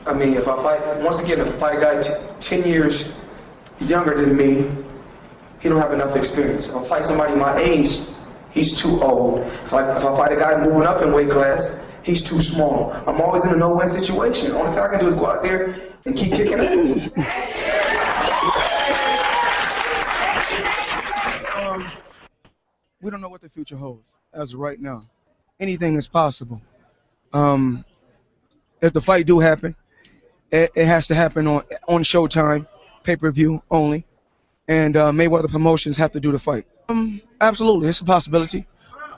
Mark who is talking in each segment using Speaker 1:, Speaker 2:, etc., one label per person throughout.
Speaker 1: I mean, if I fight, once again, if I fight a guy 10 years younger than me, he don't have enough experience. If I fight somebody my age, he's too old. If I fight a guy moving up in weight class, he's too small. I'm always in a no-win situation. All I can do is go out there and keep kicking ass.
Speaker 2: We don't know what the future holds as of right now. Anything is possible. If the fight do happen, it has to happen on Showtime, pay-per-view only, and Mayweather Promotions have to do the fight. Absolutely, it's a possibility.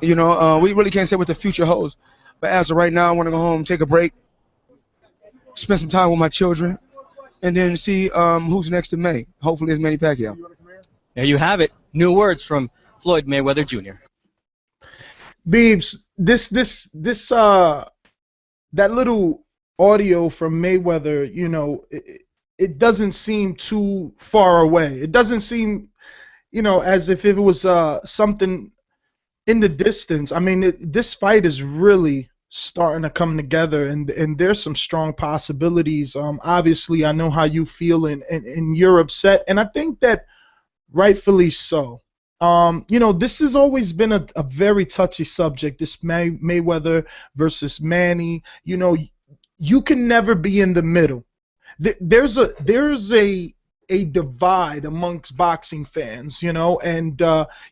Speaker 2: You know, we really can't say what the future holds. But as of right now, I want to go home, take a break, spend some time with my children, and then see who's next in May. Hopefully it's Manny Pacquiao.
Speaker 3: There you have it. New words from Floyd Mayweather Jr.
Speaker 4: Beebs, that little audio from Mayweather, you know, it doesn't seem too far away. It doesn't seem, you know, as if it was something in the distance. I mean, this fight is really starting to come together, and there's some strong possibilities. Obviously, I know how you feel, and you're upset, and I think that rightfully so. You know, this has always been a very touchy subject, this Mayweather versus Manny. You know, you can never be in the middle. There's a divide amongst boxing fans, you know, and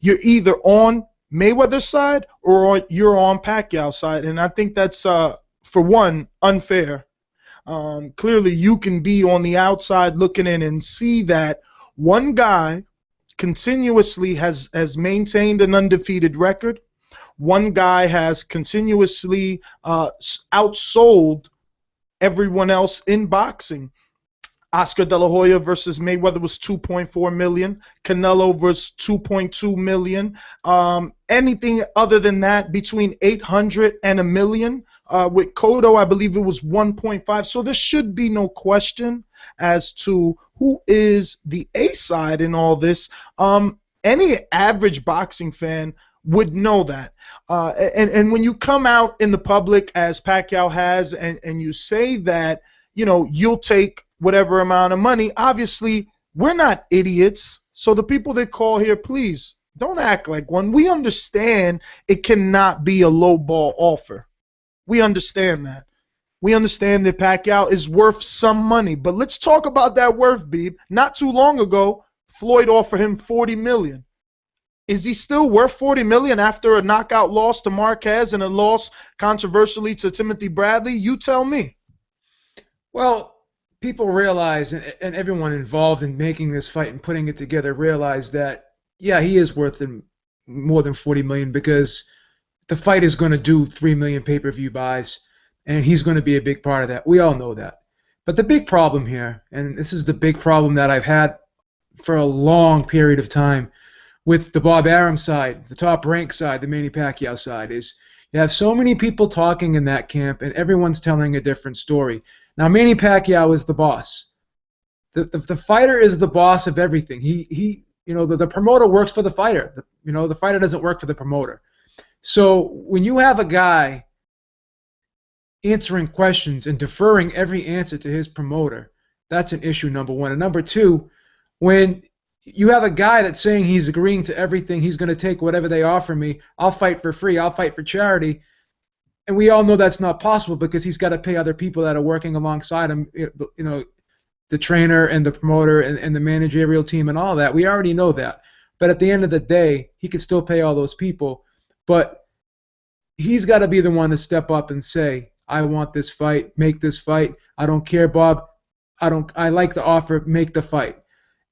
Speaker 4: you're either on Mayweather's side or you're on Pacquiao's side, and I think that's for one, unfair. Clearly you can be on the outside looking in and see that one guy continuously has maintained an undefeated record. One guy has continuously outsold everyone else in boxing. Oscar De La Hoya versus Mayweather was 2.4 million. Canelo versus 2.2 million. Anything other than that, between 800 and a million. With Cotto, I believe it was 1.5. So there should be no question as to who is the A side in all this. Any average boxing fan would know that. And when you come out in the public, as Pacquiao has, and you say that, you know, you'll take whatever amount of money, obviously we're not idiots. So the people that call here, please don't act like one. We understand it cannot be a low ball offer. We understand that. We understand that Pacquiao is worth some money. But let's talk about that worth, Beeb. Not too long ago, Floyd offered him $40 million. Is he still worth $40 million after a knockout loss to Marquez and a loss controversially to Timothy Bradley? You tell me.
Speaker 5: Well, people realize, and everyone involved in making this fight and putting it together realize that, yeah, he is worth more than $40 million, because the fight is going to do 3 million pay-per-view buys, and he's going to be a big part of that. We all know that. But the big problem here, and this is the big problem that I've had for a long period of time with the Bob Arum side, the Top Rank side, the Manny Pacquiao side, is you have so many people talking in that camp, and everyone's telling a different story. Now, Manny Pacquiao is the boss. The fighter is the boss of everything. He you know, the promoter works for the fighter. You know, the fighter doesn't work for the promoter. So when you have a guy answering questions and deferring every answer to his promoter, that's an issue, number one. And number two, when you have a guy that's saying he's agreeing to everything, he's going to take whatever they offer me, I'll fight for free, I'll fight for charity, and we all know that's not possible because he's got to pay other people that are working alongside him, you know, the trainer and the promoter and the managerial team and all that. We already know that. But at the end of the day, he could still pay all those people. But he's got to be the one to step up and say, I want this fight, make this fight. I don't care, Bob. I like the offer, make the fight.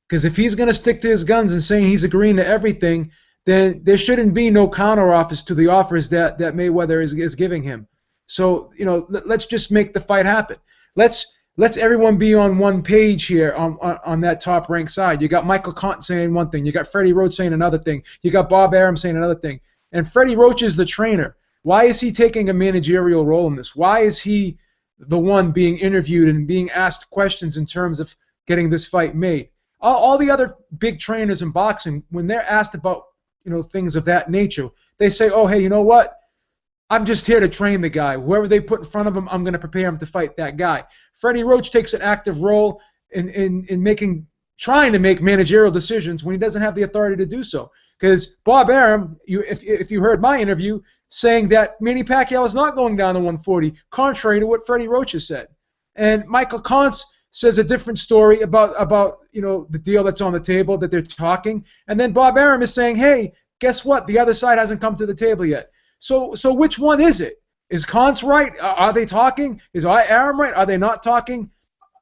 Speaker 5: Because if he's going to stick to his guns and saying he's agreeing to everything, then there shouldn't be no counter offers to the offers that Mayweather is giving him. So, you know, let's just make the fight happen. Let's everyone be on one page here on that Top Rank side. You got Michael Koncz saying one thing. You got Freddie Roach saying another thing. You got Bob Arum saying another thing. And Freddie Roach is the trainer. Why is he taking a managerial role in this? Why is he the one being interviewed and being asked questions in terms of getting this fight made? All the other big trainers in boxing, when they're asked about, you know, things of that nature, they say, oh, hey, you know what? I'm just here to train the guy. Whoever they put in front of him, I'm going to prepare him to fight that guy. Freddie Roach takes an active role in trying to make managerial decisions when he doesn't have the authority to do so. Because Bob Arum, if you heard my interview, saying that Manny Pacquiao is not going down to 140, contrary to what Freddie Roach has said. And Michael Koncz says a different story about the deal that's on the table, that they're talking. And then Bob Arum is saying, hey, guess what? The other side hasn't come to the table yet. So which one is it? Is Koncz right? Are they talking? Is Arum right? Are they not talking?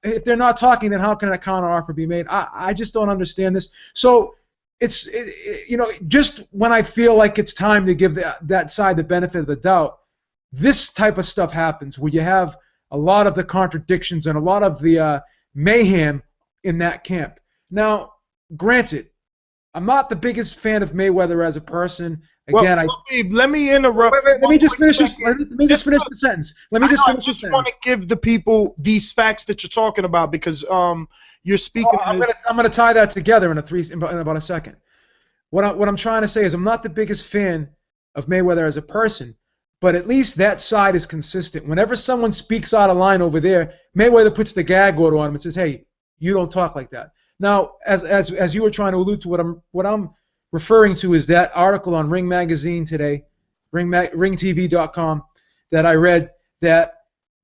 Speaker 5: If they're not talking, then how can a counteroffer be made? I just don't understand this. So it's just when I feel like it's time to give that side the benefit of the doubt, this type of stuff happens where you have a lot of the contradictions and a lot of the mayhem in that camp. Now, granted, I'm not the biggest fan of Mayweather as a person. Again,
Speaker 4: let me interrupt.
Speaker 5: Wait, let me just finish this. Let me just finish the sentence. Let me just finish the sentence.
Speaker 4: I just want to give the people these facts that you're talking about because you're speaking.
Speaker 5: I'm gonna tie that together in about a second. What I'm trying to say is I'm not the biggest fan of Mayweather as a person, but at least that side is consistent. Whenever someone speaks out of line over there, Mayweather puts the gag order on him and says, "Hey, you don't talk like that." Now, as you were trying to allude to, what I'm referring to is that article on Ring Magazine today, ringtv.com, that I read, that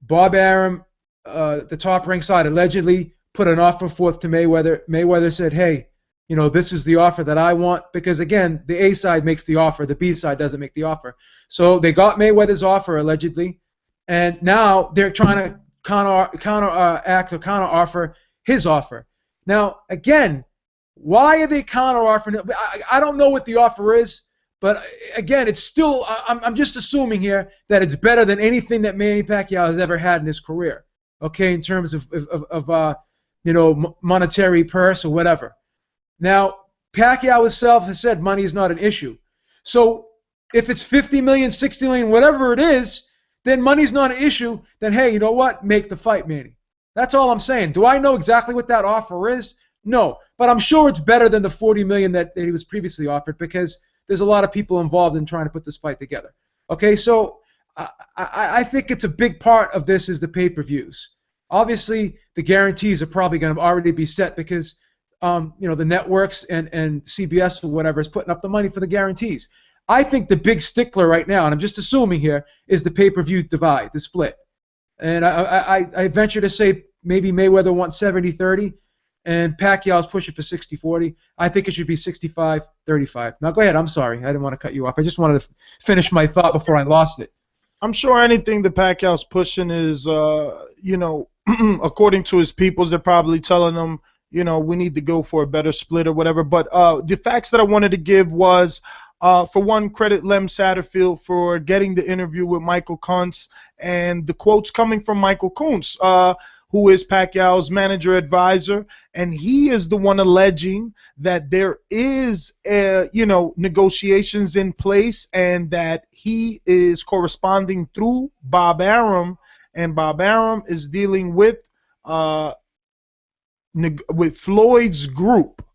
Speaker 5: Bob Arum, the Top Rank side, allegedly put an offer forth to Mayweather. Mayweather said, hey, this is the offer that I want, because, again, the A side makes the offer, the B side doesn't make the offer. So they got Mayweather's offer, allegedly, and now they're trying to counter-offer his offer. Now, again, why are they counter-offering it? I don't know what the offer is, but again, it's still, I'm just assuming here that it's better than anything that Manny Pacquiao has ever had in his career, okay, in terms of monetary purse or whatever. Now, Pacquiao himself has said money is not an issue. So if it's 50 million, 60 million, whatever it is, then money's not an issue, then hey, you know what? Make the fight, Manny. That's all I'm saying. Do I know exactly what that offer is? No, but I'm sure it's better than the 40 million that he was previously offered, because there's a lot of people involved in trying to put this fight together. Okay, so I think it's a big part of this is the pay-per-views. Obviously, the guarantees are probably going to already be set because the networks and CBS or whatever is putting up the money for the guarantees. I think the big stickler right now, and I'm just assuming here, is the pay-per-view divide, the split. And I venture to say maybe Mayweather wants 70-30, and Pacquiao's pushing for 60-40. I think it should be 65-35. Now go ahead. I'm sorry. I didn't want to cut you off. I just wanted to finish my thought before I lost it.
Speaker 4: I'm sure anything that Pacquiao's pushing is, according to his peoples, they're probably telling him, we need to go for a better split or whatever. But the facts that I wanted to give was, for one, credit Lem Satterfield for getting the interview with Michael Koncz, and the quotes coming from Michael Koncz, who is Pacquiao's manager advisor, and he is the one alleging that there is, negotiations in place, and that he is corresponding through Bob Arum, and Bob Arum is dealing with Floyd's group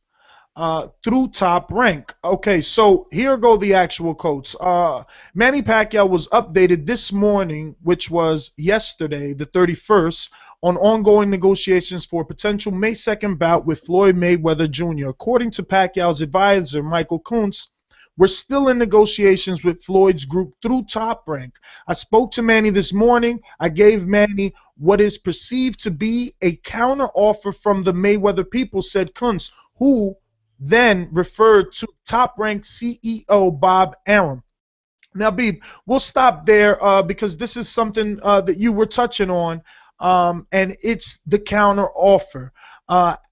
Speaker 4: through Top Rank. Okay, so here go the actual quotes. Manny Pacquiao was updated this morning, which was yesterday, the 31st, on ongoing negotiations for a potential May 2nd bout with Floyd Mayweather Jr. According to Pacquiao's advisor, Michael Koncz, we're still in negotiations with Floyd's group through Top Rank. I spoke to Manny this morning. I gave Manny what is perceived to be a counter offer from the Mayweather people, said Koncz, who then referred to Top Rank CEO Bob Arum. Now, Beeb, we'll stop there because this is something that you were touching on, and it's the counter offer.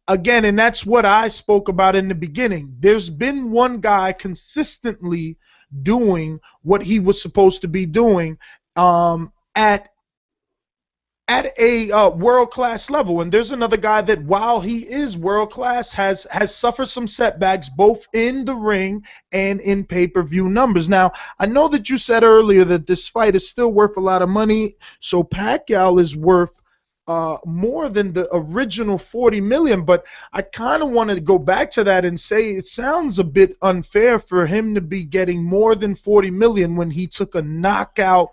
Speaker 4: Again, and that's what I spoke about in the beginning. There's been one guy consistently doing what he was supposed to be doing at a world-class level, and there's another guy that, while he is world-class, has suffered some setbacks both in the ring and in pay-per-view numbers. Now, I know that you said earlier that this fight is still worth a lot of money, so Pacquiao is worth more than the original 40 million. But I kind of wanted to go back to that and say it sounds a bit unfair for him to be getting more than 40 million when he took a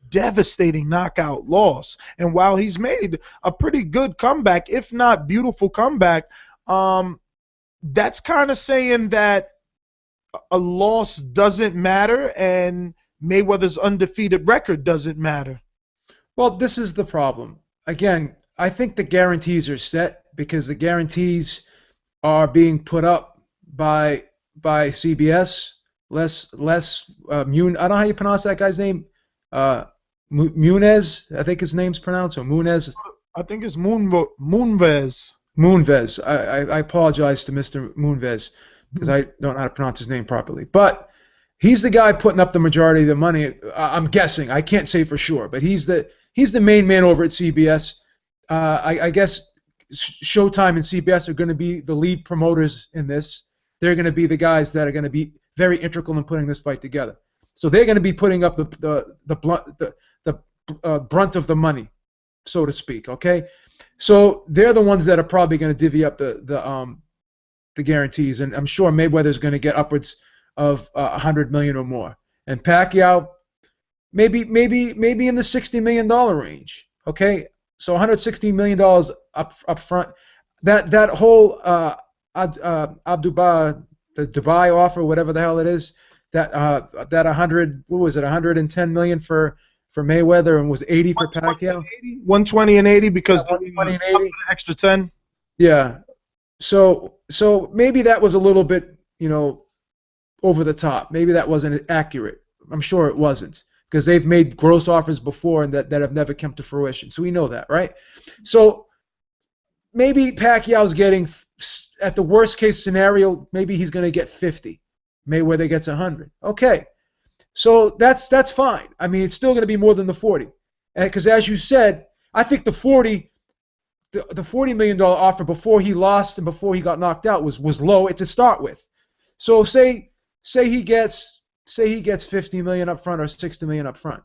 Speaker 4: devastating knockout loss. And while he's made a pretty good comeback, if not beautiful comeback, that's kind of saying that a loss doesn't matter and Mayweather's undefeated record doesn't matter.
Speaker 5: Well, this is the problem. Again, I think the guarantees are set because the guarantees are being put up by CBS. Les Mun. I don't know how you pronounce that guy's name. Munez, I think his name's pronounced, or Munez.
Speaker 4: I think it's Moonves.
Speaker 5: Moonves. I apologize to Mr. Moonves because I don't know how to pronounce his name properly. But he's the guy putting up the majority of the money. I'm guessing. I can't say for sure, but he's the main man over at CBS. I guess Showtime and CBS are going to be the lead promoters in this. They're going to be the guys that are going to be very integral in putting this fight together. So they're going to be putting up the brunt of the money, so to speak. Okay, so they're the ones that are probably going to divvy up the guarantees, and I'm sure Mayweather's going to get upwards of 100 million or more, and Pacquiao maybe in the $60 million range. Okay, so $160 million up front. That whole the Dubai offer, whatever the hell it is, that 110 million for Mayweather and was 80 for Pacquiao.
Speaker 4: 120 and 80 because
Speaker 5: 120 and 80.
Speaker 4: Extra 10.
Speaker 5: Yeah. So maybe that was a little bit, over the top. Maybe that wasn't accurate. I'm sure it wasn't because they've made gross offers before and that have never come to fruition. So we know that, right? So maybe Pacquiao's getting, at the worst case scenario, maybe he's going to get 50. Mayweather gets 100. Okay. So that's fine. I mean, it's still going to be more than the 40. Because as you said, I think the $40 million offer before he lost and before he got knocked out was low to start with. So say he gets 50 million up front or 60 million up front.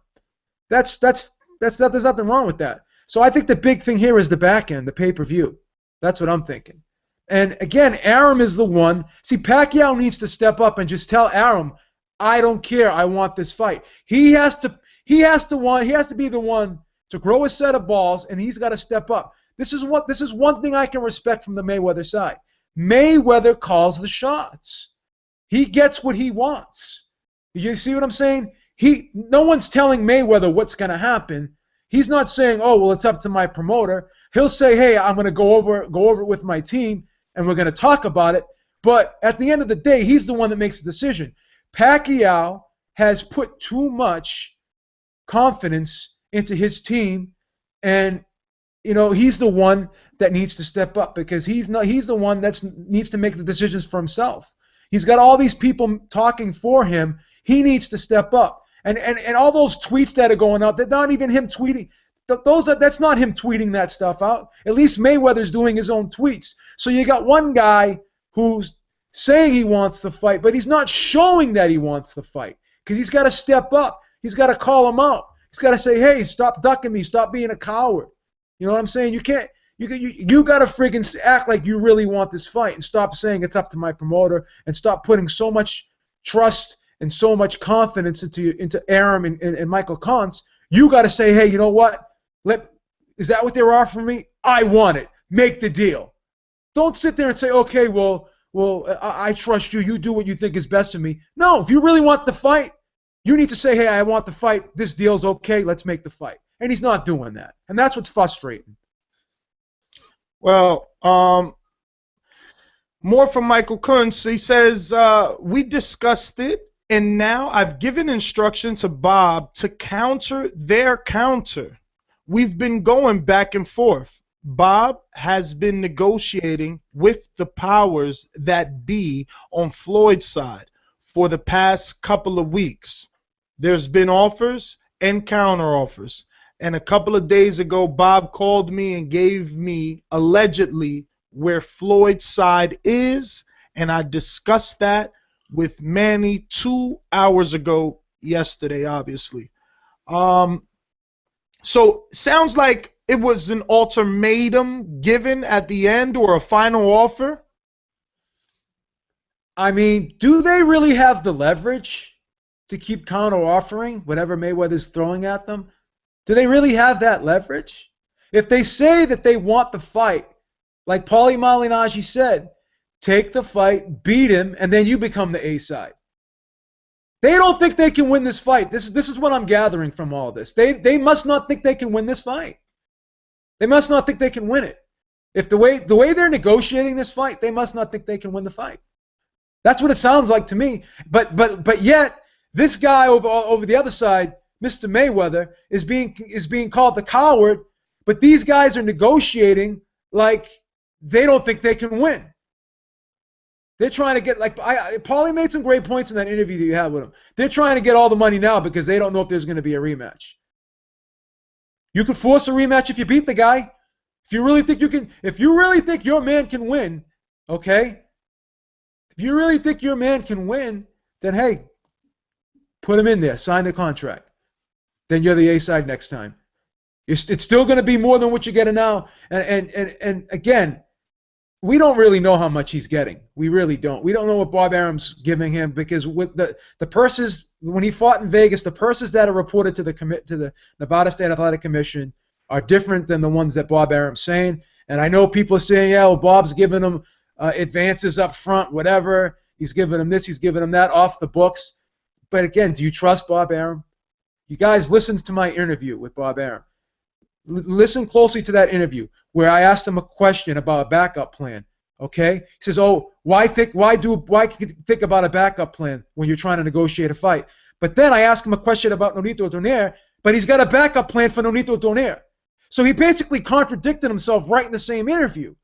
Speaker 5: There's nothing wrong with that. So I think the big thing here is the back end, the pay-per-view. That's what I'm thinking. And again, Arum is the one. See, Pacquiao needs to step up and just tell Arum, I don't care. I want this fight. He has to be the one to grow a set of balls, and he's got to step up. This is one thing I can respect from the Mayweather side. Mayweather calls the shots. He gets what he wants. You see what I'm saying? No one's telling Mayweather what's going to happen. He's not saying, oh, well, it's up to my promoter. He'll say, hey, I'm going to go over it with my team, and we're going to talk about it. But at the end of the day, he's the one that makes the decision. Pacquiao has put too much confidence into his team, and he's the one that needs to step up because he's the one that needs to make the decisions for himself. He's got all these people talking for him. He needs to step up. And all those tweets that are going out, they're not even him tweeting. That's not him tweeting that stuff out. At least Mayweather's doing his own tweets. So you got one guy who's saying he wants the fight, but he's not showing that he wants the fight because he's got to step up. He's got to call him out. He's got to say, hey, stop ducking me. Stop being a coward. You know what I'm saying? You can't. You got to friggin' act like you really want this fight and stop saying it's up to my promoter and stop putting so much trust and so much confidence into Arum and Michael Koncz. You got to say, hey, you know what? Is that what they're offering me? I want it. Make the deal. Don't sit there and say, okay, well, I trust you. You do what you think is best for me. No, if you really want the fight, you need to say, hey, I want the fight. This deal's okay. Let's make the fight. And he's not doing that. And that's what's frustrating.
Speaker 4: Well, more from Michael Koncz. He says, we discussed it, and now I've given instruction to Bob to counter their counter. We've been going back and forth. Bob has been negotiating with the powers that be on Floyd's side for the past couple of weeks. There's been offers and counter offers. And a couple of days ago, Bob called me and gave me allegedly where Floyd's side is, and I discussed that with Manny 2 hours ago yesterday, obviously. So sounds like it was an ultimatum given at the end or a final offer?
Speaker 5: I mean, do they really have the leverage to keep counter-offering whatever Mayweather's throwing at them? Do they really have that leverage? If they say that they want the fight, like Paulie Malignaggi said, take the fight, beat him, and then you become the A side. They don't think they can win this fight. This is what I'm gathering from all this. They must not think they can win this fight. They must not think they can win it. If the way they're negotiating this fight, they must not think they can win the fight. That's what it sounds like to me. But yet this guy over the other side, Mr. Mayweather, is being called the coward. But these guys are negotiating like they don't think they can win. They're trying to get, like, Paulie made some great points in that interview that you had with him. They're trying to get all the money now because they don't know if there's going to be a rematch. You could force a rematch if you beat the guy. If you really think your man can win, okay? If you really think your man can win, then hey, put him in there, sign the contract. Then you're the A side next time. It's still going to be more than what you're getting now. And again, we don't really know how much he's getting. We really don't. We don't know what Bob Arum's giving him because with the purses, when he fought in Vegas, the purses that are reported to the Nevada State Athletic Commission are different than the ones that Bob Arum's saying. And I know people are saying, yeah, well, Bob's giving him advances up front, whatever. He's giving him this, he's giving him that, off the books. But again, do you trust Bob Arum? You guys listen to my interview with Bob Arum. Listen closely to that interview where I asked him a question about a backup plan. Okay? He says, "Oh, why think about a backup plan when you're trying to negotiate a fight?" But then I asked him a question about Nonito Donaire, but he's got a backup plan for Nonito Donaire. So he basically contradicted himself right in the same interview.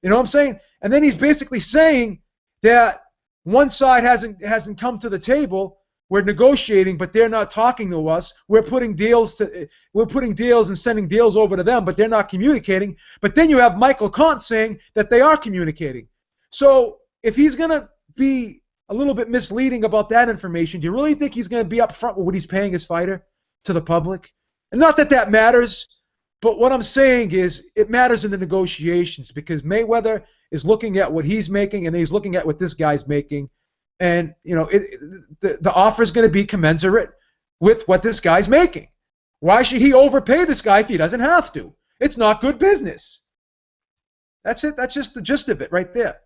Speaker 5: You know what I'm saying? And then he's basically saying that one side hasn't come to the table. We're negotiating, but they're not talking to us. We're putting deals and sending deals over to them, but they're not communicating. But then you have Michael Koncz saying that they are communicating. So if he's going to be a little bit misleading about that information, do you really think he's going to be up front with what he's paying his fighter to the public? And not that that matters, but what I'm saying is it matters in the negotiations because Mayweather is looking at what he's making and he's looking at what this guy's making. And, you know, the offer is going to be commensurate with what this guy's making. Why should he overpay this guy if he doesn't have to? It's not good business. That's it. That's just the gist of it right there.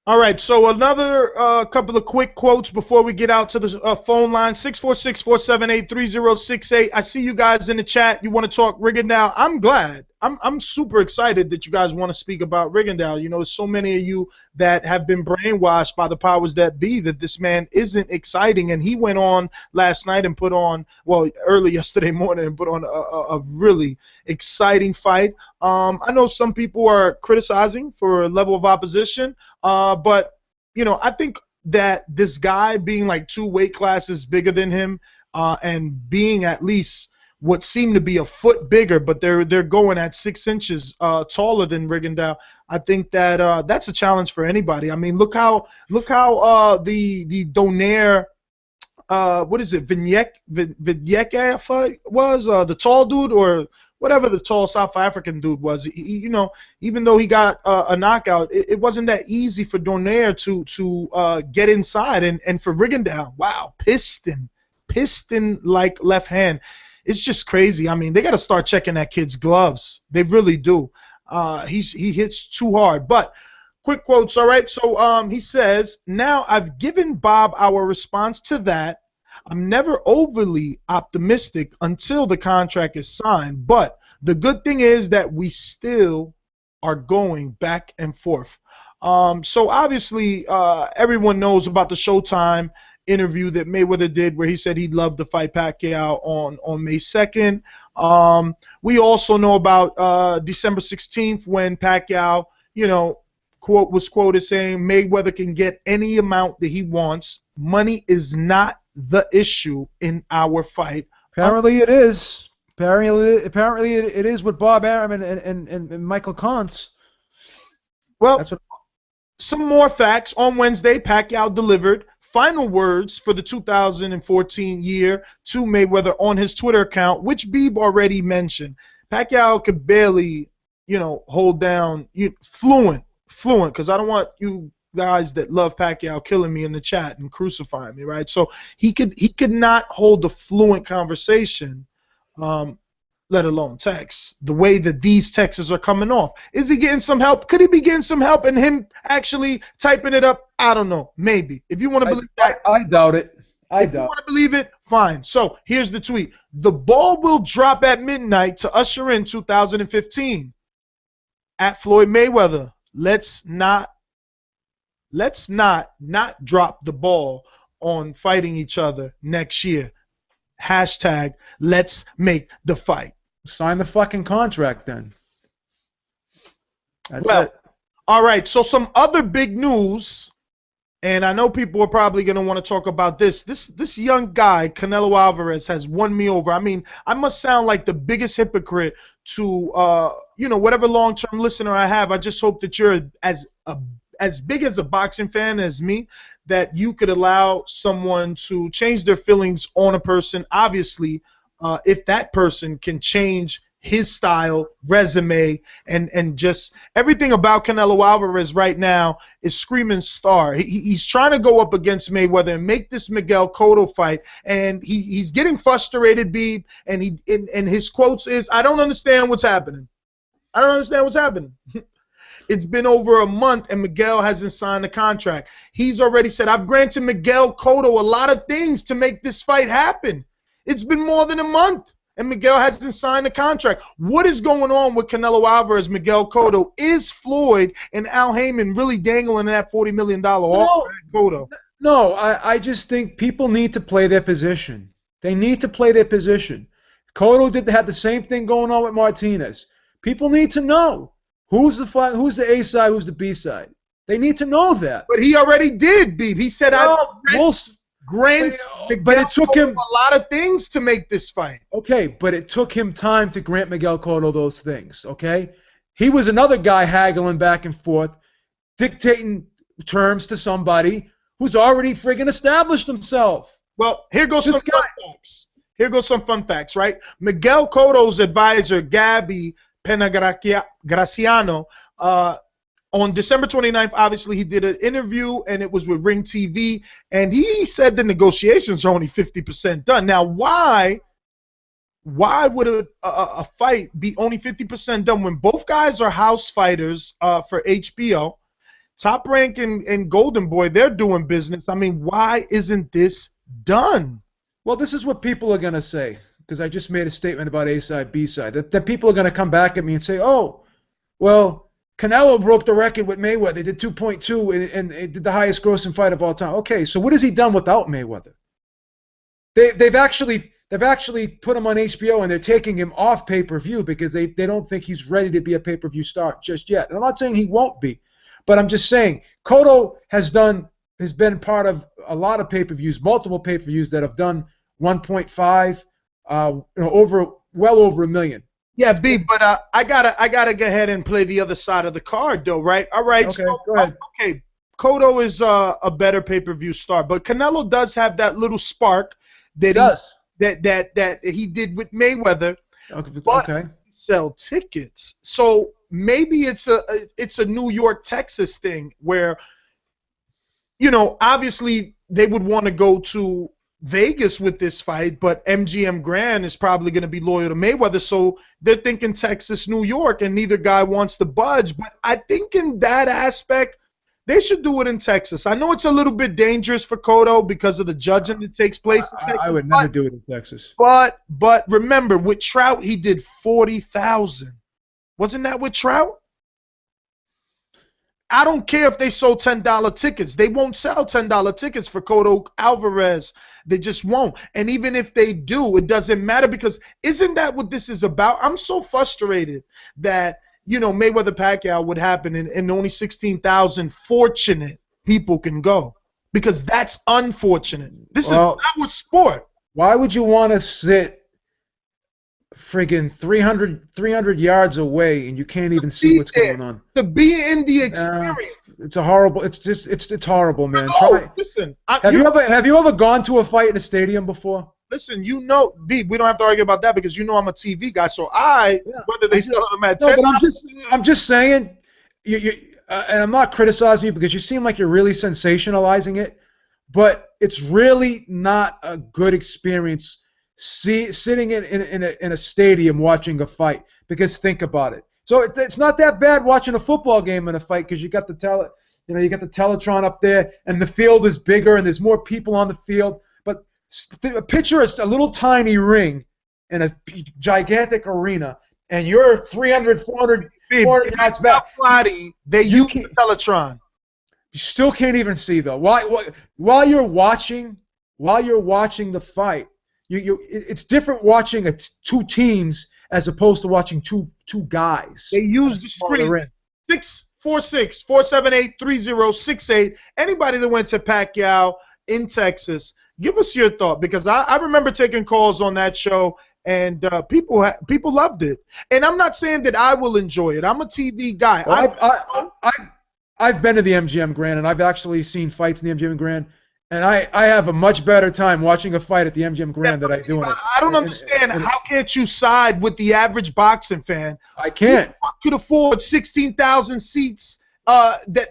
Speaker 4: All right, so another couple of quick quotes before we get out to the phone line, 646-478-3068. I see you guys in the chat. You want to talk Rigondeaux. I'm glad. I'm super excited that you guys want to speak about Rigondeaux. You know, so many of you that have been brainwashed by the powers that be that this man isn't exciting. And he went on last night and put on, well, early yesterday morning and put on a really exciting fight. I know some people are criticizing for a level of opposition, but, you know, I think that this guy being like 2 weight classes bigger than him and being at least what seemed to be a foot bigger, but they're going at 6 inches taller than Rigondeaux. I think that that's a challenge for anybody. I mean, look how the Donaire, what is it, Vigneke fight was, the tall dude or whatever the tall South African dude was. You know, even though he got a knockout, it wasn't that easy for Donaire to get inside. And for Rigondeaux, wow, piston like left hand. It's just crazy. I mean, they got to start checking that kid's gloves. They really do. He hits too hard. But quick quotes, all right? So he says, now I've given Bob our response to that. I'm never overly optimistic until the contract is signed. But the good thing is that we still are going back and forth. So obviously everyone knows about the Showtime interview that Mayweather did where he said he'd love to fight Pacquiao on May 2nd. We also know about December 16th when Pacquiao, you know, was quoted saying Mayweather can get any amount that he wants. Money is not the issue in our fight.
Speaker 5: Apparently it is. Apparently it is with Bob Arum and Michael Koncz.
Speaker 4: Well, some more facts. On Wednesday, Pacquiao delivered final words for the 2014 year to Mayweather on his Twitter account, which Beeb already mentioned. Pacquiao could barely, hold down fluent, because I don't want you guys that love Pacquiao killing me in the chat and crucifying me, right? So he could not hold a fluent conversation, let alone text, the way that these texts are coming off. Is he getting some help? Could he be getting some help in him actually typing it up? I don't know. Maybe. If you want to believe that.
Speaker 5: I doubt it.
Speaker 4: If you want to believe it, fine. So here's the tweet. The ball will drop at midnight to usher in 2015. At Floyd Mayweather. Let's not drop the ball on fighting each other next year. Hashtag let's make the fight.
Speaker 5: Sign the fucking contract then. That's it.
Speaker 4: All right, so some other big news, and I know people are probably going to want to talk about this. This young guy, Canelo Alvarez, has won me over. I mean, I must sound like the biggest hypocrite to whatever long-term listener I have. I just hope that you're as big as a boxing fan as me, that you could allow someone to change their feelings on a person. Obviously, if that person can change his style, resume, and just everything about Canelo Alvarez right now is screaming star. He's trying to go up against Mayweather and make this Miguel Cotto fight, and he's getting frustrated, Beeb, and his quotes is, "I don't understand what's happening. I don't understand what's happening." It's been over a month and Miguel hasn't signed the contract. He's already said, "I've granted Miguel Cotto a lot of things to make this fight happen." It's been more than a month and Miguel hasn't signed the contract. What is going on with Canelo Alvarez, Miguel Cotto? Is Floyd and Al Heyman really dangling that $40 million offer at Cotto?
Speaker 5: No, I just think people need to play their position. They need to play their position. Cotto had the same thing going on with Martinez. People need to know. Who's the A side? Who's the B side? They need to know that.
Speaker 4: But he already did, Beeb. He said, but it took him a lot of things to make this fight.
Speaker 5: Okay, but it took him time to grant Miguel Cotto those things. Okay, he was another guy haggling back and forth, dictating terms to somebody who's already friggin' established himself.
Speaker 4: Well, here goes some fun facts. Here goes some fun facts, right? Miguel Cotto's advisor, Gabby Penagraciano, on December 29th, obviously, he did an interview, and it was with Ring TV, and he said the negotiations are only 50% done. Now, why would a fight be only 50% done when both guys are house fighters for HBO? Top Rank and Golden Boy, they're doing business. I mean, why isn't this done?
Speaker 5: Well, this is what people are going to say, because I just made a statement about A side, B side, that people are going to come back at me and say, oh, well, Canelo broke the record with Mayweather. They did 2.2 and did the highest grossing fight of all time. Okay, so what has he done without Mayweather? They've actually put him on HBO and they're taking him off pay-per-view because they don't think he's ready to be a pay-per-view star just yet. And I'm not saying he won't be, but I'm just saying Cotto has been part of a lot of pay-per-views, multiple pay-per-views that have done 1.5, well over $1 million.
Speaker 4: Yeah, B, but I gotta go ahead and play the other side of the card, though, right? All right,
Speaker 5: okay,
Speaker 4: so
Speaker 5: go ahead.
Speaker 4: Okay, Cotto is a better pay-per-view star, but Canelo does have that little spark that he did with Mayweather. But he sell tickets, so maybe it's a New York, Texas thing where, obviously they would want to go to Vegas with this fight, but MGM Grand is probably going to be loyal to Mayweather, so they're thinking Texas, New York, and neither guy wants to budge. But I think in that aspect, they should do it in Texas. I know it's a little bit dangerous for Cotto because of the judging that takes place in Texas.
Speaker 5: I would never do it in Texas.
Speaker 4: But remember, with Trout, he did 40,000. Wasn't that with Trout? I don't care if they sold $10 tickets. They won't sell $10 tickets for Cotto Alvarez. They just won't. And even if they do, it doesn't matter, because isn't that what this is about? I'm so frustrated that, Mayweather Pacquiao would happen and only 16,000 fortunate people can go, because that's unfortunate. This is not what sport.
Speaker 5: Why would you want to sit friggin' 300 yards away, and you can't even see what's going on.
Speaker 4: To be in the experience.
Speaker 5: It's a horrible. It's horrible, man.
Speaker 4: Oh, listen.
Speaker 5: Have you ever gone to a fight in a stadium before?
Speaker 4: Listen, B, we don't have to argue about that because I'm a TV guy. So whether they sell them at 10.
Speaker 5: No, but I'm just saying, and I'm not criticizing you because you seem like you're really sensationalizing it, but it's really not a good experience sitting in a stadium watching a fight. Because think about it. So it's not that bad watching a football game in a fight because you got the Teletron up there and the field is bigger and there's more people on the field. But picture a little tiny ring in a gigantic arena, and you're 300, 400 yards back.
Speaker 4: They use the Teletron.
Speaker 5: You still can't even see though. While you're watching the fight, it's different watching two teams as opposed to watching two guys.
Speaker 4: They use the screen. 646-478-3068. Anybody that went to Pacquiao in Texas, give us your thought because I remember taking calls on that show and people loved it. And I'm not saying that I will enjoy it. I'm a TV guy.
Speaker 5: Well, I've been to the MGM Grand and I've actually seen fights in the MGM Grand. And I have a much better time watching a fight at the MGM Grand than I do in it.
Speaker 4: I don't understand. How can't you side with the average boxing fan?
Speaker 5: I can't.
Speaker 4: Who could afford 16,000 seats?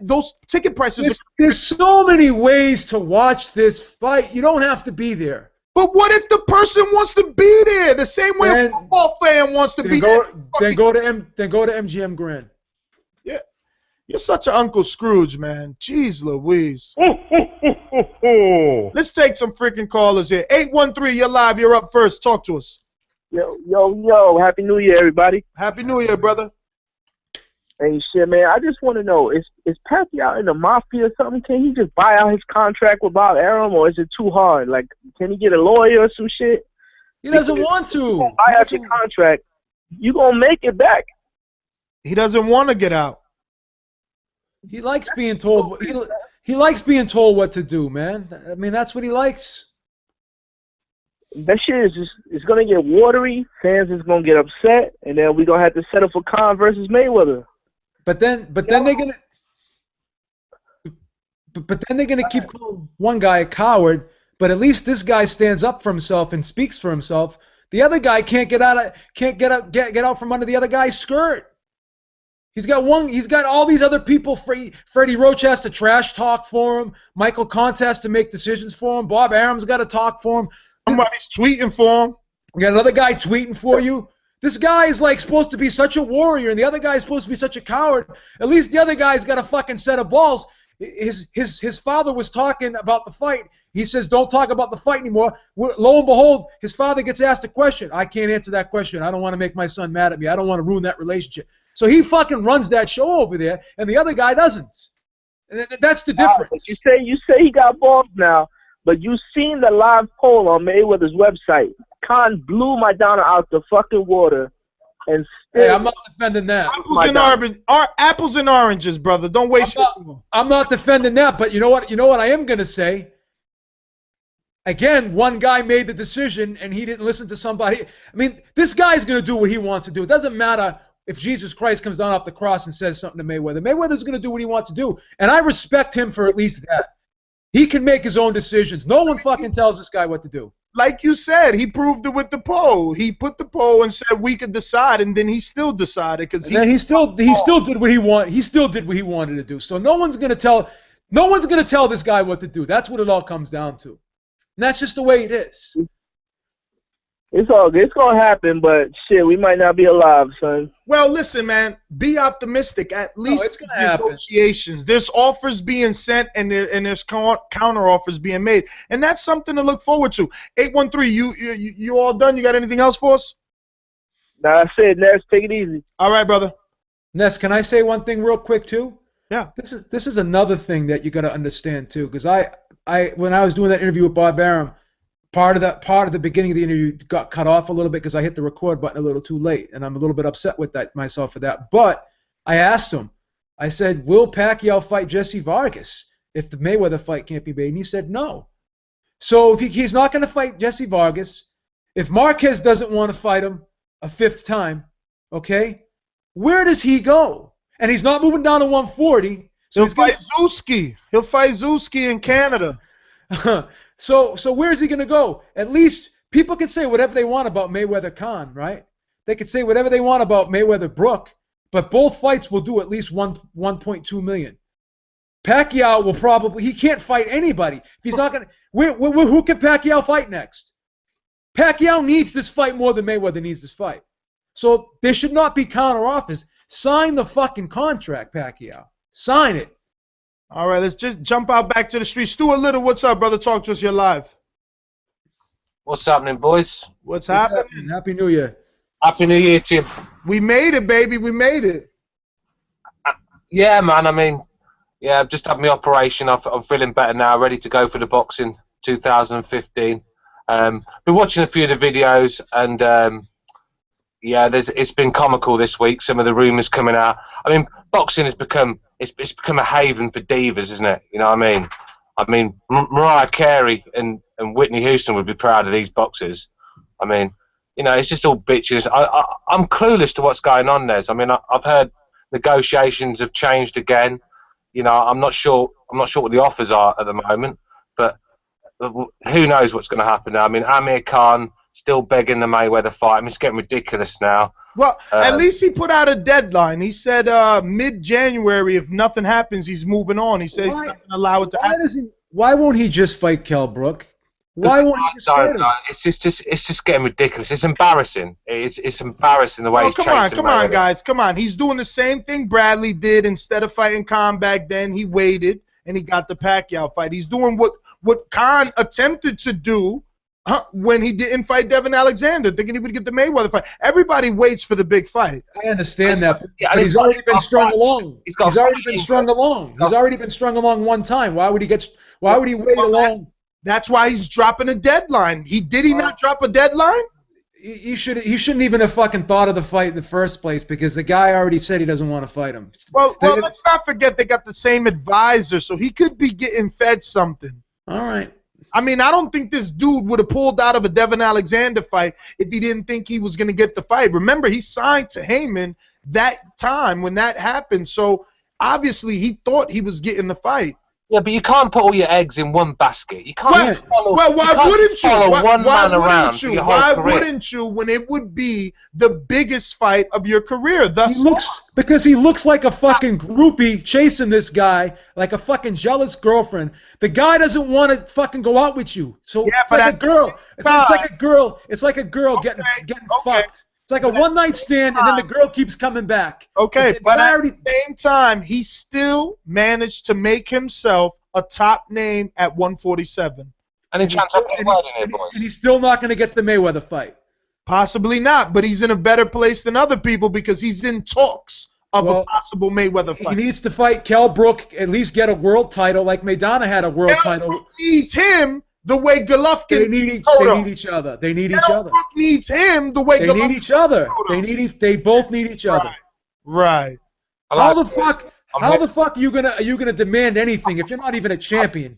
Speaker 4: Those ticket prices.
Speaker 5: There's so many ways to watch this fight. You don't have to be there.
Speaker 4: But what if the person wants to be there the same way a football fan wants to be there?
Speaker 5: Then go to MGM Grand.
Speaker 4: Yeah. You're such an Uncle Scrooge, man. Jeez Louise. Let's take some freaking callers here. 813, you're live. You're up first. Talk to us.
Speaker 6: Yo. Happy New Year, everybody.
Speaker 4: Happy New Year, brother.
Speaker 6: Hey, shit, man. I just want to know, is Pacquiao in the mafia or something? Can he just buy out his contract with Bob Arum, or is it too hard? Like, can he get a lawyer or some shit?
Speaker 5: He doesn't want to.
Speaker 6: You buy out your contract, you going to make it back.
Speaker 4: He doesn't want to get out.
Speaker 5: He likes being told. He likes being told what to do, man. I mean, that's what he likes.
Speaker 6: That shit is gonna get watery. Fans is gonna get upset, and then we're gonna have to settle for Koncz versus Mayweather.
Speaker 5: But then they're gonna keep calling one guy a coward. But at least this guy stands up for himself and speaks for himself. The other guy can't get out from under the other guy's skirt. He's got all these other people. Freddie Roach has to trash talk for him. Michael Koncz has to make decisions for him. Bob Arum's got to talk for him.
Speaker 4: Somebody's tweeting for him.
Speaker 5: You got another guy tweeting for you. This guy is like supposed to be such a warrior, and the other guy is supposed to be such a coward. At least the other guy's got a fucking set of balls. His father was talking about the fight. He says, don't talk about the fight anymore. Lo and behold, his father gets asked a question. I can't answer that question. I don't want to make my son mad at me. I don't want to ruin that relationship. So he fucking runs that show over there, and the other guy doesn't. And that's the difference.
Speaker 6: You say he got balls now, but you seen the live poll on Mayweather's website. Koncz blew Maidana out the fucking water. And
Speaker 5: hey, I'm not defending that.
Speaker 4: Apples and oranges, brother. Don't waste your time.
Speaker 5: I'm not defending that, but you know what? You know what I am going to say? Again, one guy made the decision, and he didn't listen to somebody. I mean, this guy's going to do what he wants to do. It doesn't matter if Jesus Christ comes down off the cross and says something to Mayweather. Mayweather's going to do what he wants to do, and I respect him for at least that. He can make his own decisions. No one fucking tells this guy what to do.
Speaker 4: Like you said, he proved it with the poll. He put the poll and said we could decide, and then he still decided because
Speaker 5: he still did what he wanted. He still did what he wanted to do. So no one's gonna tell this guy what to do. That's what it all comes down to, and that's just the way it is.
Speaker 6: It's all good. It's gonna happen, but shit, we might not be alive, son.
Speaker 4: Well, listen, man. Be optimistic. At least
Speaker 5: it's gonna happen.
Speaker 4: Negotiations. There's offers being sent, and there's counter offers being made, and that's something to look forward to. 813. You all done? You got anything else for us?
Speaker 6: Nah, I said, Ness, take it easy.
Speaker 4: All right, brother.
Speaker 5: Ness, can I say one thing real quick too?
Speaker 4: Yeah.
Speaker 5: This is another thing that you got to understand too, because when I was doing that interview with Bob Arum. Part of the beginning of the interview got cut off a little bit because I hit the record button a little too late, and I'm a little bit upset with myself for that. But I asked him, I said, will Pacquiao fight Jesse Vargas if the Mayweather fight can't be made? And he said no. So if he's not going to fight Jesse Vargas, if Marquez doesn't want to fight him, a 5th time, okay, where does he go? And he's not moving down to 140. So
Speaker 4: He'll fight Zuski. He'll fight Zuski in Canada.
Speaker 5: So where's he going to go? At least people can say whatever they want about Mayweather Khan, right? They could say whatever they want about Mayweather Brook, but both fights will do at least 1.2 million. Pacquiao will probably, he can't fight anybody. If he's not going to, who can Pacquiao fight next? Pacquiao needs this fight more than Mayweather needs this fight. So there should not be counter offers. Sign the fucking contract, Pacquiao. Sign it.
Speaker 4: All right, let's just jump out back to the street. Stuart Little, what's up, brother? Talk to us. You're live.
Speaker 7: What's happening, boys?
Speaker 4: What's happening?
Speaker 5: Happy New Year.
Speaker 7: Happy New Year to you.
Speaker 4: We made it, baby. We made it.
Speaker 7: Yeah, man. I mean, yeah, I've just had my operation. I'm feeling better now, ready to go for the boxing 2015. Been watching a few of the videos, and yeah, it's been comical this week. Some of the rumours coming out. I mean, boxing has become it's become a haven for divas, isn't it? You know what I mean? I mean, Mariah Carey and Whitney Houston would be proud of these boxers. I mean, you know, it's just all bitches. I'm clueless to what's going on there. I mean, I've heard negotiations have changed again. You know, I'm not sure what the offers are at the moment, but who knows what's going to happen now. I mean, Amir Khan still begging the Mayweather fight. I mean, it's getting ridiculous now.
Speaker 4: Well, at least he put out a deadline. He said mid-January, if nothing happens, he's moving on. He says he's not going to allow it to happen.
Speaker 5: Why won't he just fight Kell Brook? Why won't he just fight him?
Speaker 7: It's just getting ridiculous. It's embarrassing. It's embarrassing the way he's chasing Mayweather.
Speaker 4: Come on, guys. Come on. He's doing the same thing Bradley did. Instead of fighting Khan back then, he waited, and he got the Pacquiao fight. He's doing what Khan attempted to do when he didn't fight Devin Alexander, thinking he would get the Mayweather fight. Everybody waits for the big fight.
Speaker 5: I understand that, but he's already been strung along. He's already been strung along. He's already been strung along one time. Why would he wait along?
Speaker 4: That's why he's dropping a deadline. Did he not drop a deadline?
Speaker 5: He shouldn't even have fucking thought of the fight in the first place, because the guy already said he doesn't want to fight him.
Speaker 4: Well, let's not forget they got the same advisor, so he could be getting fed something.
Speaker 5: All right.
Speaker 4: I mean, I don't think this dude would have pulled out of a Devin Alexander fight if he didn't think he was going to get the fight. Remember, he signed to Heyman that time when that happened, so obviously he thought he was getting the fight.
Speaker 7: Yeah, but you can't put all your eggs in one basket. You can't
Speaker 4: why wouldn't you? Why
Speaker 7: career.
Speaker 4: wouldn't you when it would be the biggest fight of your career?
Speaker 5: Because he looks like a fucking groupie chasing this guy, like a fucking jealous girlfriend. The guy doesn't want to fucking go out with you. So
Speaker 4: yeah,
Speaker 5: it's like a girl. It's like a girl getting fucked. It's like a one-night stand, and then the girl keeps coming back.
Speaker 4: Okay, but at the same time, he still managed to make himself a top name at 147.
Speaker 7: And
Speaker 5: he's still not going to get the Mayweather fight.
Speaker 4: Possibly not, but he's in a better place than other people because he's in talks of a possible Mayweather fight.
Speaker 5: He needs to fight Kell Brook, at least get a world title like Maidana had a world title.
Speaker 4: Brook needs him the way Golovkin.
Speaker 5: They need each other. They need each other.
Speaker 4: Brook needs him the way Golovkin.
Speaker 5: They need each other. They both need each other.
Speaker 4: Right.
Speaker 5: How the fuck are you gonna demand anything if you're not even a champion?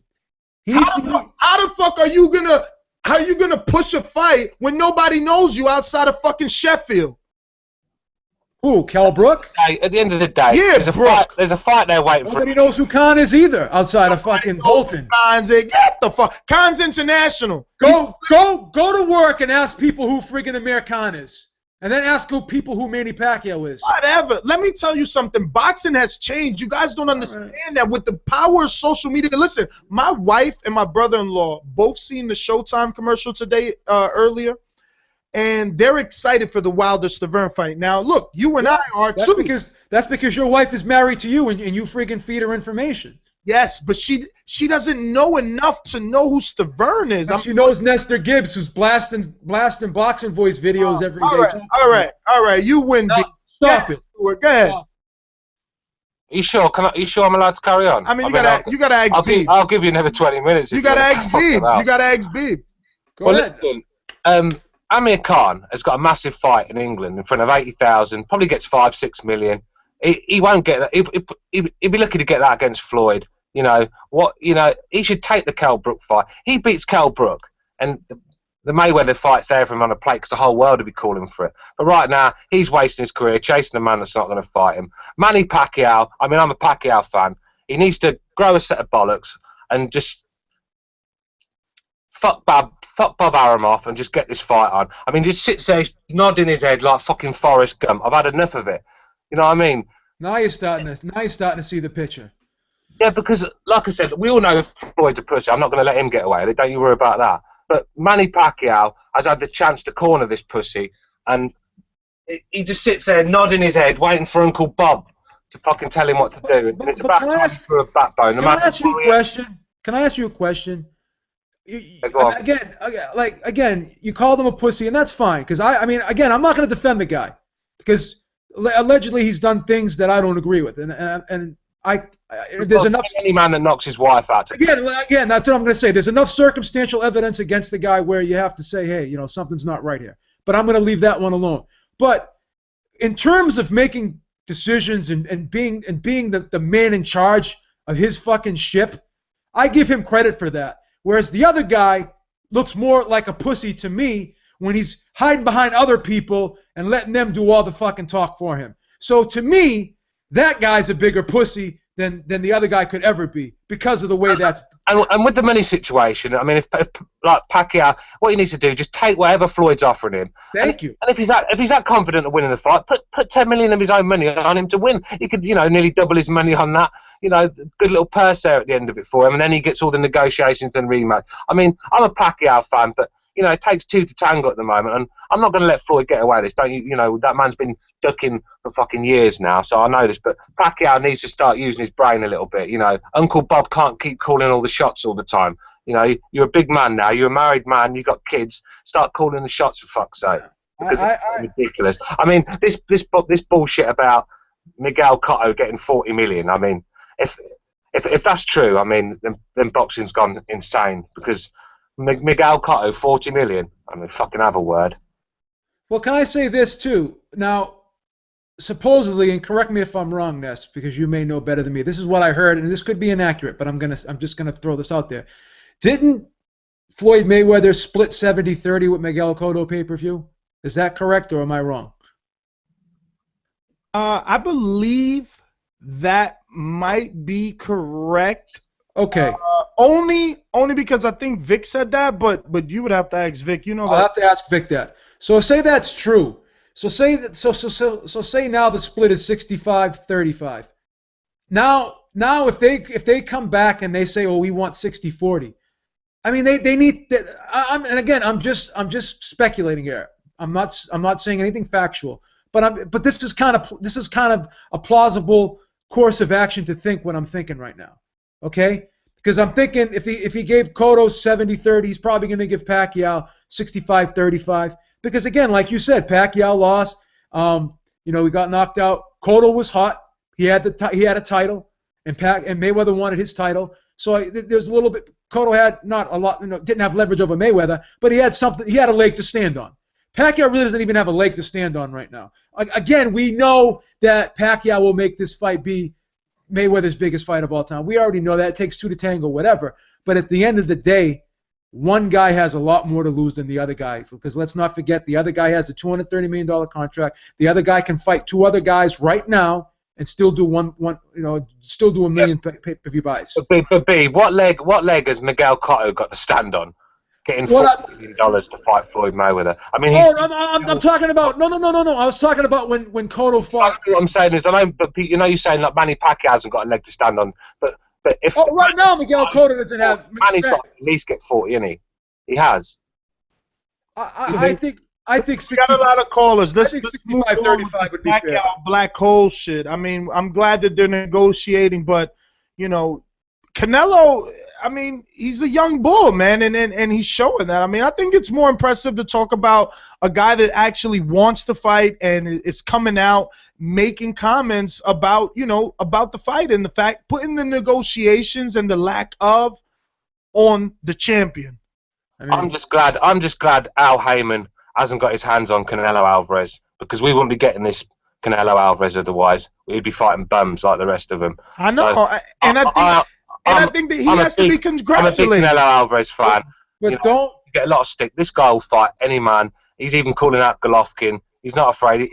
Speaker 4: How the fuck are you gonna push a fight when nobody knows you outside of fucking Sheffield?
Speaker 5: Who, Kell Brook?
Speaker 7: At the end of the day,
Speaker 4: yeah,
Speaker 7: there's a fight there waiting for.
Speaker 5: Nobody knows who Khan is either outside of fucking Bolton.
Speaker 4: Get the fuck. Khan's international.
Speaker 5: Go to work and ask people who friggin' Amir Khan is. And then ask people who Manny Pacquiao is.
Speaker 4: Whatever. Let me tell you something. Boxing has changed. You guys don't understand that with the power of social media. Listen, my wife and my brother-in-law both seen the Showtime commercial today earlier, and they're excited for the Wilder-Stavern fight. Now, look, you and I are too.
Speaker 5: That's because your wife is married to you and you friggin' feed her information.
Speaker 4: Yes, but she doesn't know enough to know who Stavern is.
Speaker 5: She knows Nestor Gibbs, who's blasting boxing voice videos every day.
Speaker 4: All right. You win.
Speaker 5: Stop it.
Speaker 4: Go ahead.
Speaker 7: Are you sure? You sure I'm allowed to carry on?
Speaker 4: I mean, you gotta ask B.
Speaker 7: I'll give you another 20 minutes.
Speaker 4: You gotta ask B. You gotta ask B.
Speaker 5: Go ahead.
Speaker 7: Listen, Amir Khan has got a massive fight in England in front of 80,000. Probably gets 5-6 million. He won't get that. He'd be lucky to get that against Floyd. You know what? You know he should take the Kell Brook fight. He beats Kell Brook, and the Mayweather fight's there for him on a plate because the whole world would be calling for it. But right now, he's wasting his career chasing a man that's not going to fight him. Manny Pacquiao, I mean, I'm a Pacquiao fan. He needs to grow a set of bollocks and just fuck Bob Arum off and just get this fight on. I mean, just sits there nodding his head like fucking Forrest Gump. I've had enough of it. You know what I mean?
Speaker 5: Now you're starting to see the picture.
Speaker 7: Yeah, because like I said, we all know Floyd's a pussy. I'm not going to let him get away with it. Don't you worry about that. But Manny Pacquiao has had the chance to corner this pussy, and he just sits there nodding his head, waiting for Uncle Bob to fucking tell him what to do. And it's about time for a backbone.
Speaker 5: Can I ask you a question? Can I ask you a question? Again, you called him a pussy, and that's fine. Because I mean, again, I'm not going to defend the guy because allegedly he's done things that I don't agree with, and there's enough.
Speaker 7: Any man that knocks his wife out.
Speaker 5: Again, that's what I'm going to say. There's enough circumstantial evidence against the guy where you have to say, hey, something's not right here. But I'm going to leave that one alone. But in terms of making decisions and being the man in charge of his fucking ship, I give him credit for that. Whereas the other guy looks more like a pussy to me when he's hiding behind other people and letting them do all the fucking talk for him. So to me, that guy's a bigger pussy than the other guy could ever be because of the way that's...
Speaker 7: And with the money situation, I mean, if like Pacquiao, what he needs to do, just take whatever Floyd's offering him.
Speaker 5: Thank you.
Speaker 7: And if he's that confident of winning the fight, put 10 million of his own money on him to win. He could, nearly double his money on that. Good little purse there at the end of it for him, and then he gets all the negotiations and rematch. I mean, I'm a Pacquiao fan, but it takes two to tango at the moment, and I'm not going to let Floyd get away with this. That man's been ducking for fucking years now, so I know this. But Pacquiao needs to start using his brain a little bit. Uncle Bob can't keep calling all the shots all the time. You're a big man now. You're a married man. You've got kids. Start calling the shots for fuck's sake. Because it's ridiculous. I mean, this bullshit about Miguel Cotto getting 40 million. I mean, if that's true, I mean, then boxing's gone insane because. Miguel Cotto, 40 million. I mean, fucking have a word.
Speaker 5: Well, can I say this too? Now, supposedly, and correct me if I'm wrong, Ness, because you may know better than me. This is what I heard, and this could be inaccurate, but I'm just gonna throw this out there. Didn't Floyd Mayweather split 70-30 with Miguel Cotto pay-per-view? Is that correct, or am I wrong?
Speaker 4: I believe that might be correct.
Speaker 5: Okay.
Speaker 4: Only because I think Vic said that, but you would have to ask Vic. I'll
Speaker 5: have to ask Vic that. So say that's true. So say that. So say now the split is 65-35. Now if they come back and they say, oh, we want 60-40. I mean they need. And again, I'm just speculating here. I'm not saying anything factual. But this is kind of a plausible course of action to think what I'm thinking right now. Okay? Because I'm thinking if he gave Cotto 70-30, he's probably going to give Pacquiao 65-35. Because again, like you said, Pacquiao lost. He got knocked out. Cotto was hot. He had a title, and Mayweather wanted his title. So there's a little bit. Cotto had not a lot. Didn't have leverage over Mayweather, but he had something. He had a leg to stand on. Pacquiao really doesn't even have a leg to stand on right now. Again, we know that Pacquiao will make this fight be Mayweather's biggest fight of all time. We already know that. It takes two to tango, whatever. But at the end of the day, one guy has a lot more to lose than the other guy. Because let's not forget, the other guy has a $230 million contract. The other guy can fight two other guys right now and still do still do a million pay-per-view buys.
Speaker 7: But B, what leg has Miguel Cotto got to stand on? Getting $40 million to fight Floyd Mayweather. I mean,
Speaker 5: I'm talking about no. I was talking about when Cotto fought.
Speaker 7: What I'm saying is, you're saying that Manny Pacquiao hasn't got a leg to stand on, but if
Speaker 5: right now Miguel Cotto doesn't have.
Speaker 7: Manny's got to at least get 40, isn't he? He has.
Speaker 5: I think.
Speaker 4: We got a lot of callers.
Speaker 5: I think 65-35 would be fair.
Speaker 4: Black hole shit. I mean, I'm glad that they're negotiating, but Canelo, I mean, he's a young bull, man, and he's showing that. I mean, I think it's more impressive to talk about a guy that actually wants to fight and is coming out making comments about, about the fight and the fact, putting the negotiations and the lack of on the champion.
Speaker 7: I'm just glad Al Heyman hasn't got his hands on Canelo Alvarez, because we wouldn't be getting this Canelo Alvarez otherwise. We'd be fighting bums like the rest of them. I
Speaker 4: know, so, I think that he has to be congratulated.
Speaker 7: I'm a big Canelo Alvarez fan.
Speaker 5: But don't
Speaker 7: get a lot of stick. This guy will fight any man. He's even calling out Golovkin. He's not afraid.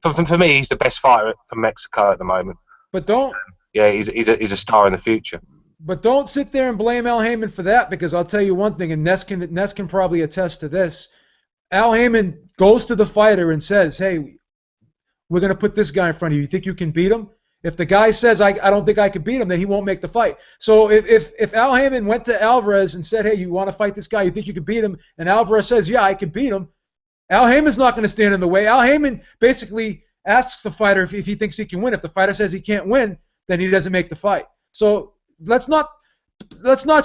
Speaker 7: For me, he's the best fighter from Mexico at the moment.
Speaker 5: But don't.
Speaker 7: Yeah, he's a star in the future.
Speaker 5: But don't sit there and blame Al Heyman for that, because I'll tell you one thing, and Ness can probably attest to this. Al Heyman goes to the fighter and says, hey, we're going to put this guy in front of you. You think you can beat him? If the guy says, I don't think I can beat him, then he won't make the fight. So if Al Heyman went to Alvarez and said, hey, you want to fight this guy? You think you can beat him? And Alvarez says, yeah, I can beat him. Al Heyman's not going to stand in the way. Al Heyman basically asks the fighter if he thinks he can win. If the fighter says he can't win, then he doesn't make the fight. So let's not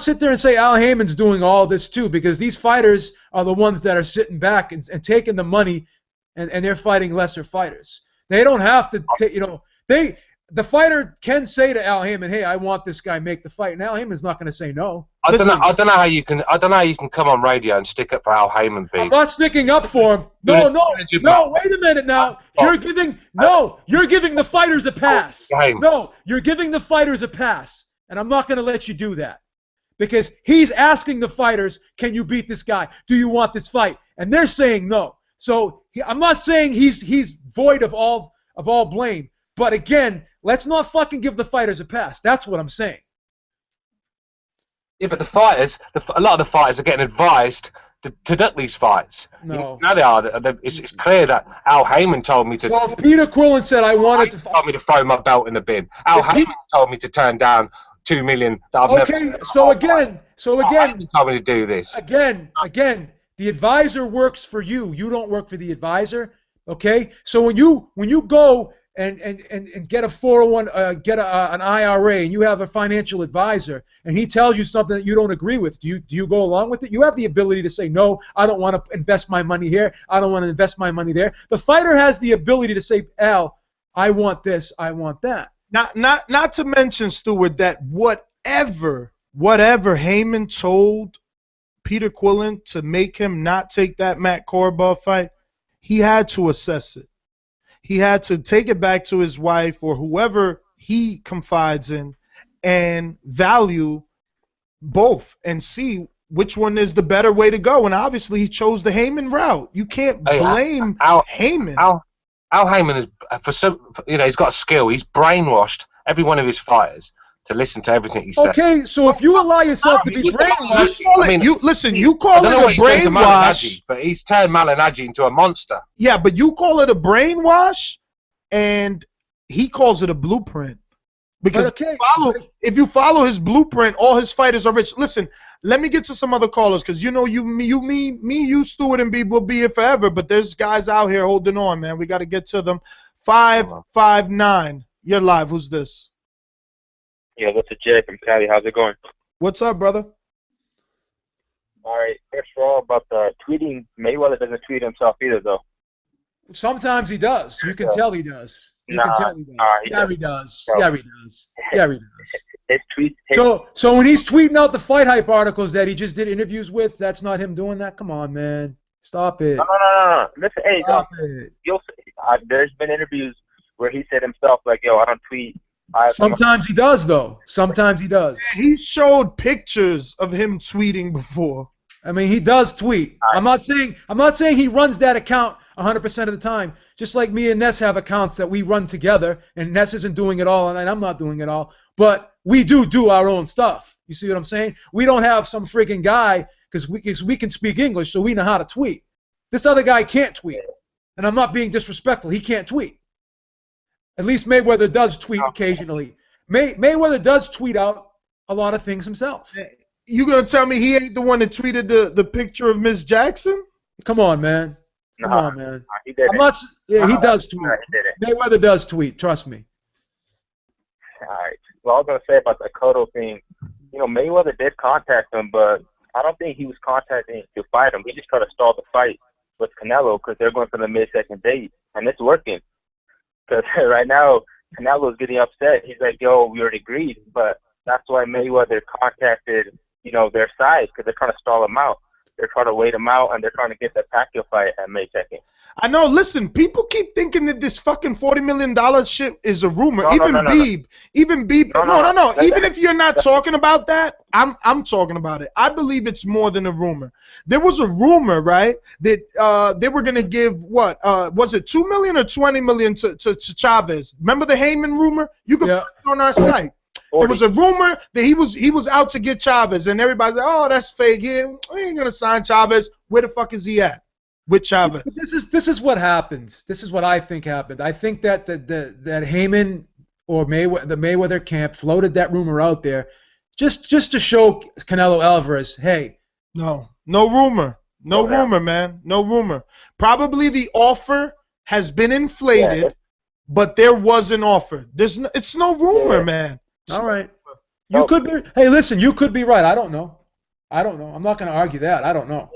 Speaker 5: sit there and say Al Heyman's doing all this too, because these fighters are the ones that are sitting back and taking the money, and they're fighting lesser fighters. They don't have to take, the fighter can say to Al Heyman, hey, I want this guy, make the fight, and Al Heyman's not going to say no.
Speaker 7: I don't know how you can come on radio and stick up for Al Heyman, B.
Speaker 5: I'm not sticking up for him. No, wait a minute now. You're giving the fighters a pass. No, you're giving the fighters a pass, and I'm not going to let you do that. Because he's asking the fighters, can you beat this guy? Do you want this fight? And they're saying no. So I'm not saying he's void of all blame. But again, let's not fucking give the fighters a pass. That's what I'm saying.
Speaker 7: Yeah, but the fighters, a lot of the fighters are getting advised to duck these fights.
Speaker 5: No.
Speaker 7: Now they are. It's clear that Al Heyman told me to.
Speaker 5: So if Peter Quillen said I wanted to,
Speaker 7: told me to throw my belt in the bin. Al Heyman told me to turn down $2 million.
Speaker 5: So again,
Speaker 7: Al Heyman told me to do this.
Speaker 5: Again, the advisor works for you. You don't work for the advisor. Okay. So when you go and get a 401, get an IRA, and you have a financial advisor, and he tells you something that you don't agree with, do you go along with it? You have the ability to say, no, I don't want to invest my money here. I don't want to invest my money there. The fighter has the ability to say, Al, I want this, I want that.
Speaker 4: Not to mention, Stuart, that whatever Heyman told Peter Quillen to make him not take that Matt Korobov fight, he had to assess it. He had to take it back to his wife or whoever he confides in and value both and see which one is the better way to go. And obviously he chose the Heyman route. You can't blame Heyman.
Speaker 7: Al Heyman is, he's got skill. He's brainwashed every one of his fighters to listen to everything he says.
Speaker 5: Okay, so if you allow yourself to be brainwashed,
Speaker 4: you call it a brainwash,
Speaker 7: but he's turned Malignaggi into a monster.
Speaker 4: Yeah, but you call it a brainwash, and he calls it a blueprint. Because if you follow his blueprint, all his fighters are rich. Listen, let me get to some other callers, because you, Stuart, and B will be here forever. But there's guys out here holding on, man. We got to get to them. 559, you're live. Who's this?
Speaker 8: Yeah, this is Jay from Cali. How's it going?
Speaker 4: What's up, brother?
Speaker 8: All right. First of all, about the tweeting, Mayweather doesn't tweet himself either, though.
Speaker 5: Sometimes he does. You can tell he does. You can tell he does. He does.
Speaker 8: His tweets.
Speaker 5: So when he's tweeting out the Fight Hype articles that he just did interviews with, that's not him doing that? Come on, man. Stop it.
Speaker 8: No. Listen, hey,
Speaker 5: Stop it.
Speaker 8: There's been interviews where he said himself, like, yo, I don't tweet.
Speaker 5: Sometimes he does, though. Sometimes he does.
Speaker 4: He showed pictures of him tweeting before.
Speaker 5: I mean, he does tweet. I'm not saying he runs that account 100% of the time. Just like me and Ness have accounts that we run together, and Ness isn't doing it all, and I'm not doing it all. But we do our own stuff. You see what I'm saying? We don't have some freaking guy because we can speak English, so we know how to tweet. This other guy can't tweet, and I'm not being disrespectful. He can't tweet. At least Mayweather does tweet occasionally. Mayweather does tweet out a lot of things himself.
Speaker 4: You gonna tell me he ain't the one that tweeted the picture of Miss Jackson?
Speaker 5: Come on, man. Come on, man.
Speaker 8: He did
Speaker 5: he does tweet. Mayweather does tweet. Trust me.
Speaker 8: All right. Well, I was gonna say about the Cotto thing. Mayweather did contact him, but I don't think he was contacting to fight him. He just tried to stall the fight with Canelo because they're going for the mid-second date, and it's working. Because right now, Canelo's getting upset. He's like, yo, we already agreed. But that's why Mayweather contacted, their side, because they're trying to stall him out. they're trying to wait him out, and they're trying to get that Pacquiao fight at May 2nd.
Speaker 4: I know. Listen, people keep thinking that this fucking $40 million shit is a rumor.
Speaker 8: No,
Speaker 4: even
Speaker 8: no, no,
Speaker 4: Beeb, even Beeb. No. Even if you're not talking about that, I'm talking about it. I believe it's more than a rumor. There was a rumor, right, that they were gonna give what was it, $2 million or $20 million to Chavez? Remember the Heyman rumor? You can find it on our site.
Speaker 8: 40.
Speaker 4: There was a rumor that he was out to get Chavez, and everybody's like, "Oh, that's fake. Yeah, we ain't gonna sign Chavez. Where the fuck is he at with Chavez?"
Speaker 5: This is what happens. This is what I think happened. I think that that Heyman or the Mayweather camp floated that rumor out there, just to show Canelo Alvarez, hey.
Speaker 4: No rumor, man, no rumor. Probably the offer has been inflated, but there was an offer. It's no rumor, man.
Speaker 5: All right. You could be. Hey, listen. You could be right. I don't know. I'm not going to argue that. I don't know.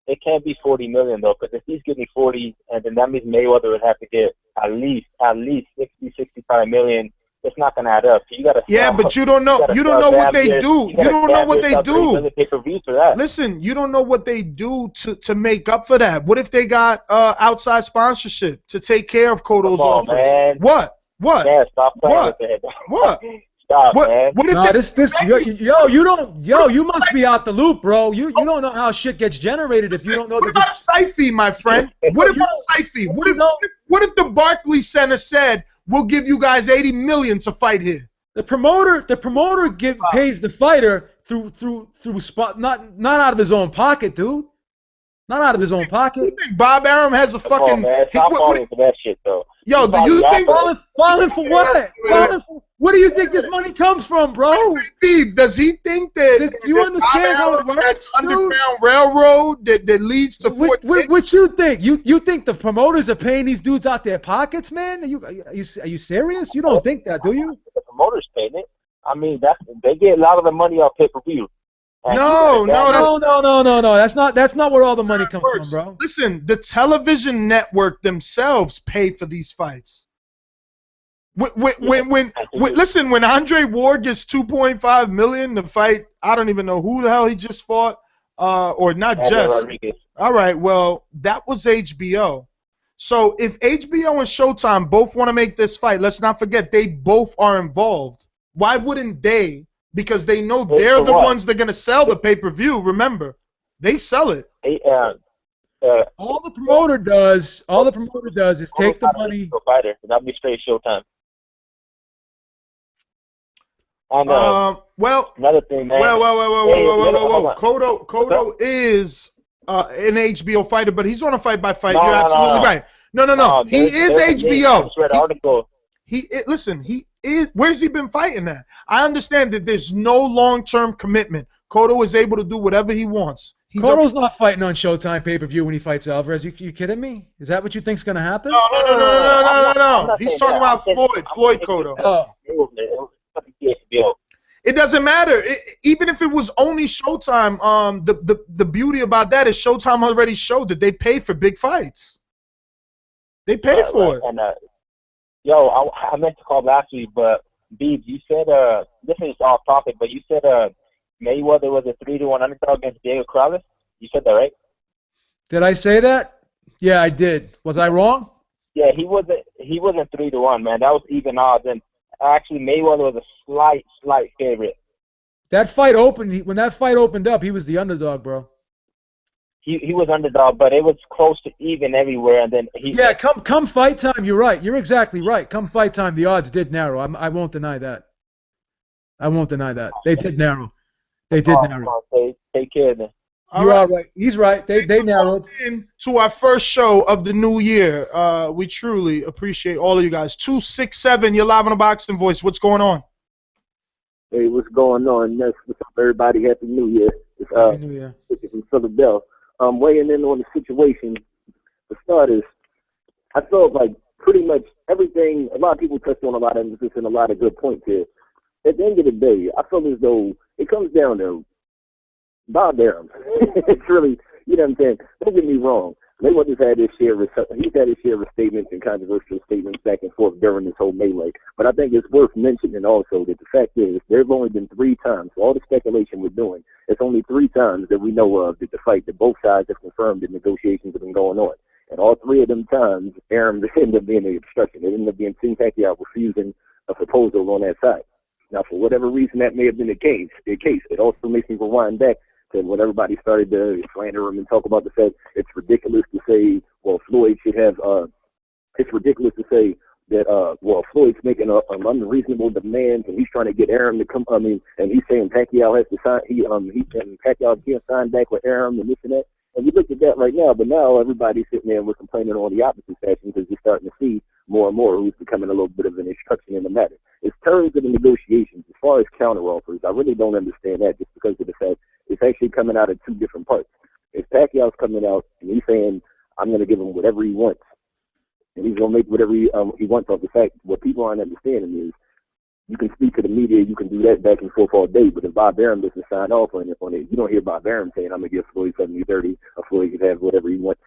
Speaker 8: It can't be $40 million though, because if he's getting 40, and then that means Mayweather would have to get at least 60, 65 million. It's not going to add up. So you got to.
Speaker 4: Yeah, but you don't know. You don't know what they do. You don't know what they do. Listen, you don't know what they do to make up for that. What if they got outside sponsorship to take care of Cotto's offers?
Speaker 8: Man.
Speaker 4: What?
Speaker 8: Man, stop playing with it.
Speaker 4: What?
Speaker 8: Stop, man.
Speaker 4: What
Speaker 5: Yo, you must be out the loop, bro. You don't know how shit gets generated if you don't know.
Speaker 4: What about a site fee, my friend? What about a site fee? What if the Barclays Center said, "We'll give you guys $80 million to fight here"?
Speaker 5: The promoter pays the fighter through spot, not out of his own pocket, dude. Not out of his own pocket.
Speaker 4: You think Bob Arum has a fucking?
Speaker 8: Stop falling for that shit, though.
Speaker 4: Yo, do you think
Speaker 5: falling for what? Where do you think this money comes from, bro?
Speaker 4: Does he think that?
Speaker 5: Do you understand how it works,
Speaker 4: Underground railroad that leads to Fort Dix?
Speaker 5: What you think? You think the promoters are paying these dudes out their pockets, man? Are you serious? You don't think that, do you?
Speaker 8: The promoters paying it. I mean, they get a lot of the money off pay-per-view.
Speaker 5: No. That's not where all the money comes from, bro.
Speaker 4: Listen, the television network themselves pay for these fights. When Andre Ward gets $2.5 million to fight, I don't even know who the hell he just fought, or not just. All right, well, that was HBO. So if HBO and Showtime both want to make this fight, let's not forget they both are involved. Why wouldn't they? Because they know they're the ones that are going to sell the pay-per-view. Remember, they sell it.
Speaker 5: All the promoter does is take the money.
Speaker 8: That'll be straight Showtime.
Speaker 4: Well,
Speaker 8: another thing, man.
Speaker 4: Whoa. Cotto is an HBO fighter, but he's on a fight-by-fight. You're absolutely right. No. He is HBO.
Speaker 8: I just read an article.
Speaker 4: Listen, he is. Where's he been fighting at? I understand that there's no long-term commitment. Cotto is able to do whatever he wants.
Speaker 5: Cotto's not fighting on Showtime pay-per-view when he fights Alvarez. You kidding me? Is that what you think's gonna happen?
Speaker 4: No. He's talking about Floyd Cotto.
Speaker 8: Oh.
Speaker 4: It doesn't matter. Even if it was only Showtime, the beauty about that is Showtime already showed that they pay for big fights. They pay for it.
Speaker 8: And, I meant to call last week, but Beebs, you said this is off topic, but you said Mayweather was a 3-1 underdog against Diego Corrales. You said that, right?
Speaker 5: Did I say that? Yeah, I did. Was I wrong?
Speaker 8: Yeah, he wasn't 3-1, man. That was even odds, and actually Mayweather was a slight favorite.
Speaker 5: That fight opened. When that fight opened up, he was the underdog, bro.
Speaker 8: He was underdog, but it was close to even everywhere, and then
Speaker 5: come fight time. You're right. You're exactly right. Come fight time, the odds did narrow. I won't deny that. They did narrow. Take
Speaker 8: care of them.
Speaker 5: You are right. He's right. They narrowed.
Speaker 4: To our first show of the new year. We truly appreciate all of you guys. 267, you're live on the Boxing Voice. What's going on?
Speaker 9: Hey, what's going on? What's up, everybody? Happy New Year.
Speaker 5: Happy New Year.
Speaker 9: From Philadelphia. Weighing in on the situation. For starters, I felt like pretty much everything. A lot of people touched on a lot of emphasis and a lot of good points here. At the end of the day, I feel as though it comes down to Bob Arum. It's really, you know what I'm saying? Don't get me wrong. Mayweather's had his share of statements and controversial statements back and forth during this whole melee. But I think it's worth mentioning also that the fact is there have only been 3 times, so all the speculation we're doing, it's only 3 times that we know of that the fight that both sides have confirmed that negotiations have been going on. And all 3 of them times, Arum ended up being an obstruction. It ended up being Team Pacquiao refusing a proposal on that side. Now, for whatever reason that may have been the case, it also makes me rewind back to when everybody started to slander him and talk about the fact it's ridiculous to say, well, Floyd should have, it's ridiculous to say that, well, Floyd's making an unreasonable demand and he's trying to get Arum to come, and he's saying Pacquiao has to sign, Pacquiao can't sign back with Arum and this and that. And we look at that right now, but now everybody's sitting there and we're complaining on the opposite fashion because we're starting to see more and more who's becoming a little bit of an instruction in the matter. It's terms of the negotiations. As far as counteroffers, I really don't understand that just because of the fact it's actually coming out of 2 different parts. If Pacquiao's coming out and he's saying, I'm going to give him whatever he wants, and he's going to make whatever he wants off the fact, what people aren't understanding is you can speak to the media, you can do that back and forth all day, but if Bob Arum doesn't sign off on it, you don't hear Bob Arum saying, I'm going to give Floyd 70-30, or Floyd can have whatever he wants.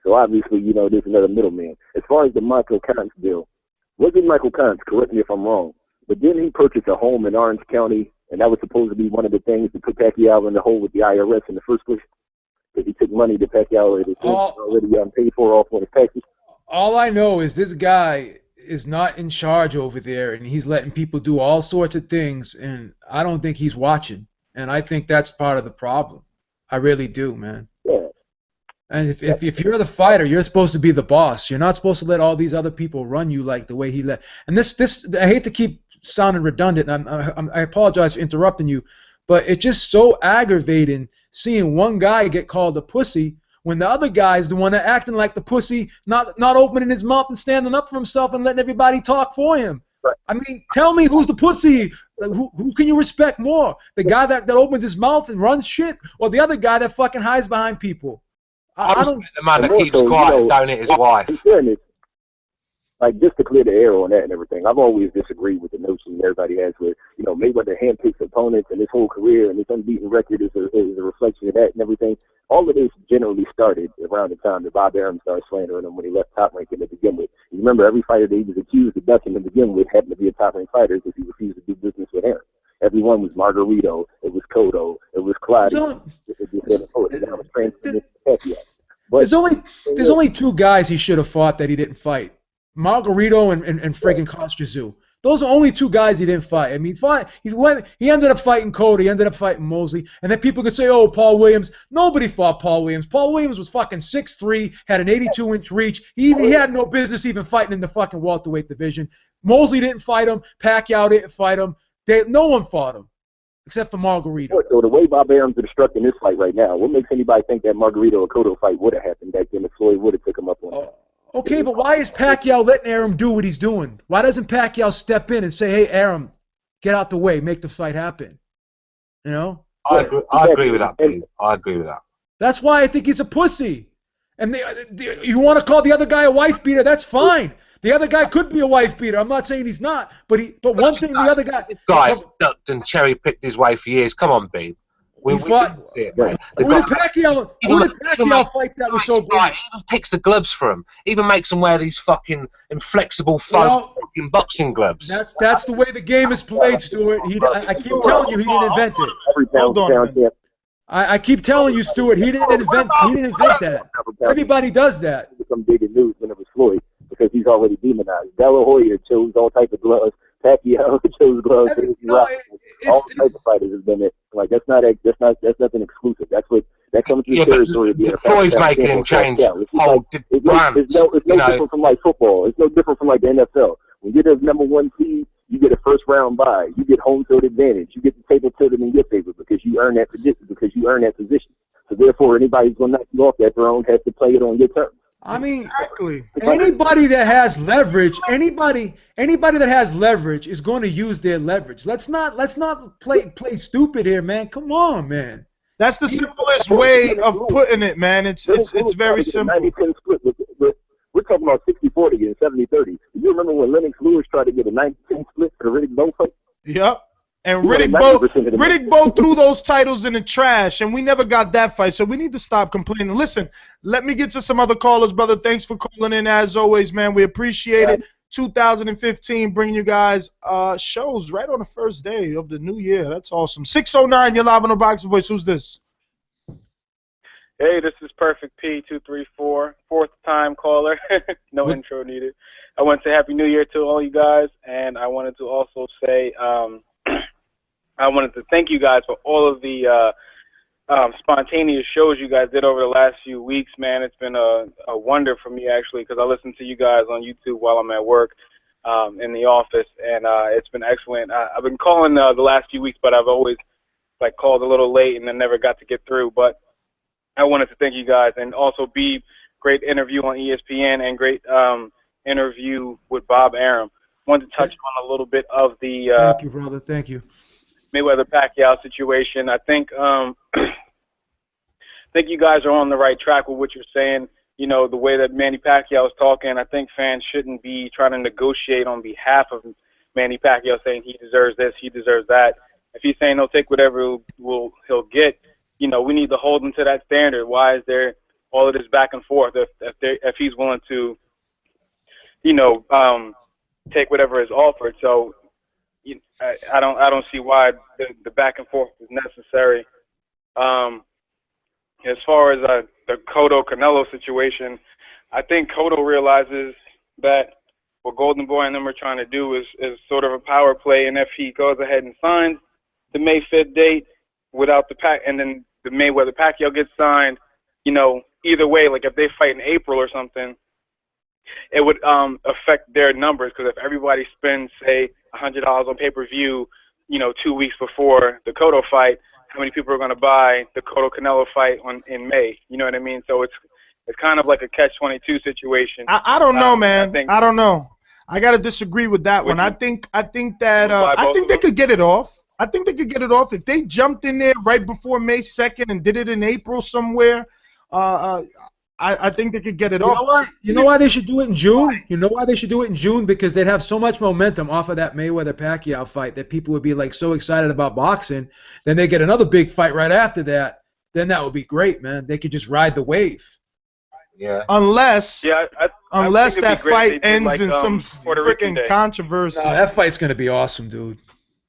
Speaker 9: So obviously, there's another middleman. As far as the Michael Koncz deal, wasn't Michael Koncz, correct me if I'm wrong, but didn't he purchase a home in Orange County, and that was supposed to be one of the things that put Pacquiao in the hole with the IRS in the first place? Because he took money that Pacquiao had already paid for off on his taxes.
Speaker 5: All I know is this guy is not in charge over there, and he's letting people do all sorts of things, and I don't think he's watching. And I think that's part of the problem. I really do, man.
Speaker 9: Yeah.
Speaker 5: And if you're the fighter, you're supposed to be the boss. You're not supposed to let all these other people run you like the way he let. And this I hate to keep sounding redundant, and I apologize for interrupting you, but it's just so aggravating seeing one guy get called a pussy when the other guy's the one that acting like the pussy, not opening his mouth and standing up for himself and letting everybody talk for him.
Speaker 9: Right.
Speaker 5: I mean, tell me who's the pussy? Who can you respect more? The guy that opens his mouth and runs shit, or the other guy that fucking hides behind people?
Speaker 7: I don't. The man that keeps quiet and don't hit his wife.
Speaker 9: Like, just to clear the air on that and everything, I've always disagreed with the notion everybody has where, Mayweather handpicks opponents and his whole career and his unbeaten record is a reflection of that and everything. All of this generally started around the time that Bob Arum started slandering him when he left Top Rank to begin with. You remember, every fighter that he was accused of ducking to begin with happened to be a Top Rank fighter because he refused to do business with Arum. Everyone was Margarito, it was Cotto, it was Clyde.
Speaker 5: There's only 2 guys he should have fought that he didn't fight. Margarito and friggin' Kostrzew. Those are only 2 guys he didn't fight. I mean, he ended up fighting Cotto, he ended up fighting Mosley, and then people can say, oh, Paul Williams. Nobody fought Paul Williams. Paul Williams was fucking 6'3", had an 82-inch reach. He had no business even fighting in the fucking welterweight division. Mosley didn't fight him. Pacquiao didn't fight him. No one fought him except for Margarito.
Speaker 9: So the way Bob Arum's obstructing this fight right now, what makes anybody think that Margarito or Cotto fight would have happened back then if Floyd would have took him up on it?
Speaker 5: Okay, but why is Pacquiao letting Arum do what he's doing? Why doesn't Pacquiao step in and say, hey, Arum, get out the way, make the fight happen?
Speaker 7: I agree with that, Pete. I agree with that.
Speaker 5: That's why I think he's a pussy. And you want to call the other guy a wife beater, that's fine. The other guy could be a wife beater. I'm not saying he's not. But one thing the other guy...
Speaker 7: This guy's ducked and cherry-picked his way for years. Come on, Babe.
Speaker 5: Who did Pacquiao fight that was so great?
Speaker 7: He even picks the gloves for him. Even makes him wear these fucking inflexible fucking boxing gloves.
Speaker 5: That's the way the game is played, Stuart. I keep telling you, he didn't invent it. I keep telling you, Stuart, he didn't invent that. Everybody does that.
Speaker 9: Some big news when it was Floyd because he's already demonized. De La Hoya chose all type of gloves. Pacquiao chose gloves. All type of fighters have been it. Like that's nothing exclusive. That comes to the territory.
Speaker 7: Floyd's making him change whole brand.
Speaker 9: It's no different from like football. It's no different from like the NFL. When you're the number 1 seed, you get a first round bye. You get home field advantage. You get the table tilted in your favor because you earn that position. So therefore, anybody who's going to knock you off that throne has to play it on your terms.
Speaker 5: I mean, exactly. Anybody that has leverage, anybody that has leverage is going to use their leverage. Let's not play stupid here, man. Come on, man.
Speaker 4: That's the simplest way of putting it, man. It's very simple.
Speaker 9: 90-10 split. We're talking about 60-40 and 70-30. Do you remember when Lennox Lewis tried to get a 90-10 split for the Riddick Bowe fight?
Speaker 4: Yep. And
Speaker 9: Yeah,
Speaker 4: Riddick Bowe threw those titles in the trash, and we never got that fight, so we need to stop complaining. Listen, let me get to some other callers, brother. Thanks for calling in, as always, man. We appreciate it. 2015, bringing you guys shows right on the first day of the new year. That's awesome. 609, you're live on the Boxing Voice. Who's this?
Speaker 10: Hey, this is Perfect P234, fourth time caller. No intro needed. I want to say Happy New Year to all you guys, and I wanted to also say I wanted to thank you guys for all of the spontaneous shows you guys did over the last few weeks, man. It's been a wonder for me, actually, because I listen to you guys on YouTube while I'm at work in the office, and it's been excellent. I've been calling the last few weeks, but I've always called a little late and then never got to get through. But I wanted to thank you guys, and also be great interview on ESPN and great interview with Bob Arum. Wanted to touch on a little bit of the
Speaker 5: thank you, brother. Thank you.
Speaker 10: Mayweather Pacquiao situation. I think think you guys are on the right track with what you're saying. You know, the way that Manny Pacquiao is talking, I think fans shouldn't be trying to negotiate on behalf of Manny Pacquiao, saying he deserves this, he deserves that. If he's saying he'll take whatever he'll get, you know, we need to hold him to that standard. Why is there all of this back and forth if he's willing to, you know, take whatever is offered? So I don't see why the back and forth is necessary. As far as the Cotto-Canelo situation, I think Cotto realizes that what Golden Boy and them are trying to do is sort of a power play, and if he goes ahead and signs the May 5th date without the pack, and then the Mayweather Pacquiao gets signed, you know, either way, like if they fight in April or something, it would affect their numbers, because if everybody spends, say, $100 on pay-per-view, you know, 2 weeks before the Cotto fight, how many people are going to buy the Cotto-Canelo fight in May? You know what I mean? So it's kind of like a catch-22 situation.
Speaker 4: I don't know, man. I don't know. I got to disagree with that one. I think they could get it off. I think they could get it off if they jumped in there right before May 2nd and did it in April somewhere. I think they could get it off.
Speaker 5: You know why they should do it in June? You know why they should do it in June? Because they'd have so much momentum off of that Mayweather-Pacquiao fight that people would be like so excited about boxing. Then they get another big fight right after that. Then that would be great, man. They could just ride the wave.
Speaker 7: Yeah.
Speaker 4: Unless that fight ends
Speaker 10: like,
Speaker 4: in some freaking controversy.
Speaker 5: No, that fight's gonna be awesome, dude.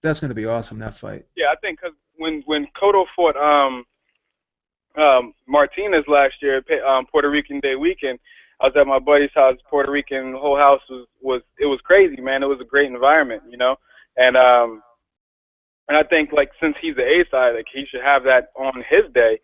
Speaker 5: That's gonna be awesome. That fight.
Speaker 10: Yeah, I think because when Cotto fought Martinez last year, Puerto Rican Day weekend, I was at my buddy's house, Puerto Rican. The whole house was crazy, man. It was a great environment, you know. And I think like since he's the A side, like he should have that on his day.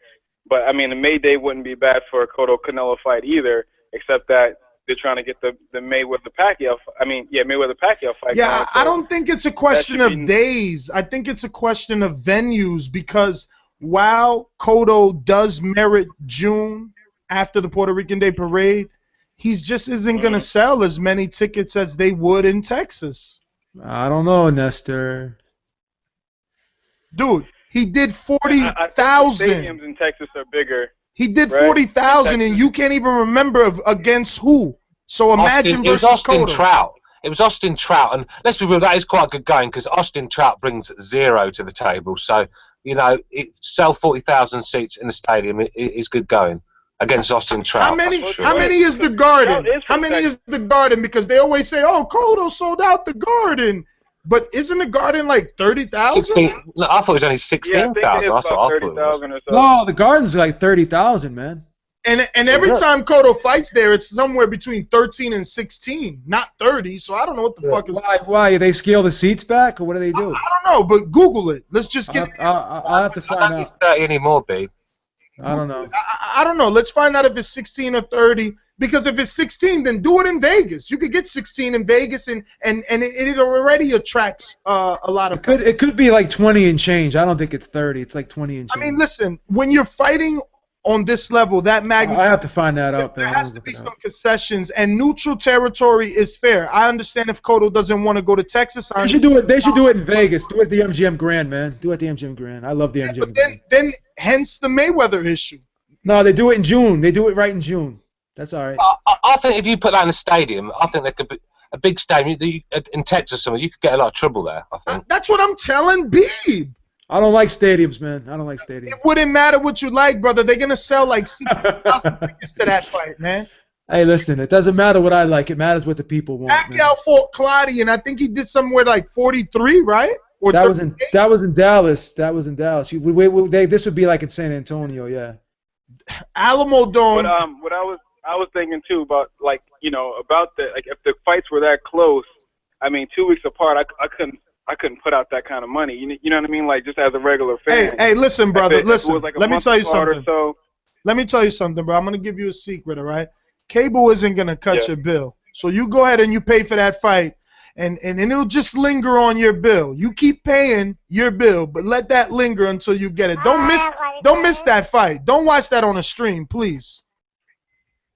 Speaker 10: But I mean, the May Day wouldn't be bad for a Cotto-Canelo fight either, except that they're trying to get the Mayweather Pacquiao. Mayweather Pacquiao fight.
Speaker 4: Yeah,
Speaker 10: going, so
Speaker 4: I don't think it's a question of days. I think it's a question of venues, because while Cotto does merit June after the Puerto Rican Day parade, he just isn't going to sell as many tickets as they would in Texas.
Speaker 5: I don't know, Nestor.
Speaker 4: Dude, he did 40,000.
Speaker 10: Stadiums in Texas are bigger.
Speaker 4: He did 40,000, and you can't even remember against who. So imagine versus Cotto.
Speaker 7: Trout. It was Austin Trout, and let's be real, that is quite good going, because Austin Trout brings 0 to the table. So, you know, sell 40,000 seats in the stadium is good going against Austin Trout.
Speaker 4: How many is the Garden? How many is the Garden? Because they always say, "Oh, Cotto sold out the Garden," but isn't the Garden like 30,000?
Speaker 7: No, I thought it was only 16,000. That's what I thought it was.
Speaker 5: No, the Garden's like 30,000, man.
Speaker 4: And every time Cotto fights there, it's somewhere between 13 and 16, not 30. So I don't know what the fuck is.
Speaker 5: Why? They scale the seats back, or what do they do?
Speaker 4: I don't know, but Google it. Let's just get.
Speaker 5: I'll have to find out.
Speaker 7: I don't think it's 30 anymore, B.
Speaker 5: I don't know.
Speaker 4: I don't know. Let's find out if it's 16 or 30. Because if it's 16, then do it in Vegas. You could get 16 in Vegas, and it already attracts a lot of.
Speaker 5: It could be like 20 and change. I don't think it's 30. It's like 20 and change.
Speaker 4: I mean, listen, when you're fighting on this level, that magnitude,
Speaker 5: I have to find that out.
Speaker 4: There has to be some concessions, and neutral territory is fair. I understand if Cotto doesn't want to go to Texas.
Speaker 5: They should do it. They should do it in Vegas. Do it at the MGM Grand, man. Do it at the MGM Grand. I love the MGM
Speaker 4: but
Speaker 5: Grand.
Speaker 4: Then hence the Mayweather issue.
Speaker 5: No, they do it in June. They do it right in June. That's all right.
Speaker 7: I think if you put that in a stadium, I think there could be. a big stadium in Texas, or something, you could get a lot of trouble there. I think.
Speaker 4: That's what I'm telling Beeb.
Speaker 5: I don't like stadiums, man. I don't like stadiums.
Speaker 4: It wouldn't matter what you like, brother. They're gonna sell like 60,000 tickets to that fight, man.
Speaker 5: Hey, listen, it doesn't matter what I like. It matters what the people want.
Speaker 4: Pacquiao fought Clottey, and I think he did somewhere like 43, right? Or
Speaker 5: that was in Dallas. That was in Dallas. This would be like in San Antonio, yeah.
Speaker 4: Alamo Dome.
Speaker 10: But what I was thinking too about, like, you know, about the, like, if the fights were that close, I mean, 2 weeks apart, I couldn't put out that kind of money. You know what I mean? Like, just as a regular fan.
Speaker 4: Hey, listen, brother. Listen.
Speaker 10: Like
Speaker 4: Let me tell you something.
Speaker 10: So,
Speaker 4: let me tell you something, bro. I'm gonna give you a secret, all right? Cable isn't gonna cut your bill, so you go ahead and you pay for that fight, and it'll just linger on your bill. You keep paying your bill, but let that linger until you get it. Don't miss that fight. Don't watch that on a stream, please.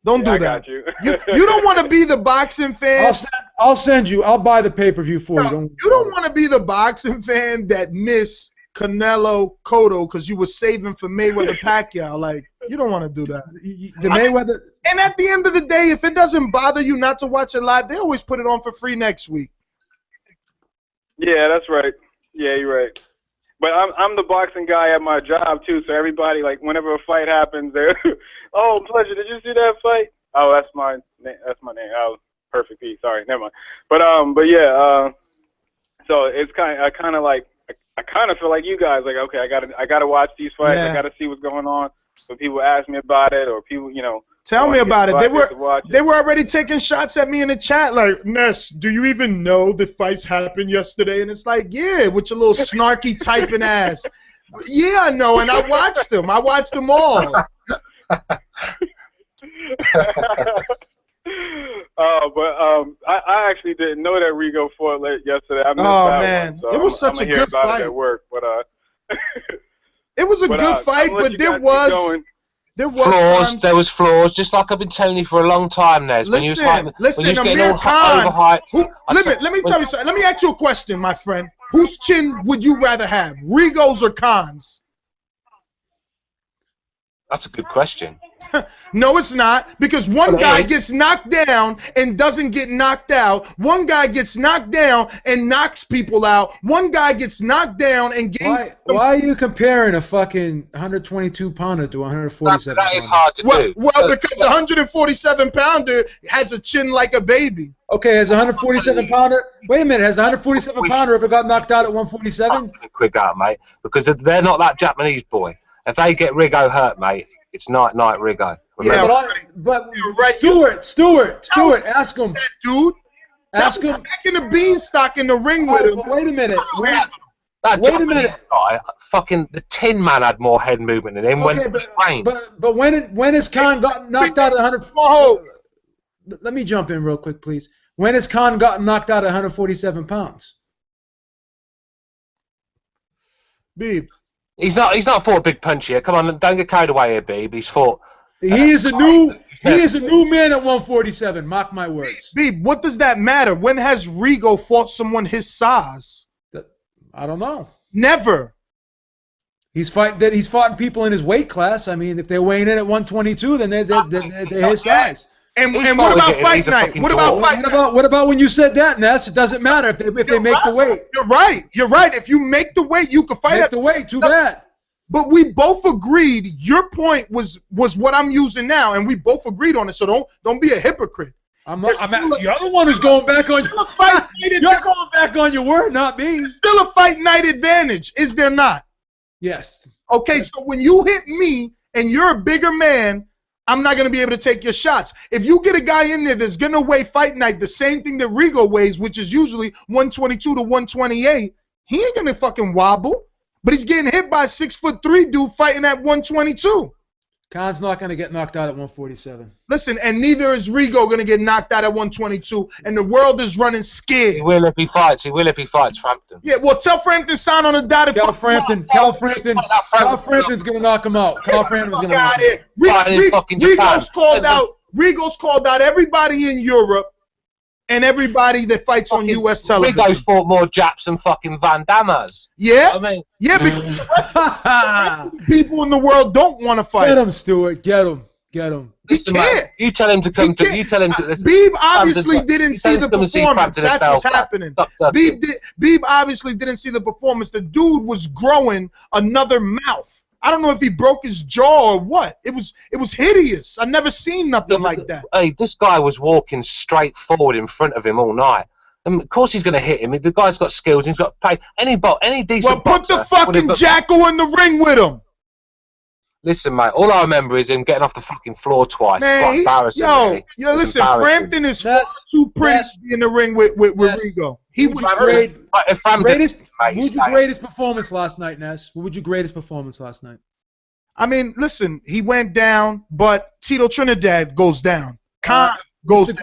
Speaker 4: Don't do that.
Speaker 10: I got you.
Speaker 4: You don't want to be the boxing fan.
Speaker 5: I'll send you. I'll buy the pay-per-view for you.
Speaker 4: You don't want to be the boxing fan that missed Canelo Cotto because you were saving for Mayweather Pacquiao. Like, you don't want to do that. And at the end of the day, if it doesn't bother you not to watch it live, they always put it on for free next week.
Speaker 10: Yeah, that's right. Yeah, you're right. But I'm the boxing guy at my job too, so everybody, like, whenever a fight happens, they're, oh, pleasure. Did you see that fight? Oh, that's my name. Oh, perfect. P. Sorry, never mind. But yeah. So it's I kind of feel like you guys, like, okay, I gotta watch these fights.
Speaker 4: Yeah.
Speaker 10: I gotta see what's going on. So people ask me about it, or people, you know.
Speaker 4: Tell me about it. They were already taking shots at me in the chat, like, Ness, do you even know the fights happened yesterday? And it's like, yeah, with your little snarky typing ass. Yeah, I know, and I watched them. I watched them all.
Speaker 10: I actually didn't know that Rigo fought late yesterday. I missed
Speaker 4: oh
Speaker 10: that
Speaker 4: man,
Speaker 10: one, so
Speaker 4: it was such a good fight.
Speaker 10: It at work, but
Speaker 4: it was a good fight, but there was flaws.
Speaker 7: There was flaws, just like I've been telling you for a long time, Nez.
Speaker 4: Listen,
Speaker 7: Amir
Speaker 4: Khan. Let me tell you something. Let me ask you a question, my friend. Whose chin would you rather have, Rigo's or Khan's?
Speaker 7: That's a good question.
Speaker 4: No, it's not, because one guy gets knocked down and doesn't get knocked out. One guy gets knocked down and knocks people out. One guy gets knocked down and gains.
Speaker 5: Why are you comparing a fucking 122-pounder to a 147-pounder?
Speaker 7: That is hard to do.
Speaker 4: Well, because the 147-pounder has a chin like a baby.
Speaker 5: Okay, has a 147-pounder? Wait a minute, has a 147-pounder ever got knocked out at 147?
Speaker 7: Quick out, mate, because they're not that Japanese boy. If they get Rigo hurt, mate, it's night Rigo.
Speaker 4: Remember?
Speaker 5: Yeah, but right. Stuart, ask him.
Speaker 4: Dude,
Speaker 5: ask him.
Speaker 4: Back in the beanstalk in the ring with him.
Speaker 5: Wait a minute.
Speaker 7: Wait a minute. Guy, fucking the Tin Man had more head movement than him when he trained.
Speaker 5: But when has Khan got knocked out at 100?
Speaker 4: Oh,
Speaker 5: let me jump in real quick, please. When has Khan gotten knocked out at 147 pounds?
Speaker 4: Beeb.
Speaker 7: He's not fought a big punch here. Come on, don't get carried away here, Beeb. He's fought.
Speaker 5: He is a new man at 147. Mark my words.
Speaker 4: Beeb, what does that matter? When has Rigo fought someone his size?
Speaker 5: I don't know.
Speaker 4: Never.
Speaker 5: He's fought people in his weight class. I mean, if they're weighing in at 122, then they're his size.
Speaker 4: And what about fight night?
Speaker 5: What about when you said that, Ness? It doesn't matter if they make the weight.
Speaker 4: You're right. If you make the weight, you can fight
Speaker 5: at the weight. Too bad.
Speaker 4: But we both agreed. Your point was what I'm using now, and we both agreed on it. So don't be a hypocrite.
Speaker 5: I'm the other one who's going back on. You're going back on your word, not me.
Speaker 4: There's still a fight night advantage, is there not?
Speaker 5: Yes.
Speaker 4: Okay, so when you hit me and you're a bigger man, I'm not going to be able to take your shots. If you get a guy in there that's going to weigh fight night the same thing that Rigo weighs, which is usually 122 to 128, he ain't going to fucking wobble. But he's getting hit by a 6'3" dude fighting at 122.
Speaker 5: Khan's not going to get knocked out at 147.
Speaker 4: Listen, and neither is Rigo going to get knocked out at 122, and the world is running scared.
Speaker 7: He will if he fights. Frampton.
Speaker 4: Yeah, well, tell Frampton sign on the dotted
Speaker 5: Cal Frampton's going to knock him out. Cal Frampton's going to knock him out.
Speaker 4: Rigo's called out everybody in Europe and everybody that fights on U.S. television.
Speaker 7: Rigo fought more Japs than fucking Van Damme's.
Speaker 4: Yeah?
Speaker 7: I mean,
Speaker 4: yeah, because the rest of the people in the world don't want to fight.
Speaker 5: Get him, Stuart. Get him. Get him.
Speaker 7: Listen, man, you tell him to come to. You tell him to.
Speaker 4: Beeb obviously didn't see the performance. That's what's happening. Beeb obviously didn't see the performance. The dude was growing another mouth. I don't know if he broke his jaw or what. It was hideous. I never seen nothing like that.
Speaker 7: Hey, this guy was walking straight forward in front of him all night. And of course he's going to hit him. The guy's got skills. He's got pay. Any decent.
Speaker 4: Well, put the fucking jackal in the ring with him.
Speaker 7: Listen, mate, all I remember is him getting off the fucking floor twice.
Speaker 4: Man,
Speaker 7: embarrassing,
Speaker 4: yo, listen, Frampton is far too pretty to be in the ring with Rigo. He was
Speaker 5: grade his performance last night, Ness? What would you grade his performance last night?
Speaker 4: I mean, listen, he went down, but Tito Trinidad goes down. Khan goes down.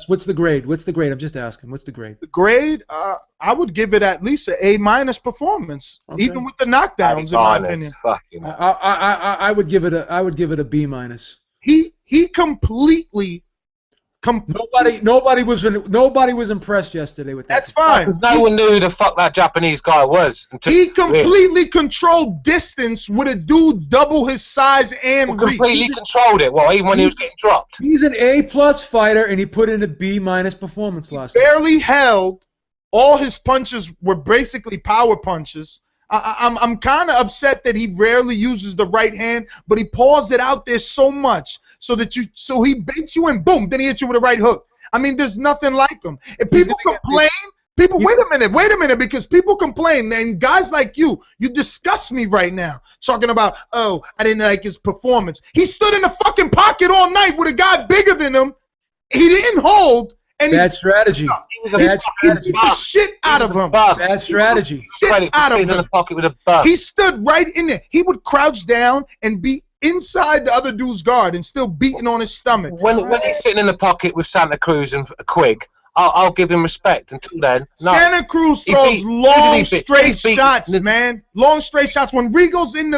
Speaker 5: What's the grade? What's the grade? I'm just asking. What's the grade?
Speaker 4: The grade, I would give it at least an A- performance, even with the knockdowns, in my opinion.
Speaker 5: I would give it a B-.
Speaker 4: He completely.
Speaker 5: Nobody was impressed yesterday with that.
Speaker 4: That's fine.
Speaker 7: No one knew who the fuck that Japanese guy was.
Speaker 4: He completely controlled distance with a dude double his size and reach.
Speaker 7: Completely controlled it. Well, even when he was getting dropped.
Speaker 5: He's an A+ fighter, and he put in a B- performance last night.
Speaker 4: Barely held. All his punches were basically power punches. I'm kind of upset that he rarely uses the right hand, but he paws it out there so much so he baits you and boom, then he hits you with a right hook. I mean, there's nothing like him. If people complain, wait a minute, because people complain, and guys like you disgust me right now, talking about, oh, I didn't like his performance. He stood in the fucking pocket all night with a guy bigger than him. He didn't hold. And
Speaker 5: bad strategy.
Speaker 4: He beat the shit out of him.
Speaker 5: Bad strategy.
Speaker 4: Shit out of him.
Speaker 7: In the pocket with a bum.
Speaker 4: He stood right in there. He would crouch down and be inside the other dude's guard and still beating on his stomach.
Speaker 7: When he's sitting in the pocket with Santa Cruz and Quigg, I'll give him respect. Until then, no.
Speaker 4: Santa Cruz throws long straight shots, man. Long straight shots. When Rigo's in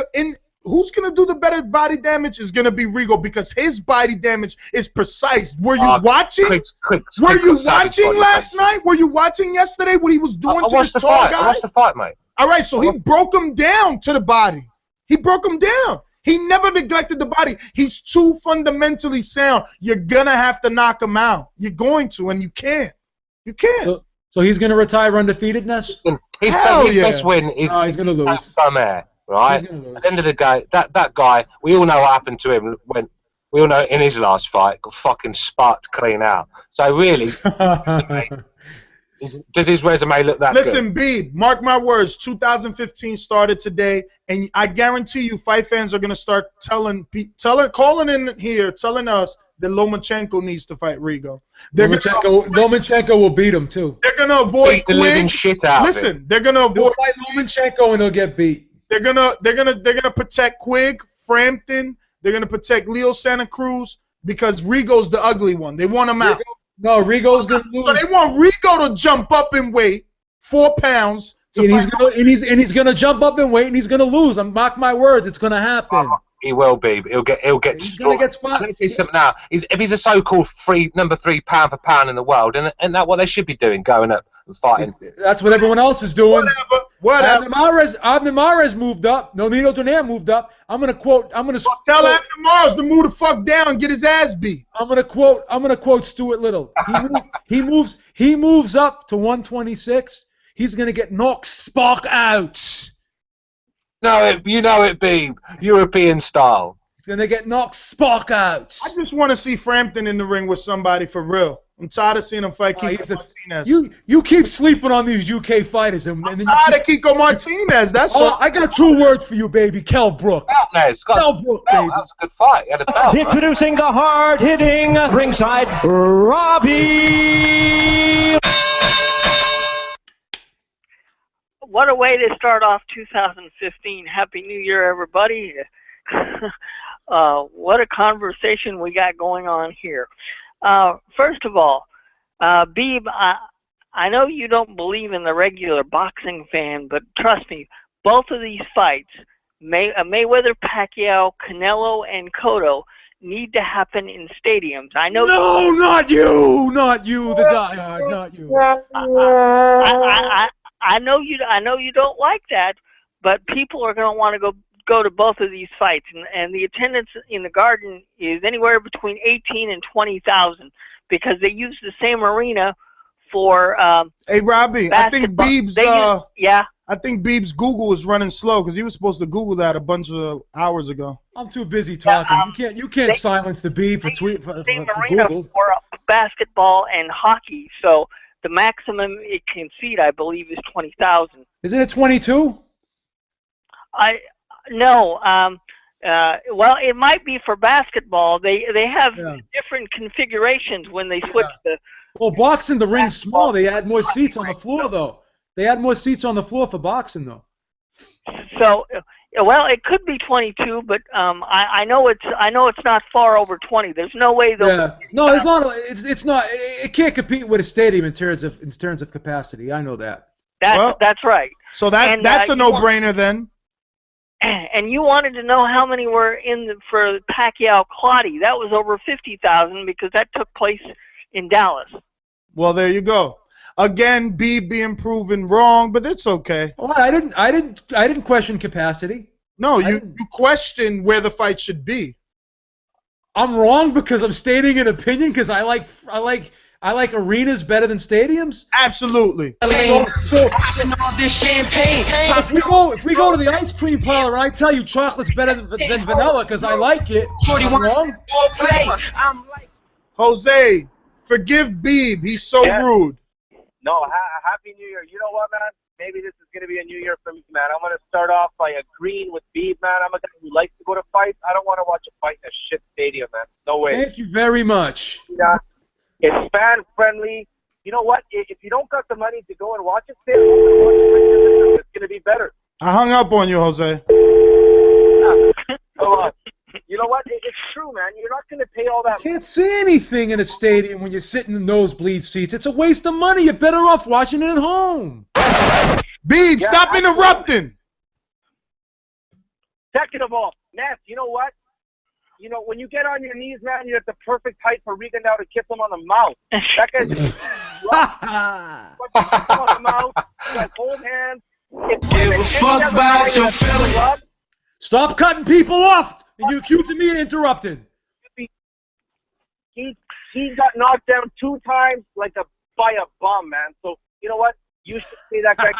Speaker 4: who's going to do the better body damage is going to be Rigo, because his body damage is precise. Were you watching? Were you watching last night? Were you watching yesterday what he was doing to this tall guy?
Speaker 7: I watched the fight, mate.
Speaker 4: All right, so he broke him down to the body. He broke him down. He never neglected the body. He's too fundamentally sound. You're going to have to knock him out. You're going to, and you can't. You can't.
Speaker 5: So he's going to retire undefeatedness?
Speaker 7: His best win is
Speaker 5: he's going to lose.
Speaker 7: Some air. Right? At the end of the day, that guy, we all know what happened to him when we all know in his last fight, got fucking sparked clean out. So really, does his resume look that good?
Speaker 4: Listen, Beeb, mark my words, 2015 started today, and I guarantee you fight fans are going to start calling in here, telling us that Lomachenko needs to fight Rigo.
Speaker 5: Lomachenko will beat him, too.
Speaker 4: They're going to avoid
Speaker 7: beat the living shit out of him.
Speaker 4: Listen, they're going to avoid
Speaker 5: fight Lomachenko and he'll get beat.
Speaker 4: They're gonna protect Quigg, Frampton. They're gonna protect Leo Santa Cruz because Rigo's the ugly one. They want him out.
Speaker 5: Rigo's gonna lose.
Speaker 4: So they want Rigo to jump up in weight, 4 pounds.
Speaker 5: And he's gonna jump up in weight and he's gonna lose. Mark my words, it's gonna happen.
Speaker 7: He will be. He'll get destroyed. Let me tell you something now. If he's a so-called number 3 pound for pound in the world, and that's what they should be doing, going up and fighting.
Speaker 5: That's what everyone else is doing.
Speaker 4: Whatever.
Speaker 5: Abner Mares moved up. Nonito Donaire moved up. I'm gonna tell
Speaker 4: Abner Mares to move the fuck down and get his ass beat.
Speaker 5: I'm gonna quote Stuart Little. He moves up to 126. He's gonna get knocked spark out.
Speaker 7: No, you know it, Beeb. European style.
Speaker 5: He's gonna get knocked spark out.
Speaker 4: I just want to see Frampton in the ring with somebody for real. I'm tired of seeing him fight Kiko Martinez.
Speaker 5: You keep sleeping on these UK fighters.
Speaker 4: I'm tired of Kiko Martinez. That's all.
Speaker 5: I got 2 words for you, baby. Kell Brook. Kell Brook, baby.
Speaker 7: That was a good fight. He had a belt.
Speaker 11: Introducing the hard-hitting ringside Robbie.
Speaker 12: What a way to start off 2015. Happy New Year, everybody. What a conversation we got going on here. First of all, Beeb, I know you don't believe in the regular boxing fan, but trust me, both of these fights, Mayweather, Pacquiao, Canelo, and Cotto, need to happen in stadiums. I know.
Speaker 5: No, not you, the diehard, not you.
Speaker 12: I know you don't like that, but people are going to want to go go to both of these fights, and the attendance in the Garden is anywhere between 18 and 20,000 because they use the same arena for
Speaker 4: Hey, Robbie,
Speaker 12: basketball.
Speaker 4: I think Beeb's Google is running slow because he was supposed to Google that a bunch of hours ago.
Speaker 5: I'm too busy talking. You can't silence the Beeb for Google.
Speaker 12: For basketball and hockey, so the maximum it can seat, I believe, is 20,000.
Speaker 5: Isn't it 22?
Speaker 12: No. Well, it might be for basketball. They have different configurations when they switch the.
Speaker 5: Well, boxing, the ring's small. They add more seats on the floor, though. They add more seats on the floor for boxing, though.
Speaker 12: So, well, it could be 22, but I know it's not far over 20. There's no way they'll.
Speaker 5: Yeah. No, it's not. It's not. It can't compete with a stadium in terms of capacity. I know that.
Speaker 12: That's right.
Speaker 4: So that's a no-brainer then.
Speaker 12: And you wanted to know how many were for Pacquiao-Clottey. That was over 50,000 because that took place in Dallas.
Speaker 4: Well, there you go. Again, being proven wrong, but it's okay.
Speaker 5: Well, I didn't question capacity.
Speaker 4: No, you question where the fight should be.
Speaker 5: I'm wrong because I'm stating an opinion because I like arenas better than stadiums.
Speaker 4: Absolutely.
Speaker 5: So if we go to the ice cream parlor, I tell you chocolate's better than vanilla because I like it. I'm wrong.
Speaker 4: Jose, forgive Beeb. He's so rude.
Speaker 8: No, Happy New Year. You know what, man? Maybe this is going to be a new year for me, man. I'm going to start off by agreeing with Beeb, man. I'm a guy who likes to go to fights. I don't want to watch a fight in a shit stadium, man. No way.
Speaker 5: Thank you very much.
Speaker 8: Yeah. It's fan-friendly. You know what? If you don't got the money to go and watch a stadium, it's going to be better.
Speaker 4: I hung up on you, Jose.
Speaker 8: You know what? It's true, man. You're not going to pay all that.
Speaker 5: You can't see anything in a stadium when you're sitting in nosebleed seats. It's a waste of money. You're better off watching it at home.
Speaker 4: Beeb, stop interrupting.
Speaker 8: Second of all, Ness, you know what? You know, when you get on your knees, man, you're at the perfect height for Regan now to kiss him on the mouth. That guy's on the mouth. Like, hold hands.
Speaker 11: Give a fuck about your feelings.
Speaker 5: Stop cutting people off. And you accusing me of interrupting.
Speaker 8: He got knocked down 2 times by a bum, man. So, you know what? You should see that guy.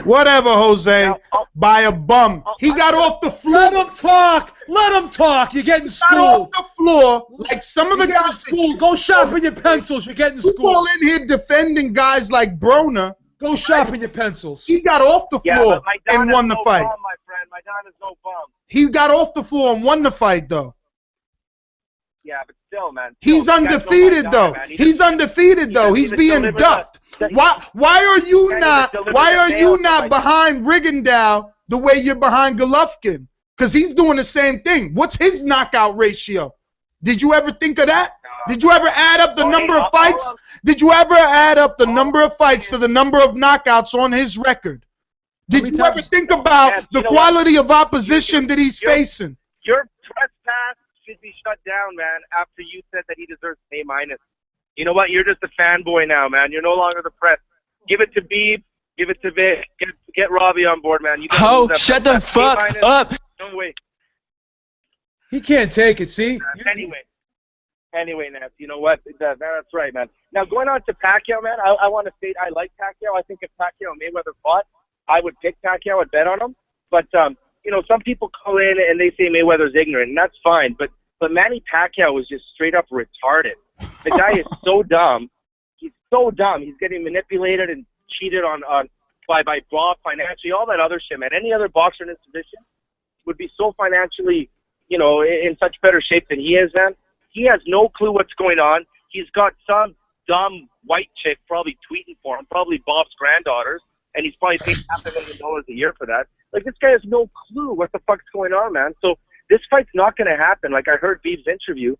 Speaker 4: Whatever, Jose. By a bum. He got off the floor.
Speaker 5: Let him talk. Let him talk. You're getting schooled.
Speaker 4: Got off the floor like some of the guys.
Speaker 5: Go sharpen your pencils. You're getting schooled.
Speaker 4: People in here defending guys like Broner.
Speaker 5: Go sharpen your pencils.
Speaker 4: He got off the floor and won the fight.
Speaker 8: Bum, my friend. My Don is no bum.
Speaker 4: He got off the floor and won the fight, though.
Speaker 8: Yeah, but still, man.
Speaker 4: He's undefeated, though. He's undefeated, though. He's being ducked. Why are you not behind Rigondeaux the way you're behind Golovkin? Because he's doing the same thing. What's his knockout ratio? Did you ever think of that? Did you ever add up the number of fights? Did you ever add up the number of fights to the number of knockouts on his record? Did you ever think about the quality of opposition that he's facing?
Speaker 8: Your press pass should be shut down, man, after you said that he deserves an A-. You know what? You're just a fanboy now, man. You're no longer the press. Give it to Beeb. Give it to Vic. Get Robbie on board, man.
Speaker 11: Shut the fuck up.
Speaker 8: No way.
Speaker 5: He can't take it, see?
Speaker 8: Anyway, Nance, you know what? That's right, man. Now, going on to Pacquiao, man, I want to state I like Pacquiao. I think if Pacquiao and Mayweather fought, I would pick Pacquiao and bet on him. But, you know, some people call in and they say Mayweather's ignorant, and that's fine. But Manny Pacquiao was just straight up retarded. The guy is so dumb. He's so dumb. He's getting manipulated and cheated on by Bob financially, all that other shit, man. Any other boxer in his position would be so financially, you know, in such better shape than he is, man. He has no clue what's going on. He's got some dumb white chick probably tweeting for him, probably Bob's granddaughters, and he's probably paying $500,000 a year for that. Like, this guy has no clue what the fuck's going on, man. So this fight's not going to happen. Like, I heard Beeb's interview.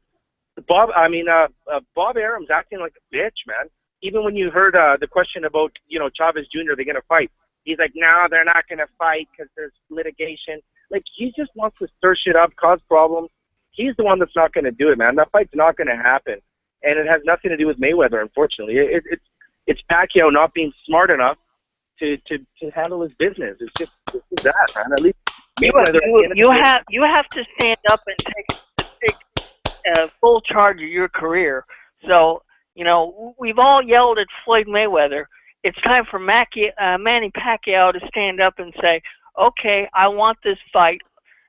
Speaker 8: Bob Arum's acting like a bitch, man. Even when you heard the question about, you know, Chavez Jr., they're going to fight. He's like, no, they're not going to fight because there's litigation. Like, he just wants to stir shit up, cause problems. He's the one that's not going to do it, man. That fight's not going to happen. And it has nothing to do with Mayweather, unfortunately. It's Pacquiao not being smart enough
Speaker 6: to handle his business. It's just that, man. At least
Speaker 12: You have to stand up and take full charge of your career. So, you know, we've all yelled at Floyd Mayweather. It's time for Manny Pacquiao to stand up and say, okay, I want this fight.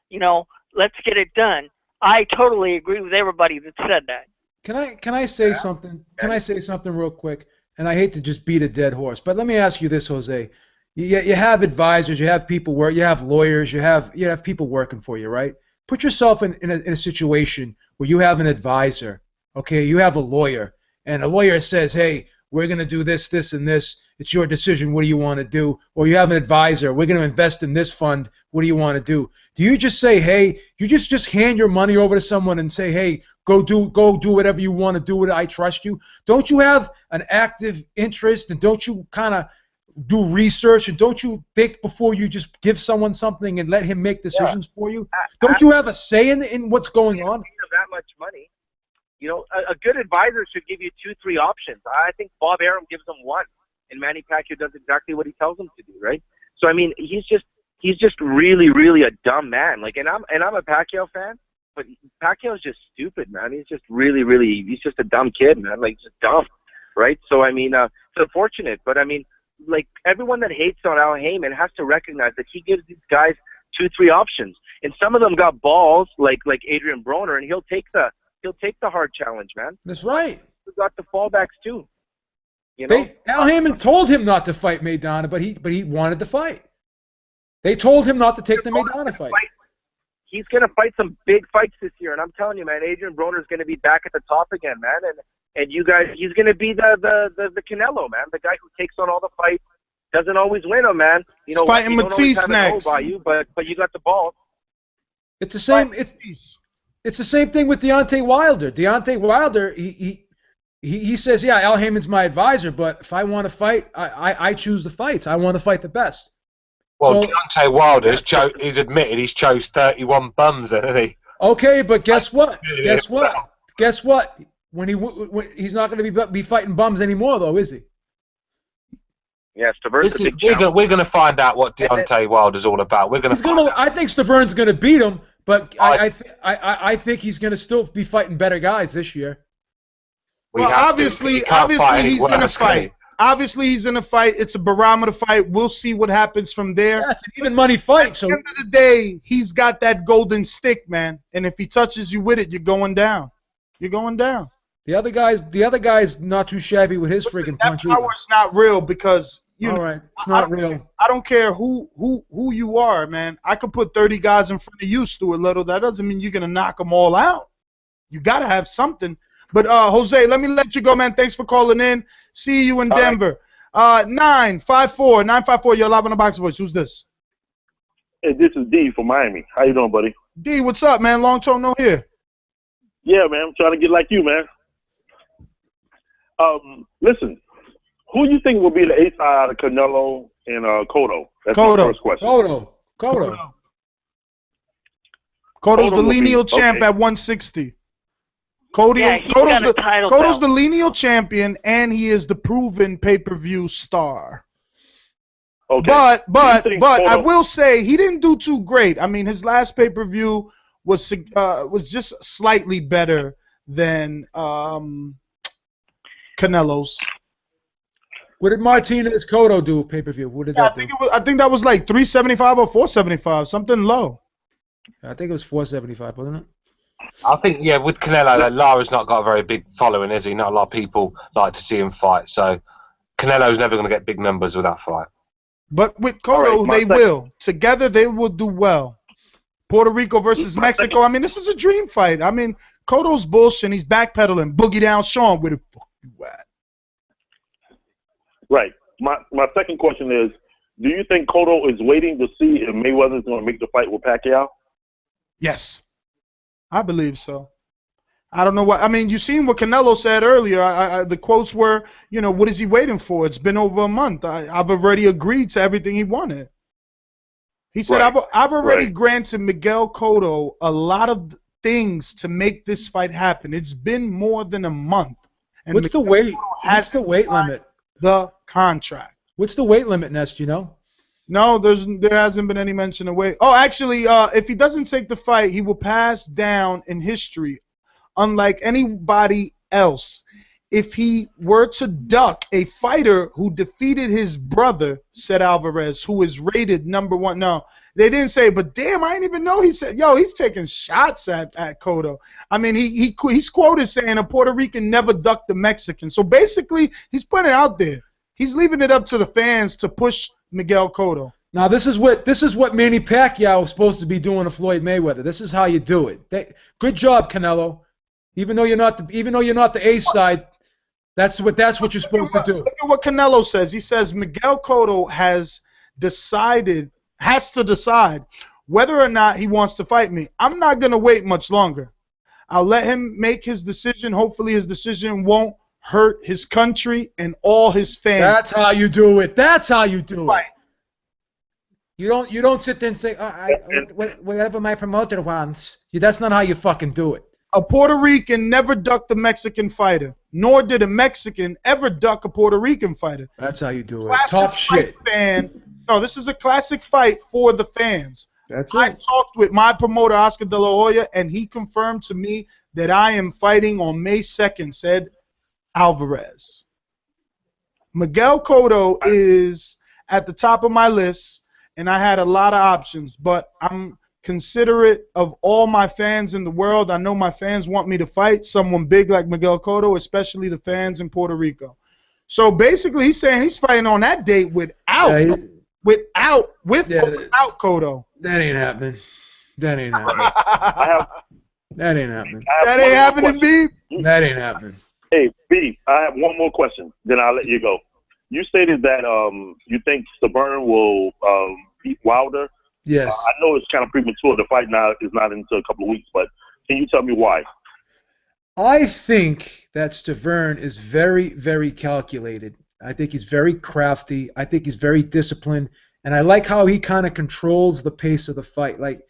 Speaker 12: You know, let's get it done. I totally agree with everybody that said that.
Speaker 5: Can I say something? Can I say something real quick? And I hate to just beat a dead horse, but let me ask you this, Jose. You have advisors, you have people you have lawyers, you have people working for you, right? Put yourself in a situation where you have an advisor, okay? You have a lawyer, and a lawyer says, hey, we're going to do this, this, and this. It's your decision. What do you want to do? Or you have an advisor. We're going to invest in this fund. What do you want to do? Do you just say, hey, you just hand your money over to someone and say, hey, go do whatever you want to do with it. I trust you. Don't you have an active interest, and don't you kind of do research, and don't you think before you just give someone something and let him make decisions for you? Don't you have a say in what's going on?
Speaker 6: That much money, you know, a good advisor should give you 2-3 options. I think Bob Arum gives them one, and Manny Pacquiao does exactly what he tells him to do, right? So I mean, he's just really, really a dumb man. Like, and I'm a Pacquiao fan, but Pacquiao's just stupid, man. He's just really, he's just a dumb kid, man. Like, just dumb, right? So I mean, it's unfortunate, but I mean, like, everyone that hates on Al Heyman has to recognize that he gives these guys 2-3 options, and some of them got balls, like Adrian Broner, and he'll take the hard challenge, man.
Speaker 5: That's right.
Speaker 6: He's got the fallbacks too. You know,
Speaker 5: Al Heyman told him not to fight Maidana, but he wanted to fight. They told him not to take the Maidana fight.
Speaker 6: He's gonna fight some big fights this year, and I'm telling you, man, Adrian Broner's gonna be back at the top again, man. And you guys, he's gonna be the Canelo, man, the guy who takes on all the fights, doesn't always win them, man. You know,
Speaker 4: he's fighting Matisse next.
Speaker 6: By you, but you got the ball.
Speaker 5: It's the same. It's the same thing with Deontay Wilder. Deontay Wilder, he says, yeah, Al Heyman's my advisor, but if I want to fight, I choose the fights. I want to fight the best.
Speaker 7: Well, so, Deontay Wilder, he's admitted he's chose 31 bums, hasn't he?
Speaker 5: Okay, but guess what? Guess what? When he's not going to be fighting bums anymore, though, is he?
Speaker 6: Yeah, Staverne's a big
Speaker 7: we're going to find out what Deontay Wilder's all about. I
Speaker 5: think Staverne's going to beat him, but I think he's going to still be fighting better guys this year.
Speaker 4: Well, obviously he's in a fight. Obviously, he's in a fight. It's a barometer fight. We'll see what happens from there.
Speaker 5: Yeah, it's an even money fight.
Speaker 4: At the end of the day, he's got that golden stick, man. And if he touches you with it, you're going down. You're going down.
Speaker 5: The other guy's not too shabby with his friggin' punch.
Speaker 4: That power's not real because
Speaker 5: all right, it's not real.
Speaker 4: I don't care who you are, man. I could put 30 guys in front of you, Stuart Little. That doesn't mean you're gonna knock them all out. You gotta have something. But Jose, let me let you go, man. Thanks for calling in. See you in Denver. 954. You're live on the Box Voice. Who's this?
Speaker 13: Hey, this is D from Miami. How you doing, buddy?
Speaker 4: D, what's up, man? Long time no here.
Speaker 13: Yeah, man. I'm trying to get like you, man. Listen, who do you think will be the ace out of Canelo and Cotto? That's my first question.
Speaker 4: Cotto's the lineal champ at 160. Cotto's the lineal champion, and he is the proven pay-per-view star.
Speaker 13: Okay.
Speaker 4: But I will say he didn't do too great. I mean, his last pay-per-view was just slightly better than Canelo's.
Speaker 5: What did Martinez Cotto do pay-per-view? What did that do?
Speaker 4: I think that was like 375 or 475, something low.
Speaker 5: I think it was 475, wasn't it?
Speaker 7: I think, yeah, with Canelo, Lara's not got a very big following, is he? Not a lot of people like to see him fight, so Canelo's never going to get big numbers with that fight.
Speaker 4: But with Cotto, they will. Together, they will do well. Puerto Rico versus Mexico. I mean, this is a dream fight. I mean, Cotto's bullshit. He's backpedaling. Boogie down Sean, where the fuck you at?
Speaker 13: Right. My second question is, do you think Cotto is waiting to see if Mayweather's going to make the fight with Pacquiao?
Speaker 4: Yes. I believe so. I don't know what. I mean, you seen what Canelo said earlier. The quotes were, you know, what is he waiting for? It's been over a month. I've already agreed to everything he wanted. He said, right. I've already granted Miguel Cotto a lot of things to make this fight happen. It's been more than a month. And
Speaker 5: What's the weight limit?
Speaker 4: The contract.
Speaker 5: What's the weight limit, Nest? You know?
Speaker 4: No, there hasn't been any mention of weight. Oh, actually, if he doesn't take the fight, he will pass down in history, unlike anybody else. If he were to duck a fighter who defeated his brother, said Alvarez, who is rated #1. No, they didn't say, but damn, I didn't even know. He said, yo, he's taking shots at Cotto. I mean, he's quoted saying a Puerto Rican never ducked a Mexican. So basically, he's putting it out there. He's leaving it up to the fans to push Miguel Cotto.
Speaker 5: Now this is what Manny Pacquiao is supposed to be doing to Floyd Mayweather. This is how you do it. Good job, Canelo. Even though you're not the A side, that's what you're supposed to do.
Speaker 4: Look at what Canelo says. He says Miguel Cotto has to decide whether or not he wants to fight me. I'm not gonna wait much longer. I'll let him make his decision. Hopefully his decision won't hurt his country and all his fans.
Speaker 5: That's how you do it. That's how you do it. You don't sit there and say, whatever my promoter wants. That's not how you fucking do it.
Speaker 4: A Puerto Rican never ducked a Mexican fighter, nor did a Mexican ever duck a Puerto Rican fighter.
Speaker 5: That's how you do it.
Speaker 4: Classic
Speaker 5: Talk shit.
Speaker 4: No, this is a classic fight for the fans.
Speaker 5: That's
Speaker 4: I
Speaker 5: it.
Speaker 4: talked with my promoter, Oscar De La Hoya, and he confirmed to me that I am fighting on May 2nd, said Alvarez. Miguel Cotto is at the top of my list, and I had a lot of options, but I'm considerate of all my fans in the world. I know my fans want me to fight someone big like Miguel Cotto, especially the fans in Puerto Rico. So basically, he's saying he's fighting on that date without Cotto.
Speaker 5: That ain't happening. That ain't happening. That ain't happening.
Speaker 4: That ain't happening, B.
Speaker 5: That ain't happening.
Speaker 13: Hey, B, I have one more question, then I'll let you go. You stated that you think Severn will beat Wilder.
Speaker 5: Yes.
Speaker 13: I know it's kind of premature. The fight now is not until a couple of weeks, but can you tell me why?
Speaker 5: I think that Severn is very, very calculated. I think he's very crafty. I think he's very disciplined. And I like how he kind of controls the pace of the fight. Like,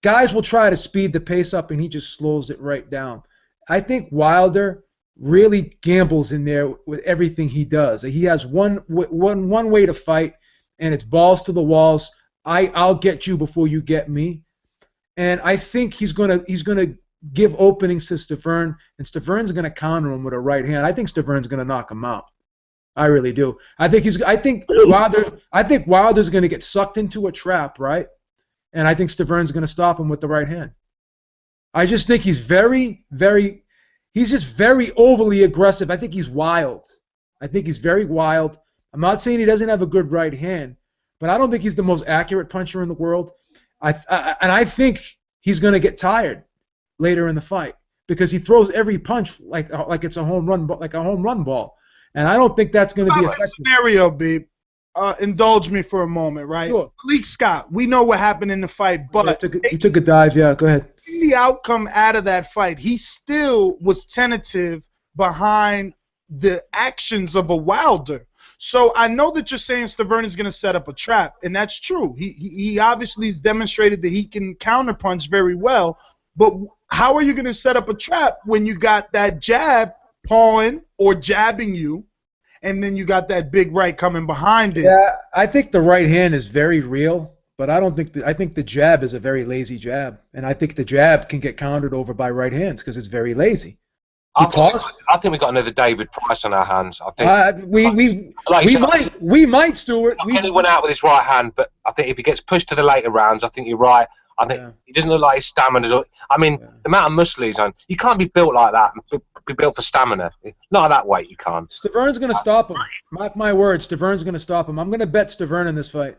Speaker 5: guys will try to speed the pace up, and he just slows it right down. I think Wilder really gambles in there with everything he does. He has one way to fight, and it's balls to the walls. I'll get you before you get me. And I think he's gonna give openings to Severn, and Severn's gonna counter him with a right hand. I think Severn's gonna knock him out. I really do. I think Wilder's gonna get sucked into a trap, right? And I think Severn's gonna stop him with the right hand. I just think he's he's just very overly aggressive. I think he's wild. I think he's very wild. I'm not saying he doesn't have a good right hand, but I don't think he's the most accurate puncher in the world. I think he's going to get tired later in the fight because he throws every punch like it's a home run, like a home run ball, and I don't think that's going to be effective.
Speaker 4: Scenario, B. Indulge me for a moment, right?
Speaker 5: Sure.
Speaker 4: Malik Scott, we know what happened in the fight, but
Speaker 5: he took a dive. Yeah, go ahead.
Speaker 4: In the outcome out of that fight, he still was tentative behind the actions of a Wilder. So I know that you're saying Severn is going to set up a trap, and that's true. He obviously has demonstrated that he can counterpunch very well, but how are you going to set up a trap when you got that jab pawing or jabbing you, and then you got that big right coming behind it?
Speaker 5: Yeah, I think the right hand is very real, but I think the jab is a very lazy jab, and I think the jab can get countered over by right hands because it's very lazy.
Speaker 7: I think we got another David Price on our hands. I think
Speaker 5: we might, Stuart.
Speaker 7: He went out with his right hand, but I think if he gets pushed to the later rounds, I think you're right. I think he doesn't look like his stamina. I mean, the amount of muscle he's on, you can't be built like that and be built for stamina. Not at that weight, you can't.
Speaker 5: Severn's going to stop him. Mark my words, Severn's going to stop him. I'm going to bet Severn in this fight.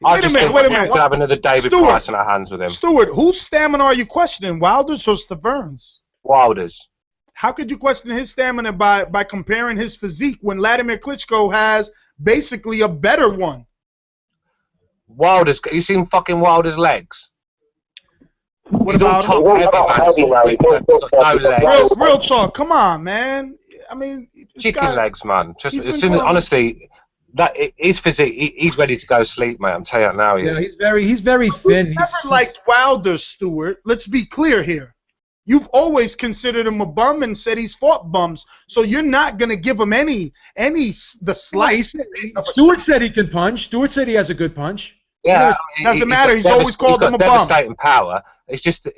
Speaker 4: Wait a minute.
Speaker 7: We could have another David Price on our hands with him.
Speaker 4: Stuart, whose stamina are you questioning, Wilder's or Severn's?
Speaker 7: Wilder's.
Speaker 4: How could you question his stamina by comparing his physique when Vladimir Klitschko has basically a better one?
Speaker 7: Wilder's, you seen fucking Wilder's legs?
Speaker 4: What about
Speaker 7: top heavy, man. No legs.
Speaker 4: Real talk. Come on, man. I mean,
Speaker 7: chicken legs, man. Honestly, his physique, he's ready to go sleep, mate. I'm telling you now.
Speaker 5: Yeah, he's very thin.
Speaker 4: Never liked Wilder, Stuart. Let's be clear here. You've always considered him a bum and said he's fought bums. So you're not going to give him the slight.
Speaker 5: Stewart said he can punch. Stewart said he has a good punch.
Speaker 7: Yeah,
Speaker 4: doesn't matter. He's always called him a bum.
Speaker 7: Devastating power. It's just,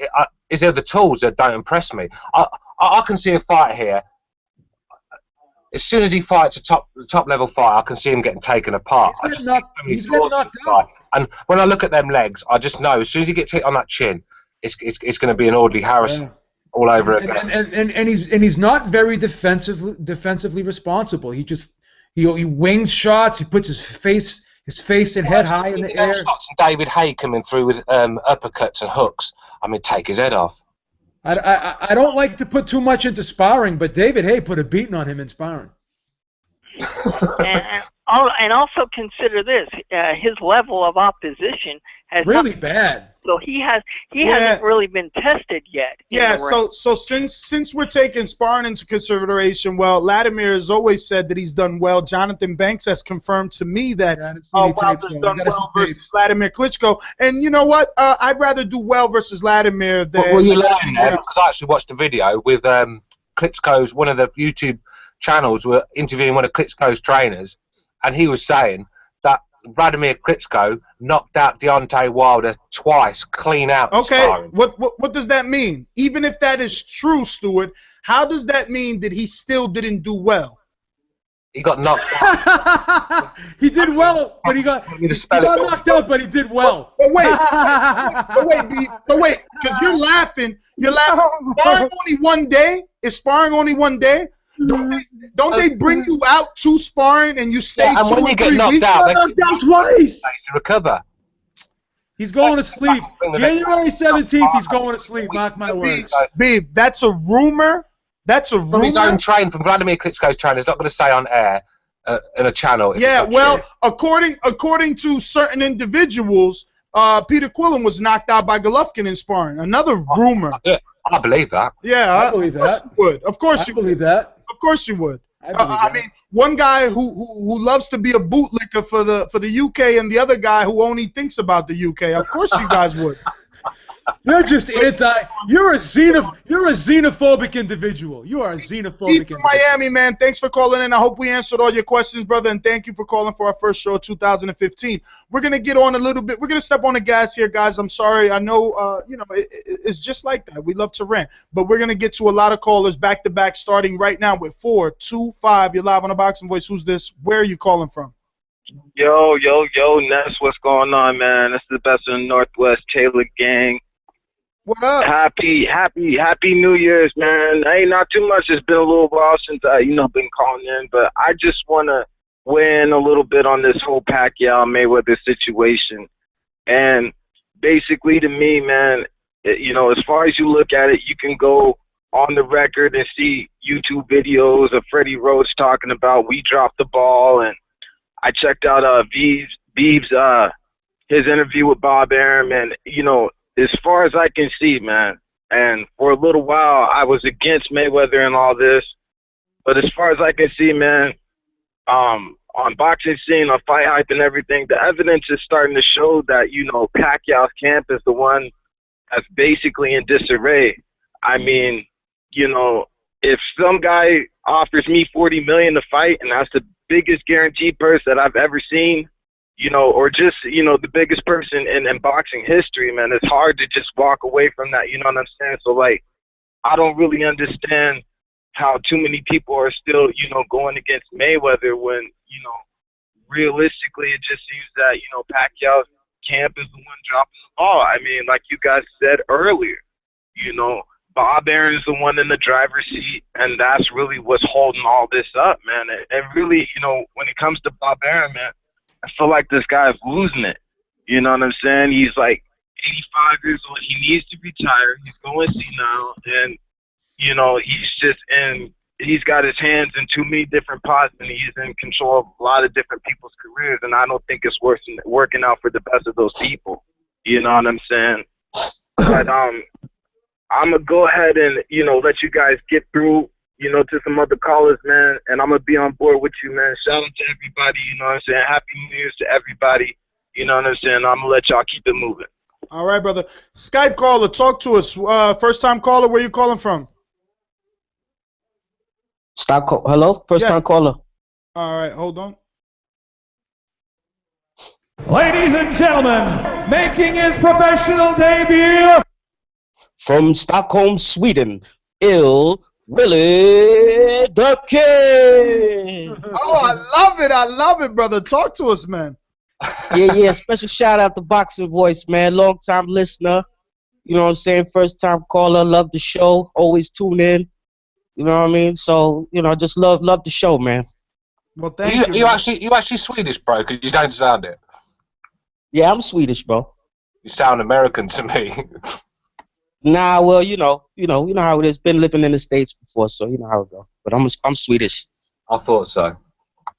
Speaker 7: it's the tools that don't impress me. I can see a fight here. As soon as he fights a top level fight, I can see him getting taken apart.
Speaker 5: He's getting knocked out.
Speaker 7: And when I look at them legs, I just know as soon as he gets hit on that chin, it's going to be an Audley Harrison all over again.
Speaker 5: And he's not very defensively responsible. He wings shots. He puts his face and head high in the air.
Speaker 7: Shots and David Haye coming through with uppercuts and hooks. I mean, take his head off.
Speaker 5: I don't like to put too much into sparring, but David Haye put a beating on him in sparring.
Speaker 12: And also consider this: his level of opposition has
Speaker 5: really bad.
Speaker 12: So he hasn't really been tested yet.
Speaker 4: Yeah. So since we're taking sparring into consideration, well, Vladimir has always said that he's done well. Jonathan Banks has confirmed to me that Wilder's done well versus Vladimir Klitschko. And you know what? I'd rather do well versus Vladimir than.
Speaker 7: Well, you're lying there because I actually watched a video with Klitschko's, one of the YouTube channels were interviewing one of Klitschko's trainers, and he was saying that Vladimir Klitschko knocked out Deontay Wilder twice, clean out.
Speaker 4: Okay,
Speaker 7: sparring.
Speaker 4: what does that mean? Even if that is true, Stuart, how does that mean that he still didn't do well?
Speaker 7: He got knocked out.
Speaker 5: He did well, but he got knocked out, but he did well.
Speaker 4: But wait, because you're laughing. Sparring only one day? Is sparring only one day? Don't they bring you out to sparring and you stay 2 or 3 weeks?
Speaker 7: He got knocked out
Speaker 5: twice.
Speaker 7: To recover.
Speaker 5: He's going to sleep. January 17th, he's going to sleep. Mark my words.
Speaker 4: Babe, that's a rumor. That's a rumor.
Speaker 7: From his own train, from Vladimir Klitschko's trainer. He's not going to say on air in a channel.
Speaker 4: Yeah, well, according to certain individuals, Peter Quillen was knocked out by Golovkin in sparring. Another rumor.
Speaker 7: I believe that.
Speaker 4: Yeah,
Speaker 5: I believe that.
Speaker 4: Of course you would.
Speaker 5: believe that.
Speaker 4: Of course you would.
Speaker 5: I
Speaker 4: mean, one guy who loves to be a bootlicker for the UK, and the other guy who only thinks about the UK. Of course, you guys would.
Speaker 5: You're just You're a xenophobic individual. You are a xenophobic individual.
Speaker 4: Miami, man. Thanks for calling in. I hope we answered all your questions, brother, and thank you for calling for our first show of 2015. We're gonna get on a little bit. We're gonna step on the gas here, guys. I'm sorry. I know, it's just like that. We love to rant, but we're gonna get to a lot of callers back to back, starting right now with 425. You're live on the Boxing Voice. Who's this? Where are you calling from?
Speaker 14: Yo, Ness, what's going on, man? This is the best in the Northwest Taylor gang.
Speaker 4: What up?
Speaker 14: Happy New Year's, man. Ain't not too much. It's been a little while since I, been calling in, but I just want to weigh in a little bit on this whole Pacquiao-Mayweather situation. And basically, to me, man, as far as you look at it, you can go on the record and see YouTube videos of Freddie Roach talking about we dropped the ball, and I checked out Beeb's his interview with Bob Arum, and as far as I can see, man, and for a little while I was against Mayweather and all this, but as far as I can see, man, on boxing scene, on Fight Hype and everything, the evidence is starting to show that Pacquiao's camp is the one that's basically in disarray. I mean, if some guy offers me $40 million to fight, and that's the biggest guaranteed purse that I've ever seen, or just, the biggest person in boxing history, man, it's hard to just walk away from that, you know what I'm saying? So, I don't really understand how too many people are still, going against Mayweather when, realistically it just seems that, Pacquiao's camp is the one dropping the ball. I mean, like you guys said earlier, Bob Arum is the one in the driver's seat, and that's really what's holding all this up, man. And really, when it comes to Bob Arum, man, I feel like this guy's losing it. You know what I'm saying? He's like 85 years old. He needs to retire. He's going senile, and he's got his hands in too many different pots, and he's in control of a lot of different people's careers. And I don't think it's working out for the best of those people. You know what I'm saying? But I'm gonna go ahead and let you guys get through. To some other callers, man, and I'm going to be on board with you, man. Shout out to everybody, you know what I'm saying? Happy New Year's to everybody, you know what I'm saying? I'm going to let y'all keep it moving.
Speaker 4: All right, brother. Skype caller, talk to us. First time caller, where you calling from?
Speaker 15: Hello, first time caller.
Speaker 4: All right, hold on.
Speaker 16: Ladies and gentlemen, making his professional debut
Speaker 15: from Stockholm, Sweden, Willie the King.
Speaker 4: Oh, I love it, brother. Talk to us, man.
Speaker 15: Yeah. Special shout out to Boxing Voice, man. Long time listener. You know what I'm saying? First time caller. Love the show. Always tune in. You know what I mean? So, you know, I just love the show, man.
Speaker 4: Well, thank you.
Speaker 7: You actually Swedish, bro? Because you don't sound it.
Speaker 15: Yeah, I'm Swedish, bro.
Speaker 7: You sound American to me.
Speaker 15: Nah, well, you know how it is. Been living in the States before, so you know how it goes. But I'm Swedish.
Speaker 7: I thought so.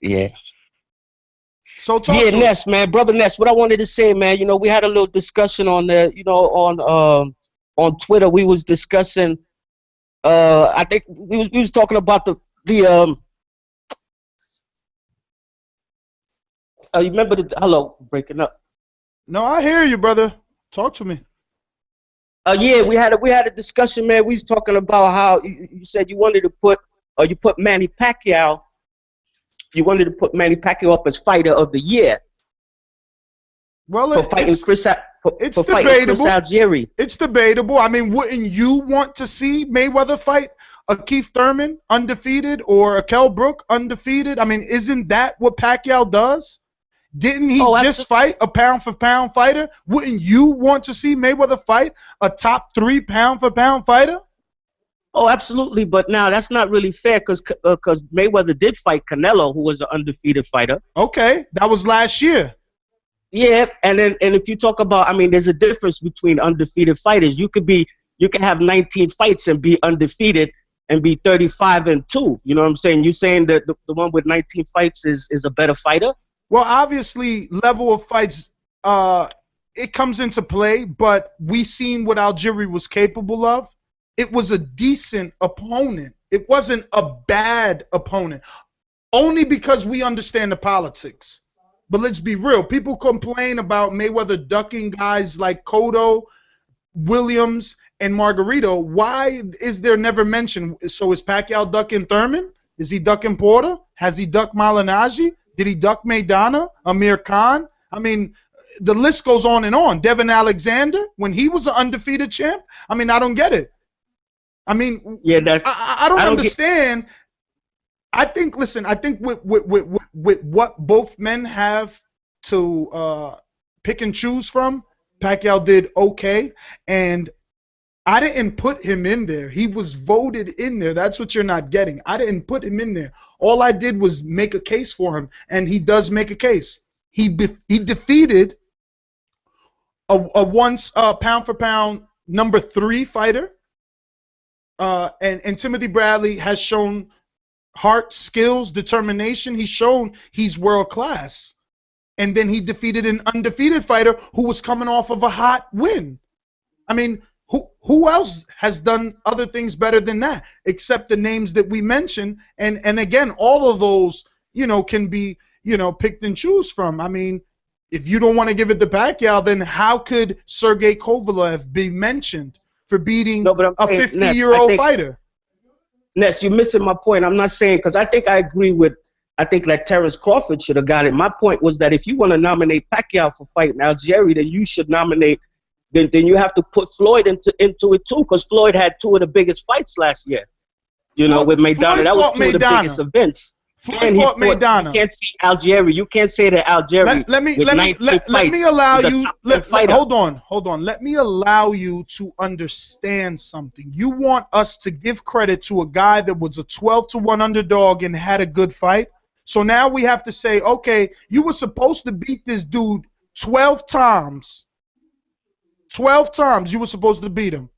Speaker 15: Yeah.
Speaker 4: So
Speaker 15: Ness, man, brother Ness. What I wanted to say, man, you know, we had a little discussion on the, you know, on Twitter. We was discussing. I think we was talking about the you remember the hello breaking up.
Speaker 4: No, I hear you, brother. Talk to me.
Speaker 15: Yeah, we had a discussion, man. We was talking about how you said you wanted to put Manny Pacquiao. You wanted to put Manny Pacquiao up as fighter of the year.
Speaker 4: Well,
Speaker 15: for fighting Chris Algieri.
Speaker 4: It's debatable. I mean, wouldn't you want to see Mayweather fight a Keith Thurman undefeated or a Kell Brook undefeated? I mean, isn't that what Pacquiao does? Didn't he just fight a pound-for-pound fighter? Wouldn't you want to see Mayweather fight a top 3 pound-for-pound fighter?
Speaker 15: Oh, absolutely. But now that's not really fair because Mayweather did fight Canelo, who was an undefeated fighter.
Speaker 4: Okay, that was last year.
Speaker 15: Yeah, and if you talk about, I mean, there's a difference between undefeated fighters. You can have 19 fights and be undefeated and be 35-2. You know what I'm saying? You saying that the one with 19 fights is a better fighter?
Speaker 4: Well, obviously, level of fights, it comes into play, but we seen what Algieri was capable of. It was a decent opponent. It wasn't a bad opponent, only because we understand the politics. But let's be real. People complain about Mayweather ducking guys like Cotto, Williams, and Margarito. Why is there never mention? So is Pacquiao ducking Thurman? Is he ducking Porter? Has he ducked Malignaggi? Did he duck Maidana, Amir Khan? I mean, the list goes on and on. Devin Alexander, when he was an undefeated champ? I mean, I don't get it. I mean,
Speaker 15: yeah,
Speaker 4: I don't understand. I think with what both men have to pick and choose from, Pacquiao did okay, and I didn't put him in there. He was voted in there. That's what you're not getting. I didn't put him in there. All I did was make a case for him, and he does make a case. He defeated a once pound-for-pound number 3 fighter, and Timothy Bradley has shown heart, skills, determination. He's shown he's world class. And then he defeated an undefeated fighter who was coming off of a hot win. I mean, who else has done other things better than that, except the names that we mentioned? And again, all of those, you know, can be, you know, picked and choose from. I mean, if you don't want to give it to Pacquiao, then how could Sergey Kovalev be mentioned for beating a 50-year-old fighter?
Speaker 15: Ness, you're missing my point. I'm not saying, because I think I agree with, I think that Terrence Crawford should have got it. My point was that if you want to nominate Pacquiao for fighting Algieri, then you should nominate, then you have to put Floyd into it too, because Floyd had 2 of the biggest fights last year. You know, with Maidana, that was 2 of the biggest events.
Speaker 4: Floyd fought Maidana.
Speaker 15: You can't see Algieri. You can't say that Algieri.
Speaker 4: Let me allow you. Hold on. Let me allow you to understand something. You want us to give credit to a guy that was a 12-1 underdog and had a good fight. So now we have to say, okay, you were supposed to beat this dude 12 times. 12 times you were supposed to beat him.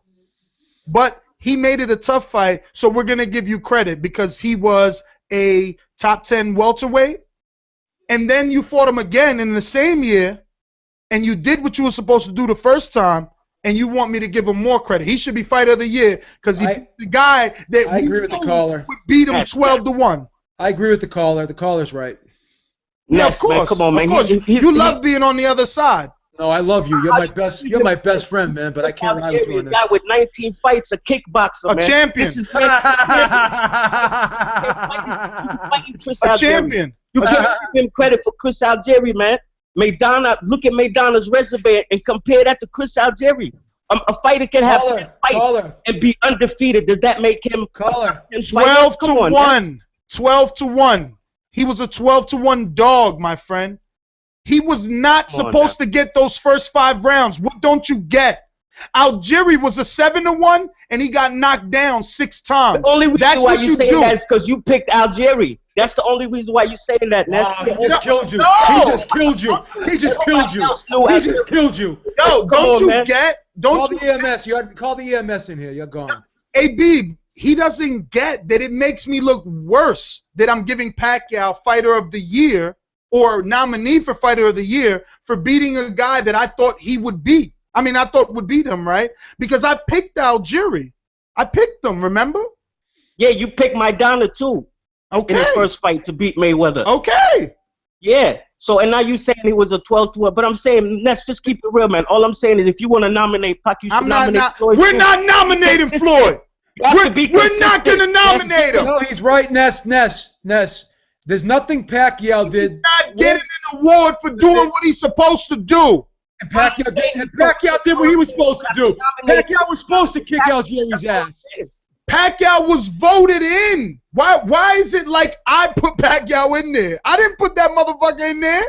Speaker 4: But he made it a tough fight, so we're going to give you credit because he was a top 10 welterweight. And then you fought him again in the same year, and you did what you were supposed to do the first time, and you want me to give him more credit. He should be fighter of the year because he the guy that
Speaker 5: I agree with the caller.
Speaker 4: Would beat him 12-1.
Speaker 5: I agree with the caller. The caller's right.
Speaker 4: Yeah, of course.
Speaker 15: Man, come on, man.
Speaker 4: Of course. You love being on the other side.
Speaker 5: No, I love you. You're my best. You're my best friend, man. But I can't ride with you on
Speaker 15: A
Speaker 5: this.
Speaker 15: guy with 19 fights, a kickboxer,
Speaker 4: A
Speaker 15: man.
Speaker 4: champion.
Speaker 15: This is fighting Chris
Speaker 4: A
Speaker 15: Algieri.
Speaker 4: champion.
Speaker 15: You can't give him credit for Chris Algieri, man. Look at Maidana's resume and compare that to Chris Algieri. A fighter can have 10 fights and be undefeated. Does that make him
Speaker 4: 12 to 1? 12 to 1. He was a 12 to 1 dog, my friend. He was not supposed to get those first 5 rounds. What don't you get? Algieri was a 7 to 1, and he got knocked down 6 times.
Speaker 15: The only reason
Speaker 4: That's
Speaker 15: why
Speaker 4: what
Speaker 15: you
Speaker 4: you
Speaker 15: say
Speaker 4: do.
Speaker 15: that is because you picked Algieri. That's the only reason why you're saying that.
Speaker 5: He just killed you.
Speaker 4: No!
Speaker 5: He just killed you. He just killed you.
Speaker 15: He
Speaker 5: just killed you.
Speaker 4: Yo, don't you get?
Speaker 5: Call the EMS. Call the EMS in here. You're gone.
Speaker 4: Hey, Beeb, he doesn't get that it makes me look worse that I'm giving Pacquiao Fighter of the Year or nominee for Fighter of the Year for beating a guy that I thought he would beat. I mean, I thought would beat him, right? Because I picked Algieri. I picked him, remember?
Speaker 15: Yeah, you picked Maidana too.
Speaker 4: Okay.
Speaker 15: In the first fight to beat Mayweather.
Speaker 4: Okay.
Speaker 15: Yeah. So, and now you saying he was a 12 to 1, but I'm saying, let's just keep it real, man. All I'm saying is if you want to nominate Pac, you should nominate Floyd.
Speaker 4: We're not nominating Floyd. We're not going to nominate him.
Speaker 5: No, he's right, Ness. There's nothing Pacquiao did.
Speaker 4: He's not getting an award for doing what he's supposed to do.
Speaker 5: And Pacquiao did what he was supposed to do. Pacquiao was supposed to kick Algieri's ass.
Speaker 4: Pacquiao was voted in. Why is it like I put Pacquiao in there? I didn't put that motherfucker in there.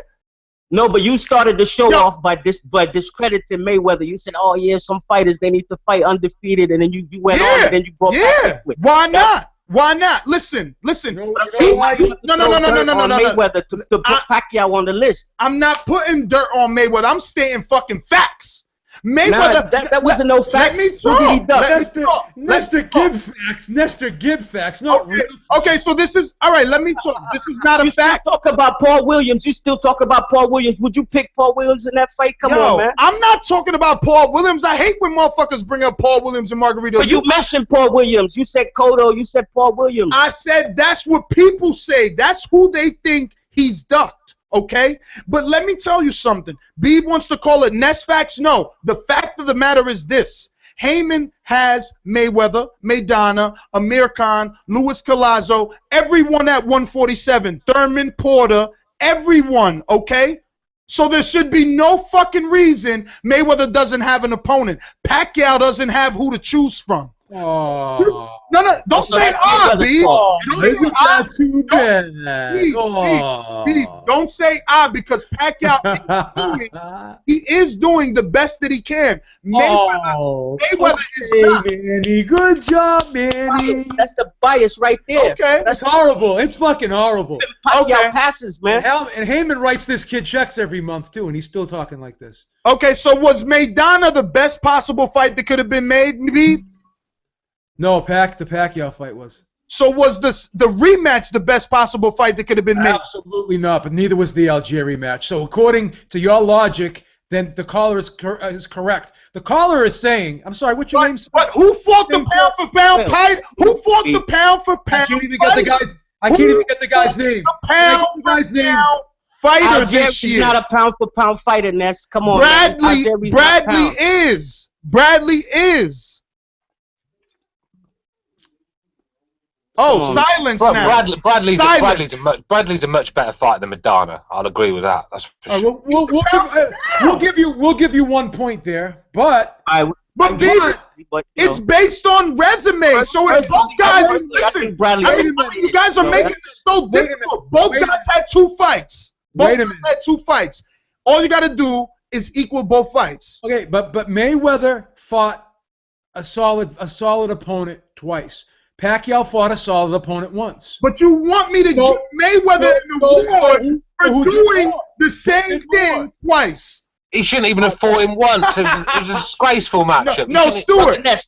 Speaker 15: No, but you started the show off by discrediting Mayweather. You said, "Oh yeah, some fighters they need to fight undefeated," and then you went on and then you brought back it.
Speaker 4: Why not? Why not? Listen. No.
Speaker 15: Mayweather to put Pacquiao on the list.
Speaker 4: I'm not putting dirt on Mayweather. I'm stating fucking facts. Mayweather.
Speaker 15: That wasn't no facts.
Speaker 4: Let me talk.
Speaker 5: Nestor Gibb facts. Not real.
Speaker 4: Okay, so this is all right. Let me talk. This is not a fact.
Speaker 15: Talk about Paul Williams. You still talk about Paul Williams. Would you pick Paul Williams in that fight? Come on, man.
Speaker 4: I'm not talking about Paul Williams. I hate when motherfuckers bring up Paul Williams and Margarito.
Speaker 15: But you mentioned Paul Williams. You said Cotto. You said Paul Williams.
Speaker 4: I said that's what people say. That's who they think he's ducked. Okay? But let me tell you something. Beeb wants to call it Ness facts. No. The fact of the matter is this. Heyman has Mayweather, Maidana, Amir Khan, Luis Collazo, everyone at 147, Thurman, Porter, everyone, okay? So there should be no fucking reason Mayweather doesn't have an opponent. Pacquiao doesn't have who to choose from.
Speaker 5: Oh.
Speaker 4: No, don't say B. Don't say because Pacquiao is doing the best that he can. Mayweather is not.
Speaker 5: Manny, good job, Manny.
Speaker 15: That's the bias right there.
Speaker 4: Okay.
Speaker 5: That's horrible. It's fucking horrible.
Speaker 15: Pacquiao passes, man.
Speaker 5: And Heyman writes this kid checks every month too, and he's still talking like this.
Speaker 4: Okay, so was Maidana the best possible fight that could have been made, maybe?
Speaker 5: No, the Pacquiao fight was.
Speaker 4: So was the rematch the best possible fight that could have been made?
Speaker 5: Absolutely not, but neither was the Algieri match. So according to your logic, then the caller is correct. The caller is saying, I'm sorry, what's your name?
Speaker 4: But who fought the pound for pound fight? Who fought the pound for pound?
Speaker 5: I can't even get the guy's. I can't even get the guy's name.
Speaker 4: The pound for pound fighter this year.
Speaker 15: He's not a pound for pound fighter, Ness. Come on,
Speaker 4: Bradley is. Bradley is. Oh, silence now.
Speaker 7: Bradley's a much better fighter than Maidana. I'll agree with that. That's for sure.
Speaker 5: We'll give you 1 point there, but
Speaker 4: it's based on resume. So if both guys listen, you guys are making this so difficult. Both guys had 2 fights. Both guys had 2 fights. All you got to do is equal both fights.
Speaker 5: Okay, but Mayweather fought a solid opponent twice. Pacquiao fought a solid opponent once.
Speaker 4: But you want me to give Mayweather an award for doing the same thing twice?
Speaker 7: He shouldn't even have fought him once. It was a disgraceful matchup.
Speaker 4: No, Stuart, let's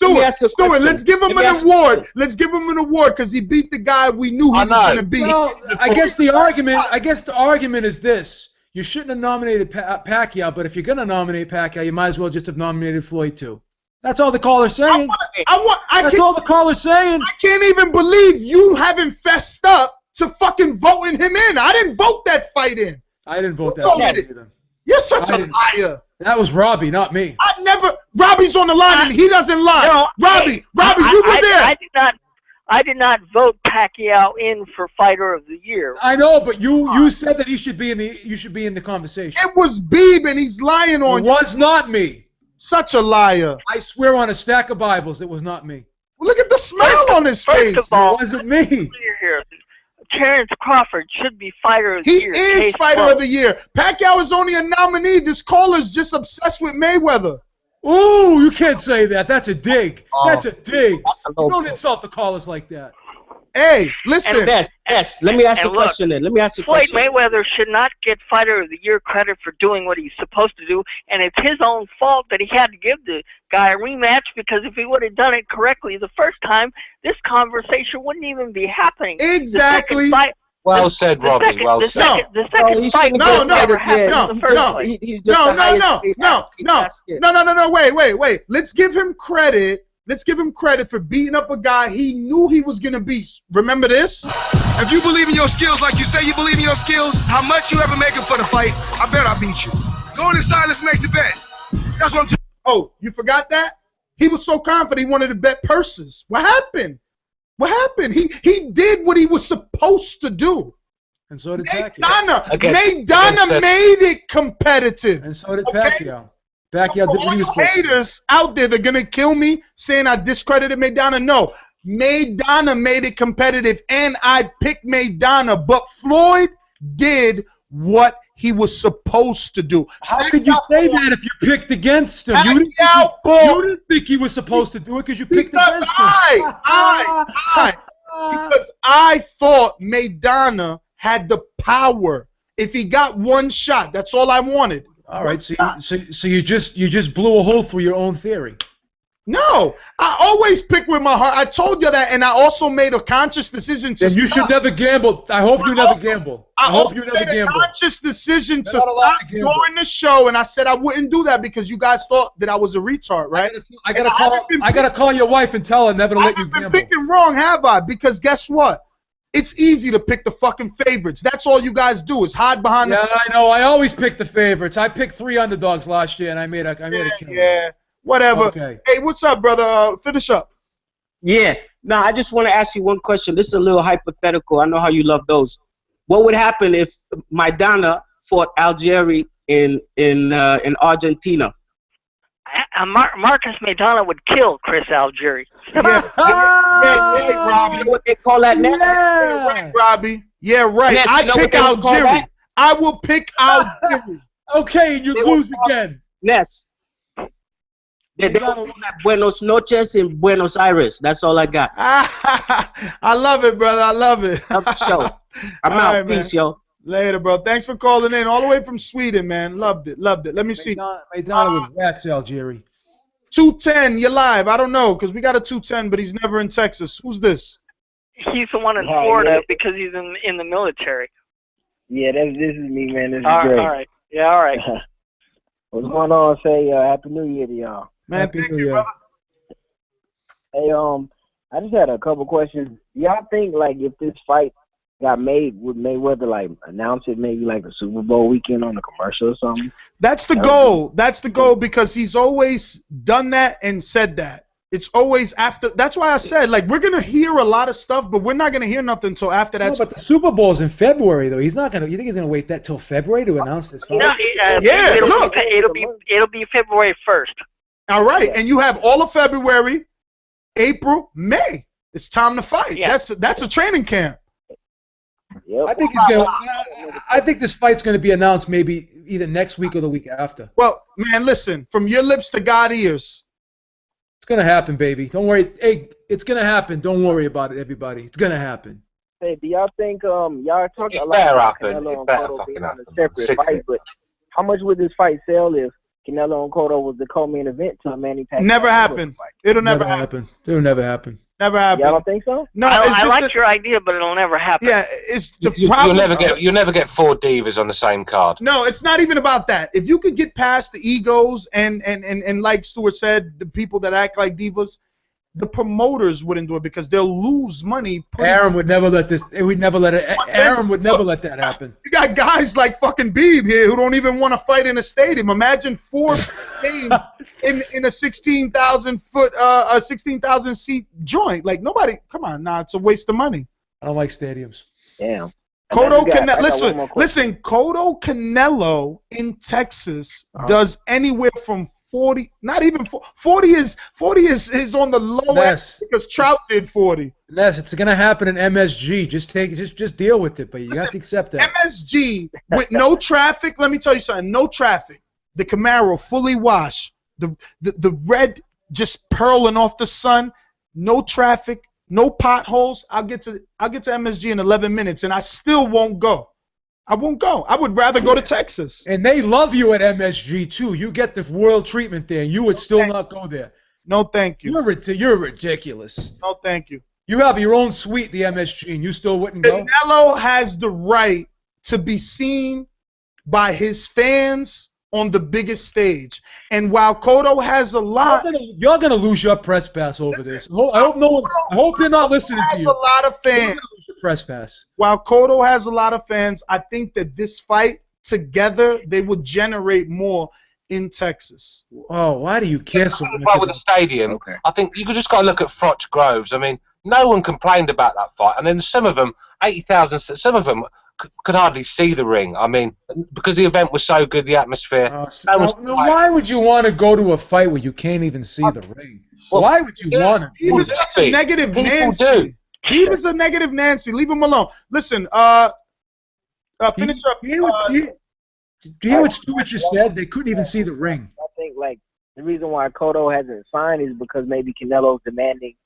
Speaker 4: give him an award. Let's give him an award because he beat the guy we knew he was going to beat.
Speaker 5: Well, I guess the argument is this. You shouldn't have nominated Pacquiao, but if you're going to nominate Pacquiao, you might as well just have nominated Floyd too. That's all the caller's saying. That's all the caller's saying.
Speaker 4: I can't even believe you haven't fessed up to fucking voting him in. I didn't vote that fight in.
Speaker 5: I didn't vote that fight in.
Speaker 4: You're such a liar.
Speaker 5: That was Robbie, not me.
Speaker 4: I never. Robbie's on the line and he doesn't lie.
Speaker 12: No,
Speaker 4: Robbie, you were there.
Speaker 12: I did not vote Pacquiao in for Fighter of the Year.
Speaker 5: I know, but you said that you should be in the conversation.
Speaker 4: It was Beeb, and he's lying on you.
Speaker 5: It was not me.
Speaker 4: Such a liar.
Speaker 5: I swear on a stack of Bibles, it was not me.
Speaker 4: Well, look at the smile on his face.
Speaker 12: First of all,
Speaker 5: it wasn't me.
Speaker 12: Here. Terrence Crawford should be Fighter of the Year.
Speaker 4: He is Fighter of the Year. Pacquiao is only a nominee. This caller's just obsessed with Mayweather.
Speaker 5: Ooh, you can't say that. That's a dig. That's a dig.
Speaker 15: You
Speaker 5: don't insult the callers like that.
Speaker 4: Hey, listen.
Speaker 15: Yes. Let me ask you a question then. Let me ask you a
Speaker 12: Floyd
Speaker 15: question.
Speaker 12: Mayweather should not get Fighter of the Year credit for doing what he's supposed to do, and it's his own fault that he had to give the guy a rematch, because if he would have done it correctly the first time, this conversation wouldn't even be happening.
Speaker 4: Exactly.
Speaker 7: Well said, Robbie. Well said.
Speaker 12: The second fight never happened in the first place.
Speaker 4: No. Wait. Let's give him credit. Let's give him credit for beating up a guy he knew he was going to beat. Remember this?
Speaker 2: If you believe in your skills like you say you believe in your skills, how much you ever make it for the fight, I bet I beat you. Going inside, let's make the bet. That's what I'm talking.
Speaker 4: Oh, you forgot that? He was so confident he wanted to bet purses. What happened? What happened? He did what he was supposed to do.
Speaker 5: And so did
Speaker 4: Maidana.
Speaker 5: Pacquiao.
Speaker 4: Maidana made it competitive.
Speaker 5: And so did Pacquiao. Pacquiao
Speaker 4: So
Speaker 5: did
Speaker 4: all
Speaker 5: what he
Speaker 4: you
Speaker 5: was supposed to do.
Speaker 4: haters out there, they're gonna kill me saying I discredited Maidana. No, Maidana made it competitive, and I picked Maidana. But Floyd did what he was supposed to do.
Speaker 5: How could you say that if you picked against him? You didn't think he was supposed to do it because you picked against him.
Speaker 4: Because I thought Maidana had the power. If he got one shot, that's all I wanted.
Speaker 5: All right, so you just blew a hole through your own theory.
Speaker 4: No, I always pick with my heart. I told you that, and I also made a conscious decision to.
Speaker 5: Then you should never gamble. I hope you never gamble. I hope you never
Speaker 4: made a
Speaker 5: gamble.
Speaker 4: conscious decision to
Speaker 5: You're not allowed
Speaker 4: stop
Speaker 5: to gamble.
Speaker 4: during the show, and I said I wouldn't do that because you guys thought that I was a retard, right?
Speaker 5: I gotta call your wife and tell her never to let you gamble.
Speaker 4: Picking wrong, have I? Because guess what? It's easy to pick the fucking favorites. That's all you guys do is hide behind.
Speaker 5: Yeah, I know. I always pick the favorites. I picked 3 underdogs last year, and I made a kill.
Speaker 4: Yeah. Whatever.
Speaker 5: Okay.
Speaker 4: Hey, what's up, brother? Finish up.
Speaker 15: Yeah. Now, I just want to ask you one question. This is a little hypothetical. I know how you love those. What would happen if Maidana fought Algieri in Argentina?
Speaker 12: Marcus Maidana would kill Chris Algieri.
Speaker 15: Robbie. You know what they call that now?
Speaker 4: Yeah, right, Robbie. Yeah, right.
Speaker 15: Yes,
Speaker 4: I
Speaker 15: you know
Speaker 4: pick
Speaker 15: what they call
Speaker 4: Algieri.
Speaker 15: that?
Speaker 4: I will pick Algieri.
Speaker 5: Okay, and you lose again.
Speaker 15: Ness. They call that Buenos noches in Buenos Aires. That's all I got.
Speaker 4: I love it, brother. I love it.
Speaker 15: Love the show. I'm
Speaker 4: All
Speaker 15: out.
Speaker 4: right,
Speaker 15: Peace,
Speaker 4: man.
Speaker 15: yo.
Speaker 4: Later, bro. Thanks for calling in all the way from Sweden, man. Loved it. Loved it. Let me see.
Speaker 5: Maidana would wax Algieri.
Speaker 4: 210, you're live. I don't know, because we got a 210, but he's never in Texas. Who's this?
Speaker 12: He's the one in Florida because he's in the military.
Speaker 17: Yeah, this is me, man. This is
Speaker 12: All
Speaker 17: great.
Speaker 12: right. Yeah, all right.
Speaker 17: What's going on? Say Happy New Year to y'all.
Speaker 4: Man, thank you, brother.
Speaker 17: Hey, I just had a couple questions. Y'all think like if this fight got made, would Mayweather like announce it maybe like the Super Bowl weekend on a commercial or something?
Speaker 4: That's the goal. That's the goal because he's always done that and said that. It's always after. That's why I said like we're gonna hear a lot of stuff, but we're not gonna hear nothing until after that.
Speaker 5: No, but the Super Bowl's in February though. He's not gonna. You think he's gonna wait that till February to announce this fight?
Speaker 12: No,
Speaker 4: Yeah,
Speaker 12: it'll be February 1st.
Speaker 4: All right, and you have all of February, April, May. It's time to fight.
Speaker 12: Yeah.
Speaker 4: That's a training camp.
Speaker 17: Yep.
Speaker 5: I think he's gonna. I think this fight's gonna be announced maybe either next week or the week after.
Speaker 4: Well, man, listen, from your lips to God's ears.
Speaker 5: It's gonna happen, baby. Don't worry. Hey, it's gonna happen. Don't worry about it, everybody. It's gonna happen.
Speaker 17: Hey, do y'all think y'all talking a lot
Speaker 7: better
Speaker 17: about
Speaker 7: happen.
Speaker 17: Canelo
Speaker 7: It
Speaker 17: and
Speaker 7: better
Speaker 17: Cotto
Speaker 7: fucking
Speaker 17: being on a
Speaker 7: happen.
Speaker 17: separate
Speaker 7: Sick of
Speaker 17: fight,
Speaker 7: it.
Speaker 17: but how much would this fight sell if Canelo and Cotto was the co-main event to Manny Pacquiao?
Speaker 4: Never happen. It'll never happen.
Speaker 5: happen. It'll never happen.
Speaker 4: Never happen.
Speaker 17: Y'all don't think so?
Speaker 4: No,
Speaker 12: I
Speaker 4: it's just
Speaker 12: like
Speaker 4: that-
Speaker 12: your idea, but it'll never happen.
Speaker 4: Yeah, it's the
Speaker 7: You'll
Speaker 4: problem.
Speaker 7: never get 4 divas on the same card.
Speaker 4: No, it's not even about that. If you could get past the egos and like Stuart said, the people that act like divas, the promoters wouldn't do it because they'll lose money.
Speaker 5: Arum would never let this. It would never let it. Arum would never let that happen.
Speaker 4: You got guys like fucking Beeb here who don't even want to fight in a stadium. Imagine 4 games in a 16,000 seat joint. Like nobody. Come on, nah, it's a waste of money.
Speaker 5: I don't like stadiums.
Speaker 17: Damn.
Speaker 4: Cotto Canelo. Listen. Cotto Canelo in Texas does anywhere from 40. Not even 40 is on the low end because Trout did 40.
Speaker 5: Yes, it's gonna happen in MSG. Just deal with it, but you have to accept that.
Speaker 4: MSG with no traffic. Let me tell you something. No traffic. The Camaro fully washed. The red just pearling off the sun. No traffic. No potholes. I'll get to MSG in 11 minutes, and I still won't go. I won't go. I would rather go to Texas.
Speaker 5: And they love you at MSG too. You get the world treatment there, and you would still not go there.
Speaker 4: No, thank you.
Speaker 5: You're ridiculous.
Speaker 4: No, thank you.
Speaker 5: You have your own suite, the MSG, and you still wouldn't go.
Speaker 4: Canelo has the right to be seen by his fans on the biggest stage. And while Cotto has a lot,
Speaker 5: you're gonna lose your press pass over this. I hope no one. I hope they're not listening to you.
Speaker 4: Has a lot of fans.
Speaker 5: Press pass.
Speaker 4: While Cotto has a lot of fans, I think that this fight together they would generate more in Texas.
Speaker 5: Oh, why do you care so much?
Speaker 7: With the stadium, I think you just got to look at Froch Groves. I mean, no one complained about that fight, and then some of them, 80,000. Some of them could hardly see the ring. I mean, because the event was so good, the atmosphere.
Speaker 5: Why would you want to go to a fight where you can't even see the ring? Why would you want to?
Speaker 4: He was such a negative Nancy. He was a negative Nancy. Leave him alone. Listen, finish up.
Speaker 5: Do you hear what Stewart just said? They couldn't even see the ring.
Speaker 17: I think like the reason why Cotto hasn't signed is because maybe Canelo's demanding.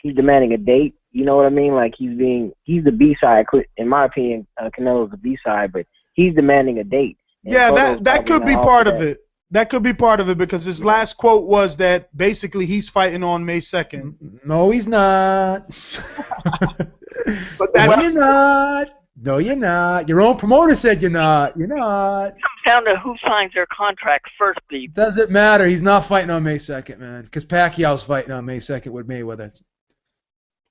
Speaker 17: He's demanding a date. You know what I mean? Like he's the B-side. In my opinion, Canelo's the B-side, but he's demanding a date.
Speaker 4: Yeah, that could be part of it. That could be part of it because his last quote was that basically he's fighting on May 2nd.
Speaker 5: No, he's not.
Speaker 4: But that's
Speaker 5: not. No, you're not. Your own promoter said you're not. You're not.
Speaker 12: It comes down to who signs their contract first, Steve.
Speaker 5: Doesn't matter. He's not fighting on May 2nd, man. Because Pacquiao's fighting on May 2nd with Mayweather.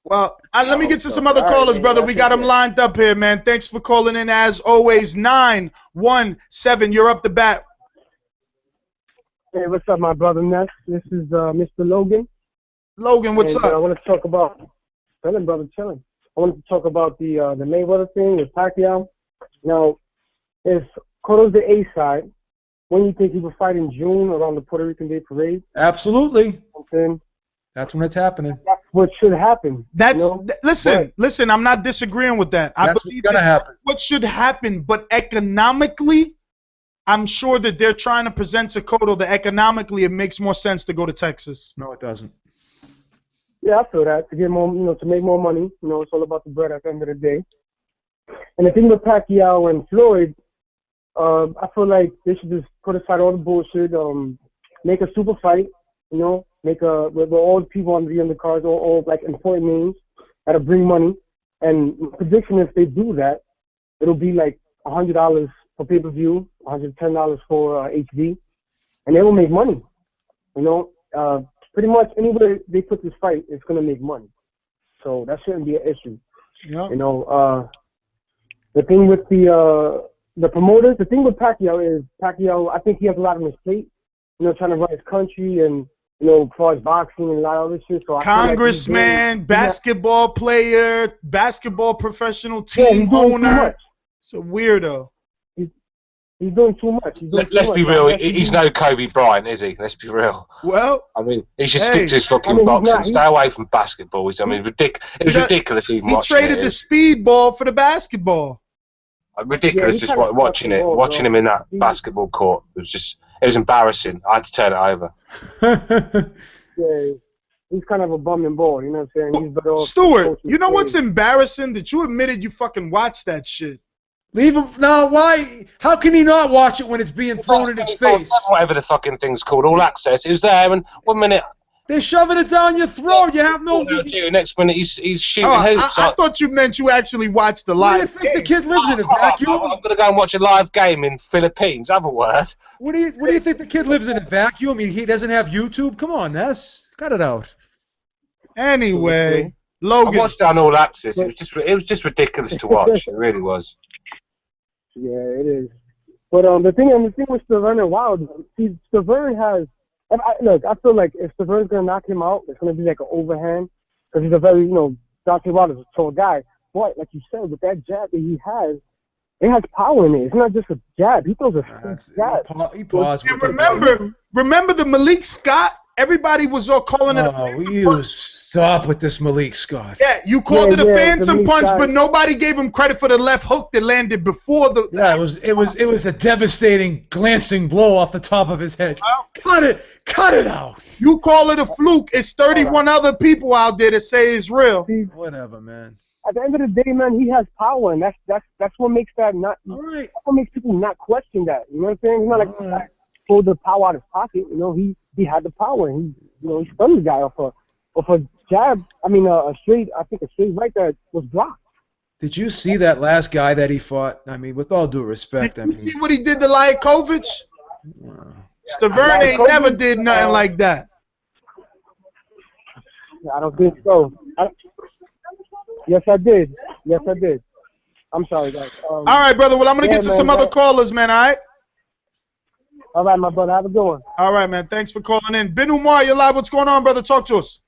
Speaker 4: Well, let me get to some other callers, brother. We got them lined up here, man. Thanks for calling in as always. 917, you're up the bat.
Speaker 18: Hey, what's up, my brother Ness? This is Mr. Logan.
Speaker 4: Logan, what's up?
Speaker 18: I want to talk about chilling, brother, chilling. I wanted to talk about the Mayweather thing with Pacquiao. Now, if Cotto's the A side, when you think he will fight in June around the Puerto Rican Day Parade?
Speaker 5: Absolutely.
Speaker 18: Okay.
Speaker 5: That's when it's happening.
Speaker 18: That's what should happen.
Speaker 4: Listen. I'm not disagreeing with that. I believe
Speaker 5: what's gonna happen.
Speaker 4: What should happen, but economically, I'm sure that they're trying to present to Cotto that economically it makes more sense to go to Texas.
Speaker 5: No, it doesn't.
Speaker 18: Yeah, I feel that to get more, to make more money. It's all about the bread at the end of the day. And the thing with Pacquiao and Floyd, I feel like they should just put aside all the bullshit. Make a super fight. Make with all the people on the undercards, all like important names that'll bring money. And my prediction, if they do that, it'll be like $100 for pay-per-view, $110 for HD, and they will make money. Pretty much anywhere they put this fight, it's gonna make money. So that shouldn't be an issue.
Speaker 4: Yeah.
Speaker 18: The thing with the promoters, the thing with Pacquiao is I think he has a lot on his plate. Trying to run his country and as far as boxing and a lot of other shit. So
Speaker 4: Congressman, basketball player, basketball professional team owner. It's a weirdo.
Speaker 18: He's doing too much.
Speaker 7: Let's be real. He's no Kobe Bryant, is he? Let's be real.
Speaker 4: Well,
Speaker 7: I mean, he should stick to his fucking boxing. Stay away from basketball. It was ridiculous even watching it.
Speaker 4: He traded the speedball for the basketball.
Speaker 7: Ridiculous just watching him in that basketball court. It was embarrassing. I had to turn it over.
Speaker 18: Yeah, he's kind of a bum and ball. You know what I'm saying?
Speaker 4: Stuart, you know what's embarrassing? That you admitted you fucking watched that shit.
Speaker 5: Leave him now. Why? How can he not watch it when it's being thrown in his face?
Speaker 7: Whatever the fucking thing's called, All Access. It was there, and 1 minute
Speaker 5: they're shoving it down your throat. You have no.
Speaker 7: Next minute he's shooting hoops.
Speaker 4: I thought you meant you actually watched the live.
Speaker 5: What do you think the kid lives in a vacuum?
Speaker 7: I'm gonna go and watch a live game in Philippines. Have a word.
Speaker 5: What do you think the kid lives in a vacuum? He doesn't have YouTube. Come on, Ness, cut it out.
Speaker 4: Anyway,
Speaker 7: I
Speaker 4: Logan.
Speaker 7: watched it on All Access. It was just ridiculous to watch. It really was.
Speaker 18: Yeah, it is. But the thing with Stiverne and Wilder, see, Stiverne has. Look, I feel like if Stiverne's gonna knock him out, it's gonna be like an overhand because he's a very, Dr. Wilder's a tall guy. But like you said, with that jab that he has, it has power in it. It's not just a jab. He throws a jab.
Speaker 5: He paused.
Speaker 4: And remember the Malik Scott? Everybody was all calling it.
Speaker 5: Oh, you stop with this Malik Scott.
Speaker 4: Yeah, you called it a phantom punch, but nobody gave him credit for the left hook that landed before the.
Speaker 5: Yeah, it was a devastating, glancing blow off the top of his head. Cut it out.
Speaker 4: You call it a fluke. It's 31 other people out there that say it's real.
Speaker 5: Whatever, man.
Speaker 18: At the end of the day, man, he has power, and that's what makes that not. That's what makes people not question that. You know what I'm saying? It's not like he pulled the power out of his pocket. He had the power, and he stunned the guy off a jab. I mean, a straight right that was blocked.
Speaker 5: Did you see that last guy that he fought? I mean, with all due respect,
Speaker 4: Did you see what he did to Liakovic? Stiverne ain't never did nothing like that.
Speaker 18: I don't think so. Yes, I did. I'm sorry, guys.
Speaker 4: All right, brother. Well, I'm going to get to some other callers, man, all right?
Speaker 18: All right, my brother. Have a good one.
Speaker 4: All right, man. Thanks for calling in. Ben Umar, you're live. What's going on, brother? Talk to us.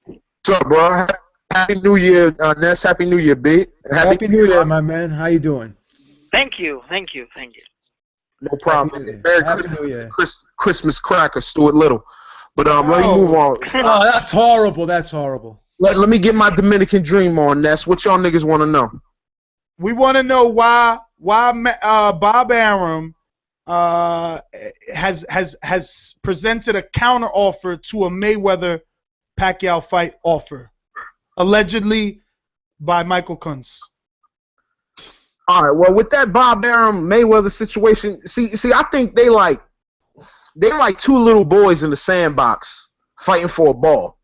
Speaker 19: What's up, bro? Happy New Year, Ness. Happy New Year, B.
Speaker 5: Happy New Year, my man. How you doing?
Speaker 12: Thank you.
Speaker 19: No problem. Merry Christmas cracker, Stuart Little. But let me
Speaker 5: Oh.
Speaker 19: move on.
Speaker 5: Oh, that's horrible. That's horrible.
Speaker 19: Let me get my Dominican dream on, Ness. What y'all niggas want to know?
Speaker 4: We want to know why Bob Arum has presented a counter offer to a Mayweather Pacquiao fight offer, allegedly by Michael Koncz.
Speaker 19: All right. Well, with that Bob Arum Mayweather situation, see, I think they're like two little boys in the sandbox fighting for a ball.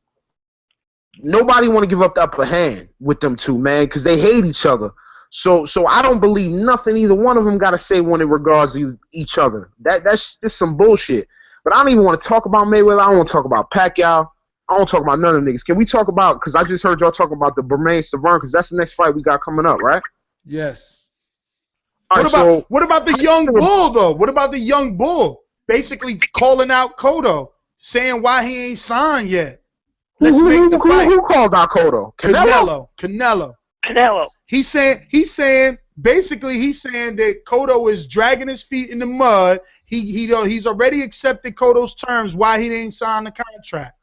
Speaker 19: Nobody want to give up the upper hand with them two, man, because they hate each other. So I don't believe nothing either one of them got to say when it regards to each other. That's just some bullshit. But I don't even want to talk about Mayweather. I don't want to talk about Pacquiao. I don't talk about none of them niggas. Can we talk about, because I just heard y'all talking about the Bermain-Stiverne, because that's the next fight we got coming up, right?
Speaker 5: Yes.
Speaker 19: All right,
Speaker 4: What about the young bull, though? What about the young bull? Basically calling out Cotto, saying why he ain't signed yet. Let's make the fight.
Speaker 19: Who called out Cotto?
Speaker 4: Canelo.
Speaker 12: Canelo.
Speaker 4: He's saying that Cotto is dragging his feet in the mud. He's already accepted Cotto's terms. Why he didn't sign the contract?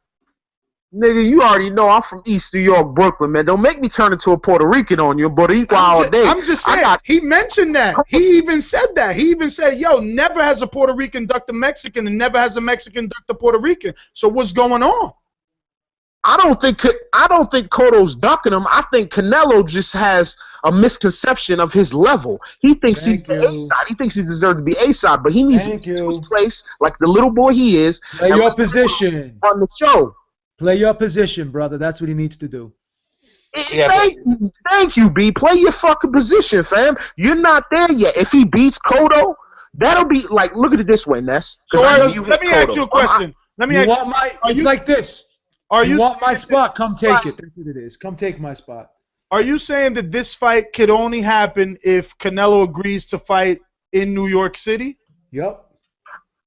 Speaker 19: Nigga, you already know I'm from East New York, Brooklyn, man. Don't make me turn into a Puerto Rican on you, Boricua all day.
Speaker 4: I'm just saying. He mentioned that. He even said that. He even said, yo, never has a Puerto Rican ducked a Mexican and never has a Mexican ducked a Puerto Rican. So what's going on?
Speaker 19: I don't think Cotto's ducking him. I think Canelo just has a misconception of his level. He thinks he's the A side. He thinks he deserves to be A side, but he needs to get to his place like the little boy he is.
Speaker 5: Play your position.
Speaker 19: On the show.
Speaker 5: Play your position, brother. That's what he needs to do.
Speaker 19: Thank you, B. Play your fucking position, fam. You're not there yet. If he beats Cotto, that'll be like, look at it this way, Ness.
Speaker 4: So let me ask you a question.
Speaker 5: It's like this. You want my spot? Come take it. That's what it is. Come take my spot.
Speaker 4: Are you saying that this fight could only happen if Canelo agrees to fight in New York City?
Speaker 5: Yep.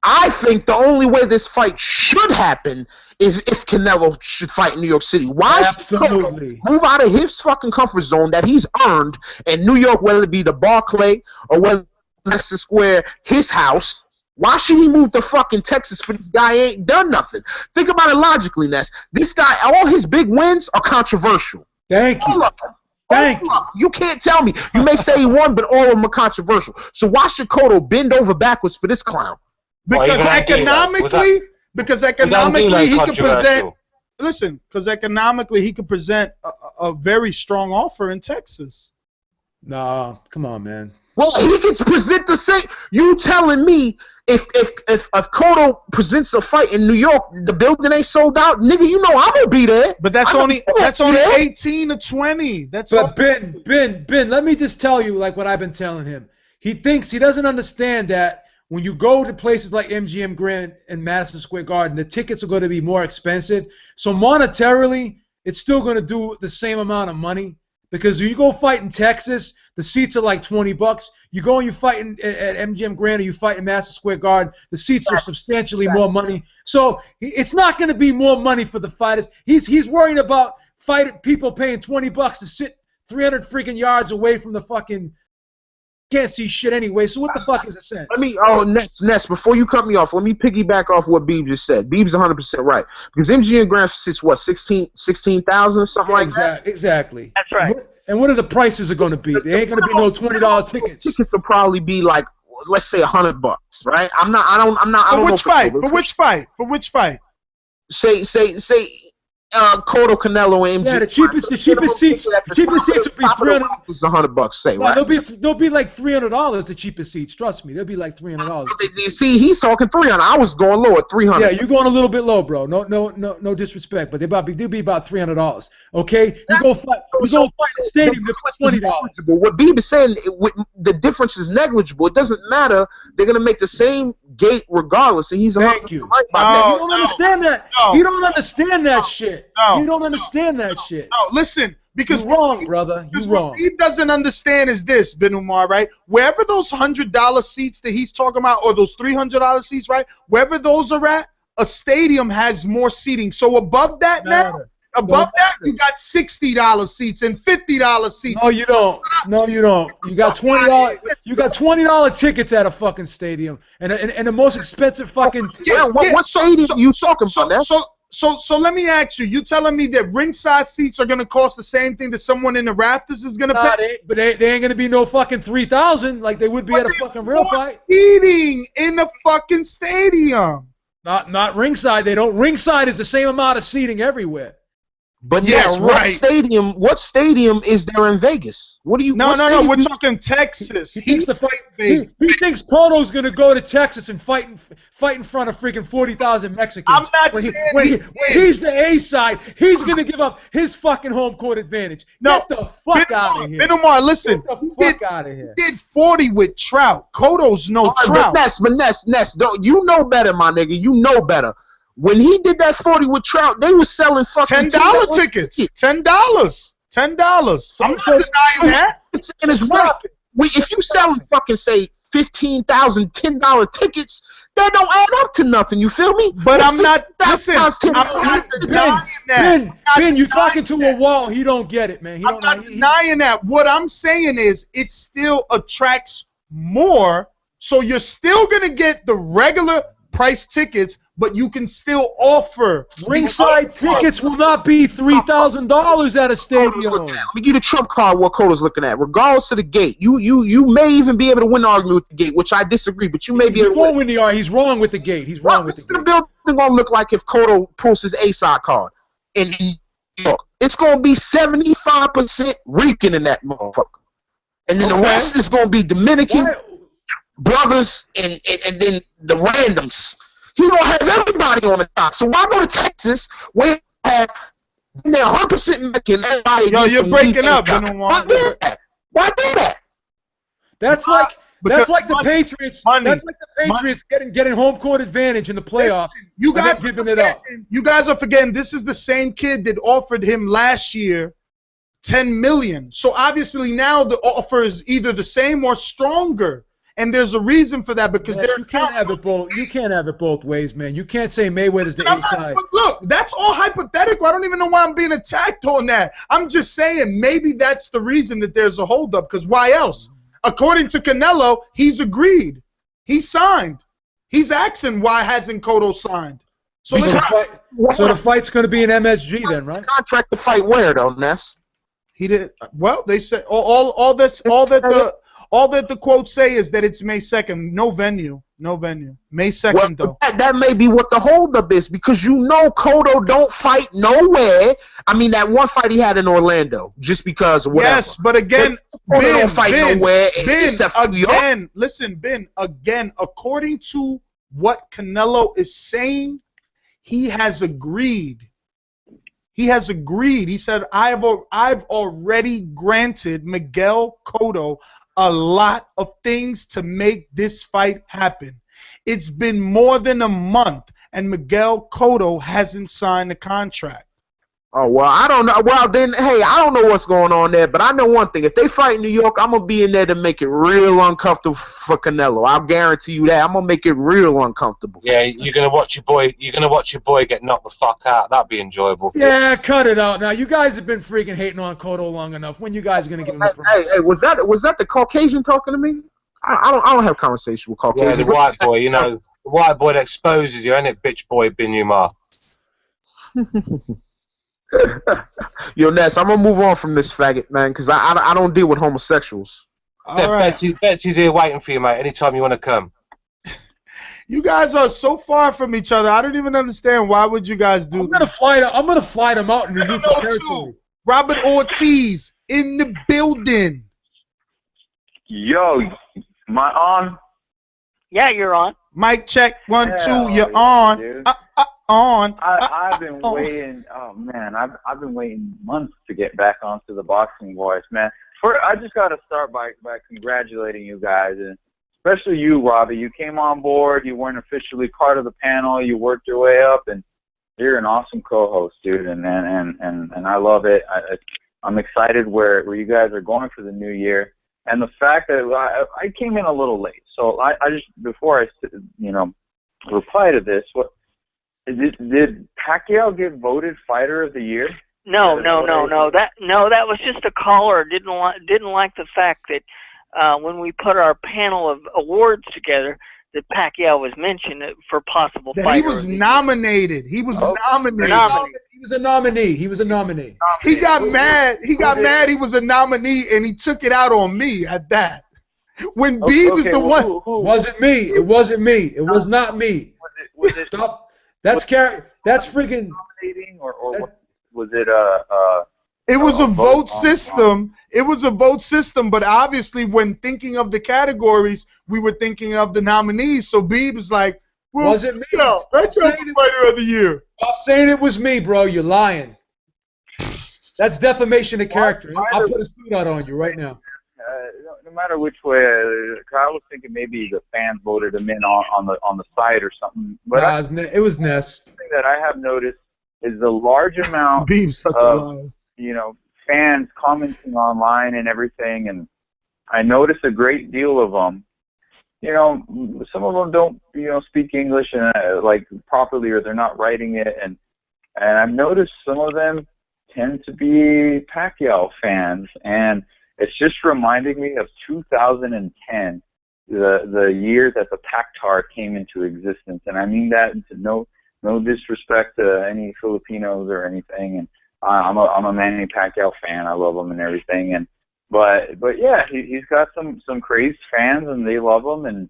Speaker 19: I think the only way this fight should happen is if Canelo should fight in New York City. Why?
Speaker 5: Absolutely.
Speaker 19: Move out of his fucking comfort zone that he's earned in New York, whether it be the Barclay or whether Madison Square, his house. Why should he move to fucking Texas for this guy ain't done nothing? Think about it logically, Ness. This guy, all his big wins are controversial.
Speaker 5: Thank you.
Speaker 19: Thank you. You can't tell me. You may say he won, but all of them are controversial. So why should Cotto bend over backwards for this clown?
Speaker 4: Because economically, he could present. Listen, because economically he could present a very strong offer in Texas.
Speaker 5: Nah, come on, man.
Speaker 19: Well, he can present the same. You telling me if Cotto presents a fight in New York, the building ain't sold out, nigga? You know I'm gonna be there.
Speaker 4: But that's only 18 to 20.
Speaker 5: But Ben, let me just tell you like what I've been telling him. He doesn't understand that when you go to places like MGM Grand and Madison Square Garden, the tickets are going to be more expensive. So monetarily, it's still going to do the same amount of money. Because when you go fight in Texas, the seats are like $20. You go and you fight at MGM Grand or you fight in Madison Square Garden, the seats are substantially more money. So it's not going to be more money for the fighters. He's worrying about people paying $20 to sit 300 freaking yards away from the fucking. Can't see shit anyway. So what the fuck is the sense?
Speaker 19: Ness, before you cut me off, let me piggyback off what Beeb just said. Beeb's 100% right. Because MGM Grand sits what, 16,000 or something like that?
Speaker 5: Exactly.
Speaker 12: That's right.
Speaker 5: And what are the prices are going to be? They ain't going to be no $20 tickets.
Speaker 19: Tickets will probably be like, let's say $100, right? I don't know.
Speaker 4: For which fight? Say
Speaker 19: Cotto, Canelo, and MGM.
Speaker 5: Yeah, the cheapest seats will be $300.
Speaker 19: It's $100, say,
Speaker 5: right?
Speaker 19: Right?
Speaker 5: They'll be like $300. The cheapest seats, trust me, they'll be like $300.
Speaker 19: See, he's talking $300. I was going low at $300.
Speaker 5: Yeah, you're going a little bit low, bro. No disrespect, but they'll be about $300. Okay, you go fight the stadium for $20.
Speaker 19: What Beeb is saying, the difference is negligible. It doesn't matter. They're gonna make the same gate regardless, and he's
Speaker 5: Thank you.
Speaker 19: Right about that.
Speaker 5: You don't understand that. You don't understand that shit. You don't understand that shit.
Speaker 4: No, listen, because
Speaker 5: you're wrong, brother. You're wrong.
Speaker 4: What he doesn't understand is this, Ben Umar, right? Wherever those $100 seats that he's talking about, or those $300 seats, right? Wherever those are at, a stadium has more seating. So above that you got $60 seats and $50 seats.
Speaker 5: No, you don't. You got $20. You got $20 tickets at a fucking stadium, and the most expensive fucking.
Speaker 19: What stadium you talking about?
Speaker 4: So let me ask you. You telling me that ringside seats are gonna cost the same thing that someone in the rafters is gonna pay?
Speaker 5: But they ain't gonna be no fucking 3,000 like they would be at a fucking real fight.
Speaker 4: Seating in the fucking stadium.
Speaker 5: Not ringside. They don't. Ringside is the same amount of seating everywhere.
Speaker 19: But yes, what stadium is there in Vegas? What do you?
Speaker 4: No. We're talking Texas.
Speaker 5: He thinks Cotto's gonna go to Texas and fight in front of freaking 40,000 Mexicans.
Speaker 4: I'm not saying
Speaker 5: when he's the A side. He's gonna give up his fucking home court advantage. Get the fuck out of here.
Speaker 4: Ben Umar, listen.
Speaker 5: Get the fuck out of here.
Speaker 4: Did 40 with Trout. Cotto's no Trout.
Speaker 19: But Ness, don't you know better, my nigga? You know better. When he did that 40 with Trout, they were selling fucking
Speaker 4: $10 tickets. $10. I'm not denying that.
Speaker 19: If you selling fucking say $15,000, $10 tickets, that don't add up to nothing. You feel me?
Speaker 4: But I'm not. Listen, I'm not denying that.
Speaker 5: Ben, you're talking to a wall. He don't get it, man.
Speaker 4: I'm not denying that. What I'm saying is, it still attracts more. So you're still gonna get the regular price tickets, but you can still offer
Speaker 5: ringside tickets will not be $3,000 at a stadium.
Speaker 19: Let me give you the trump card what Cotto's looking at. Regardless of the gate, you may even be able to win the argument with the gate, which I disagree, but you may be able to
Speaker 5: win the argument. He's wrong with the gate. He's wrong with the gate.
Speaker 19: What's the building gonna look like if Cotto pulls his A-side card in New York? It's gonna be 75% Rican in that motherfucker, and then the rest is gonna be Dominican brothers and then the randoms. He gonna have everybody on the top. So why go to Texas where you have 100% Mexican?
Speaker 4: Yo, you're breaking up.
Speaker 19: Why do that? Why do that?
Speaker 5: That's like the Patriots. That's like the Patriots getting home court advantage in the playoffs.
Speaker 4: You guys
Speaker 5: giving it up.
Speaker 4: You guys are forgetting this is the same kid that offered him last year $10 million. So obviously now the offer is either the same or stronger. And there's a reason for that because
Speaker 5: you can't have it both. You can't have it both ways, man. You can't say Mayweather's the A-side.
Speaker 4: Look, that's all hypothetical. I don't even know why I'm being attacked on that. I'm just saying maybe that's the reason that there's a holdup. Because why else? According to Canelo, he's agreed. He signed. He's asking why hasn't Cotto signed. So
Speaker 5: the fight's going to be an MSG then, right?
Speaker 19: Contract to fight where though, Ness?
Speaker 4: He did. Well, they said all that the quotes say is that it's May 2nd. No venue. May 2nd, though.
Speaker 19: That may be what the holdup is because you know Cotto don't fight nowhere. I mean, that one fight he had in Orlando just because of whatever.
Speaker 4: Yes, but again, Ben
Speaker 19: don't fight nowhere except for New York.
Speaker 4: Listen, Ben, again, according to what Canelo is saying, he has agreed. He said, I've already granted Miguel Cotto a lot of things to make this fight happen. It's been more than a month, and Miguel Cotto hasn't signed the contract.
Speaker 19: Oh, well, I don't know. Well, then, hey, I don't know what's going on there, but I know one thing. If they fight in New York, I'm going to be in there to make it real uncomfortable for Canelo. I'll guarantee you that. I'm going to make it real uncomfortable.
Speaker 7: Yeah, you're gonna watch your boy. You're gonna watch your boy get knocked the fuck out. That'd be enjoyable.
Speaker 5: Yeah, cut it out now. You guys have been freaking hating on Cotto long enough. When you guys are gonna give him a
Speaker 19: Hey, was that the Caucasian talking to me? I don't have conversation with
Speaker 7: Yeah,
Speaker 19: Caucasians.
Speaker 7: the white boy. You know, the white boy that exposes you, ain't it, bitch boy Binyuma?
Speaker 19: Yo, Ness, I'm gonna move on from this faggot, man, because I don't deal with homosexuals.
Speaker 7: Betsy's here waiting for you, mate. Anytime you want to come.
Speaker 4: You guys are so far from each other. I don't even understand why would you guys do
Speaker 5: I'm gonna fly them out in the new territory.
Speaker 4: Robert Ortiz in the building.
Speaker 20: Yo, am I on?
Speaker 12: Yeah, you're on.
Speaker 4: Mic check, 1, 2,
Speaker 20: Hell
Speaker 4: you're
Speaker 20: yeah,
Speaker 4: on.
Speaker 20: dude.
Speaker 4: On.
Speaker 20: I've been waiting. Oh man, I've been waiting months to get back onto the Boxing Voice, man. I just got to start by congratulating you guys, and especially you, Robbie. You came on board. You weren't officially part of the panel. You worked your way up, and you're an awesome co-host, dude. And I love it. I'm excited where you guys are going for the new year, and the fact that I came in a little late, so I just before I reply to this, did Pacquiao get voted Fighter of the Year?
Speaker 12: No. That was just a caller didn't like the fact that when we put our panel of awards together, that Pacquiao was mentioned for possible fighter.
Speaker 4: He was nominated. He was nominated.
Speaker 5: He was a nominee.
Speaker 4: He got mad. He got mad. He was a nominee, and he took it out on me at that. When Beeb is the one.
Speaker 5: It wasn't me. It wasn't me. It was not me. Stop. That's freaking.
Speaker 20: Or was it
Speaker 4: It was a vote system. It was a vote system, but obviously, when thinking of the categories, we were thinking of the nominees. So Beeb was like, well,
Speaker 5: "Was it me?
Speaker 4: No, that's not the Fighter of the Year."
Speaker 5: Stop saying it was me, bro. You're lying. That's defamation of character. I'll put a suit out on you right now.
Speaker 20: No matter which way, I was thinking maybe the fans voted him in on the site or something. But
Speaker 5: it was Ness.
Speaker 20: Something that I have noticed is the large amount of fans commenting online and everything, and I noticed a great deal of them. Some of them don't speak English and like properly, or they're not writing it, and I've noticed some of them tend to be Pacquiao fans, and it's just reminding me of 2010, the year that the Pactar came into existence, and I mean that to no disrespect to any Filipinos or anything, and I'm a Manny Pacquiao fan. I love him and everything, but yeah, he's got some crazed fans, and they love him, and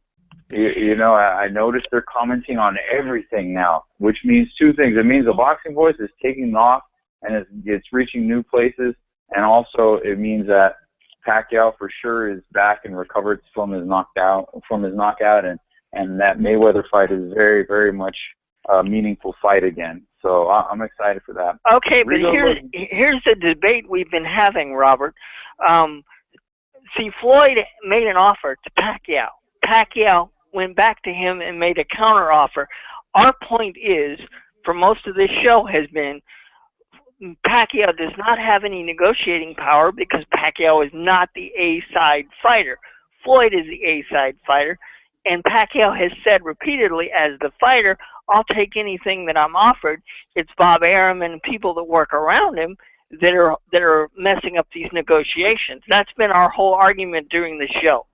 Speaker 20: I noticed they're commenting on everything now, which means two things. It means the Boxing Voice is taking off and it's reaching new places, and also it means that Pacquiao for sure is back and recovered from his knockout, and that Mayweather fight is very, very much a meaningful fight again. So I'm excited for that.
Speaker 12: Okay, but here's the debate we've been having, Robert. See, Floyd made an offer to Pacquiao. Pacquiao went back to him and made a counter offer. Our point is, for most of this show, has been Pacquiao does not have any negotiating power because Pacquiao is not the A-side fighter. Floyd is the A-side fighter, and Pacquiao has said repeatedly, as the fighter, I'll take anything that I'm offered. It's Bob Arum and people that work around him that are messing up these negotiations. That's been our whole argument during the show.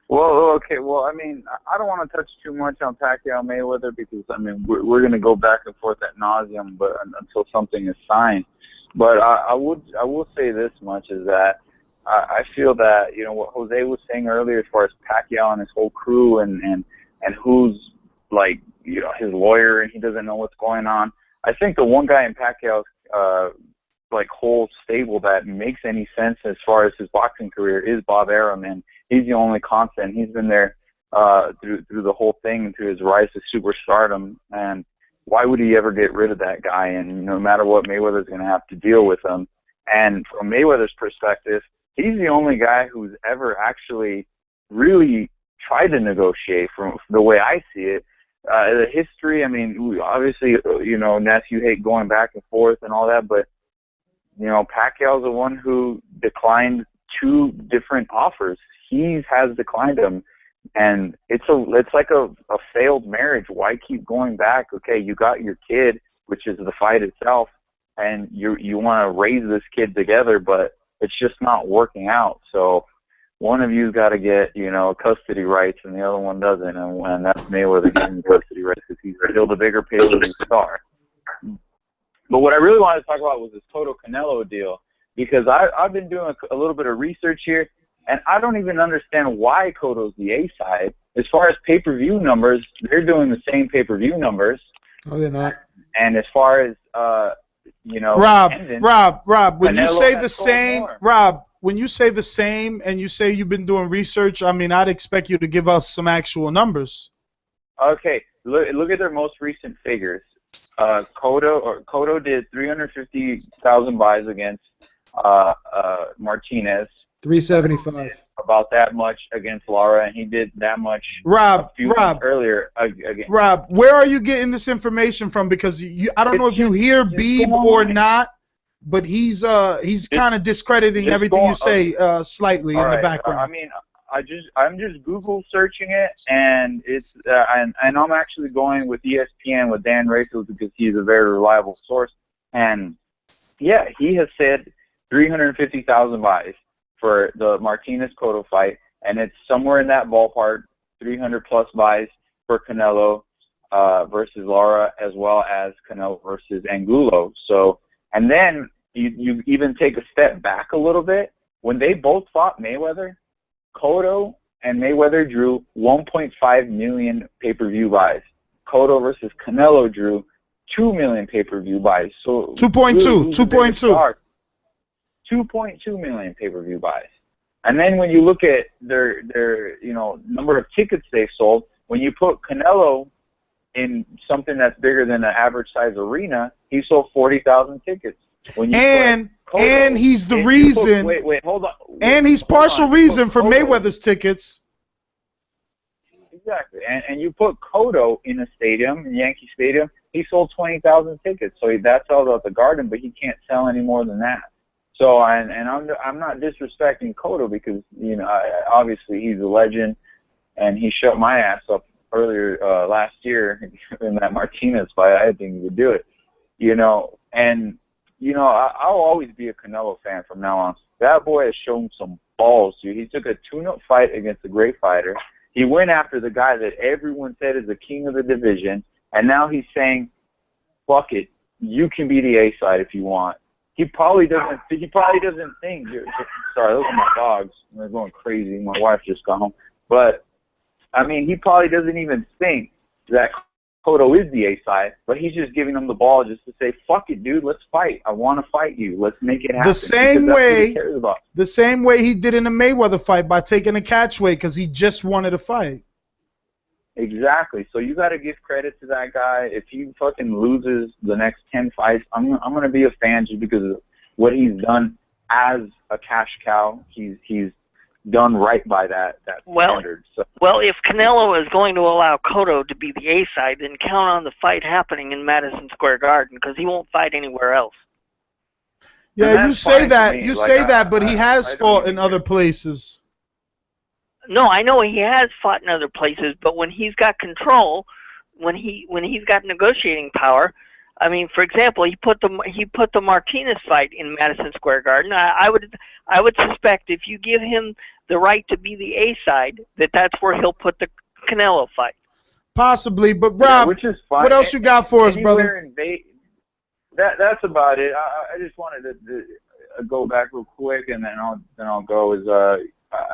Speaker 20: Well, okay. Well, I mean, I don't want to touch too much on Pacquiao Mayweather because I mean we're going to go back and forth ad nauseum, but until something is signed. But I will say this much is that I feel that what Jose was saying earlier as far as Pacquiao and his whole crew and who's like his lawyer and he doesn't know what's going on. I think the one guy in Pacquiao's whole stable that makes any sense as far as his boxing career is Bob Arum, and he's the only constant. He's been there through the whole thing and through his rise to superstardom. And why would he ever get rid of that guy? And no matter what, Mayweather's going to have to deal with him. And from Mayweather's perspective, he's the only guy who's ever actually really tried to negotiate from the way I see it. The history, I mean, obviously, you know, Ness, you hate going back and forth and all that, but, you know, Pacquiao's the one who declined 2 different offers. He has declined them, and it's like a failed marriage. Why keep going back? Okay, you got your kid, which is the fight itself, and you want to raise this kid together, but it's just not working out. So one of you's got to get, you know, custody rights, and the other one doesn't, and that's Mayweather getting custody rights because he's still the bigger pay-per-view star. But what I really wanted to talk about was this Cotto Canelo deal, because I've been doing a little bit of research here, and I don't even understand why Cotto's the A side. As far as pay-per-view numbers, they're doing the same pay-per-view numbers.
Speaker 5: Oh, they're not.
Speaker 20: And as far as you know,
Speaker 4: Rob, when
Speaker 20: Canelo
Speaker 4: you say
Speaker 20: has
Speaker 4: the
Speaker 20: sold
Speaker 4: same,
Speaker 20: more.
Speaker 4: Rob, when you say the same and you say you've been doing research, I mean, I'd expect you to give us some actual numbers.
Speaker 20: Okay, look at their most recent figures. Cotto did 350,000 buys against Martinez.
Speaker 5: 375.
Speaker 20: About that much against Lara, and he did that much
Speaker 4: Rob,
Speaker 20: a few months earlier again.
Speaker 4: Rob, where are you getting this information from? Because I don't know if you hear Beeb or not, but he's kind of discrediting everything you say slightly in the background.
Speaker 20: I mean, I'm just Google searching it, and it's and I'm actually going with ESPN with Dan Rachel because he's a very reliable source, and yeah, he has said 350,000 buys for the Martinez-Cotto fight, and it's somewhere in that ballpark, 300 plus buys for Canelo versus Lara, as well as Canelo versus Angulo. So, and then you even take a step back a little bit. When they both fought Mayweather, Cotto and Mayweather drew 1.5 million pay-per-view buys. Cotto versus Canelo drew 2 million pay-per-view buys. So
Speaker 4: 2.2,
Speaker 20: 2.2 million pay-per-view buys. And then when you look at their number of tickets they sold, when you put Canelo in something that's bigger than an average size arena, he sold 40,000 tickets. When you
Speaker 4: and he's the reason.
Speaker 20: Wait, hold on.
Speaker 4: And he's partial reason for Mayweather's tickets.
Speaker 20: Exactly. And you put Cotto in a stadium, in Yankee Stadium, he sold 20,000 tickets. So that sells out the Garden, but he can't sell any more than that. So, and I'm not disrespecting Cotto because, you know, obviously he's a legend, and he shut my ass up earlier last year in that Martinez fight. I didn't think he would do it, you know. And, you know, I'll always be a Canelo fan from now on. That boy has shown some balls, dude. He took a tune-up fight against a great fighter. He went after the guy that everyone said is the king of the division, and now he's saying, fuck it, you can be the A side if you want. He probably doesn't think. Sorry, those are my dogs. They're going crazy. My wife just got home. But, I mean, he probably doesn't even think that Cotto is the A side, but he's just giving him the ball just to say, fuck it, dude, let's fight. I want to fight you. Let's make it happen.
Speaker 4: The same way he did in the Mayweather fight by taking a catch weight because he just wanted to fight.
Speaker 20: Exactly. So you got to give credit to that guy. If he fucking loses the next 10 fights, I'm going to be a fan just because of what he's done as a cash cow. He's done right by that standard. So.
Speaker 12: Well, if Canelo is going to allow Cotto to be the A side, then count on the fight happening in Madison Square Garden because he won't fight anywhere else.
Speaker 4: Yeah, you say that, but he has fought in other places.
Speaker 12: No, I know he has fought in other places, but when he's got control, when he's got negotiating power, I mean, for example, he put the Martinez fight in Madison Square Garden. I would suspect if you give him the right to be the A side, that's where he'll put the Canelo fight.
Speaker 4: Possibly, but Rob,
Speaker 20: which is fine.
Speaker 4: What else you got for us, brother?
Speaker 20: That's about it. I just wanted to go back real quick, and then I'll go.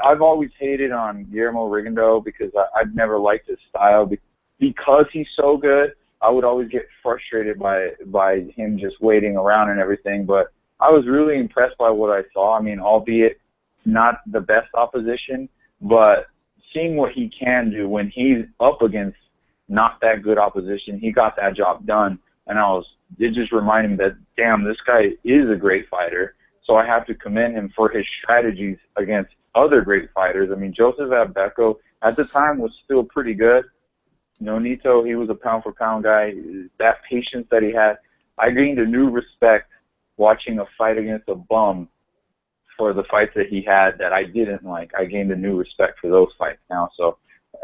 Speaker 20: I've always hated on Guillermo Rigondeaux because I've never liked his style because he's so good. I would always get frustrated by him just waiting around and everything. But I was really impressed by what I saw. I mean, albeit not the best opposition, but seeing what he can do when he's up against not that good opposition, he got that job done. And it just reminded me that, damn, this guy is a great fighter. So I have to commend him for his strategies against other great fighters. I mean, Joseph Abeko at the time was still pretty good. Nito, he was a pound-for-pound guy. That patience that he had, I gained a new respect watching a fight against a bum for the fights that he had that I didn't like. I gained a new respect for those fights now. So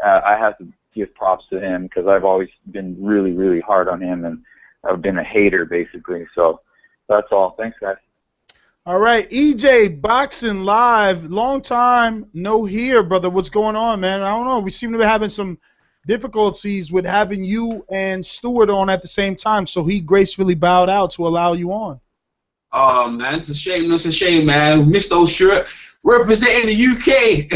Speaker 20: I have to give props to him because I've always been really, really hard on him, and I've been a hater, basically. So that's all. Thanks, guys.
Speaker 4: All right, EJ, Boxing Live, long time no hear, brother. What's going on, man? I don't know. We seem to be having some difficulties with having you and Stewart on at the same time, so he gracefully bowed out to allow you on.
Speaker 21: Oh, man, it's a shame. It's a shame, man. Missed old shirt. Representing the UK.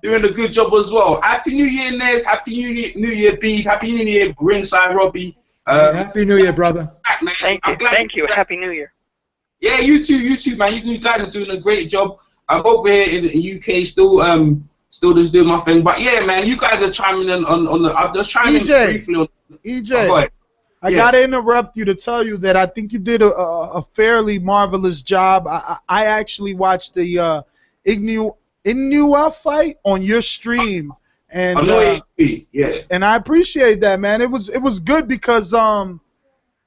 Speaker 21: Doing a good job as well. Happy New Year, Nez. Happy New Year, Beef. Happy New Year, Ringside Robbie.
Speaker 5: Happy New Year, brother.
Speaker 12: Thank you. Happy New Year.
Speaker 21: Yeah, you too, man. You guys are doing a great job. I'm over here in the UK still just doing my thing. But yeah, man, you guys are chiming in on the. I'm just trying to briefly on.
Speaker 4: EJ, I gotta interrupt you to tell you that I think you did a fairly marvelous job. I actually watched the Inua fight on your stream, and and I appreciate that, man. It was good because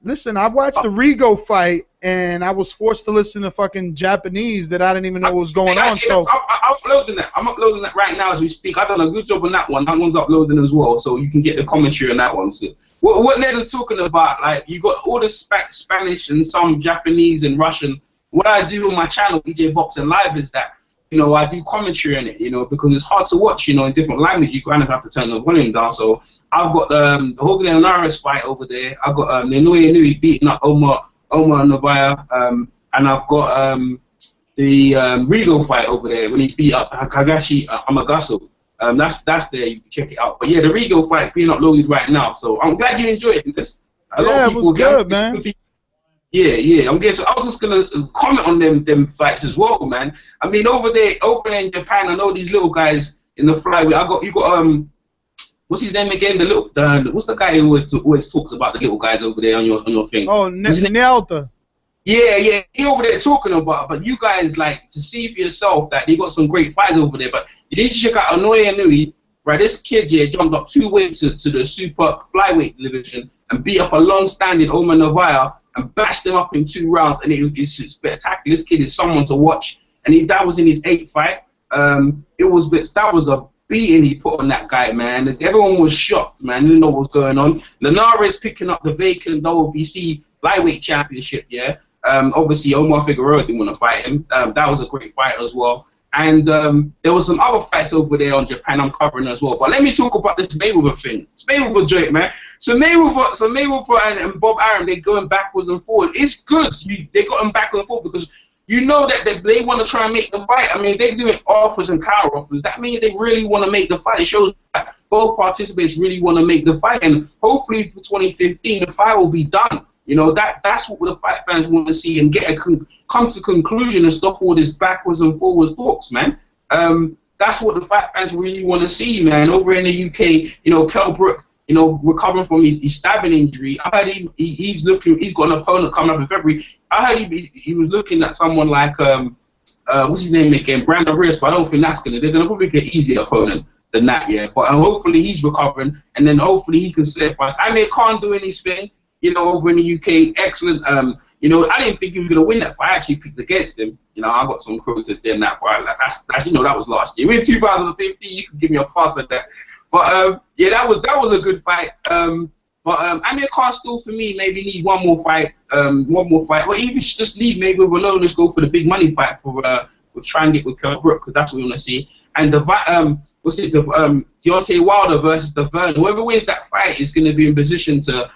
Speaker 4: listen, I watched the Rigo fight, and I was forced to listen to fucking Japanese that I didn't even know what was going on. So
Speaker 21: I'm uploading that. I'm uploading that right now as we speak. I've done a good job on that one. That one's uploading as well, so you can get the commentary on that one. So what Ned is talking about, like, you got all the Spanish and some Japanese and Russian. What I do on my channel, EJ Boxing Live, is that, I do commentary on it, because it's hard to watch, in different language. You kind of have to turn the volume down. So I've got the Hogan and Naras fight over there. I've got Ninoue Nui beating up Omar Novaya, and I've got the Rigo fight over there when he beat up Kagashi Amagaso. That's there. You can check it out. But yeah, the Rigo fight being uploaded right now. So I'm glad you enjoyed it.
Speaker 4: Yeah, it was good, man.
Speaker 21: Yeah. I was just gonna comment on them fights as well, man. I mean, over there in Japan, I know these little guys in the flyweight. You got what's his name again? What's the guy who always talks about the little guys over there on your thing?
Speaker 4: Oh, Nelta.
Speaker 21: Yeah. He over there talking about. But you guys, like, to see for yourself that they got some great fights over there. But you need to check out Inoue Nui. Right, this kid jumped up 2 weights to the super flyweight division and beat up a long-standing Omar Novaya and bashed him up in 2 rounds, and it's spectacular. This kid is someone to watch, and that was in his 8th fight. That was a beating he put on that guy, man. Everyone was shocked, man. They didn't know what was going on. Linares picking up the vacant WBC flyweight championship, yeah. Obviously, Omar Figueroa didn't want to fight him. That was a great fight as well. And there was some other fights over there on Japan I'm covering as well. But let me talk about this Mayweather thing. It's Mayweather joint, man. So Mayweather and Bob Arum, they're going backwards and forwards. It's good. They got them backwards and forwards because that they want to try and make the fight. I mean, they're doing offers and counter offers. That means they really want to make the fight. It shows that both participants really want to make the fight. And hopefully for 2015, the fight will be done. That's what the fight fans want to see and come to conclusion and stop all this backwards and forwards talks, man. That's what the fight fans really want to see, man. Over in the UK, Kell Brook, recovering from his stabbing injury. I heard he's got an opponent coming up in February. I heard he was looking at someone like what's his name again, Brandon Reyes, but I don't think that's they're gonna probably get an easier opponent than that, yeah. But hopefully he's recovering, and then hopefully he can slip us. Amir Khan doing his thing. Over in the UK, excellent. I didn't think he was going to win that fight. I actually picked against him. I got some critics in that fight. Like, that's that was last year. In 2015, you can give me a pass at that. But yeah, that was a good fight. But Amir Khan still, for me, maybe need one more fight. Or even just leave maybe alone. Let's go for the big money fight for try and get with Kell Brook, because that's what we want to see. And the Deontay Wilder versus the Vern. Whoever wins that fight is going to be in position to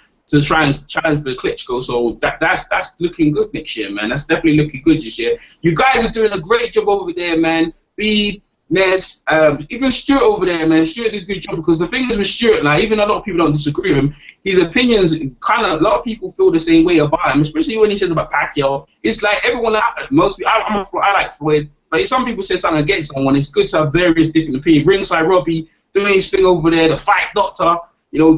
Speaker 21: try and challenge for Klitschko. So that's looking good next year, man. That's definitely looking good this year. You guys are doing a great job over there, man. Beeb, Nez, even Stuart over there, man. Stuart did a good job, because the thing is with Stuart, now, even though a lot of people don't disagree with him, his opinions a lot of people feel the same way about him, especially when he says about Pacquiao. It's like everyone, most people, I like Floyd, but if some people say something against someone, it's good to have various different opinions. Ringside Robbie doing his thing over there, the Fight Doctor,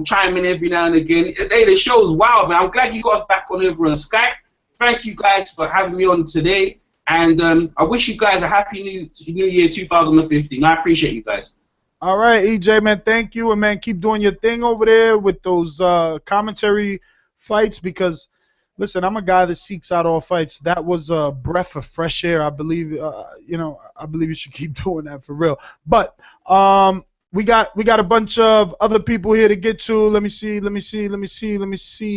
Speaker 21: chiming in every now and again. The show's wild, man. I'm glad you got us back on over on Skype. Thank you guys for having me on today. And I wish you guys a happy new year 2015. I appreciate you guys.
Speaker 4: All right, EJ, man, thank you. And, man, keep doing your thing over there with those commentary fights because, listen, I'm a guy that seeks out all fights. That was a breath of fresh air. I believe, I believe you should keep doing that for real. But we got a bunch of other people here to get to. Let me see.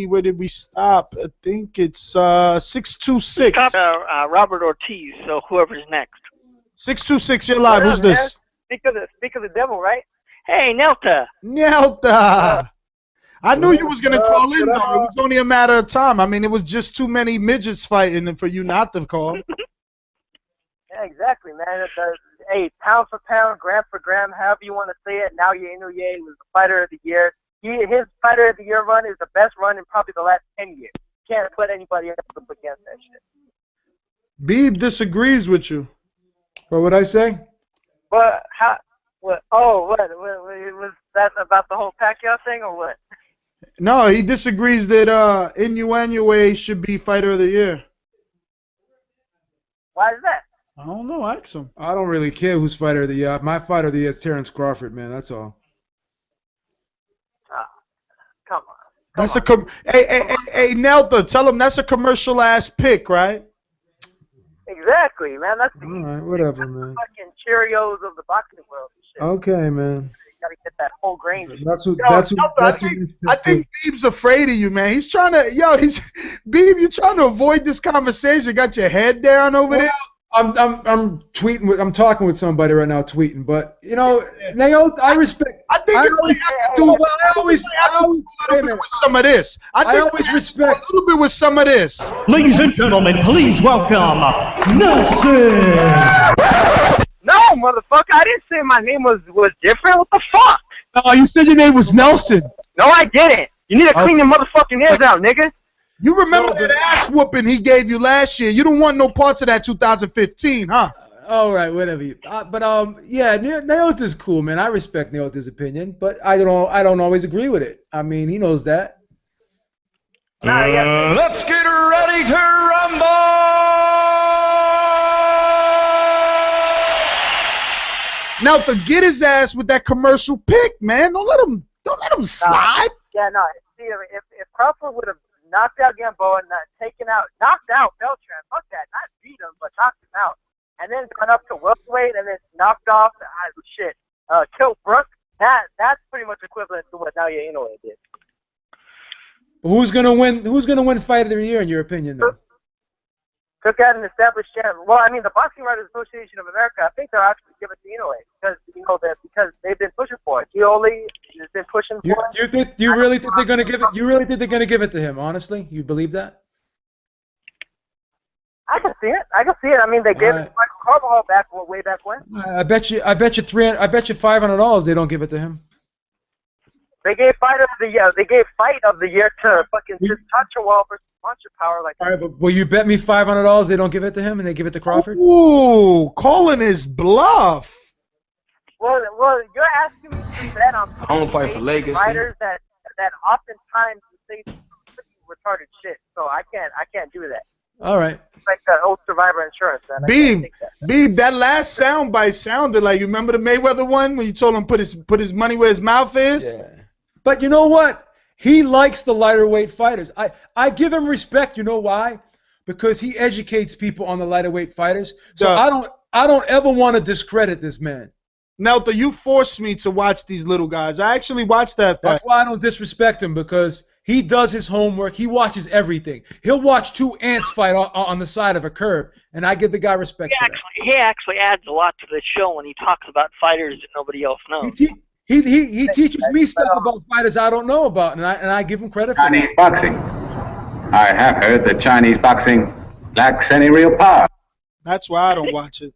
Speaker 4: Where did we stop? I think it's 626.
Speaker 12: Robert Ortiz, so whoever's next.
Speaker 4: 626, you're live. Who's this?
Speaker 1: Speak of the devil, right?
Speaker 12: Hey, Nelta.
Speaker 4: I knew you was going to call in, though. It was only a matter of time. I mean, it was just too many midgets fighting for you not to call.
Speaker 1: Yeah, exactly, man. Hey, pound for pound, gram for gram, however you want to say it, Naoya Inoue was the fighter of the year. His fighter of the year run is the best run in probably the last 10 years. Can't put anybody else up against that shit.
Speaker 4: Beeb disagrees with you.
Speaker 5: What would I say?
Speaker 1: But how? What? Oh, what? Was that about the whole Pacquiao thing or what?
Speaker 4: No, he disagrees that Inoue should be fighter of the year.
Speaker 1: Why is that?
Speaker 4: I don't know. Ask him.
Speaker 5: I don't really care who's fighter of the year. My fighter of the year is Terrence Crawford, man. That's all.
Speaker 1: Come on.
Speaker 4: That's hey, Nelta, tell him that's a commercial ass pick, right?
Speaker 1: Exactly, man. That's the
Speaker 5: All right, whatever, man.
Speaker 1: fucking Cheerios of the boxing world. And shit.
Speaker 5: Okay, man.
Speaker 1: You gotta get that whole grain.
Speaker 4: I think Beeb's afraid of you, man. He's trying to, Beeb, you trying to avoid this conversation. Got your head down over there.
Speaker 5: I'm tweeting. I'm talking with somebody right now, tweeting. But Nayo, I respect.
Speaker 4: I think you always have to do. I always with some of this. I always respect a little bit with some of this.
Speaker 16: Ladies and gentlemen, please welcome Nelson.
Speaker 1: No, motherfucker, I didn't say my name was different. What the fuck?
Speaker 16: Oh, you said your name was Nelson.
Speaker 1: No, I didn't. You need to clean your motherfucking ears out, nigga.
Speaker 4: You remember that ass whooping he gave you last year? You don't want no parts of that 2015, huh?
Speaker 5: All right, whatever. Yeah, Naota's cool, man. I respect Naota's opinion, but I don't always agree with it. I mean, he knows that.
Speaker 16: Let's get ready to rumble!
Speaker 4: Now to get his ass with that commercial pick, man. Don't let him slide.
Speaker 1: Yeah, no. See, if Crawford would have knocked out Gamboa, knocked out Beltran, fuck that, not beat him, but knocked him out, and then gone up to welterweight and then knocked off killed Brooks. That's pretty much equivalent to what Naoya Inoue did.
Speaker 5: Who's gonna win? Who's gonna win fight of the year in your opinion, though?
Speaker 1: Cook had an established champ. Well, I mean, the Boxing Writers Association of America, I think they'll actually give it to Inoue because they've been pushing for it. Gioli has been pushing for it.
Speaker 5: You really think they're gonna give it? You really think they're gonna give it to him? Honestly, you believe that?
Speaker 1: I can see it. I mean, they gave it to Michael Carvajal way back when.
Speaker 5: I bet you $500 they don't give it to him.
Speaker 1: They gave fight of the year to fucking Tachawal versus Punch Power. Like,
Speaker 5: all right, but will you bet me $500 they don't give it to him and they give it to Crawford?
Speaker 4: Ooh, calling his bluff.
Speaker 1: Well, you're asking me to bet on
Speaker 2: I don't fight for legacy.
Speaker 1: fighters that oftentimes say pretty retarded shit. So I can't do that.
Speaker 5: All right.
Speaker 1: It's like the old Survivor insurance. Man.
Speaker 4: Beeb, that last soundbite sounded like, you remember the Mayweather one when you told him put his money where his mouth is?
Speaker 5: Yeah. But you know what? He likes the lighter weight fighters. I give him respect. You know why? Because he educates people on the lighter weight fighters. So I don't ever want to discredit this man.
Speaker 4: Nelta, you forced me to watch these little guys. I actually watched that fight.
Speaker 5: That's why I don't disrespect him, because he does his homework. He watches everything. He'll watch two ants fight on the side of a curb, and I give the guy respect for that.
Speaker 12: He actually adds a lot to the show when he talks about fighters that nobody else knows.
Speaker 5: He teaches me stuff about fighters I don't know about, and I give him credit for
Speaker 22: Chinese
Speaker 5: that.
Speaker 22: boxing. I have heard that Chinese boxing lacks any real power.
Speaker 4: That's why I don't watch it.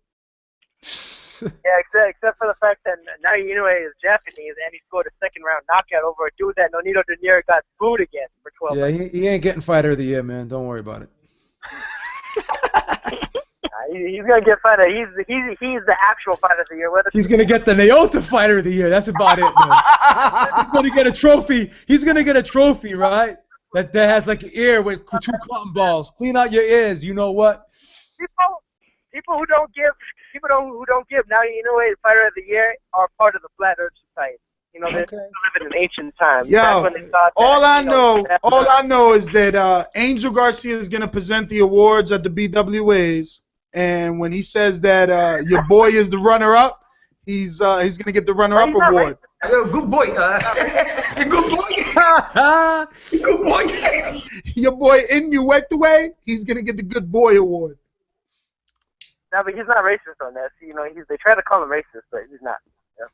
Speaker 1: Yeah, except for the fact that Naoya Inoue is Japanese and he scored a second-round knockout over a dude that Nonito Donaire got booed again for 12
Speaker 5: Yeah, he ain't getting fighter of the year, man. Don't worry about it.
Speaker 1: He's gonna get fighter. He's the actual fighter of the year.
Speaker 5: He's gonna get the Naota fighter of the year. That's about it, man. He's gonna get a trophy. He's gonna get a trophy, right? That has like an ear with two cotton balls. Clean out your ears. You know what?
Speaker 1: People who don't give, who don't give. Now you know what? Fighter of the year are part of the Flat Earth Society. You know, they're living in ancient times. That's
Speaker 4: Yo,
Speaker 1: when they thought that,
Speaker 4: all I
Speaker 1: you know,
Speaker 4: know is that Angel Garcia is gonna present the awards at the BWAs, and when he says that your boy is the runner-up, he's gonna get the runner-up award.
Speaker 21: Good boy. Good boy. Good boy.
Speaker 4: Your boy Inouye, he's gonna get the good boy award.
Speaker 1: No, but he's not racist on that. You know, they try to call him racist, but he's not. Yeah.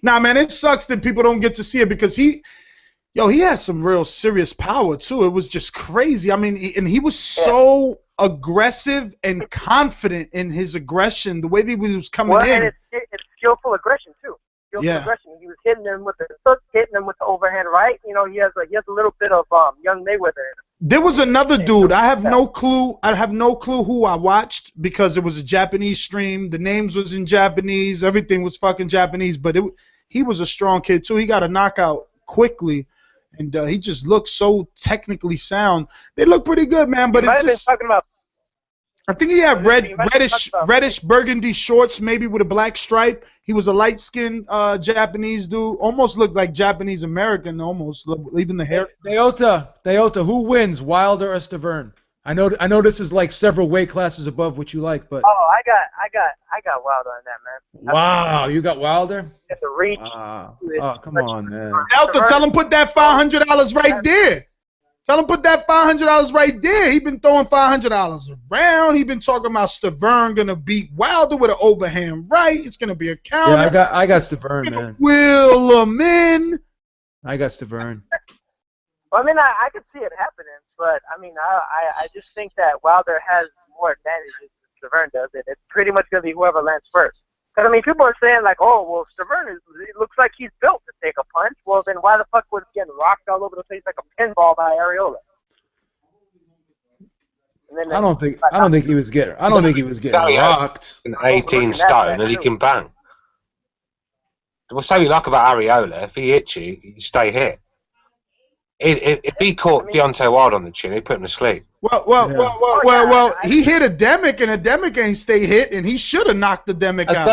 Speaker 4: Nah, man, it sucks that people don't get to see it because he had some real serious power too. It was just crazy. I mean, he was so aggressive and confident in his aggression, the way that he was coming in.
Speaker 1: And it's skillful aggression too. Skillful aggression. He was hitting him with the hook, hitting him with the overhand right. You know, he has a little bit of young Mayweather in him.
Speaker 4: There was another dude. I have no clue. I have no clue who I watched because it was a Japanese stream. The names was in Japanese. Everything was fucking Japanese. But he was a strong kid too. He got a knockout quickly, and he just looked so technically sound. They look pretty good, man. But it's just.
Speaker 1: Talking about.
Speaker 4: I think he had reddish burgundy shorts, maybe with a black stripe. He was a light-skinned Japanese dude. Almost looked like Japanese American, almost. Even the hair.
Speaker 5: Deota, who wins, Wilder or Stavern? I know this is like several weight classes above what you like, but.
Speaker 1: Oh, I got Wilder on that, man.
Speaker 5: Wow, you got Wilder?
Speaker 1: At the reach.
Speaker 5: Oh, come on, man.
Speaker 4: Delta, tell him put that $500 right there. Tell him put that $500 right there. He been throwing $500 around. He been talking about Stavern gonna beat Wilder with an overhand right. It's gonna be a counter.
Speaker 5: Yeah, I got Stavern, man.
Speaker 4: Will him in.
Speaker 5: I got Stavern.
Speaker 1: Well, I mean, I could see it happening, but I mean, I just think that Wilder has more advantages than Stavern does. It's pretty much gonna be whoever lands first. Because I mean, people are saying like, oh, well, Stavern it looks like he's built to take a punch. Well, then why the fuck was he getting rocked all over the place like a pinball by Areola?
Speaker 5: I don't think he was getting rocked.
Speaker 7: An 18 stone and he can bang. Well, say you like about Areola, if he hits you, you stay hit. If he caught Deontay Wilder on the chin, he'd put him to sleep.
Speaker 4: Well, he hit Ademic, and Ademic ain't stay hit, and he should have knocked Ademic out.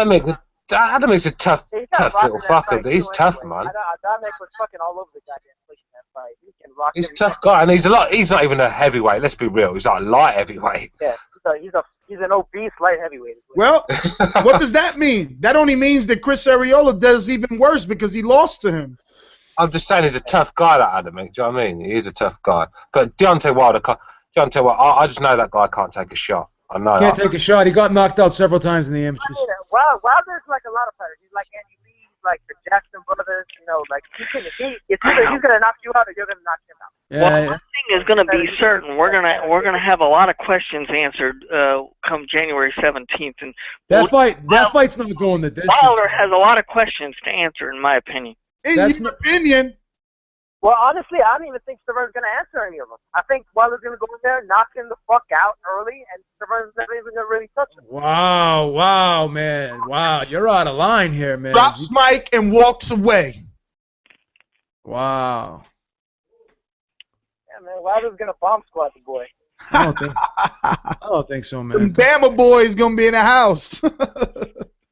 Speaker 7: Ademic's a tough little fucker. He's tough, man.
Speaker 1: Ademic was fucking all over the goddamn place in that fight. He can rock
Speaker 7: He's a tough guy, and he's not even a heavyweight. Let's be real. He's like a light heavyweight.
Speaker 1: Yeah, he's an obese light heavyweight.
Speaker 4: Well, what does that mean? That only means that Chris Areola does even worse because he lost to him.
Speaker 7: I'm just saying he's a tough guy, that Adamic. Do you know what I mean? He is a tough guy. But Deontay Wilder, I just know that guy can't take a shot. I know.
Speaker 5: Can't take a shot. He got knocked out several times in the amateurs.
Speaker 1: I mean, Wilder's like a lot of fighters. He's like Andy Lee, like the Jackson brothers. You know, like it's either he's gonna knock you out or you're gonna knock him out.
Speaker 12: Well, one thing is going to be certain. We're gonna have a lot of questions answered come January 17th, and
Speaker 5: that fight's not going the distance.
Speaker 12: Wilder has a lot of questions to answer, in my opinion.
Speaker 4: In your opinion?
Speaker 1: Well, honestly, I don't even think Stavern's going to answer any of them. I think Wilder's going to go in there, knock him the fuck out early, and Stavern's not even going to really touch him.
Speaker 5: Wow, man. Wow, you're out of line here, man.
Speaker 4: Drops mic and walks away.
Speaker 5: Wow.
Speaker 1: Yeah, man, Wilder's going to bomb squad the boy.
Speaker 5: I don't think so, man.
Speaker 4: The Bama boy is going to be in the house.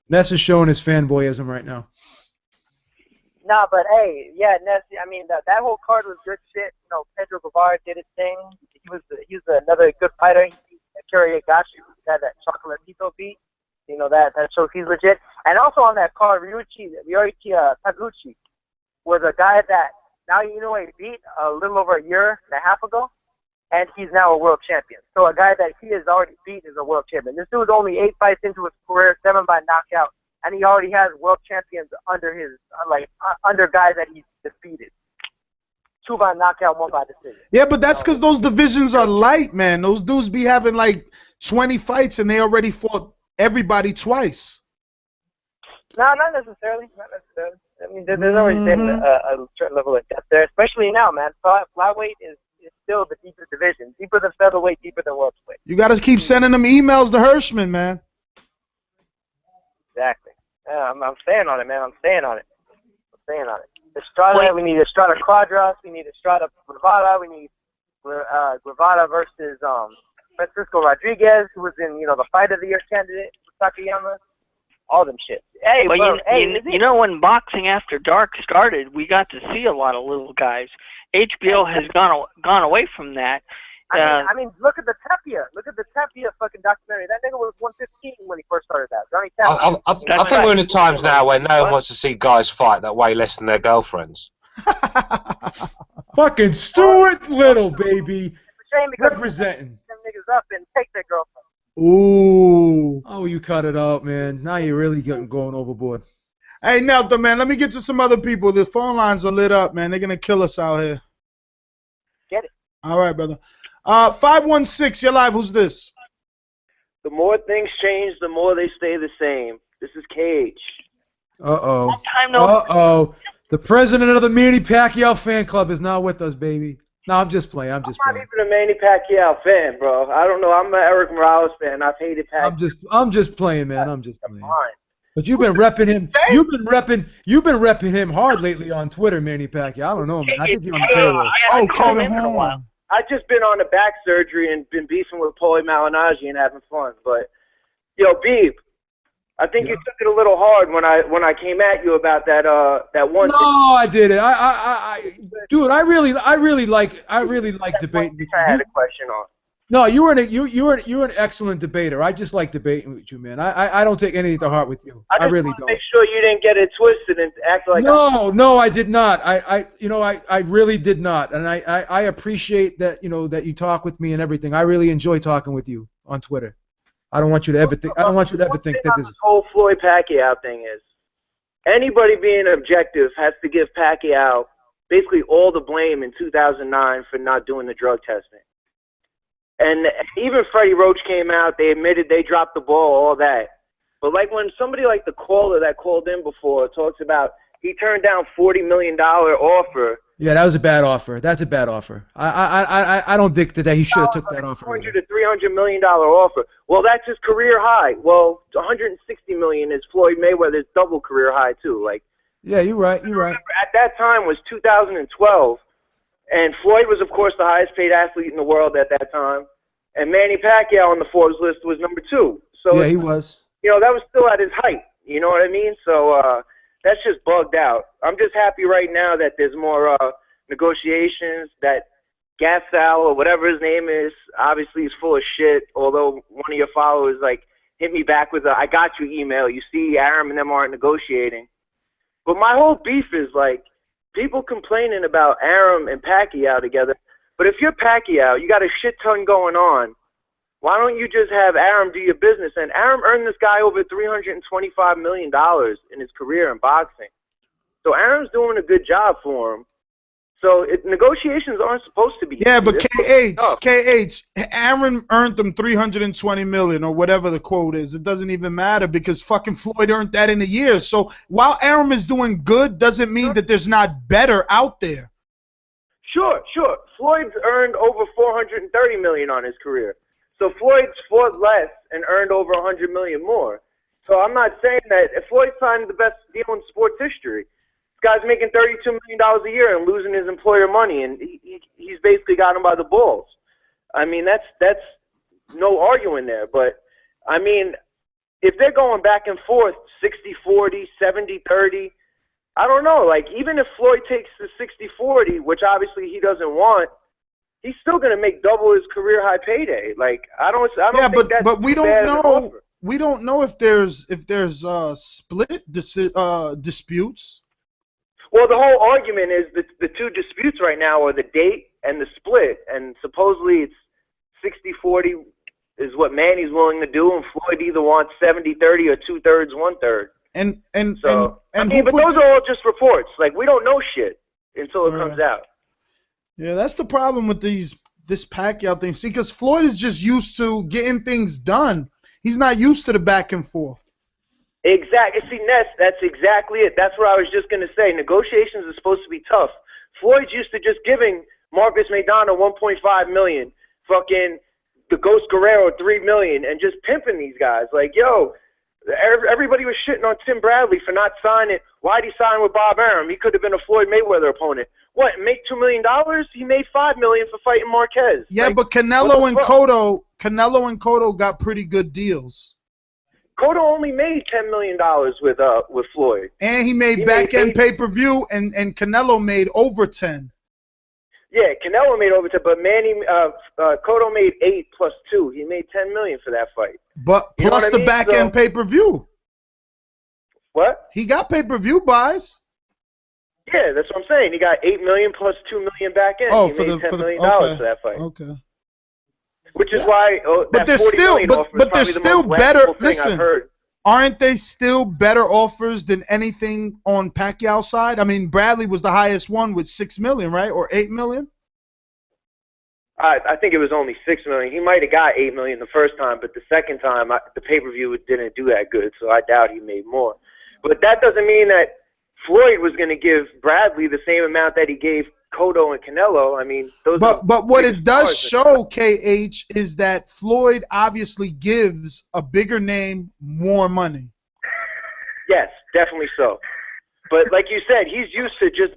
Speaker 5: Ness is showing his fanboyism right now.
Speaker 1: Nah, but hey, yeah, Ness. I mean, that whole card was good shit. You know, Pedro Guevara did his thing. He was another good fighter. Kerry Agashi, that Chocolatito beat. You know that shows he's legit. And also on that card, Ryuichi Taguchi was a guy that now you know he beat a little over a year and a half ago, and he's now a world champion. So a guy that he has already beat is a world champion. This dude's only 8 fights into his career, 7 by knockout. And he already has world champions under his under guys that he's defeated. 2 by knockout, 1 by decision.
Speaker 4: Yeah, but that's because those divisions are light, man. Those dudes be having like 20 fights and they already fought everybody twice.
Speaker 1: No, not necessarily. Not necessarily. I mean, there's always been a certain level of depth there, especially now, man. Flyweight is still the deepest division, deeper than featherweight, deeper than welterweight.
Speaker 4: You got to keep sending them emails to Hirschman, man.
Speaker 1: Exactly. Yeah, I'm staying on it, man. I'm staying on it. Estrada, we need Estrada Quadras. We need Estrada Guevara. We need Guevara versus Francisco Rodriguez, who was in, the Fight of the Year candidate with Takayama. All them shit. Hey,
Speaker 12: But
Speaker 1: bro,
Speaker 12: you know, when Boxing After Dark started, we got to see a lot of little guys. HBO has gone away from that.
Speaker 1: I mean, look at the Tapia. Look at the Tapia fucking documentary. That nigga was 115 when he first started that. Johnny Tapia.
Speaker 7: I think we're in the times now where no one wants to see guys fight that weigh less than their girlfriends.
Speaker 5: Fucking Stuart Little, baby.
Speaker 1: Shame because
Speaker 5: representing
Speaker 1: them niggas up and take their girlfriend.
Speaker 4: Ooh.
Speaker 5: Oh, you cut it out, man. Now you're really going overboard.
Speaker 4: Hey, Nelton, man, let me get to some other people. The phone lines are lit up, man. They're going to kill us out here.
Speaker 1: Get it.
Speaker 4: All right, brother. 516, you're live. Who's this?
Speaker 3: The more things change, the more they stay the same. This is Cage.
Speaker 5: Uh-oh. Uh-oh. The president of the Manny Pacquiao fan club is not with us, baby. No, I'm just playing. I'm
Speaker 3: not even a Manny Pacquiao fan, bro. I don't know. I'm an Eric Morales fan. I've hated Pacquiao.
Speaker 5: I'm just playing, man. I'm just playing. But you've been repping him. You've been repping him hard lately on Twitter, Manny Pacquiao. I don't know, man. I think you're on the payroll.
Speaker 3: Oh, Kevin Horn. I've just been on a back surgery and been beefing with Paulie Malignaggi and having fun. But yo, Beeb, I think you took it a little hard when I came at you about that one.
Speaker 5: No, I didn't. Dude, I really like debating.
Speaker 3: I had a question on.
Speaker 5: No, you were an excellent debater. I just like debating with you, man. I don't take anything to heart with you. I really don't.
Speaker 3: Make sure you didn't get it twisted and act like.
Speaker 5: No, I did not. I really did not, and I appreciate that that you talk with me and everything. I really enjoy talking with you on Twitter. I don't want you to ever think. I don't want you to ever think that this.
Speaker 3: The whole Floyd Pacquiao thing is anybody being objective has to give Pacquiao basically all the blame in 2009 for not doing the drug testing. And even Freddie Roach came out, they admitted they dropped the ball, all that. But like when somebody like the caller that called in before talks about he turned down $40 million offer.
Speaker 5: Yeah, that was a bad offer. That's a bad offer. I don't think that he should have took that offer.
Speaker 3: $200 to $300 million offer. Well, that's his career high. Well, $160 million is Floyd Mayweather's double career high too. Like.
Speaker 5: Yeah, you're right.
Speaker 3: At that time was 2012. And Floyd was, of course, the highest paid athlete in the world at that time. And Manny Pacquiao on the Forbes list was number 2. So
Speaker 5: yeah, he was.
Speaker 3: That was still at his height. You know what I mean? So that's just bugged out. I'm just happy right now that there's more negotiations, that Gasal or whatever his name is, obviously is full of shit, although one of your followers, hit me back with a I got you email. You see Arum and them aren't negotiating. But my whole beef is, people complaining about Arum and Pacquiao together, but if you're Pacquiao, you got a shit ton going on. Why don't you just have Arum do your business? And Arum earned this guy over $325 million in his career in boxing. So Arum's doing a good job for him. So negotiations aren't supposed to be.
Speaker 4: Yeah, but KH, Arum earned them $320 million or whatever the quote is. It doesn't even matter because fucking Floyd earned that in a year. So while Arum is doing good, doesn't mean that there's not better out there.
Speaker 3: Sure. Floyd's earned over $430 million on his career. So Floyd's fought less and earned over $100 million more. So I'm not saying that if Floyd signed the best deal in sports history. Guy's making $32 million a year and losing his employer money, and he's basically got him by the balls. I mean, that's no arguing there. But, I mean, if they're going back and forth 60-40, 70-30, I don't know. Even if Floyd takes the 60-40, which obviously he doesn't want, he's still going to make double his career high payday. I don't think that's
Speaker 4: but we
Speaker 3: too
Speaker 4: don't
Speaker 3: bad of an
Speaker 4: know.
Speaker 3: offer.
Speaker 4: We don't know if there's split disputes.
Speaker 3: Well, the whole argument is that the two disputes right now are the date and the split, and supposedly it's 60-40 is what Manny's willing to do, and Floyd either wants 70-30 or 2/3, 1/3. But those are all just reports. We don't know shit until it comes out.
Speaker 4: Yeah, that's the problem with this Pacquiao thing. See, because Floyd is just used to getting things done. He's not used to the back and forth.
Speaker 3: Exactly. See, Ness, that's exactly it. That's what I was just going to say. Negotiations are supposed to be tough. Floyd's used to just giving Marcus Maidana $1.5 million, fucking the Ghost Guerrero $3 million, and just pimping these guys. Everybody was shitting on Tim Bradley for not signing. Why'd he sign with Bob Arum? He could have been a Floyd Mayweather opponent. What, make $2 million? He made $5 million for fighting Marquez.
Speaker 4: Yeah,
Speaker 3: like,
Speaker 4: but Canelo and Cotto got pretty good deals.
Speaker 3: Cotto only made $10 million with Floyd.
Speaker 4: And he made back-end pay-per-view, and Canelo made over 10.
Speaker 3: Yeah, Canelo made over 10, but Cotto made 8 plus 2. He made $10 million for that fight.
Speaker 4: But plus the back-end pay-per-view.
Speaker 3: What?
Speaker 4: He got pay-per-view buys.
Speaker 3: Yeah, that's what I'm saying. He got $8 million plus $2 million back end.
Speaker 4: Oh,
Speaker 3: he made $10 million for that fight.
Speaker 4: Okay.
Speaker 3: Which is why
Speaker 4: but they're still better. Listen, aren't they still better offers than anything on Pacquiao's side? I mean, Bradley was the highest one with $6 million, right, or $8 million?
Speaker 3: I think it was only $6 million. He might have got $8 million the first time, but the second time the pay-per-view didn't do that good, so I doubt he made more. But that doesn't mean that Floyd was going to give Bradley the same amount that he gave Cotto and Canelo. I mean, those.
Speaker 4: But what it does show, KH, is that Floyd obviously gives a bigger name more money.
Speaker 3: Yes, definitely so. But like you said, he's used to just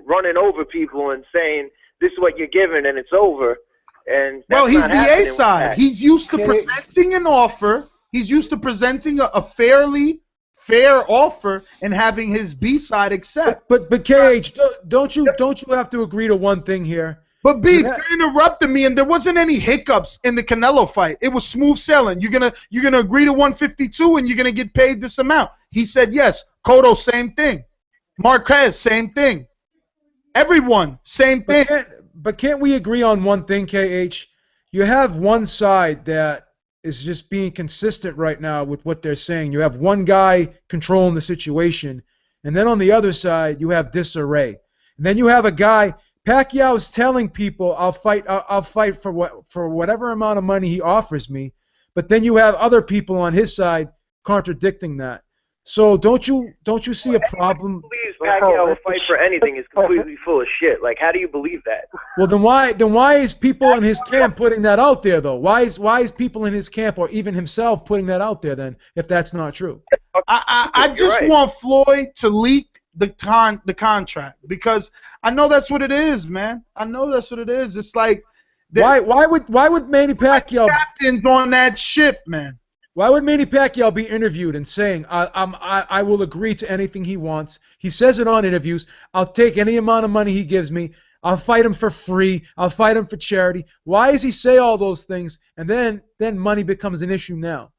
Speaker 3: running over people and saying, "This is what you're giving," and it's over. And
Speaker 4: well, he's the A side. He's used to presenting an offer. He's used to presenting a fairly fair offer and having his B side accept.
Speaker 5: But KH, don't you have to agree to one thing here?
Speaker 4: But B, you interrupted me, and there wasn't any hiccups in the Canelo fight. It was smooth sailing. You're gonna agree to 152, and you're gonna get paid this amount. He said yes. Cotto, same thing. Marquez, same thing. Everyone, same thing.
Speaker 5: But can't we agree on one thing, KH? You have one side that is just being consistent right now with what they're saying. You have one guy controlling the situation, and then on the other side you have disarray. And then you have a guy, Pacquiao is telling people, I'll fight for whatever amount of money he offers me, but then you have other people on his side contradicting that. So don't you see a problem?
Speaker 3: Pacquiao will fight for anything is completely full of shit. Like, how do you believe that?
Speaker 5: Well, then why is people in his camp putting that out there though? Why is people in his camp or even himself putting that out there then if that's not true?
Speaker 4: I just want Floyd to leak the contract because I know that's what it is, man. I know that's what it is. It's like
Speaker 5: why would Manny Pacquiao
Speaker 4: captains on that ship, man?
Speaker 5: Why would Manny Pacquiao be interviewed and saying, I will agree to anything he wants? He says it on interviews. I'll take any amount of money he gives me. I'll fight him for free. I'll fight him for charity. Why does he say all those things? And then money becomes an issue now.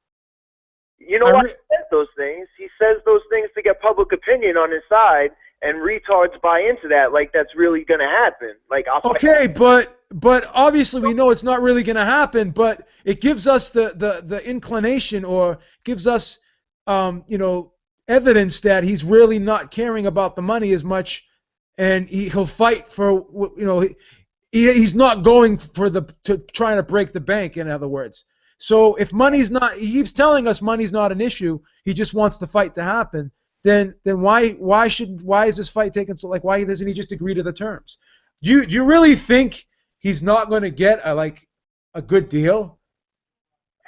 Speaker 3: You know why he says those things? He says those things to get public opinion on his side, and retards buy into that like that's really going to happen. Like,
Speaker 5: okay, but obviously we know it's not really going to happen, but it gives us the inclination or gives us evidence that he's really not caring about the money as much, and he'll fight for he's not going for trying to break the bank, in other words. So if money's not, he keeps telling us money's not an issue, he just wants the fight to happen, then why is this fight taking so, like, why doesn't he just agree to the terms? Do you really think he's not going to get a good deal?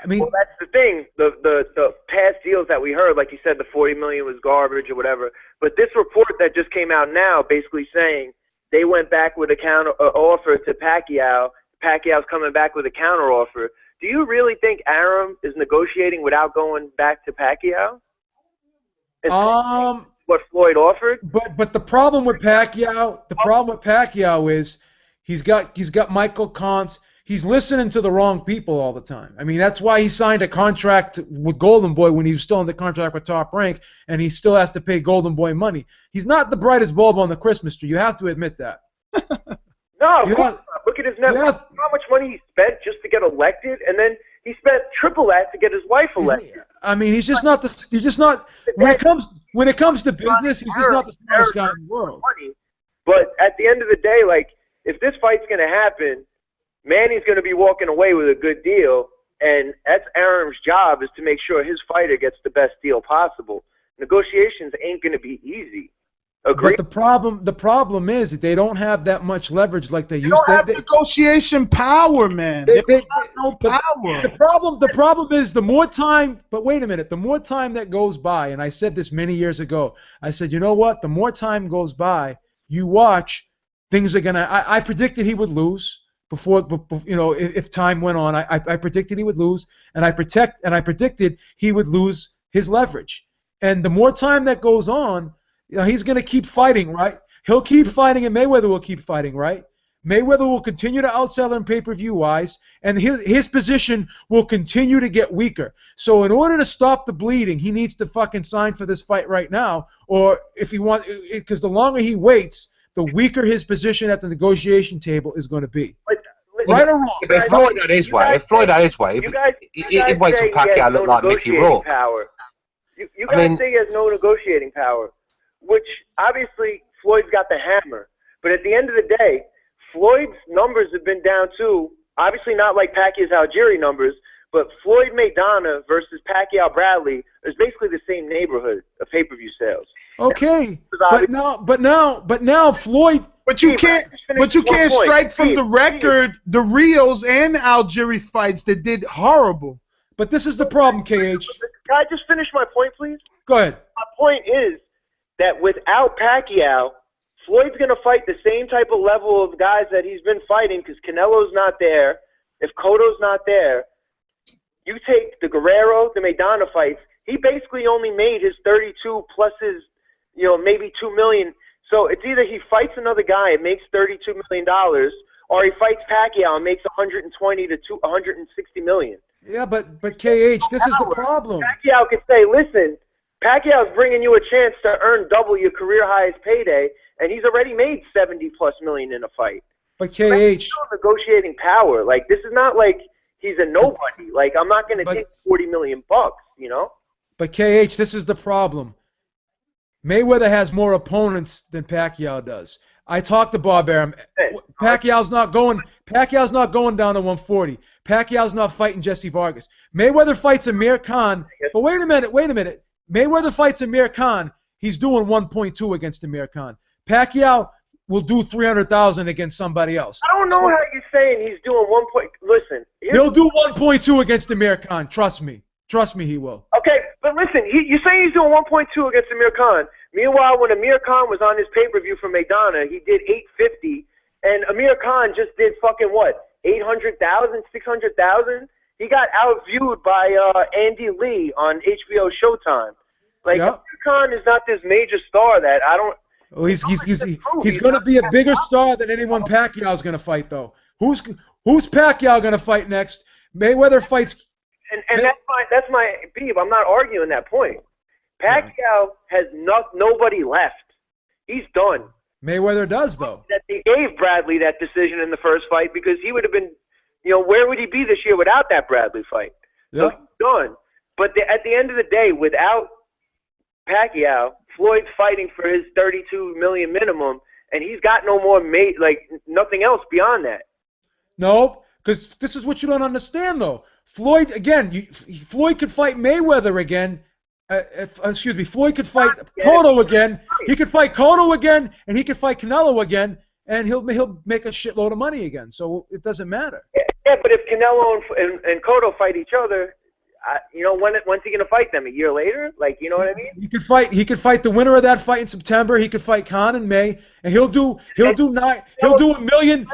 Speaker 5: I mean,
Speaker 3: well, that's the thing. The past deals that we heard, like you said, the $40 million was garbage or whatever. But this report that just came out now, basically saying they went back with a counter offer to Pacquiao. Pacquiao's coming back with a counter offer. Do you really think Arum is negotiating without going back to Pacquiao? What Floyd offered?
Speaker 5: But the problem with Pacquiao is he's got Michael Koncz. He's listening to the wrong people all the time. I mean, that's why he signed a contract with Golden Boy when he was still in the contract with Top Rank, and he still has to pay Golden Boy money. He's not the brightest bulb on the Christmas tree. You have to admit that.
Speaker 3: No, of course not. Look at his net. How much money he spent just to get elected, and then he spent triple that to get his wife elected.
Speaker 5: I mean, he's just not. When it comes to business, he's just not the smartest guy in the world.
Speaker 3: But at the end of the day, like, if this fight's going to happen, Manny's going to be walking away with a good deal, and that's Arum's job, is to make sure his fighter gets the best deal possible. Negotiations ain't going to be easy. Agree.
Speaker 5: But the problem is that they don't have that much leverage like they used
Speaker 4: don't
Speaker 5: to.
Speaker 4: have negotiation power, man. They don't have no power.
Speaker 5: The problem is the more time. But wait a minute. The more time that goes by, and I said this many years ago. I said, you know what? The more time goes by, you watch, things are gonna. I predicted he would lose before. You know, if time went on, I predicted he would lose, and I predicted he would lose his leverage. And the more time that goes on, you know, he's going to keep fighting, right? He'll keep fighting, and Mayweather will keep fighting, right? Mayweather will continue to outsell him pay-per-view wise, and his position will continue to get weaker. So in order to stop the bleeding, he needs to fucking sign for this fight right now, or if he wants, because the longer he waits, the weaker his position at the negotiation table is going to be. Right or wrong?
Speaker 7: If Floyd had his way, he'd wait till Pacquiao looked like Mickey Rourke.
Speaker 3: You guys say he has no negotiating power, which obviously Floyd's got the hammer. But at the end of the day, Floyd's numbers have been down too. Obviously not like Pacquiao's Algieri numbers, but Floyd Maidana versus Pacquiao Bradley is basically the same neighborhood of pay-per-view sales.
Speaker 5: Okay, but now Floyd.
Speaker 4: But you can't strike from the record the Rios and Algieri fights that did horrible.
Speaker 5: But this is the problem, KH.
Speaker 3: Can I just finish my point, please?
Speaker 5: Go ahead.
Speaker 3: My point is that without Pacquiao, Floyd's going to fight the same type of level of guys that he's been fighting because Canelo's not there. If Cotto's not there, you take the Guerrero, the Maidana fights, he basically only made his 32 plus his, maybe $2 million. So it's either he fights another guy and makes $32 million, or he fights Pacquiao and makes 120 to 160 million.
Speaker 5: Yeah, but KH, this is the problem.
Speaker 3: Pacquiao could say, listen, Pacquiao's bringing you a chance to earn double your career highest payday, and he's already made 70+ million in a fight.
Speaker 5: But KH,
Speaker 3: negotiating power. Like, this is not like he's a nobody. Like, I'm not going to take $40 million,
Speaker 5: But KH, this is the problem. Mayweather has more opponents than Pacquiao does. I talked to Bob Arum. Pacquiao's not going down to 140. Pacquiao's not fighting Jesse Vargas. Mayweather fights Amir Khan. But wait a minute. Mayweather fights Amir Khan. He's doing 1.2 against Amir Khan. Pacquiao will do 300,000 against somebody else.
Speaker 3: I don't know how you're saying he's doing 1. Listen.
Speaker 5: He'll do 1.2 against Amir Khan. Trust me. Trust me, he will.
Speaker 3: Okay, but listen, you're saying he's doing 1.2 against Amir Khan. Meanwhile, when Amir Khan was on his pay-per-view for Maidana, he did 850, and Amir Khan just did fucking what? 800,000, 600,000? He got outviewed by Andy Lee on HBO Showtime. Like, Amir Khan is not this major star that I don't...
Speaker 5: Well, he's going to be a bigger star than anyone Pacquiao's going to fight, though. Who's Pacquiao going to fight next? Mayweather fights...
Speaker 3: And that's my beef. I'm not arguing that point. Pacquiao has nobody left. He's done.
Speaker 5: Mayweather does, though.
Speaker 3: That they gave Bradley that decision in the first fight because he would have been, where would he be this year without that Bradley fight? So he's done. But at the end of the day, without Pacquiao, Floyd's fighting for his 32 million minimum, and he's got no more nothing else beyond that.
Speaker 5: No, because this is what you don't understand, though. Floyd, again, Floyd could fight Mayweather again. Floyd could fight Cotto again. He could fight Cotto again, and he could fight Canelo again, and he'll make a shitload of money again. So it doesn't matter.
Speaker 3: Yeah, but if Canelo and Cotto fight each other, when's he gonna fight them? A year later? Like, you know what I mean?
Speaker 5: He could fight the winner of that fight in September. He could fight Khan in May, and he'll do a million.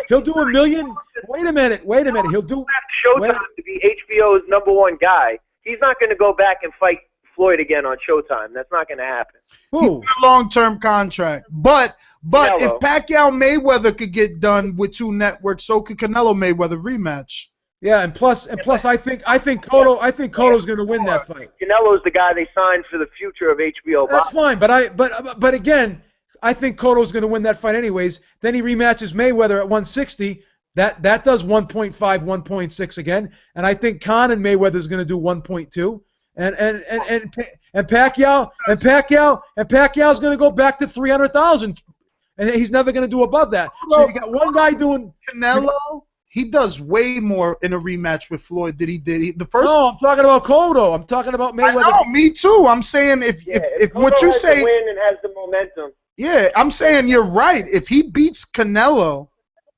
Speaker 5: Wait a minute. He'll do
Speaker 3: Showtime to be HBO's #1 guy. He's not gonna go back and fight Floyd again on Showtime. That's not gonna happen.
Speaker 4: He's a long-term contract. But if Pacquiao Mayweather could get done with 2 networks, so could Canelo Mayweather rematch.
Speaker 5: Yeah, and plus, I think Cotto's going to win that fight.
Speaker 3: Canelo's the guy they signed for the future of HBO.
Speaker 5: That's fine, but again, I think Cotto's going to win that fight anyways. Then he rematches Mayweather at 160. That does 1.5, 1.6 again, and I think Khan and Mayweather's going to do 1.2. And Pacquiao's going to go back to 300,000, and he's never going to do above that. So you got one guy doing
Speaker 4: Canelo. he does way more in a rematch with Floyd than he did the first.
Speaker 5: No, I'm talking about Cotto. I'm talking about Mayweather.
Speaker 4: I know, me too. I'm saying if what you say,
Speaker 3: the win and has the momentum.
Speaker 4: yeah, I'm saying you're right. If he beats Canelo,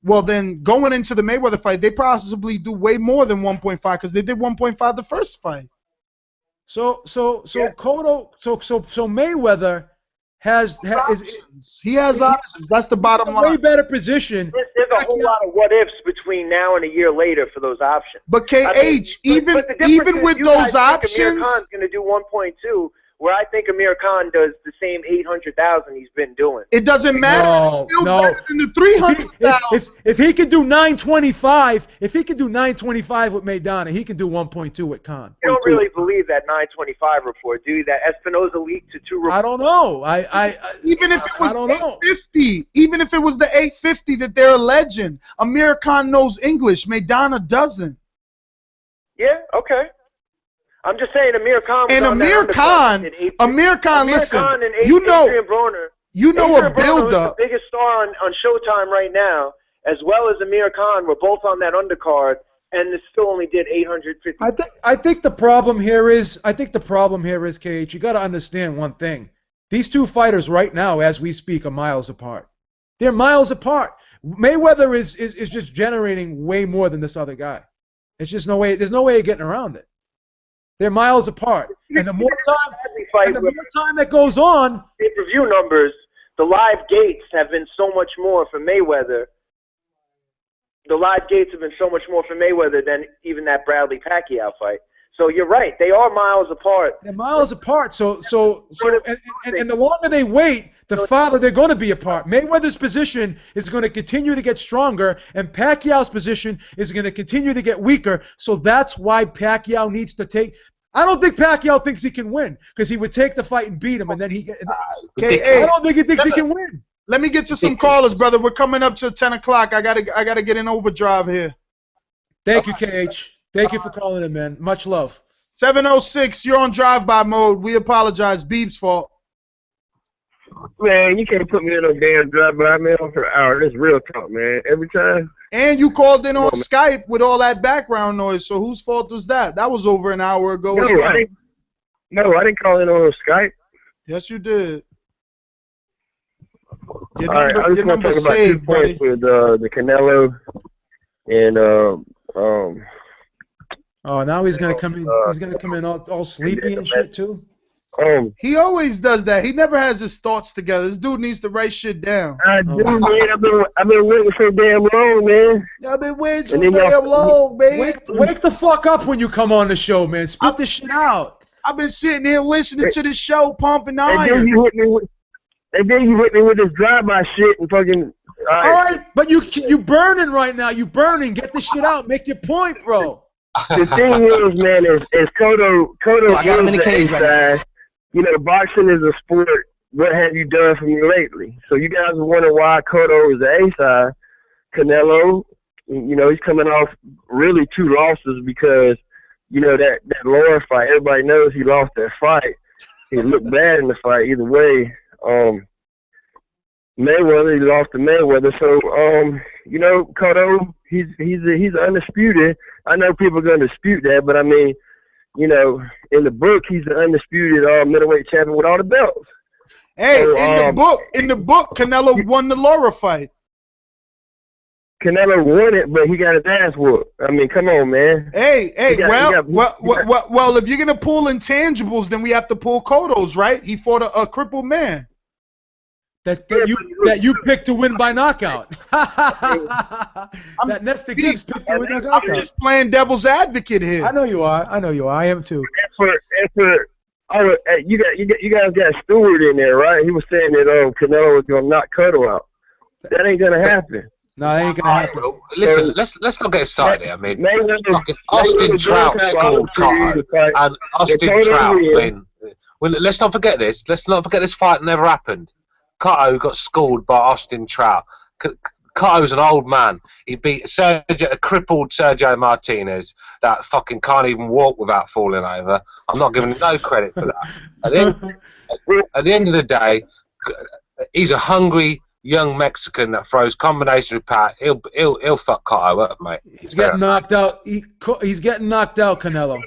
Speaker 4: well then going into the Mayweather fight, they possibly do way more than 1.5 because they did 1.5 the first fight.
Speaker 5: So Cotto, so Mayweather has
Speaker 4: he has options. That's the bottom line.
Speaker 5: Way better position.
Speaker 3: There's a whole lot of what ifs between now and a year later for those options.
Speaker 4: But KH, even with those options,
Speaker 3: Amir Khan's going to do 1.2, where I think Amir Khan does the same 800,000 he's been doing.
Speaker 4: It doesn't matter.
Speaker 5: No.
Speaker 4: Better than the 300,000.
Speaker 5: If he can do 925, if he can do 925 with Maidana, he can do 1.2 with Khan.
Speaker 3: You don't really believe that 925 report, do you? That Espinoza leaked to 2 reports.
Speaker 5: I don't know.
Speaker 4: Even if it was 850, even if it was the 850 that they're alleging, Amir Khan knows English. Maidana doesn't.
Speaker 3: Yeah. Okay. I'm just saying Amir Khan.
Speaker 4: And Amir Khan, listen,
Speaker 3: and
Speaker 4: you know,
Speaker 3: Adrian Broner,
Speaker 4: a build-up.
Speaker 3: The biggest star on Showtime right now, as well as Amir Khan, were both on that undercard, and they still only did 850.
Speaker 5: I think the problem here is, KH, you got to understand one thing. These two fighters right now, as we speak, are miles apart. They're miles apart. Mayweather is just generating way more than this other guy. It's just no way. There's no way of getting around it. They're miles apart, and the more time that goes on,
Speaker 3: pay-per-view numbers, the live gates have been so much more for Mayweather. The live gates have been so much more for Mayweather than even that Bradley Pacquiao fight. So you're right; they are miles apart.
Speaker 5: They're miles apart. And the longer they wait, the farther they're going to be apart. Mayweather's position is going to continue to get stronger, and Pacquiao's position is going to continue to get weaker. So that's why Pacquiao needs to take. I don't think Pacquiao thinks he can win because he would take the fight and beat him, and then I don't think he thinks he can win.
Speaker 4: Let me get to some callers, brother. We're coming up to 10 o'clock. I gotta get in overdrive here.
Speaker 5: Thank you, KH. Thank you for calling in, man. Much love.
Speaker 4: 706, you're on drive-by mode. We apologize. Beeb's fault.
Speaker 9: Man, you can't put me in no damn drive-by, man, for an hour. That's real talk, man. Every time.
Speaker 4: And you called in on Skype with all that background noise, so whose fault was that? That was over an hour ago as well.
Speaker 9: I didn't call in on Skype.
Speaker 4: Yes, you did.
Speaker 9: All right, I just want to talk about 2 points with the Canelo and
Speaker 5: Oh, now he's gonna come in. He's gonna come in all sleepy and shit too.
Speaker 4: He always does that. He never has his thoughts together. This dude needs to write shit down.
Speaker 9: I do, man. I've been waiting so damn long, man.
Speaker 4: I've been waiting so damn long, man.
Speaker 5: Wake the fuck up when you come on the show, man. Spit this shit out.
Speaker 4: I've been sitting here listening to this show, pumping iron.
Speaker 9: And then you hit me with this drive-by shit and fucking.
Speaker 5: All right, but you burning right now. You burning. Get this shit out. Make your point, bro.
Speaker 9: The thing is, man, is Cotto is the A-side. You know, boxing is a sport. What have you done for me lately? So you guys are wondering why Cotto is the A-side. Canelo, you know, he's coming off really 2 losses because, you know, that lower fight, everybody knows he lost that fight. He looked bad in the fight either way. Mayweather, he lost to Mayweather. So, you know, Cotto, he's undisputed. I know people are going to dispute that, but I mean, you know, in the book, he's the undisputed middleweight champion with all the belts.
Speaker 4: Hey, so, in the book, Canelo won the Laura fight.
Speaker 9: Canelo won it, but he got his ass whooped. I mean, come on, man.
Speaker 4: Well, if you're gonna pull intangibles, then we have to pull Cotto's, right? He fought a crippled man.
Speaker 5: That you picked to win by knockout. That Nestor Gibbs picked to win by knockout.
Speaker 4: I'm just playing devil's advocate here.
Speaker 5: I know you are. I am too.
Speaker 9: You guys got Stewart in there, right? He was saying that Canelo was gonna knock Cotto out. Ain't gonna happen.
Speaker 5: No, that ain't gonna happen.
Speaker 7: Listen, let's not get excited. I mean, fucking Austin Trout scored Cotto, and Austin Trout. I mean, let's not forget this. Let's not forget this fight never happened. Cotto got schooled by Austin Trout. Cotto's an old man. He beat a crippled Sergio Martinez that fucking can't even walk without falling over. I'm not giving him no credit for that. At the end of the day, he's a hungry young Mexican that throws combination with Pat, he'll fuck Cotto up, mate.
Speaker 5: He's getting knocked out. He's getting knocked out, Canelo.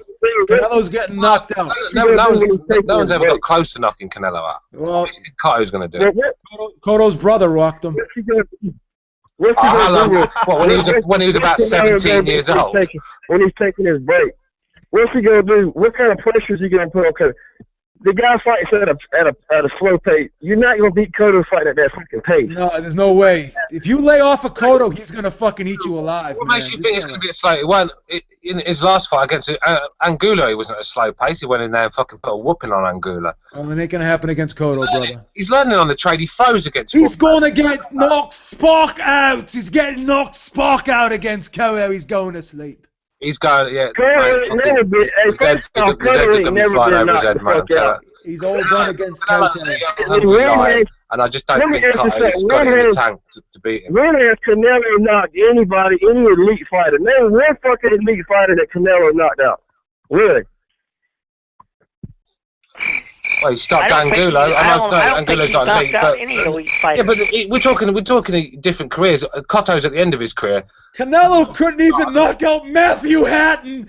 Speaker 5: Canelo's getting knocked out.
Speaker 7: No one's ever got close to knocking Canelo out.
Speaker 5: Well,
Speaker 7: what do you think Cotto's going to do?
Speaker 5: Cotto's brother rocked him.
Speaker 7: How long? When he was about 17 years old?
Speaker 9: When he's taking his break. What's he going to do? What kind of pressure is he going to put on Cotto? The guy fights at a slow pace. You're not going to beat Cotto's fight at that fucking pace.
Speaker 5: No, there's no way. If you lay off a Cotto, he's going to fucking eat you alive.
Speaker 7: What makes you think it's going to be a slow? In his last fight against Angulo, he wasn't a slow pace. He went in there and fucking put a whooping on Angulo.
Speaker 5: Well, it ain't going to happen against Cotto, brother.
Speaker 7: He's learning on the trade. He throws against.
Speaker 5: He's going to get knocked Spock out. He's getting knocked Spock out against Cotto. He's going to sleep.
Speaker 7: He's going, yeah.
Speaker 9: Cotto never been.
Speaker 7: His head's going to be flying over his head, man.
Speaker 5: He's all done against Cotto.
Speaker 7: And I just don't think Cotto's got it in the tank to beat him.
Speaker 9: When has Canelo knocked anybody, any elite fighter? Name one fucking elite fighter that Canelo knocked out. Really?
Speaker 7: Well, he stopped Angulo. I'm not saying Angulo's not elite, but
Speaker 12: any elite fighter.
Speaker 7: yeah, but we're talking different careers. Cotto's at the end of his career.
Speaker 5: Canelo couldn't even knock out Matthew Hatton.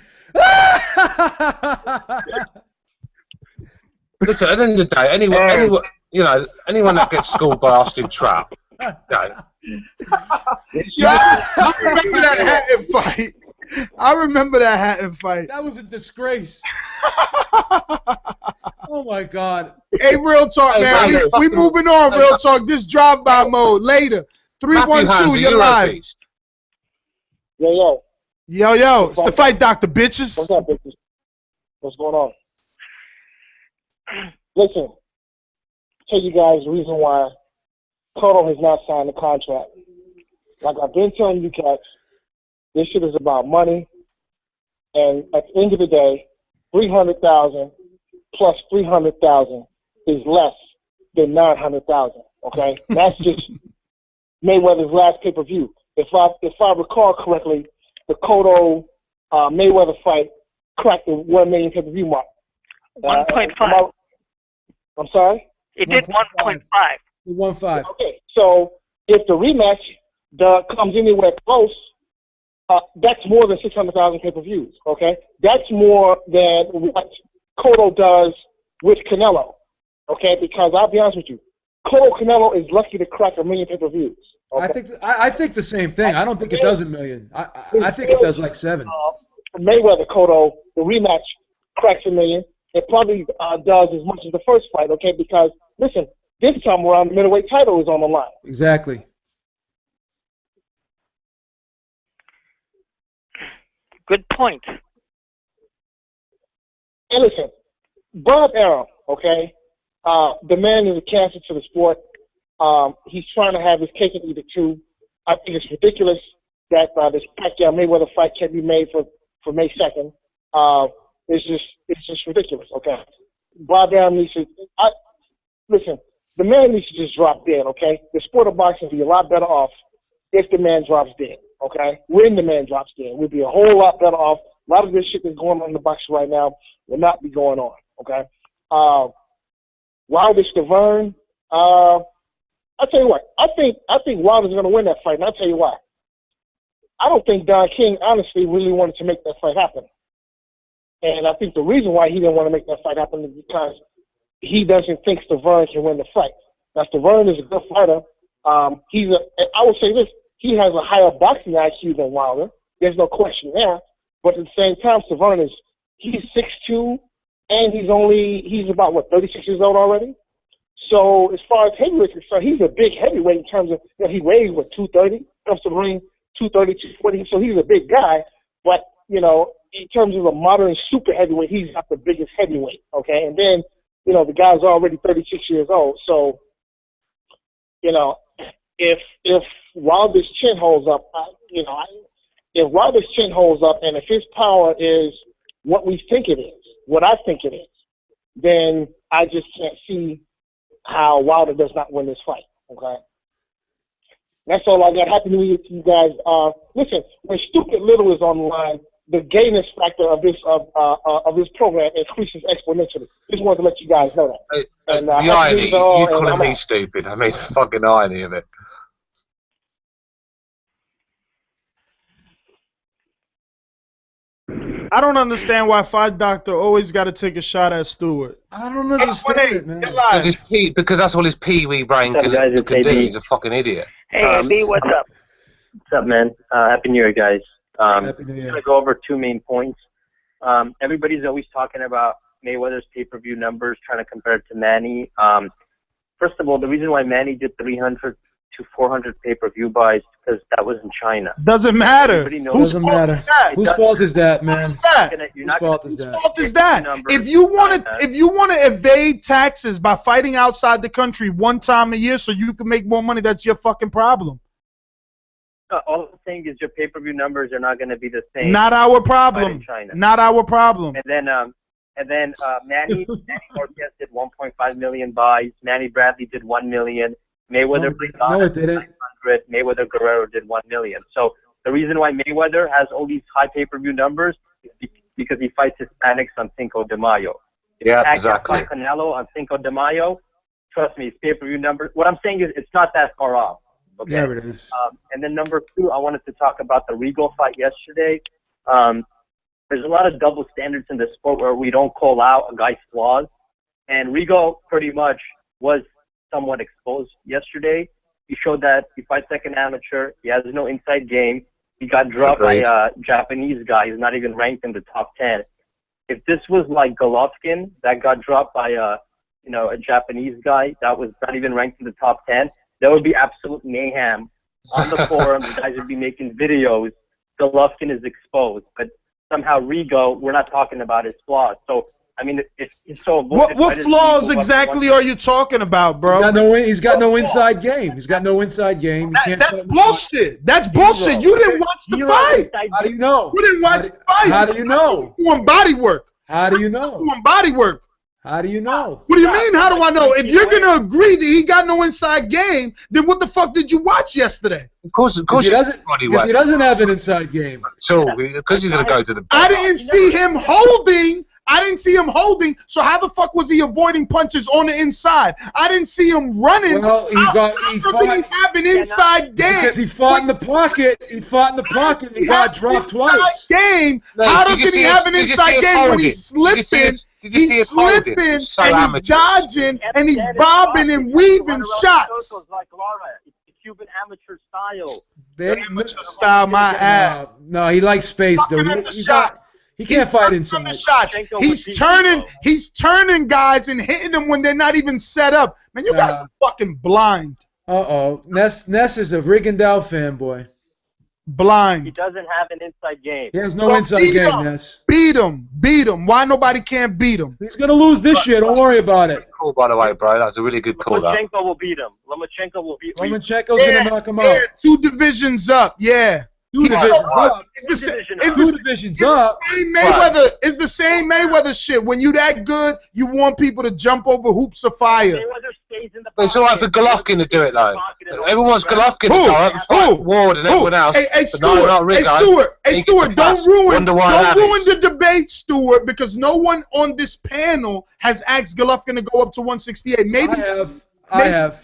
Speaker 7: Listen, at the end of the day, anyone that gets schooled by Austin Trout,
Speaker 4: Yeah, I remember that Hatton fight.
Speaker 5: That was a disgrace. Oh my God.
Speaker 4: Hey, real talk, man. We moving on. Real talk. This drive-by mode later. 312. You're live.
Speaker 10: Yo.
Speaker 4: It's the fight, Dr. Bitches.
Speaker 10: What's up, bitches? What's going on? Listen, tell you guys the reason why Cotto has not signed the contract. Like I've been telling you cats, this shit is about money, and at the end of the day, 300,000 plus 300,000 is less than 900,000. Okay, that's just Mayweather's last pay-per-view. If I recall correctly, the Cotto Mayweather fight cracked the 1 million pay-per-view mark.
Speaker 12: 1.5.
Speaker 10: I'm sorry?
Speaker 12: It did 1.5.
Speaker 5: 1.5.
Speaker 10: Okay, so if the rematch comes anywhere close, that's more than 600,000 pay-per-views, okay? That's more than what Cotto does with Canelo, okay? Because I'll be honest with you, Canelo is lucky to crack 1 million pay-per-views. Okay?
Speaker 5: I think the same thing. I don't think it does 1 million. I think it does like 7.
Speaker 10: Mayweather Cotto, the rematch cracks 1 million. It probably does as much as the first fight, okay? Because, listen, this time around, the middleweight title is on the line.
Speaker 5: Exactly.
Speaker 12: Good point.
Speaker 10: And listen, Bob Arum, okay? The man is a cancer to the sport. He's trying to have his cake and eat it too. I think it's ridiculous that this Pacquiao-Mayweather fight can be made for May 2nd. It's just ridiculous, okay? Bob Arum needs to listen, the man needs to just drop dead, okay? The sport of boxing would be a lot better off if the man drops dead, okay? When the man drops dead, we'd be a whole lot better off. A lot of this shit that's going on in the boxing right now will not be going on, okay? Wilder Stavern, I'll tell you what, I think Wilder's going to win that fight, and I'll tell you why. I don't think Don King honestly really wanted to make that fight happen. And I think the reason why he didn't want to make that fight happen is because he doesn't think Stavern can win the fight. Now, Stavern is a good fighter. I will say this, he has a higher boxing IQ than Wilder. There's no question there. But at the same time, Stavern he's 6'2", and he's about, 36 years old already? So as far as heavyweight is concerned, he's a big heavyweight in terms of, he weighs, 230, comes to the ring, 230, 240, so he's a big guy. But, in terms of a modern super heavyweight, he's not the biggest heavyweight, okay? And then, the guy's already 36 years old. So, if Wilder's chin holds up, if Wilder's chin holds up and if his power is what we think it is, what I think it is, then I just can't see how Wilder does not win this fight, okay? That's all I got. Happy New Year to you guys. Listen, when Stupid Little is on the line, the gayness factor of this program increases exponentially. Just wanted to let you guys know that.
Speaker 7: The irony, you calling me stupid. I mean, the fucking irony of it.
Speaker 4: I don't understand why Fight Doctor always got to take a shot at Stewart.
Speaker 5: I don't understand it, man.
Speaker 7: Because that's all his pee-wee brain can do. He's a fucking idiot.
Speaker 12: Hey, B, what's up?
Speaker 8: What's up, man? Happy New Year, guys.
Speaker 5: Happy New
Speaker 8: I'm
Speaker 5: Year.
Speaker 8: going to go over two main points. Everybody's always talking about Mayweather's pay-per-view numbers, trying to compare it to Manny. First of all, the reason why Manny did 300 to 400 pay-per-view buys because that was in China.
Speaker 4: Doesn't matter.
Speaker 5: Doesn't matter. Whose fault is that, man? Whose fault is that?
Speaker 4: What is that? If you want to evade taxes by fighting outside the country one time a year so you can make more money, that's your fucking problem.
Speaker 8: All I'm saying is your pay-per-view numbers are not going to be the same.
Speaker 4: Not our problem. Not our problem.
Speaker 8: And then Manny Cortez did 1.5 million buys. Manny Bradley did 1 million. Mayweather did 900. Mayweather Guerrero did 1 million. So the reason why Mayweather has all these high pay-per-view numbers is because he fights Hispanics on Cinco de Mayo.
Speaker 7: Yeah, exactly.
Speaker 8: Canelo on Cinco de Mayo. Trust me, his pay-per-view numbers. What I'm saying is it's not that far off. Okay.
Speaker 5: Yeah, it is.
Speaker 8: And then number two, I wanted to talk about the Regal fight yesterday. There's a lot of double standards in the sport where we don't call out a guy's flaws. And Regal pretty much was somewhat exposed yesterday. He showed that he fights like an amateur. He has no inside game. He got dropped by a Japanese guy who's not even ranked in the top 10. If this was like Golovkin that got dropped by a Japanese guy that was not even ranked in the top 10, there would be absolute mayhem on the forums. Guys would be making videos. Golovkin is exposed, but somehow Rigo, we're not talking about his flaws. So I mean, it's so.
Speaker 4: What flaws exactly are you talking about, bro?
Speaker 5: He's got no inside game. He's got no inside game.
Speaker 4: That's bullshit. That's bullshit. You didn't watch the fight.
Speaker 5: How do you know?
Speaker 4: You didn't watch the fight.
Speaker 5: How do you know?
Speaker 4: Doing body work.
Speaker 5: How do you know?
Speaker 4: Doing body work.
Speaker 5: How do you know?
Speaker 4: What do you mean? How do I know? If you're gonna agree that he got no inside game, then what the fuck did you watch yesterday?
Speaker 7: Of course,
Speaker 5: he doesn't. Because he doesn't have an inside game.
Speaker 7: So because he's gonna go to the.
Speaker 4: I didn't see him holding. So how the fuck was he avoiding punches on the inside? I didn't see him running.
Speaker 5: Well,
Speaker 4: how doesn't he have an inside game?
Speaker 5: Because he fought in the pocket. He fought in the pocket and got dropped twice.
Speaker 4: Game. How doesn't he have an inside game when he's slipping? He's slipping and he's dodging and he's bobbing and weaving shots.
Speaker 8: Like Laura, it's Cuban amateur style.
Speaker 4: Amateur style, my ass.
Speaker 5: No, he likes space, though. He can't fight inside.
Speaker 4: He's turning guys and hitting them when they're not even set up. Man, you guys are fucking blind.
Speaker 5: Ness is a Rigondeaux fanboy.
Speaker 4: Blind.
Speaker 8: He doesn't have an inside game.
Speaker 5: He has no inside game, Ness.
Speaker 4: Beat him. Why nobody can't beat him?
Speaker 5: He's gonna lose this year. Don't worry about it.
Speaker 7: Cool, by the way, bro. That's a really good call.
Speaker 8: Lomachenko will beat him.
Speaker 5: Lomachenko's gonna knock him out.
Speaker 4: Yeah, 2 divisions up. Yeah.
Speaker 5: Two divisions up. It's
Speaker 4: the same Mayweather shit. When you that good, you want people to jump over hoops of fire.
Speaker 7: But it's alright for Golovkin to do it, though. Everyone wants Golovkin to go up and fight Ward and everyone else.
Speaker 4: Hey, Stuart, don't ruin the debate, Stuart, because no one on this panel has asked Golovkin to go up to 168.
Speaker 5: I have.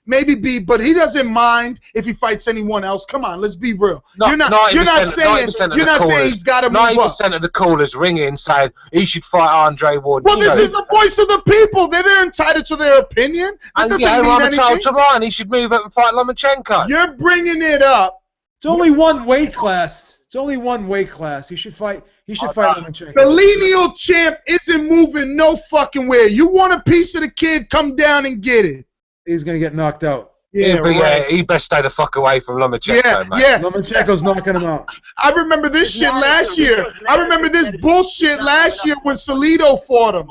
Speaker 4: Maybe B, but he doesn't mind if he fights anyone else. Come on, let's be real. You're not saying he's got to move up.
Speaker 7: 90% of the callers ring in saying he should fight Andre Ward.
Speaker 4: Well, this is the voice of the people. They're entitled to their opinion. That doesn't mean anything.
Speaker 7: To mine. He should move up and fight Lomachenko.
Speaker 4: You're bringing it up.
Speaker 5: It's only one weight class. He should fight Lomachenko.
Speaker 4: The lineal champ isn't moving no fucking where. You want a piece of the kid? Come down and get it.
Speaker 5: He's going to get knocked out.
Speaker 7: He best stay the fuck away from Lomachenko, mate.
Speaker 4: Yeah.
Speaker 5: Lomachenko's knocking him out.
Speaker 4: I remember this shit last year. I remember this bullshit last year when Salido fought him.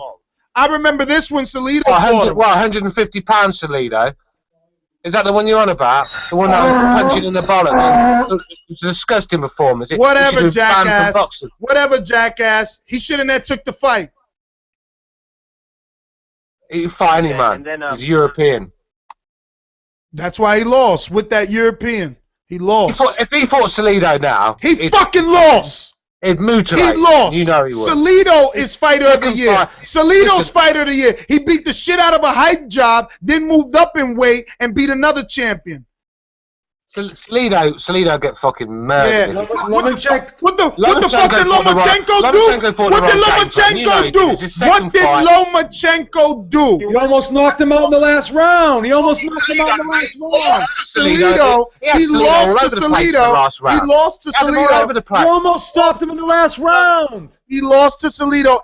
Speaker 4: I remember this when Salido fought him.
Speaker 7: What, 150 pounds, Salido? Is that the one you're on about? The one that was punching in the bollocks? It's a disgusting performance.
Speaker 4: Whatever, jackass. He shouldn't have took the fight.
Speaker 7: He's fight any man. He's European.
Speaker 4: That's why he lost with that European. He lost.
Speaker 7: If he fought Salido now,
Speaker 4: he fucking lost.
Speaker 7: He'd mutilate.
Speaker 4: He lost.
Speaker 7: You know he would.
Speaker 4: Salido is fighter of the year. Salido's fighter of the year. He beat the shit out of a hype job, then moved up in weight and beat another champion.
Speaker 7: Salido get fucking murdered.
Speaker 4: Yeah. What the fuck did Lomachenko do? What did Lomachenko do? What did Lomachenko do?
Speaker 5: He almost knocked him out in the last round. He almost knocked him out in the last round.
Speaker 4: Salido. He lost to Salido. He lost to Salido.
Speaker 5: He almost stopped him in the last round.
Speaker 4: He lost to Salido,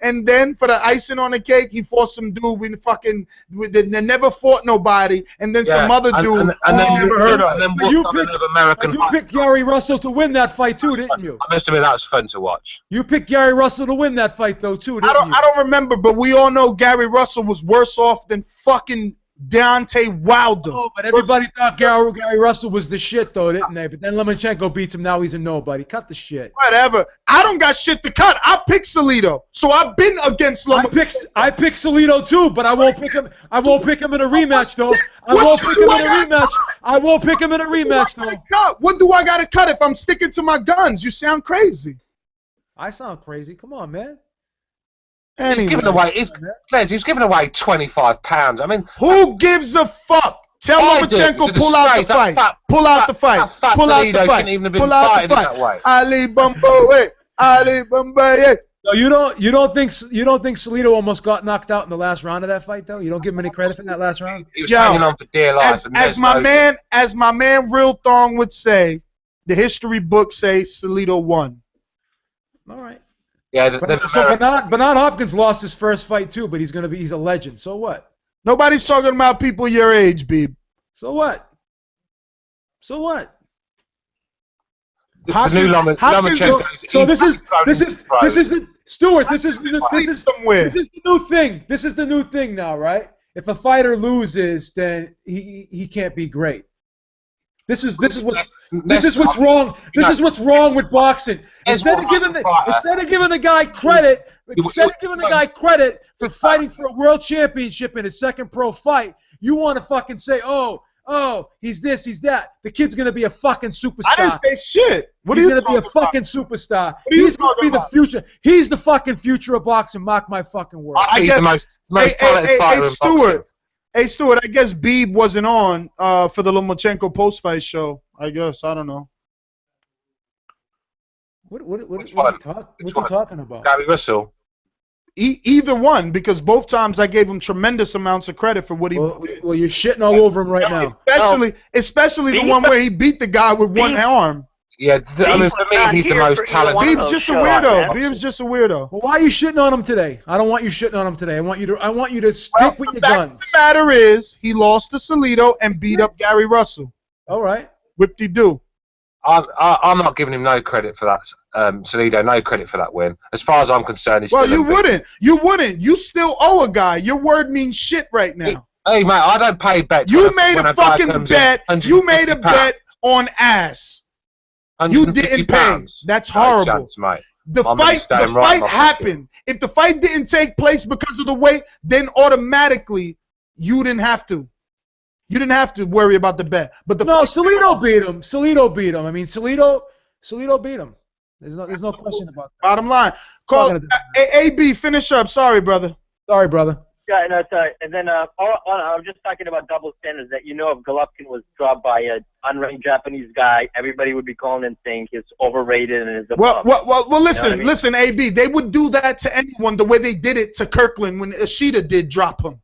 Speaker 4: and then for the icing on the cake, he fought some dude that never fought nobody, and then some other dude
Speaker 7: and then
Speaker 4: never heard of.
Speaker 5: You picked Gary Russell to win that fight too, didn't you?
Speaker 7: I must admit that was fun to watch.
Speaker 5: You picked Gary Russell to win that fight though too, didn't you?
Speaker 4: I don't remember, but we all know Gary Russell was worse off than fucking Deontay Wilder.
Speaker 5: Oh, but everybody thought Gary Russell was the shit though, didn't they? But then Lomachenko beats him. Now he's a nobody. Cut the shit.
Speaker 4: Whatever. I don't got shit to cut. I picked Salido, so I've been against Lomachenko.
Speaker 5: I picked Salido too, but I won't pick him. I won't pick him in a rematch though. I won't pick him in a rematch. I won't pick him in a rematch though.
Speaker 4: What do I gotta cut if I'm sticking to my guns? You sound crazy.
Speaker 5: I sound crazy. Come on, man.
Speaker 4: Anyway.
Speaker 7: He's giving away £25. I mean,
Speaker 4: who gives a fuck? Tell Lomachenko pull out the fight. Pull out the fight. Pull out the fight. Pull out the fight. Ali Bumboe. Ali Bumboe.
Speaker 5: No, you don't think Salido almost got knocked out in the last round of that fight though? You don't give him any credit for that last round?
Speaker 7: He was hanging on for dear life.
Speaker 4: As my man Real Thong would say, the history books say Salido won.
Speaker 5: All right.
Speaker 7: Yeah,
Speaker 5: Bernard Hopkins lost his first fight too, but he's a legend. So what?
Speaker 4: Nobody's talking about people your age, Beeb.
Speaker 5: So what? So what?
Speaker 4: Hopkins
Speaker 5: so this is the Stuart. This is the new thing. This is the new thing now, right? If a fighter loses, then he can't be great. This is what's wrong. This is what's wrong with boxing. Instead of giving the guy credit for fighting for a world championship in his second pro fight, you want to fucking say, oh, he's this, he's that. The kid's gonna be a fucking superstar.
Speaker 4: I didn't say shit.
Speaker 5: He's gonna be a fucking superstar. He's gonna be the future. He's the fucking future of boxing. Mark my fucking word.
Speaker 4: I guess the most talented fighter in boxing. Hey, Stuart, I guess Beeb wasn't on for the Lomachenko post-fight show. I guess. I don't know.
Speaker 5: What are you talking about?
Speaker 7: Gary Russell.
Speaker 4: Either one, because both times I gave him tremendous amounts of credit for what he...
Speaker 5: Well, you're shitting all over him right now.
Speaker 4: Especially the one where he beat the guy with one arm.
Speaker 7: Yeah, I mean, for me, he's the most talented.
Speaker 4: Beeb's just a weirdo. Beeb's just a weirdo.
Speaker 5: Well, why are you shitting on him today? I don't want you shitting on him today. I want you to stick with your guns.
Speaker 4: The matter is, he lost to Salido and beat up Gary Russell.
Speaker 5: All right.
Speaker 4: Whip-de-doo.
Speaker 7: I'm not giving him no credit for that, Salido. No credit for that win. As far as I'm concerned, he's
Speaker 4: you wouldn't. You wouldn't. You still owe a guy. Your word means shit right now.
Speaker 7: Hey, mate, I don't pay bets.
Speaker 4: You made a fucking bet. You made a bet on ass. You didn't pay. That's horrible. The fight happened. If the fight didn't take place because of the weight, then automatically you didn't have to. You didn't have to worry about the bet. But
Speaker 5: Salido beat him. Salido beat him. I mean, Salido beat him. There's no question about that.
Speaker 4: Bottom line. Call AB. Finish up. Sorry, brother.
Speaker 5: Sorry, brother.
Speaker 8: Yeah, no, sorry. And then I was just talking about double standards. That if Golovkin was dropped by an unranked Japanese guy, everybody would be calling and saying he's overrated and is above.
Speaker 4: Well, listen, listen, AB. They would do that to anyone the way they did it to Kirkland when Ishida did drop him.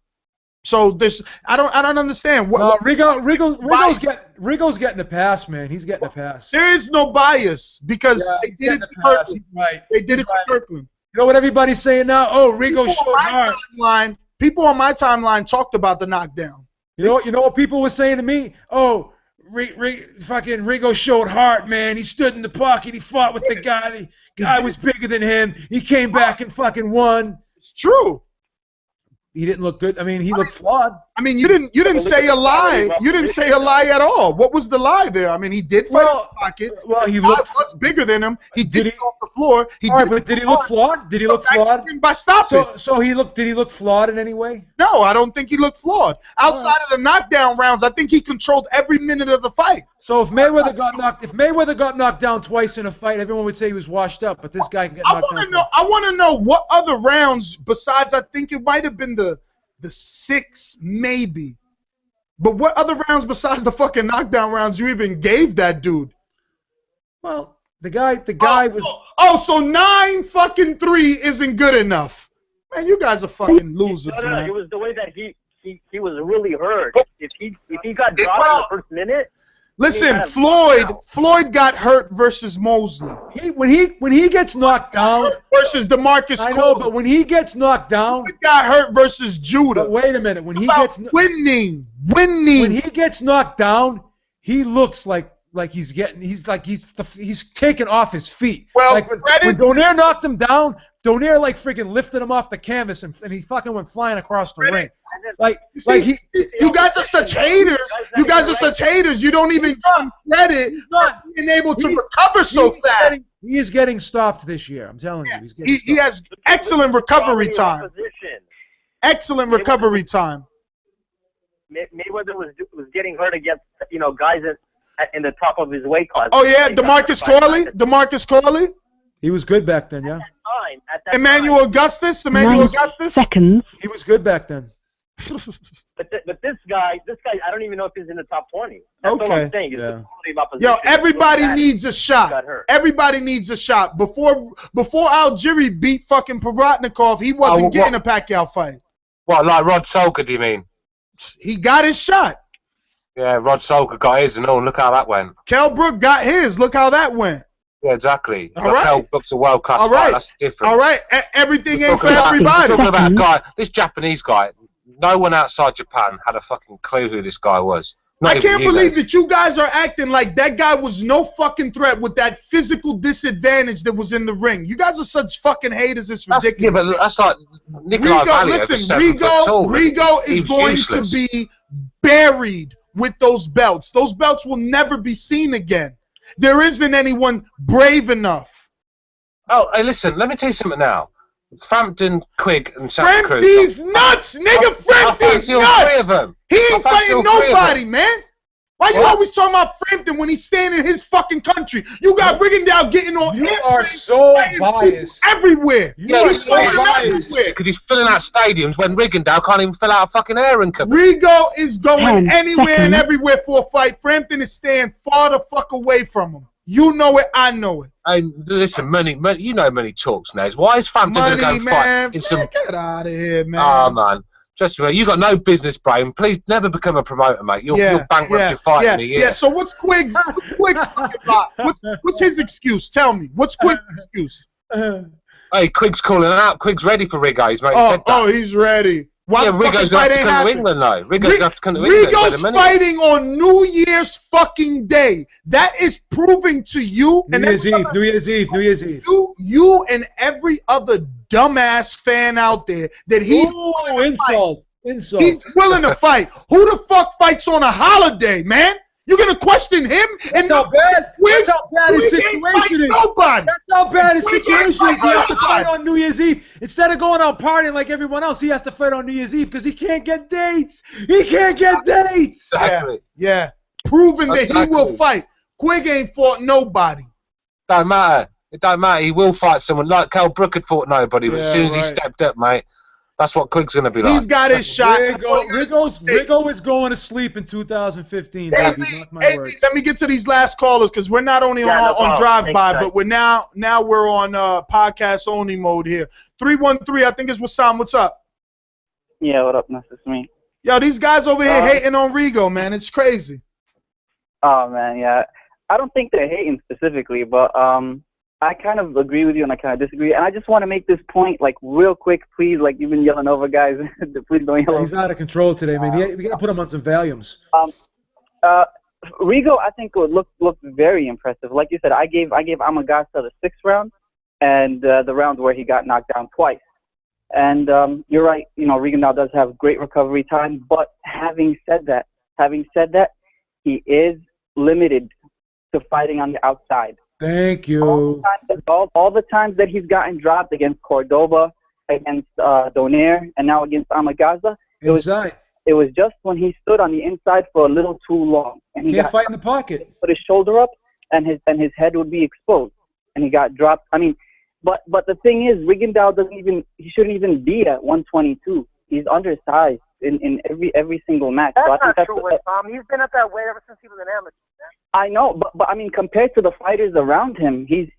Speaker 4: So this, I don't understand.
Speaker 5: Rigo's getting the pass, man. He's getting the pass.
Speaker 4: There is no bias because they did it to Kirkland.
Speaker 5: Right.
Speaker 4: They did it to Kirkland.
Speaker 5: You know what everybody's saying now? Oh, Rigo showed hard.
Speaker 4: People on my timeline talked about the knockdown.
Speaker 5: You know what people were saying to me? Oh, fucking Rigo showed heart, man. He stood in the pocket. He fought with the guy. The guy was bigger than him. He came back and fucking won.
Speaker 4: It's true.
Speaker 5: He didn't look good. I mean, he looked flawed.
Speaker 4: I mean, you didn't say a lie. You didn't say a lie at all. What was the lie there? I mean, he did fight in the pocket.
Speaker 5: Well, he looked
Speaker 4: much bigger than him. He did it off the floor.
Speaker 5: But did he look flawed? Did he look flawed?
Speaker 4: By stopping.
Speaker 5: So did he look flawed in any way?
Speaker 4: No, I don't think he looked flawed. Outside of the knockdown rounds, I think he controlled every minute of the fight.
Speaker 5: So if Mayweather got knocked down twice in a fight, everyone would say he was washed up. But this guy can get knocked down.
Speaker 4: I want to know what other rounds besides. I think it might have been the 6 maybe. But what other rounds besides the fucking knockdown rounds you even gave that dude?
Speaker 5: Well, the guy was.
Speaker 4: Oh, so 9-3 isn't good enough. Man, you guys are fucking losers,
Speaker 8: No,
Speaker 4: man.
Speaker 8: it was the way that he was really hurt. If he got dropped in the first minute.
Speaker 4: Listen, Floyd got hurt versus Mosley.
Speaker 5: When he gets knocked down
Speaker 4: versus DeMarcus.
Speaker 5: I know, but when he gets knocked down,
Speaker 4: Floyd got hurt versus Judah.
Speaker 5: But wait a minute, when he gets
Speaker 4: winning.
Speaker 5: When he gets knocked down, he looks like he's taken off his feet.
Speaker 4: Well,
Speaker 5: like when Donaire knocked him down, Donaire like freaking lifted him off the canvas and he fucking went flying across the ring.
Speaker 4: You guys are such haters. You guys are such haters. You don't even give him credit for being able to recover so fast.
Speaker 5: He is getting stopped this year. I'm telling you.
Speaker 4: He has excellent recovery time. Excellent recovery time.
Speaker 8: Mayweather was getting hurt against guys in the top of his weight class.
Speaker 4: Oh yeah, DeMarcus Corley.
Speaker 5: He was good back then, yeah.
Speaker 4: Emmanuel Augustus.
Speaker 5: Seconds. He was good back then.
Speaker 8: But this guy, I don't even know if he's in the top 20. That's what I'm saying.
Speaker 4: Yo, everybody needs a shot. Everybody needs a shot. Before Algieri beat fucking Provatnikov, he wasn't getting a Pacquiao fight.
Speaker 7: What, like Rod Solka, do you mean?
Speaker 4: He got his shot.
Speaker 7: Yeah, Rod Solka got his and all. Look how that went.
Speaker 4: Kell Brook got his. Look how that went.
Speaker 7: Yeah, exactly.
Speaker 4: All right.
Speaker 7: Kell Brook's a world-class fighter. That's different.
Speaker 4: All right. Everything ain't for everybody.
Speaker 7: Talking about a guy, this Japanese guy, no one outside Japan had a fucking clue who this guy was.
Speaker 4: I can't believe that you guys are acting like that guy was no fucking threat with that physical disadvantage that was in the ring. You guys are such fucking haters. It's ridiculous.
Speaker 7: Yeah, but that's like Nikolai Valia.
Speaker 4: Listen, Rigo is going to be buried with those belts. Those belts will never be seen again. There isn't anyone brave enough.
Speaker 7: Oh, hey, listen, let me tell you something now. Frampton, Quigg, and Santa Cruz.
Speaker 4: Frampton's nuts, nigga. Frampton's nuts. He ain't fighting nobody, man. Why you always talking about Frampton when he's staying in his fucking country? You got Rigondeaux getting on.
Speaker 5: You are so biased.
Speaker 4: Everywhere.
Speaker 7: He's so biased because he's filling out stadiums when Rigondeaux can't even fill out a fucking airing cup.
Speaker 4: Rigo is going anywhere and everywhere for a fight. Frampton is staying far the fuck away from him. You know it, I know it.
Speaker 7: And listen, money, you know money talks, Nez. Why is Frampton going to go fight in some...
Speaker 4: Get out of here, man.
Speaker 7: Oh, man. Trust me, you got no business brain. Please never become a promoter, mate. You'll bankrupt your fight in a year.
Speaker 4: Yeah, so what's Quigg's fucking lot? What's his excuse? Tell me. What's Quigg's excuse?
Speaker 7: Hey, Quigg's calling out. Quigg's ready for Rigo. He's said that.
Speaker 4: He's ready. Why
Speaker 7: Rigo's going to come to England, though. Rigo's going to come to England.
Speaker 4: Rigo's fighting on New Year's fucking Day. That is proving to you
Speaker 5: New Year's Eve.
Speaker 4: You and every other dumbass fan out there that he's
Speaker 5: insult.
Speaker 4: He's willing to fight. Who the fuck fights on a holiday, man? You're gonna question him?
Speaker 5: That's how bad his situation is.
Speaker 4: Nobody.
Speaker 5: That's how bad his situation is. He has to fight on New Year's Eve. Instead of going out partying like everyone else, he has to fight on New Year's Eve because he can't get dates.
Speaker 7: Exactly.
Speaker 4: Yeah. Proving that he will fight. Quigg ain't fought nobody.
Speaker 7: Don't matter. It don't matter. He will fight someone. Like Kell Brook had fought nobody, but as soon as he stepped up, mate, that's what Quigg's going to be like.
Speaker 4: He's got his shot.
Speaker 5: Rigo is going to sleep in 2015, baby.
Speaker 4: Let me get to these last callers because we're not only on drive-by, but we're now we're on podcast-only mode here. 313, I think is Wassam. What's up?
Speaker 6: Yeah, what up? Nice to meet.
Speaker 4: Yo, these guys over here hating on Rigo, man. It's crazy.
Speaker 6: Oh, man, yeah. I don't think they're hating specifically, but I kind of agree with you and I kind of disagree. And I just want to make this point, like, real quick, please. Like, you've been yelling over guys. Please don't yell over.
Speaker 5: He's out of control today, man. We got to put him on some Valiums.
Speaker 6: Rigo, I think, looked very impressive. Like you said, I gave Amagasa the 6th round and the round where he got knocked down twice. And you're right. You know, Rigondeaux does have great recovery time. But having said that, he is limited to fighting on the outside.
Speaker 5: Thank you.
Speaker 6: All the times that he's gotten dropped against Cordova, against Donaire, and now against Amagaza, it was just when he stood on the inside for a little too long. And he
Speaker 5: can't fight in the pocket.
Speaker 6: Put his shoulder up, and his head would be exposed, and he got dropped. I mean, but the thing is, Rigondeaux he shouldn't even be at 122. He's undersized in every single match.
Speaker 1: That's
Speaker 6: so I think
Speaker 1: not true, Tom. He's been at that weight ever since he was an amateur.
Speaker 6: I know, but I mean, compared to the fighters around him, he's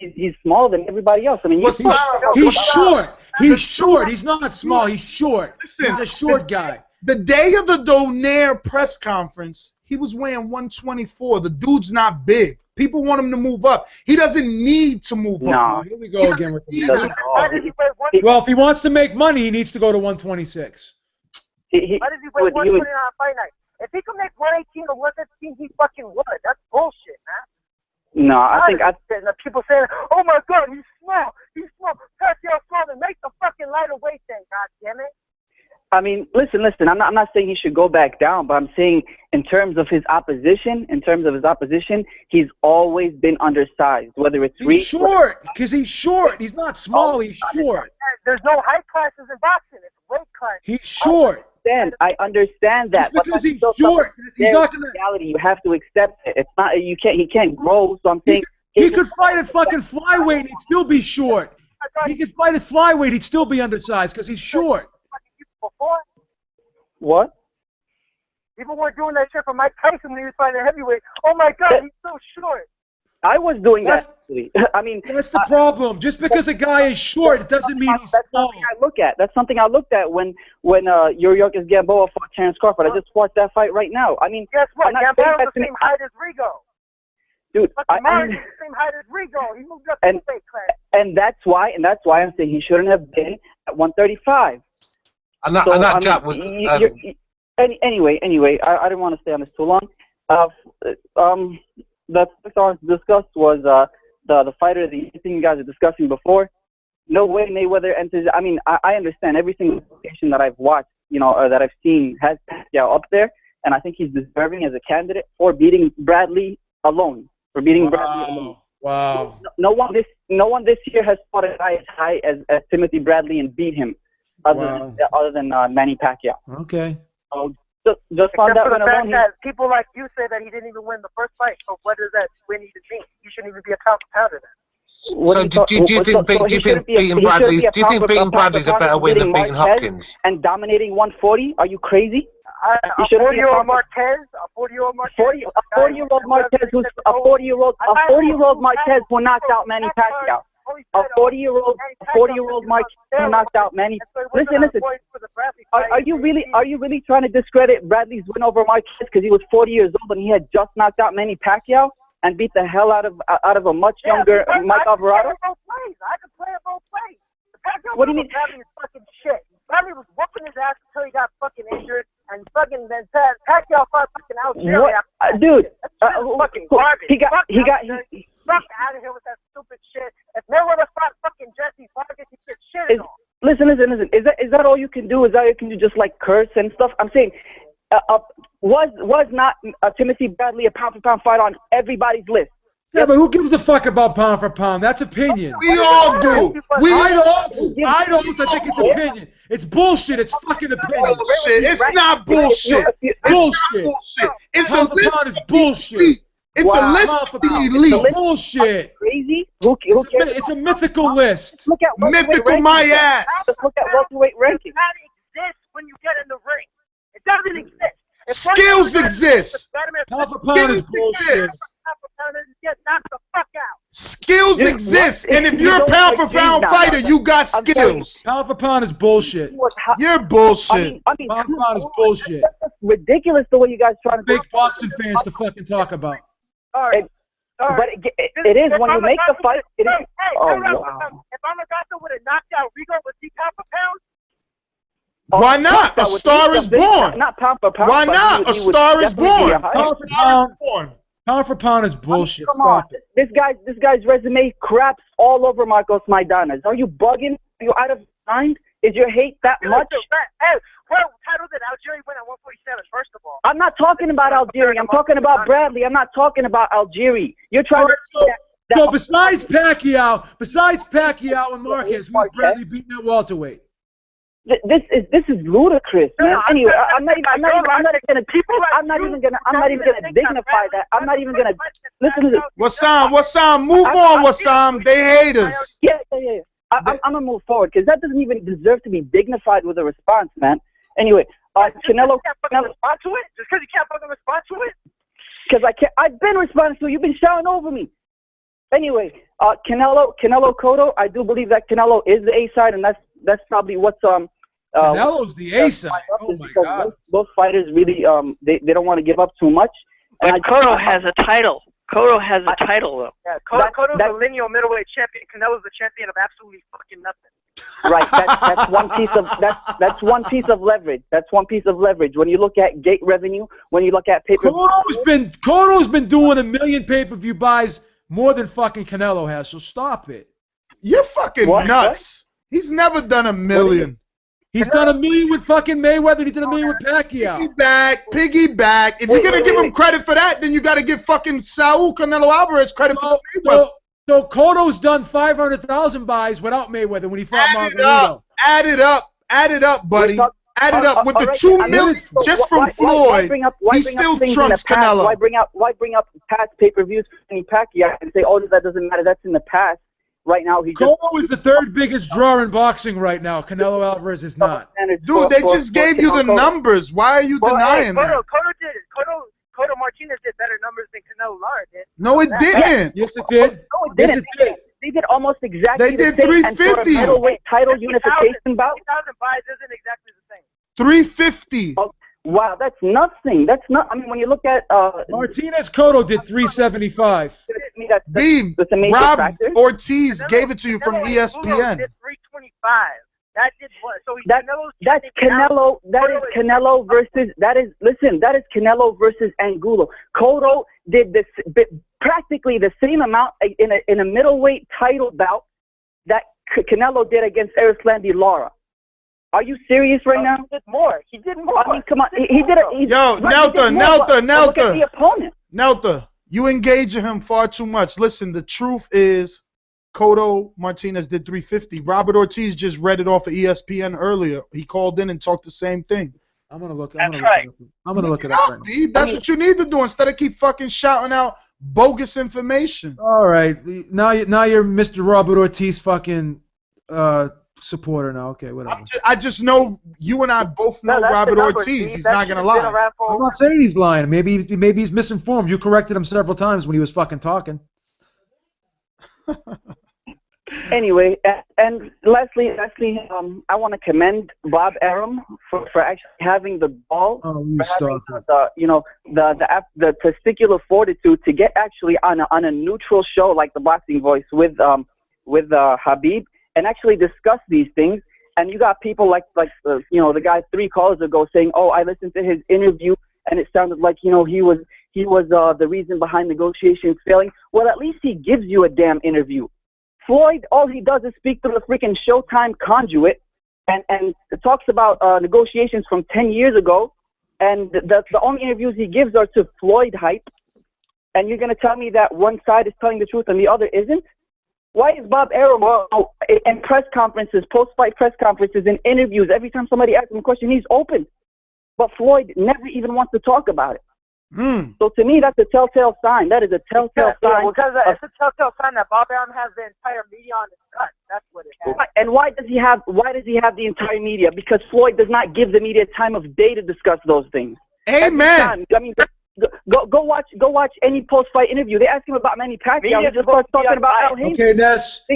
Speaker 6: smaller than everybody else. I mean,
Speaker 5: he's short. He's short. He's not small. He's short. Listen, he's a short guy.
Speaker 4: The day of the Donaire press conference, he was weighing 124. The dude's not big. People want him to move up. He doesn't need to move up.
Speaker 5: Here we go again with well, if he wants to make money, he needs to go to 126.
Speaker 1: Why does he weigh 120 on a fight night? If he could make 118 or 115, he fucking would. That's bullshit, man.
Speaker 6: No, I think
Speaker 1: people saying, "Oh my God, he's small. He's small. Pacquiao small. Then make the fucking lighter weight thing. God damn it."
Speaker 6: I mean, listen. I'm not saying he should go back down, but I'm saying in terms of his opposition, he's always been undersized. Whether it's
Speaker 5: he's short, because he's short. He's not small. He's short.
Speaker 1: There's no height classes in boxing. It's weight class.
Speaker 5: He's short.
Speaker 6: I understand that.
Speaker 5: Just because he's short, he's not gonna.
Speaker 6: Reality, you have to accept it. It's not. You can't. He can't grow. So I'm saying
Speaker 5: he could fight at fucking flyweight and he'd still be short. He could fight at flyweight, he'd still be undersized because he's short.
Speaker 6: What?
Speaker 1: People were doing that shit for Mike Tyson when he was fighting at heavyweight. Oh my God, he's so short.
Speaker 6: I was doing that. I mean,
Speaker 5: that's the problem. Just because a guy is short, it doesn't mean he's small.
Speaker 6: That's something I looked at when Yuriorkis Gamboa fought Terence Crawford. I just watched that fight right now. I mean,
Speaker 1: guess what? Gamboa's the same height as Rigo.
Speaker 6: Dude,
Speaker 1: Martin's the same height as Rigo. He moved up to the weight class.
Speaker 6: And that's why I'm saying he shouldn't have been at 135.
Speaker 7: And that jab was.
Speaker 6: Anyway, I didn't want to stay on this too long. The topic I wanted to discuss was the fighter, the thing you guys are discussing before. No way Mayweather enters. I mean, I understand every single location that I've watched, or that I've seen has Pacquiao up there, and I think he's deserving as a candidate for beating Bradley alone.
Speaker 5: Wow.
Speaker 6: No one this year has fought a guy as high as Timothy Bradley and beat him, other than Manny Pacquiao.
Speaker 5: Okay.
Speaker 6: Just on that one alone,
Speaker 1: people like you say that he didn't even win the first fight. So what does that win even mean? He shouldn't even be a pound for pounder then.
Speaker 7: So do you think beating Bradley's a better win than beating Hopkins?
Speaker 6: And dominating 140? Are you crazy?
Speaker 1: A 40-year-old Marquez, a 40-year-old
Speaker 6: Marquez who knocked out Manny Pacquiao. A 40-year-old Marquez who knocked out Manny. Listen. Are you really trying to discredit Bradley's win over Marquez because he was 40 years old and he had just knocked out Manny Pacquiao and beat the hell out of a much younger Mike Alvarado?
Speaker 1: I could play it both ways.
Speaker 6: What do you mean?
Speaker 1: Bradley is fucking shit. Bradley was whooping his ass until he got fucking injured, and fucking then Pacquiao fought fucking Algeria.
Speaker 6: Dude,
Speaker 1: fucking garbage.
Speaker 6: He got.
Speaker 1: Fuck out of here with that stupid shit. If Mayweather fought fucking Jesse Vargas, he gets shit on.
Speaker 6: Listen. Is that all you can do? Is that all you can do? Just like curse and stuff? I'm saying, was not Timothy Bradley a pound for pound fight on everybody's list?
Speaker 5: Yeah, but who gives a fuck about pound for pound? That's opinion.
Speaker 4: We all do.
Speaker 5: I don't. I think it's opinion. It's bullshit. It's fucking opinion.
Speaker 4: Bullshit. It's not bullshit. It's
Speaker 5: bullshit.
Speaker 4: not bullshit. It's
Speaker 5: pound
Speaker 4: a list.
Speaker 5: Pound is bullshit.
Speaker 4: It's a list of the elite.
Speaker 5: Bullshit.
Speaker 6: Crazy?
Speaker 5: It's a mythical list.
Speaker 6: Look at
Speaker 4: mythical my ass.
Speaker 6: Just look at welterweight ranking.
Speaker 1: That exists when you get in the ring. It doesn't exist.
Speaker 4: Skills exist.
Speaker 5: Pound for pound is bullshit.
Speaker 4: Skills exist, and if you're a pound for pound fighter, you got skills.
Speaker 5: Pound for pound is bullshit.
Speaker 4: You're bullshit.
Speaker 6: I mean,
Speaker 5: pound for pound is bullshit.
Speaker 6: That's ridiculous the way you guys trying to
Speaker 5: big boxing fans to fucking talk about.
Speaker 6: But it is when you make the fight. It is. Oh wow.
Speaker 1: If Amagato would have knocked out Rigo, was he pound for pound?
Speaker 4: Why not? A star is born.
Speaker 6: Not pound for pound.
Speaker 4: Why not? A star is born.
Speaker 5: Pound for pound is bullshit.
Speaker 6: Come on. This guy's resume craps all over Marcos Maidana's. Are you bugging? Are you out of mind? Is your hate that much?
Speaker 1: Hey, what title did Algieri win at 147? First of all,
Speaker 6: I'm not talking about Algieri. I'm talking about Bradley. I'm not talking about Algieri. You're trying to.
Speaker 5: So besides Pacquiao and Marquez, who's Bradley beating at welterweight?
Speaker 6: This is ludicrous, man. Anyway, I'm not even gonna dignify that. I'm not even gonna listen to this.
Speaker 4: Wassam, move on, Wassam. They hate us.
Speaker 6: Yeah. I'm gonna move forward because that doesn't even deserve to be dignified with a response, man. Anyway, Canelo.
Speaker 1: Respond to it just because you can't fucking respond to it.
Speaker 6: Because I can't. I've been responding to it. You've been shouting over me. Anyway, Canelo Cotto. I do believe that Canelo is the A side, and that's probably what's
Speaker 5: Canelo's the A side. Oh my God!
Speaker 6: Both fighters really they don't want to give up too much.
Speaker 12: But Cotto has a title. Cotto has a title though.
Speaker 1: Yeah, Cotto's a lineal middleweight champion. Canelo's the champion of absolutely fucking nothing.
Speaker 6: Right. That's one piece of that's one piece of leverage. That's one piece of leverage. When you look at gate revenue, when you look at pay-per-view.
Speaker 5: Cotto's been doing 1 million pay-per-view buys more than fucking Canelo has. So stop it.
Speaker 4: You're fucking nuts. He's never done 1 million.
Speaker 5: He's done 1 million with fucking Mayweather. He did 1 million with Pacquiao.
Speaker 4: Piggyback. If you're gonna give him credit for that, then you got to give fucking Saul Canelo Alvarez credit for Mayweather.
Speaker 5: So Cotto's done 500,000 buys without Mayweather when he fought Margarito.
Speaker 4: Add it up, buddy. Add it up with the 2 million just from Floyd. He still trumps Canelo.
Speaker 6: Why bring up past pay-per-views for Manny Pacquiao and say, oh, that doesn't matter. That's in the past. Right now,
Speaker 5: Cotto is the 3rd biggest draw in boxing right now. Canelo Alvarez is not.
Speaker 4: Dude, they just gave you the numbers. Why are you denying that?
Speaker 1: Cotto Martinez did better numbers than Canelo Lara did.
Speaker 4: No, it didn't.
Speaker 5: Yes, it did.
Speaker 6: No, it didn't. They did almost exactly
Speaker 4: the same.
Speaker 6: They did
Speaker 4: 350.
Speaker 6: And for a middleweight title unification bout.
Speaker 1: 3,000 buys isn't exactly the same.
Speaker 4: 350.
Speaker 6: Oh, wow, that's nothing. That's not. I mean, when you look at
Speaker 5: Martinez Cotto did 375.
Speaker 4: Rob Ortiz gave it to you from ESPN.
Speaker 1: Did 325. That did what? So
Speaker 6: that's Canelo. That is Canelo versus. That is Canelo versus Angulo. Cotto did this practically the same amount in a middleweight title bout that Canelo did against Erislandy Lara. Are you serious right now?
Speaker 1: He did more.
Speaker 6: I mean, come on. He did it.
Speaker 4: Yo, Nelta.
Speaker 6: Look at the opponent.
Speaker 4: Nelta, you engage him far too much. Listen, the truth is, Cotto Martinez did 350. Robert Ortiz just read it off of ESPN earlier. He called in and talked the same thing.
Speaker 5: I'm gonna look it up right now.
Speaker 4: That's what you need to do instead of keep fucking shouting out bogus information.
Speaker 5: All right, now you're Mr. Robert Ortiz fucking supporter now. Okay, whatever.
Speaker 4: I just know you and I both know Robert Ortiz. He's not gonna lie.
Speaker 5: I'm not saying he's lying. Maybe he's misinformed. You corrected him several times when he was fucking talking.
Speaker 6: Anyway, and lastly, I want to commend Bob Arum for actually having the ball, the testicular fortitude to get actually on a neutral show like the Boxing Voice with Habib and actually discuss these things. And you got people like the guy 3 callers ago saying, "Oh, I listened to his interview and it sounded like he was the reason behind negotiations failing." Well, at least he gives you a damn interview. Floyd, all he does is speak through the freaking Showtime conduit and talks about negotiations from 10 years ago, and the only interviews he gives are to Floyd hype. And you're going to tell me that one side is telling the truth and the other isn't? Why is Bob Arum in press conferences, post-fight press conferences, and interviews, every time somebody asks him a question, he's open? But Floyd never even wants to talk about it. So to me, that's a telltale sign. That is a telltale sign.
Speaker 1: Because it's a telltale sign that Bob Arum has the entire media on his cut. That's what it has.
Speaker 6: And why does he have the entire media? Because Floyd does not give the media time of day to discuss those things.
Speaker 4: Amen.
Speaker 6: I mean, go watch any post-fight interview. They ask him about Manny Pacquiao. He just starts talking about Al Haymon.
Speaker 5: Okay, Ness.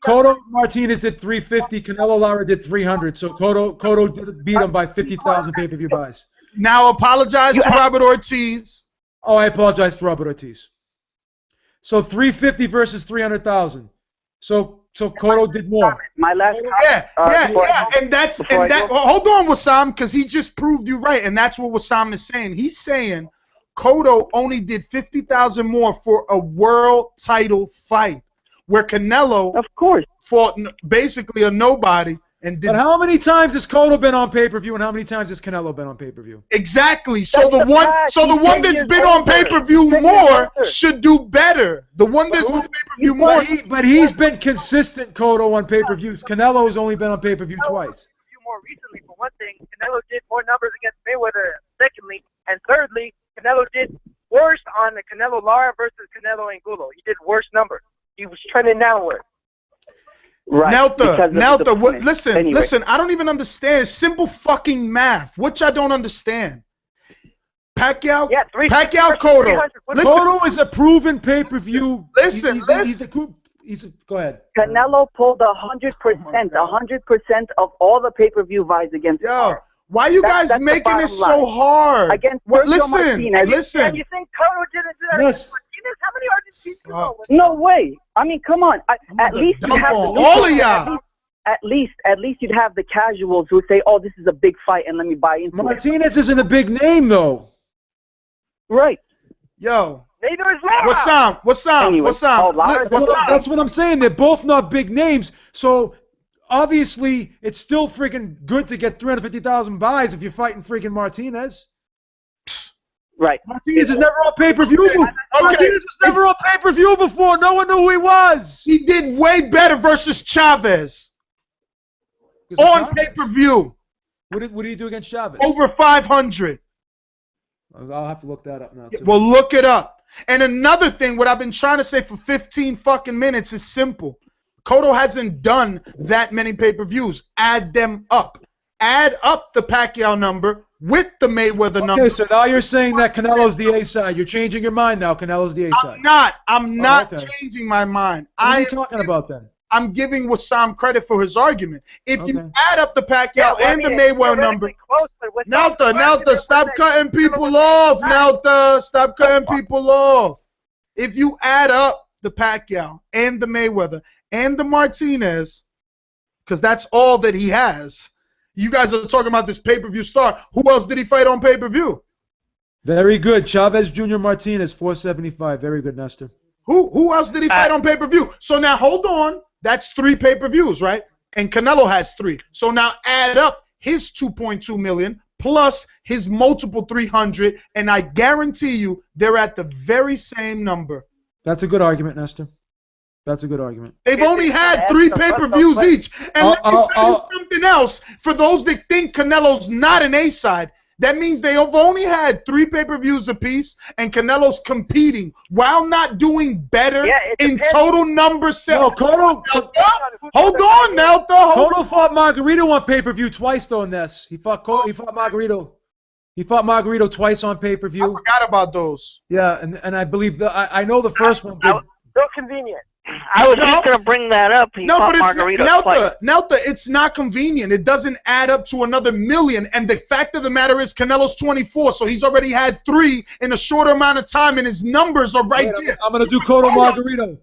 Speaker 5: Cotto Martinez did 350. Canelo Lara did 300. So Cotto beat him by 50,000 pay-per-view buys.
Speaker 4: Now apologize to Robert Ortiz.
Speaker 5: Oh, I apologize to Robert Ortiz. So 350 versus 300,000. So Cotto did more.
Speaker 6: My last
Speaker 4: and that. Hold on, Wassam, because he just proved you right, and that's what Wassam is saying. He's saying Cotto only did 50,000 more for a world title fight, where Canelo,
Speaker 6: of course,
Speaker 4: fought basically a nobody And
Speaker 5: but how many times has Cotto been on pay-per-view, and how many times has Canelo been on pay-per-view?
Speaker 4: Exactly. So the one that's been on pay-per-view more should do better. The one that's on pay-per-view more.
Speaker 5: But he's been consistent, Cotto, on pay-per-views. Canelo's only been on pay-per-view twice.
Speaker 1: More recently, for one thing, Canelo did more numbers against Mayweather. Secondly, and thirdly, Canelo did worse on the Canelo Lara versus Canelo Angulo. He did worse numbers. He was trending downward.
Speaker 6: Right.
Speaker 4: Nelta, listen, I don't even understand. It's simple fucking math, which I don't understand. Pacquiao, Cotto.
Speaker 5: Cotto is a proven pay-per-view.
Speaker 4: Listen.
Speaker 5: Go ahead.
Speaker 6: Canelo pulled 100% of all the pay-per-view buys against.
Speaker 4: Why you guys making it so hard?
Speaker 6: Against
Speaker 4: listen.
Speaker 1: And you think Cotto didn't do that against Martinez? How many Argentines?
Speaker 6: No way. I mean, come on. At least you have
Speaker 4: all of y'all.
Speaker 6: At least you'd have the casuals who would say, "Oh, this is a big fight, and let me buy into it."
Speaker 5: Martinez isn't a big name, though.
Speaker 6: Right.
Speaker 4: Yo.
Speaker 1: Neither is Lara.
Speaker 4: What's up?
Speaker 5: That's what I'm saying. They're both not big names, so obviously it's still freaking good to get 350,000 buys if you're fighting freaking Martinez.
Speaker 6: Right.
Speaker 5: Martinez was never on pay-per-view. Martinez was never on pay-per-view before. No one knew who he was.
Speaker 4: He did way better versus Chavez on pay-per-view.
Speaker 5: What did he do against Chavez?
Speaker 4: Over 500.
Speaker 5: I'll have to look that up now, too.
Speaker 4: Well, look it up. And another thing, what I've been trying to say for 15 fucking minutes is simple. Cotto hasn't done that many pay-per-views. Add them up. Add up the Pacquiao number with the Mayweather number.
Speaker 5: Okay, so now you're saying that Canelo's the A side. You're changing your mind now. Canelo's the A side.
Speaker 4: I'm not changing my mind.
Speaker 5: What are you talking about then?
Speaker 4: I'm giving Wissam credit for his argument. If you add up the Pacquiao and the Mayweather number, Nelta, stop cutting people off. Nelta, stop cutting people off. If you add up the Pacquiao and the Mayweather and the Martinez, because that's all that he has. You guys are talking about this pay-per-view star. Who else did he fight on pay-per-view?
Speaker 5: Very good. Chavez Jr. Martinez, 475. Very good, Nestor.
Speaker 4: Who else did he fight on pay-per-view? So now hold on. That's 3 pay-per-views, right? And Canelo has 3. So now add up his 2.2 million plus his multiple 300, and I guarantee you they're at the very same number.
Speaker 5: That's a good argument, Nestor. That's a good argument.
Speaker 4: They've only had 3 pay-per-views each. And let me tell you something else. For those that think Canelo's not an A-side, that means they have only had 3 pay-per-views apiece, and Canelo's competing while not doing better in total number set.
Speaker 5: No, Cotto.
Speaker 4: Hold on, Nelta.
Speaker 5: Cotto fought Margarito on pay-per-view twice, though, Ness. He fought Margarito. He fought Margarito twice on pay-per-view.
Speaker 4: I forgot about those.
Speaker 5: Yeah, and I believe I know the first one.
Speaker 1: So convenient.
Speaker 12: I was just going to bring that up.
Speaker 4: No, but it's Nelta, it's not convenient. It doesn't add up to another million. And the fact of the matter is Canelo's 24, so he's already had 3 in a shorter amount of time, and his numbers are right there.
Speaker 5: I'm going to do Cotto Margarito.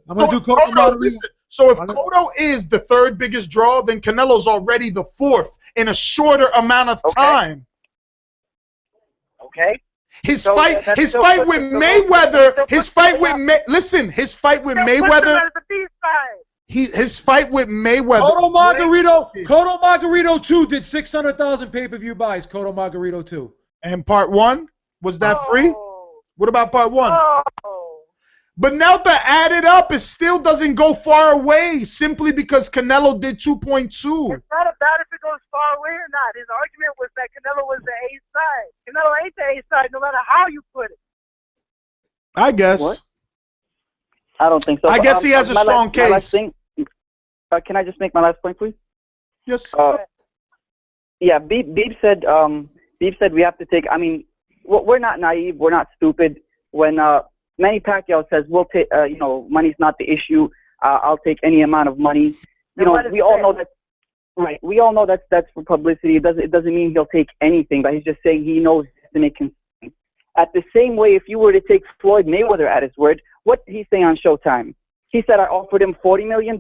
Speaker 4: Listen, so if Cotto is the 3rd biggest draw, then Canelo's already the 4th in a shorter amount of time.
Speaker 1: Okay.
Speaker 4: His fight with Mayweather. His fight with Mayweather.
Speaker 5: Cotto Margarito 2 did 600,000 pay-per-view buys. Cotto Margarito 2.
Speaker 4: And part 1 was that free? What about part 1? But now to add it up, it still doesn't go far away simply because Canelo did 2.2.
Speaker 1: It's not about if it goes far away or not. His argument was that Canelo was the A side. Canelo ain't the A side, no matter how you put it.
Speaker 4: I guess.
Speaker 6: What? I don't think so.
Speaker 4: I guess he has a strong case.
Speaker 6: Can I just make my last point, please?
Speaker 4: Yes.
Speaker 6: Yeah, Beeb said we have to take. I mean, we're not naive. We're not stupid. When Manny Pacquiao says we'll take, money's not the issue. I'll take any amount of money. We all know that. Right. We all know that's for publicity. It doesn't mean he'll take anything, but he's just saying he knows to make him. At the same way, if you were to take Floyd Mayweather at his word, what did he say on Showtime? He said I offered him $40 million,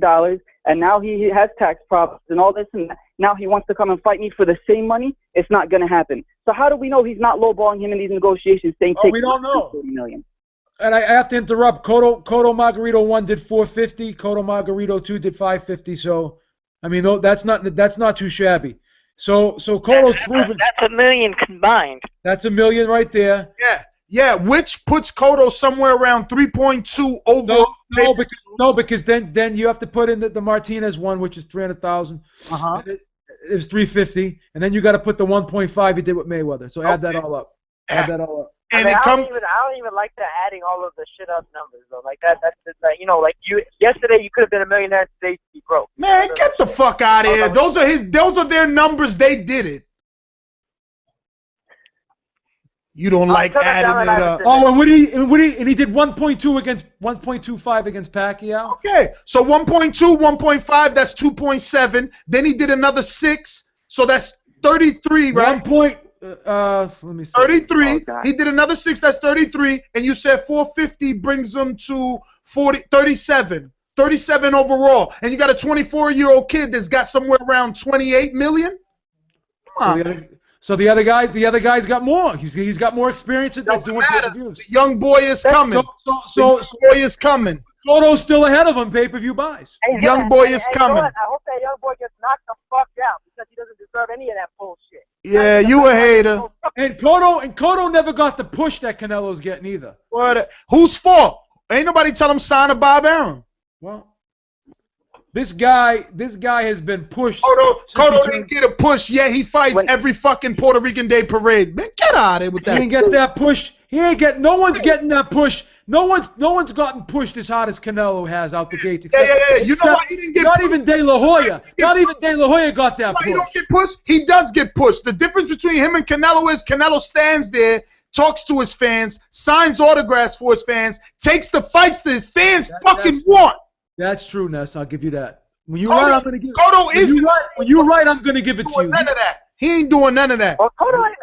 Speaker 6: and now he has tax problems and all this, and now he wants to come and fight me for the same money. It's not going to happen. So how do we know he's not lowballing him in these negotiations, saying take
Speaker 5: we don't know.
Speaker 6: $40 million?
Speaker 5: And I have to interrupt. Cotto Margarito 1 did 450. Cotto Margarito 2 did 550. So I mean, no, that's not too shabby. So Cotto's proven.
Speaker 12: That's $1 million combined.
Speaker 5: That's $1 million right there.
Speaker 4: Yeah, which puts Cotto somewhere around 3.2 over.
Speaker 5: Because then you have to put in the Martinez one, which is 300,000. It was 350, and then you got to put the 1.5 he did with Mayweather. So add that all up.
Speaker 1: And I don't even like that adding all of the shit up numbers though. Like that's like, you know, like yesterday you could have been a millionaire, today you broke.
Speaker 4: Man, get the fuck out of here. Those are their numbers. They did it. You don't like adding it up.
Speaker 5: Oh, and he did 1.2 against 1.25 against Pacquiao.
Speaker 4: Okay, so 1.2, 1.5, that's 2.7. Then he did another 6, so that's 33, right?
Speaker 5: Let me see.
Speaker 4: 33. He did another 6, that's 33, and you said 450 brings him to 37. 37 overall, and you got a 24-year-old kid that's got somewhere around 28 million. Come on.
Speaker 5: So the other guy's got more. He's got more experience at
Speaker 4: doing pay-per-views. The young boy is coming.
Speaker 5: So
Speaker 4: the boy is coming.
Speaker 5: Cotto's still ahead of him pay-per-view buys.
Speaker 1: Hey,
Speaker 4: young boy is coming.
Speaker 1: I hope that young boy gets knocked the fuck out because he doesn't deserve any of that bullshit.
Speaker 4: Yeah, you a hater.
Speaker 5: And Cotto never got the push that Canelo's getting either.
Speaker 4: What? Whose fault? Ain't nobody tell him sign a Bob Arum.
Speaker 5: Well, this guy has been pushed.
Speaker 4: Cotto didn't get a push. Yeah, he fights every fucking Puerto Rican Day parade. Man, get out of here with that.
Speaker 5: He didn't get that push. No one's getting that push. No one's gotten pushed as hard as Canelo has out the gate.
Speaker 4: Yeah. You know why he didn't get
Speaker 5: pushed?
Speaker 4: Not
Speaker 5: even De La Hoya. Not even De La Hoya got that push.
Speaker 4: He don't get pushed? He does get pushed. The difference between him and Canelo is Canelo stands there, talks to his fans, signs autographs for his fans, takes the fights that his fans want.
Speaker 5: That's true, Ness. I'll give you that. When you're right, I'm going to give it. When you're right, I'm going to give it to you.
Speaker 4: None of that. He ain't doing none of that.
Speaker 1: Well, Cotto ain't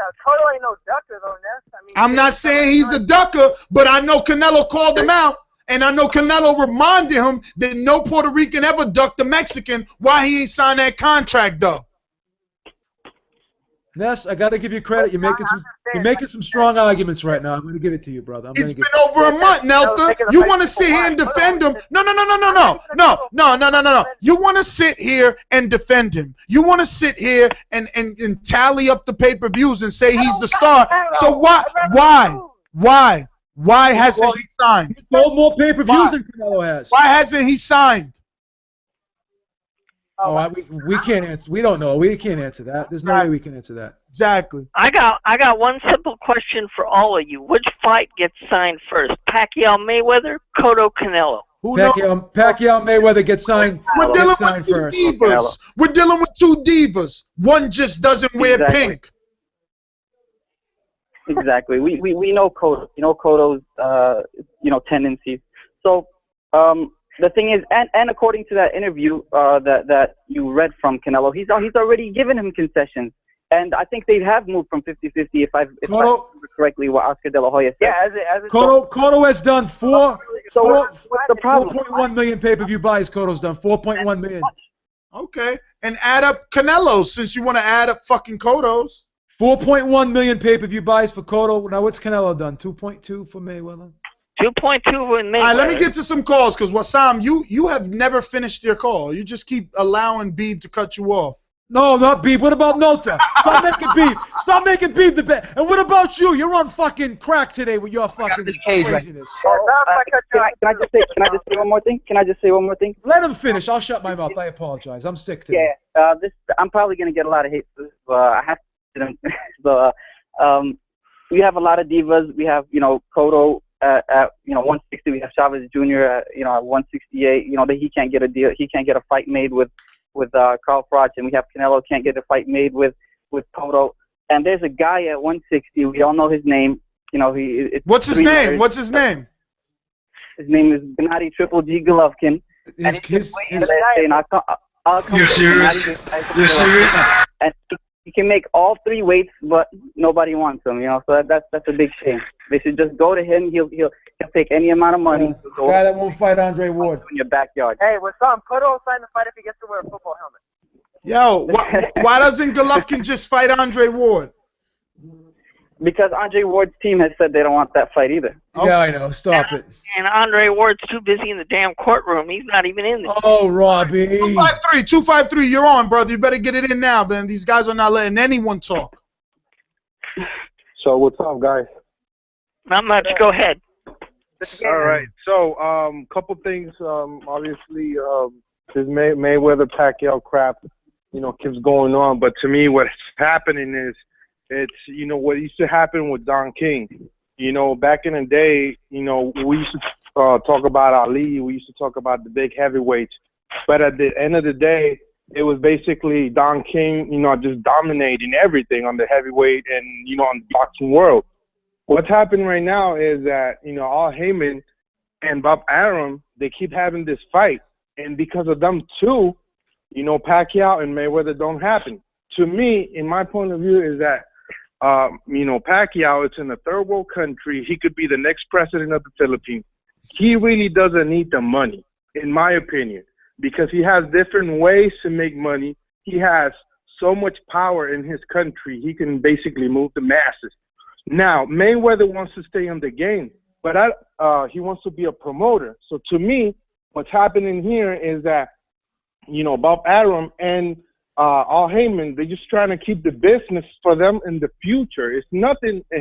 Speaker 1: no ducker though, Ness. I mean,
Speaker 4: I'm not saying he's a ducker, but I know Canelo called him out, and I know Canelo reminded him that no Puerto Rican ever ducked a Mexican. Why he ain't signed that contract though?
Speaker 5: Ness, I got to give you credit. You're making some strong arguments right now. I'm going to give it to you, brother.
Speaker 4: It's been over a month, Nelta. You want to sit here and defend him? No. You want to sit here and defend him. You want to sit here and tally up the pay-per-views and say he's the star. So why hasn't he signed?
Speaker 5: He sold more pay-per-views than Canelo has.
Speaker 4: Why hasn't he signed?
Speaker 5: We can't answer. We don't know. We can't answer that. There's no way we can answer that.
Speaker 4: Exactly.
Speaker 12: I got one simple question for all of you. Which fight gets signed first? Pacquiao Mayweather, Cotto Canelo.
Speaker 5: Pacquiao Mayweather gets signed.
Speaker 4: We're dealing with two divas. We're dealing with two divas. One just doesn't wear pink.
Speaker 6: Exactly. We know Cotto. You know Cotto's tendencies. So the thing is, and according to that interview that you read from Canelo, he's already given him concessions, and I think they have moved from 50-50 if I remember correctly what Oscar De La Hoya said.
Speaker 1: Yeah,
Speaker 5: Cotto has done
Speaker 6: what's the problem?
Speaker 5: 4.1 million pay-per-view buys. Cotto's done 4.1 million.
Speaker 4: Okay, and add up Canelo's since you want to add up fucking Cotto's.
Speaker 5: 4.1 million pay-per-view buys for Cotto. Now what's Canelo done? 2.2 for Mayweather.
Speaker 12: 2.2 in Mayweather.
Speaker 4: All right, let me get to some calls because Wassam, you have never finished your call. You just keep allowing Beeb to cut you off.
Speaker 5: No, not Beeb. What about Nota? Stop making Beeb. Stop making Beeb the best. And what about you? You're on fucking crack today with your fucking craziness.
Speaker 6: Can I just say one more thing? Can I just say one more thing?
Speaker 5: Let him finish. I'll shut my mouth. I apologize. I'm sick today.
Speaker 6: Yeah. I'm probably gonna get a lot of hate for this, but I have to. But we have a lot of divas. We have Cotto. At 160, we have Chavez Jr. At 168. That he can't get a deal. He can't get a fight made with Carl Froch, and we have Canelo can't get a fight made with Cotto. And there's a guy at 160. We all know his name.
Speaker 4: What's his name? What's his name?
Speaker 6: His name is Gennady Triple G Golovkin.
Speaker 11: You're serious? You're serious?
Speaker 6: And he can make all three weights, but nobody wants him. So that's a big shame. They should just go to him. He'll take any amount of money.
Speaker 5: Guy that won't fight Andre Ward
Speaker 6: in your backyard.
Speaker 1: Hey, with some Cotto sign the fight if he gets to wear a football helmet.
Speaker 4: Yo, why doesn't Golovkin just fight Andre Ward?
Speaker 6: Because Andre Ward's team has said they don't want that fight either.
Speaker 5: Yeah, I know. Stop it.
Speaker 12: And Andre Ward's too busy in the damn courtroom. He's not even in there.
Speaker 5: Oh, Robbie.
Speaker 4: 253, you're on, brother. You better get it in now, man. These guys are not letting anyone talk.
Speaker 13: So what's up, guys?
Speaker 12: Not much. Go ahead.
Speaker 13: All right. So, couple things. Obviously, this Mayweather Pacquiao crap, keeps going on. But to me, what's happening is, it's what used to happen with Don King. Back in the day, we used to talk about Ali. We used to talk about the big heavyweights. But at the end of the day, it was basically Don King, just dominating everything on the heavyweight and on the boxing world. What's happening right now is that, Al Heyman and Bob Arum, they keep having this fight. And because of them two, Pacquiao and Mayweather don't happen. To me, in my point of view, is that, Pacquiao, it's in a third world country. He could be the next president of the Philippines. He really doesn't need the money, in my opinion, because he has different ways to make money. He has so much power in his country. He can basically move the masses. Now, Mayweather wants to stay in the game, but he wants to be a promoter. So to me, what's happening here is that, Bob Arum and Al Heyman, they're just trying to keep the business for them in the future. It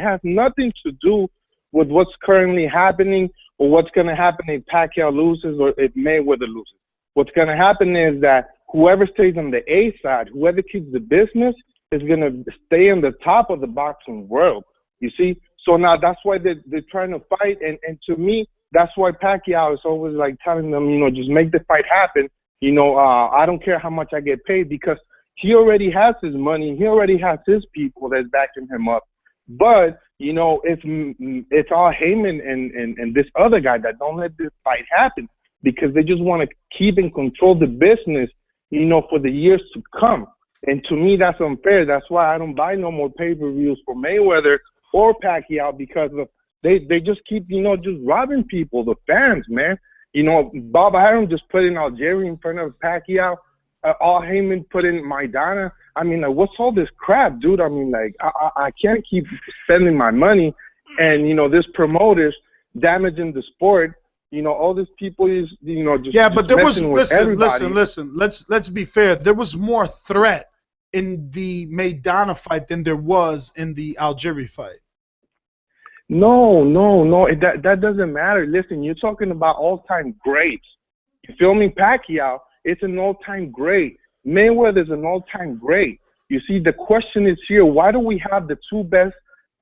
Speaker 13: has nothing to do with what's currently happening or what's going to happen if Pacquiao loses or if Mayweather loses. What's going to happen is that whoever stays on the A side, whoever keeps the business, is going to stay on the top of the boxing world. You see? So now that's why they're trying to fight. And to me, that's why Pacquiao is always like telling them, just make the fight happen. I don't care how much I get paid, because he already has his money. He already has his people that's backing him up. But, it's Al Heyman and this other guy that don't let this fight happen, because they just want to keep and control the business, for the years to come. And to me, that's unfair. That's why I don't buy no more pay-per-views for Mayweather or Pacquiao, because of they just keep, just robbing people, the fans, man. Bob Arum just put in Algeria in front of Pacquiao. Al Heyman put in Maidana. I mean, like, what's all this crap, dude? I mean, like, I can't keep spending my money, and this promoters damaging the sport. All these people is, just
Speaker 4: but there was
Speaker 13: listen.
Speaker 4: Let's be fair. There was more threat in the Maidana fight than there was in the Algeria fight.
Speaker 13: No. That doesn't matter. Listen, you're talking about all-time greats. You feel me? Pacquiao, it's an all-time great. Mayweather's an all-time great. You see, the question is here: why do we have the two best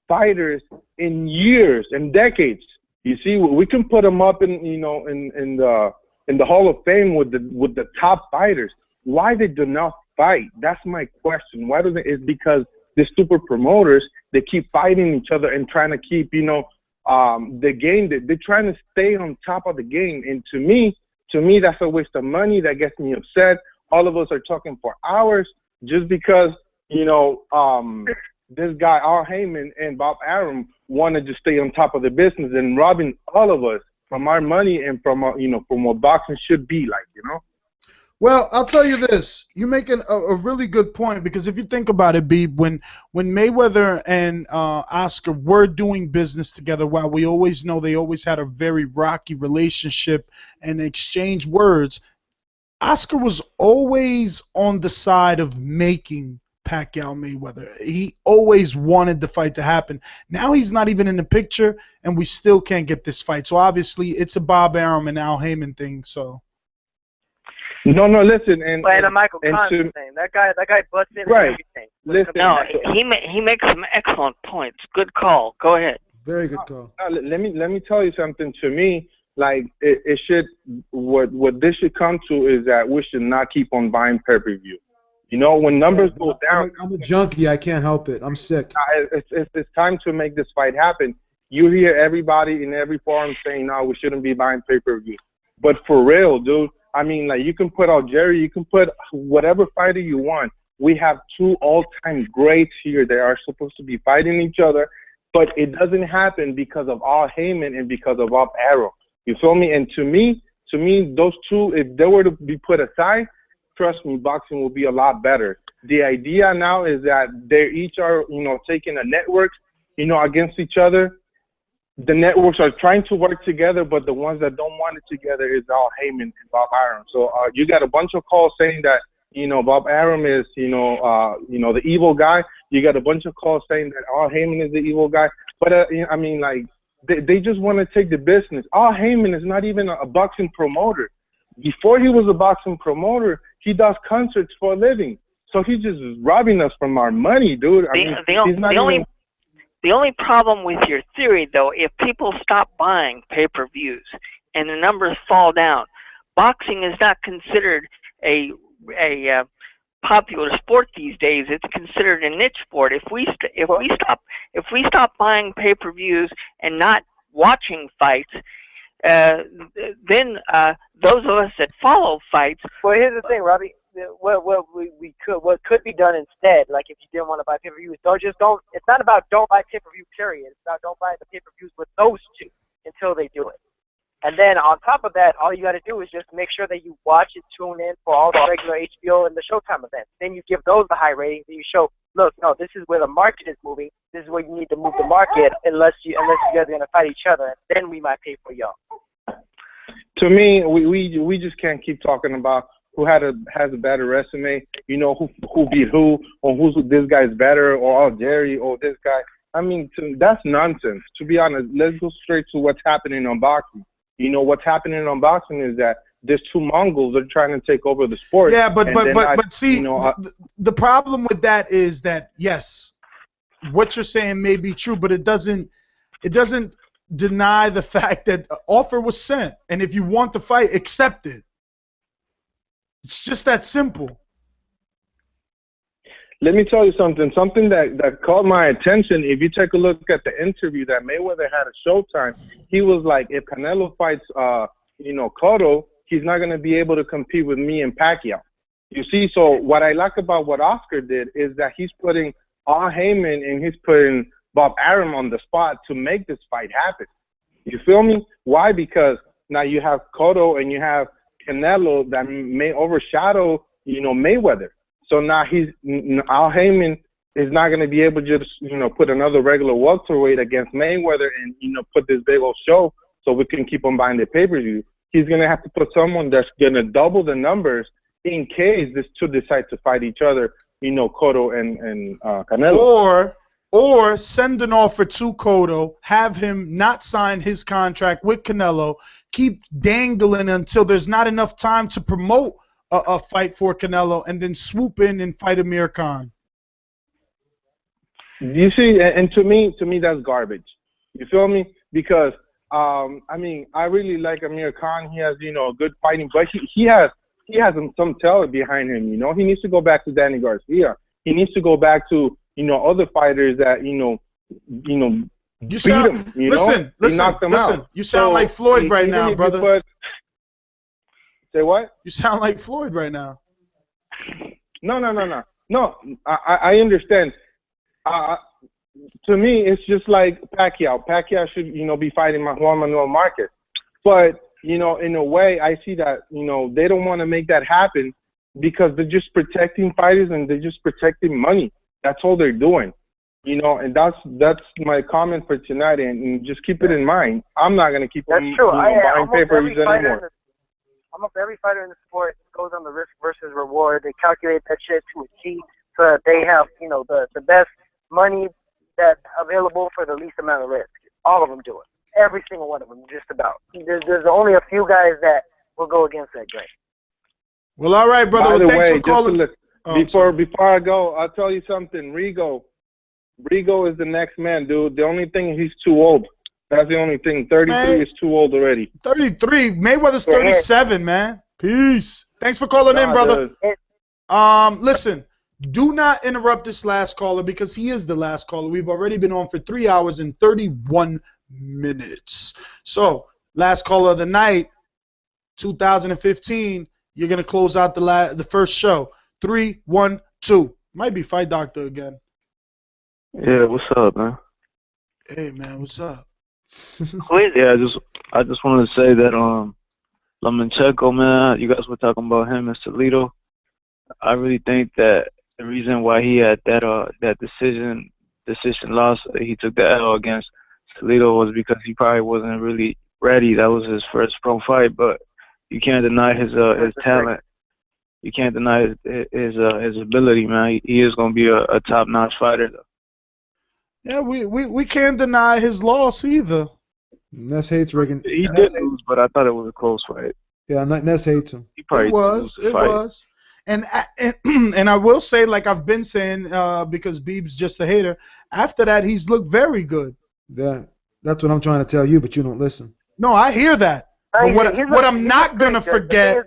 Speaker 13: fighters in years and decades? You see, we can put them up in in the Hall of Fame with the top fighters. Why they do not fight? That's my question. Why do they? It's because the stupid promoters, they keep fighting each other and trying to keep the game. They're trying to stay on top of the game. And to me, that's a waste of money. That gets me upset. All of us are talking for hours just because this guy Al Heyman and Bob Arum wanted to stay on top of the business and robbing all of us from our money and from from what boxing should be like.
Speaker 4: Well, I'll tell you this. You're making a really good point, because if you think about it, Beeb, when Mayweather and Oscar were doing business together, while we always know they always had a very rocky relationship and exchange words, Oscar was always on the side of making Pacquiao Mayweather. He always wanted the fight to happen. Now he's not even in the picture, and we still can't get this fight. So obviously it's a Bob Arum and Al Heyman thing. So.
Speaker 13: No, listen, and
Speaker 1: Michael Koncz name. That guy butts in
Speaker 13: right.
Speaker 1: and everything.
Speaker 13: Listen,
Speaker 12: no, he makes some excellent points. Good call. Go ahead.
Speaker 5: Very good call.
Speaker 13: Let me tell you something. To me, like it should what this should come to is that we should not keep on buying pay-per-view. When numbers go down.
Speaker 5: I'm a junkie. I can't help it. I'm sick.
Speaker 13: It's time to make this fight happen. You hear everybody in every forum saying, "No, we shouldn't be buying pay-per-view." But for real, dude. I mean, like, you can put Algeria, you can put whatever fighter you want. We have two all-time greats here that are supposed to be fighting each other, but it doesn't happen because of Al Heyman and because of Bob Arum. You feel me? And to me, those two, if they were to be put aside, trust me, boxing will be a lot better. The idea now is that they each are, taking a network against each other. The networks are trying to work together, but the ones that don't want it together is Al Heyman and Bob Arum. So you got a bunch of calls saying that Bob Arum is the evil guy. You got a bunch of calls saying that Al Heyman is the evil guy. But I mean, like, they just want to take the business. Al Heyman is not even a boxing promoter. Before he was a boxing promoter, he does concerts for a living. So he's just robbing us from our money, dude.
Speaker 12: The only problem with your theory, though, if people stop buying pay-per-views and the numbers fall down, boxing is not considered a popular sport these days. It's considered a niche sport. If we stop buying pay-per-views and not watching fights, then those of us that follow fights.
Speaker 1: Well, here's the thing, Robbie. What could be done instead, like if you didn't want to buy pay-per-views, don't. It's not about don't buy pay-per-view, period. It's about don't buy the pay-per-views with those two until they do it. And then on top of that, all you got to do is just make sure that you watch and tune in for all the regular HBO and the Showtime events. Then you give those the high ratings, and you show, look, no, this is where the market is moving. This is where you need to move the market, unless you guys are gonna fight each other. And then we might pay for y'all.
Speaker 13: To me, we just can't keep talking about who has a better resume, who beat who, or this guy's better, or Jerry, or this guy. I mean, that's nonsense. To be honest, let's go straight to what's happening on boxing. What's happening on boxing is that there's two Mongols that are trying to take over the sport.
Speaker 4: Yeah, but see, the problem with that is that, yes, what you're saying may be true, but it doesn't deny the fact that an offer was sent, and if you want the fight, accept it. It's just that simple.
Speaker 13: Let me tell you something that caught my attention. If you take a look at the interview that Mayweather had at Showtime, he was like, if Canelo fights, Cotto, he's not going to be able to compete with me and Pacquiao. You see, so what I like about what Oscar did is that he's putting Al Heyman and he's putting Bob Arum on the spot to make this fight happen. You feel me? Why? Because now you have Cotto and you have Canelo that may overshadow, Mayweather. So now Al Heyman is not going to be able to just, put another regular welterweight against Mayweather and, put this big old show so we can keep on buying the pay-per-view. He's going to have to put someone that's going to double the numbers in case these two decide to fight each other, Cotto and Canelo.
Speaker 4: Or send an offer to Cotto, have him not sign his contract with Canelo, keep dangling until there's not enough time to promote a fight for Canelo, and then swoop in and fight Amir Khan.
Speaker 13: You see, and to me that's garbage. You feel me? Because I mean, I really like Amir Khan. He has good fighting, but he has some talent behind him. He needs to go back to Danny Garcia. He needs to go back to other fighters that beat him.
Speaker 4: Listen.
Speaker 13: Out.
Speaker 4: You sound like Floyd right now, brother.
Speaker 13: Say what?
Speaker 4: You sound like Floyd right now.
Speaker 13: No. I understand. To me, it's just like Pacquiao. Pacquiao should, be fighting Juan Manuel Marquez. But, in a way, I see that, they don't want to make that happen because they're just protecting fighters and they're just protecting money. That's all they're doing. And that's my comment for tonight. And just keep it in mind. I'm not going to keep buying pay-per-views anymore.
Speaker 1: Almost every fighter in the sport goes on the risk versus reward. They calculate that shit to a T so that they have, the best money that's available for the least amount of risk. All of them do it. Every single one of them, just about. There's only a few guys that will go against that grain.
Speaker 4: Well, all right, brother. Well, thanks for calling.
Speaker 13: Before I go, I'll tell you something. Rigo is the next man, dude. The only thing, he's too old. That's the only thing. 33 is too old already.
Speaker 4: 33. Mayweather's 37, man. Peace. Thanks for calling in, brother. Listen, do not interrupt this last caller because he is the last caller. We've already been on for 3 hours and 31 minutes. So, last caller of the night, 2015. You're going to close out the first show. 3, 1, 2. Might be Fight Doctor again.
Speaker 14: Yeah, what's up, man?
Speaker 4: Hey, man, what's up?
Speaker 14: Yeah, I just wanted to say that Lomachenko, man, you guys were talking about him and Toledo. I really think that the reason why he had that decision decision loss. He took the L against Salido was because he probably wasn't really ready. That was his first pro fight, but you can't deny his talent. You can't deny his ability, man. He is going to be a top-notch fighter, though.
Speaker 4: Yeah, we can't deny his loss either.
Speaker 5: Ness hates Riggin.
Speaker 14: He did lose, but I thought it was a close fight.
Speaker 5: Yeah, Ness hates him.
Speaker 14: He probably
Speaker 4: It was. And I will say, like I've been saying, because Beeb's just a hater, after that, he's looked very good.
Speaker 5: Yeah, that's what I'm trying to tell you, but you don't listen.
Speaker 4: No, I hear that. But what I'm not gonna forget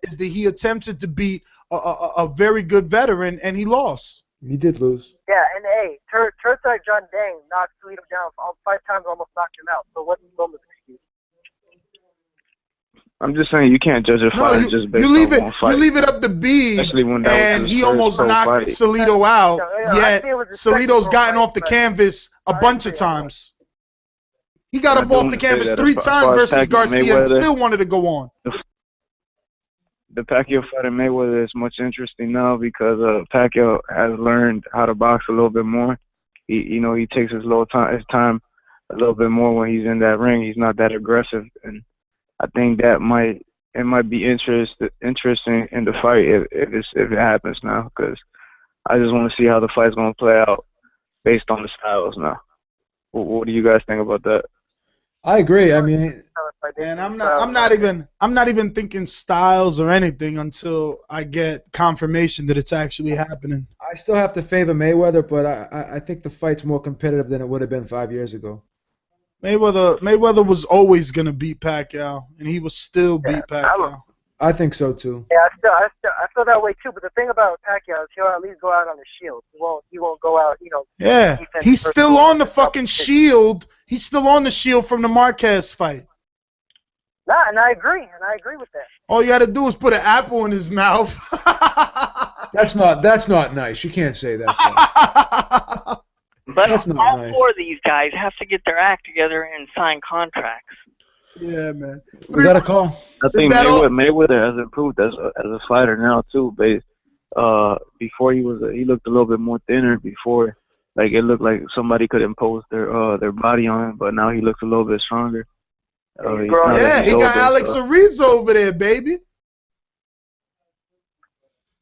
Speaker 4: is that he attempted to beat a very good veteran and he lost.
Speaker 5: He did lose.
Speaker 1: Yeah, and hey, Turthai John Dang knocked Salido down 5 times, almost knocked him out. So what's Loma's excuse?
Speaker 14: I'm just saying you can't judge a fighter just based on one fight.
Speaker 4: You leave it up to B, and he almost knocked Salido out. Yet Salido's gotten off the canvas a bunch of times. He got up off the canvas 3 times versus Garcia and still wanted to go on.
Speaker 14: The Pacquiao fight in Mayweather is much interesting now because Pacquiao has learned how to box a little bit more. He takes his time a little bit more when he's in that ring. He's not that aggressive, and I think that might be interesting in the fight if it happens now, because I just want to see how the fight's going to play out based on the styles now. What do you guys think about that?
Speaker 5: I agree. I mean,
Speaker 4: and I'm not even thinking styles or anything until I get confirmation that it's actually happening.
Speaker 5: I still have to favor Mayweather, but I think the fight's more competitive than it would have been 5 years ago.
Speaker 4: Mayweather was always gonna beat Pacquiao, and he will still beat Pacquiao.
Speaker 5: I think so too.
Speaker 1: Yeah, I feel that way too. But the thing about Pacquiao is he'll at least go out on the shield. He won't go out,
Speaker 4: Yeah, he's still on the fucking shield. He's still on the shield from the Marquez fight.
Speaker 1: Nah, and I agree with that.
Speaker 4: All you got to do is put an apple in his mouth.
Speaker 5: That's not nice. You can't say that.
Speaker 12: But
Speaker 5: that's not
Speaker 12: all
Speaker 5: nice.
Speaker 12: 4 of these guys have to get their act together and sign contracts.
Speaker 4: Yeah, man.
Speaker 5: We got a call.
Speaker 14: I think Mayweather has improved as a fighter now too. Before he looked a little bit more thinner. Before, like it looked like somebody could impose their body on him, but now he looks a little bit stronger.
Speaker 4: He got Alex Ariza over there, baby.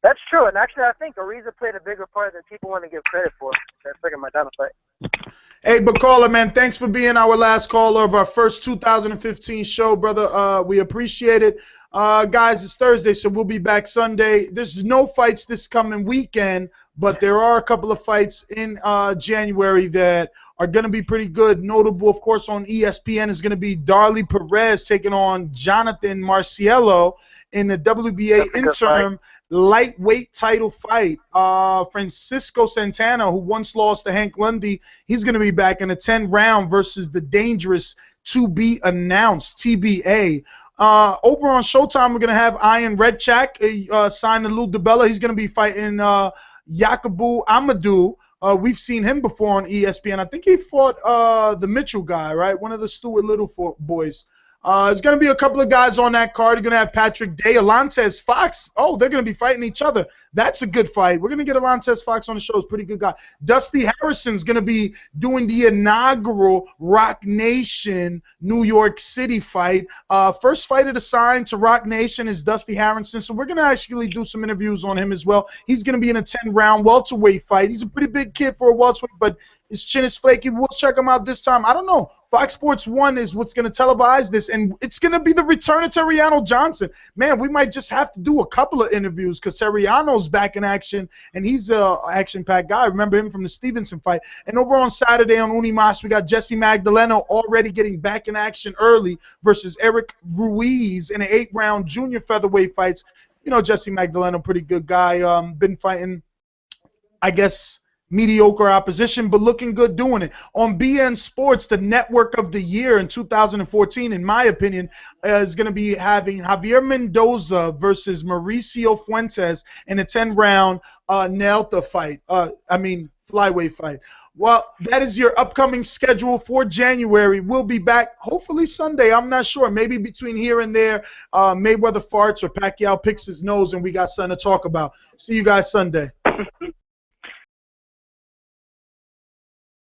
Speaker 1: That's true, and actually I think Ariza played a bigger part than people want to give credit for. That's freaking my fight.
Speaker 4: Hey, but caller, man, thanks for being our last caller of our first 2015 show, brother. We appreciate it. Guys, it's Thursday, so we'll be back Sunday. There's no fights this coming weekend, but there are a couple of fights in January that are going to be pretty good. Notable, of course, on ESPN is going to be Darly Perez taking on Jonathan Marciello in the WBA interim lightweight title fight. Francisco Santana, who once lost to Hank Lundy, he's going to be back in a 10-round versus the dangerous to be announced TBA. Over on Showtime, we're going to have Ian Redchak signed to Lou DiBella. He's going to be fighting Yakubu Amadou. We've seen him before on ESPN. I think he fought the Mitchell guy, right? One of the Stuart Little boys. There's going to be a couple of guys on that card. You're going to have Patrick Day, Alantez Fox. Oh, they're going to be fighting each other. That's a good fight. We're going to get Alantez Fox on the show. He's a pretty good guy. Dusty Harrison's going to be doing the inaugural Rock Nation New York City fight. First fighter to sign to Rock Nation is Dusty Harrison, so we're going to actually do some interviews on him as well. He's going to be in a 10-round welterweight fight. He's a pretty big kid for a welterweight, but his chin is flaky. We'll check him out this time. I don't know. Fox Sports 1 is what's going to televise this, and it's going to be the return of Terriano Johnson. Man, we might just have to do a couple of interviews because Terriano's back in action, and he's an action-packed guy. I remember him from the Stevenson fight. And over on Saturday on Unimas, we got Jesse Magdaleno already getting back in action early versus Eric Ruiz in an 8-round junior featherweight fights. You know, Jesse Magdaleno, pretty good guy. Been fighting, I guess, mediocre opposition, but looking good doing it. On BN Sports, the network of the year in 2014, in my opinion, is going to be having Javier Mendoza versus Mauricio Fuentes in a 10-round Nelta fight. Flyweight fight. Well, that is your upcoming schedule for January. We'll be back hopefully Sunday. I'm not sure. Maybe between here and there, Mayweather farts or Pacquiao picks his nose and we got something to talk about. See you guys Sunday.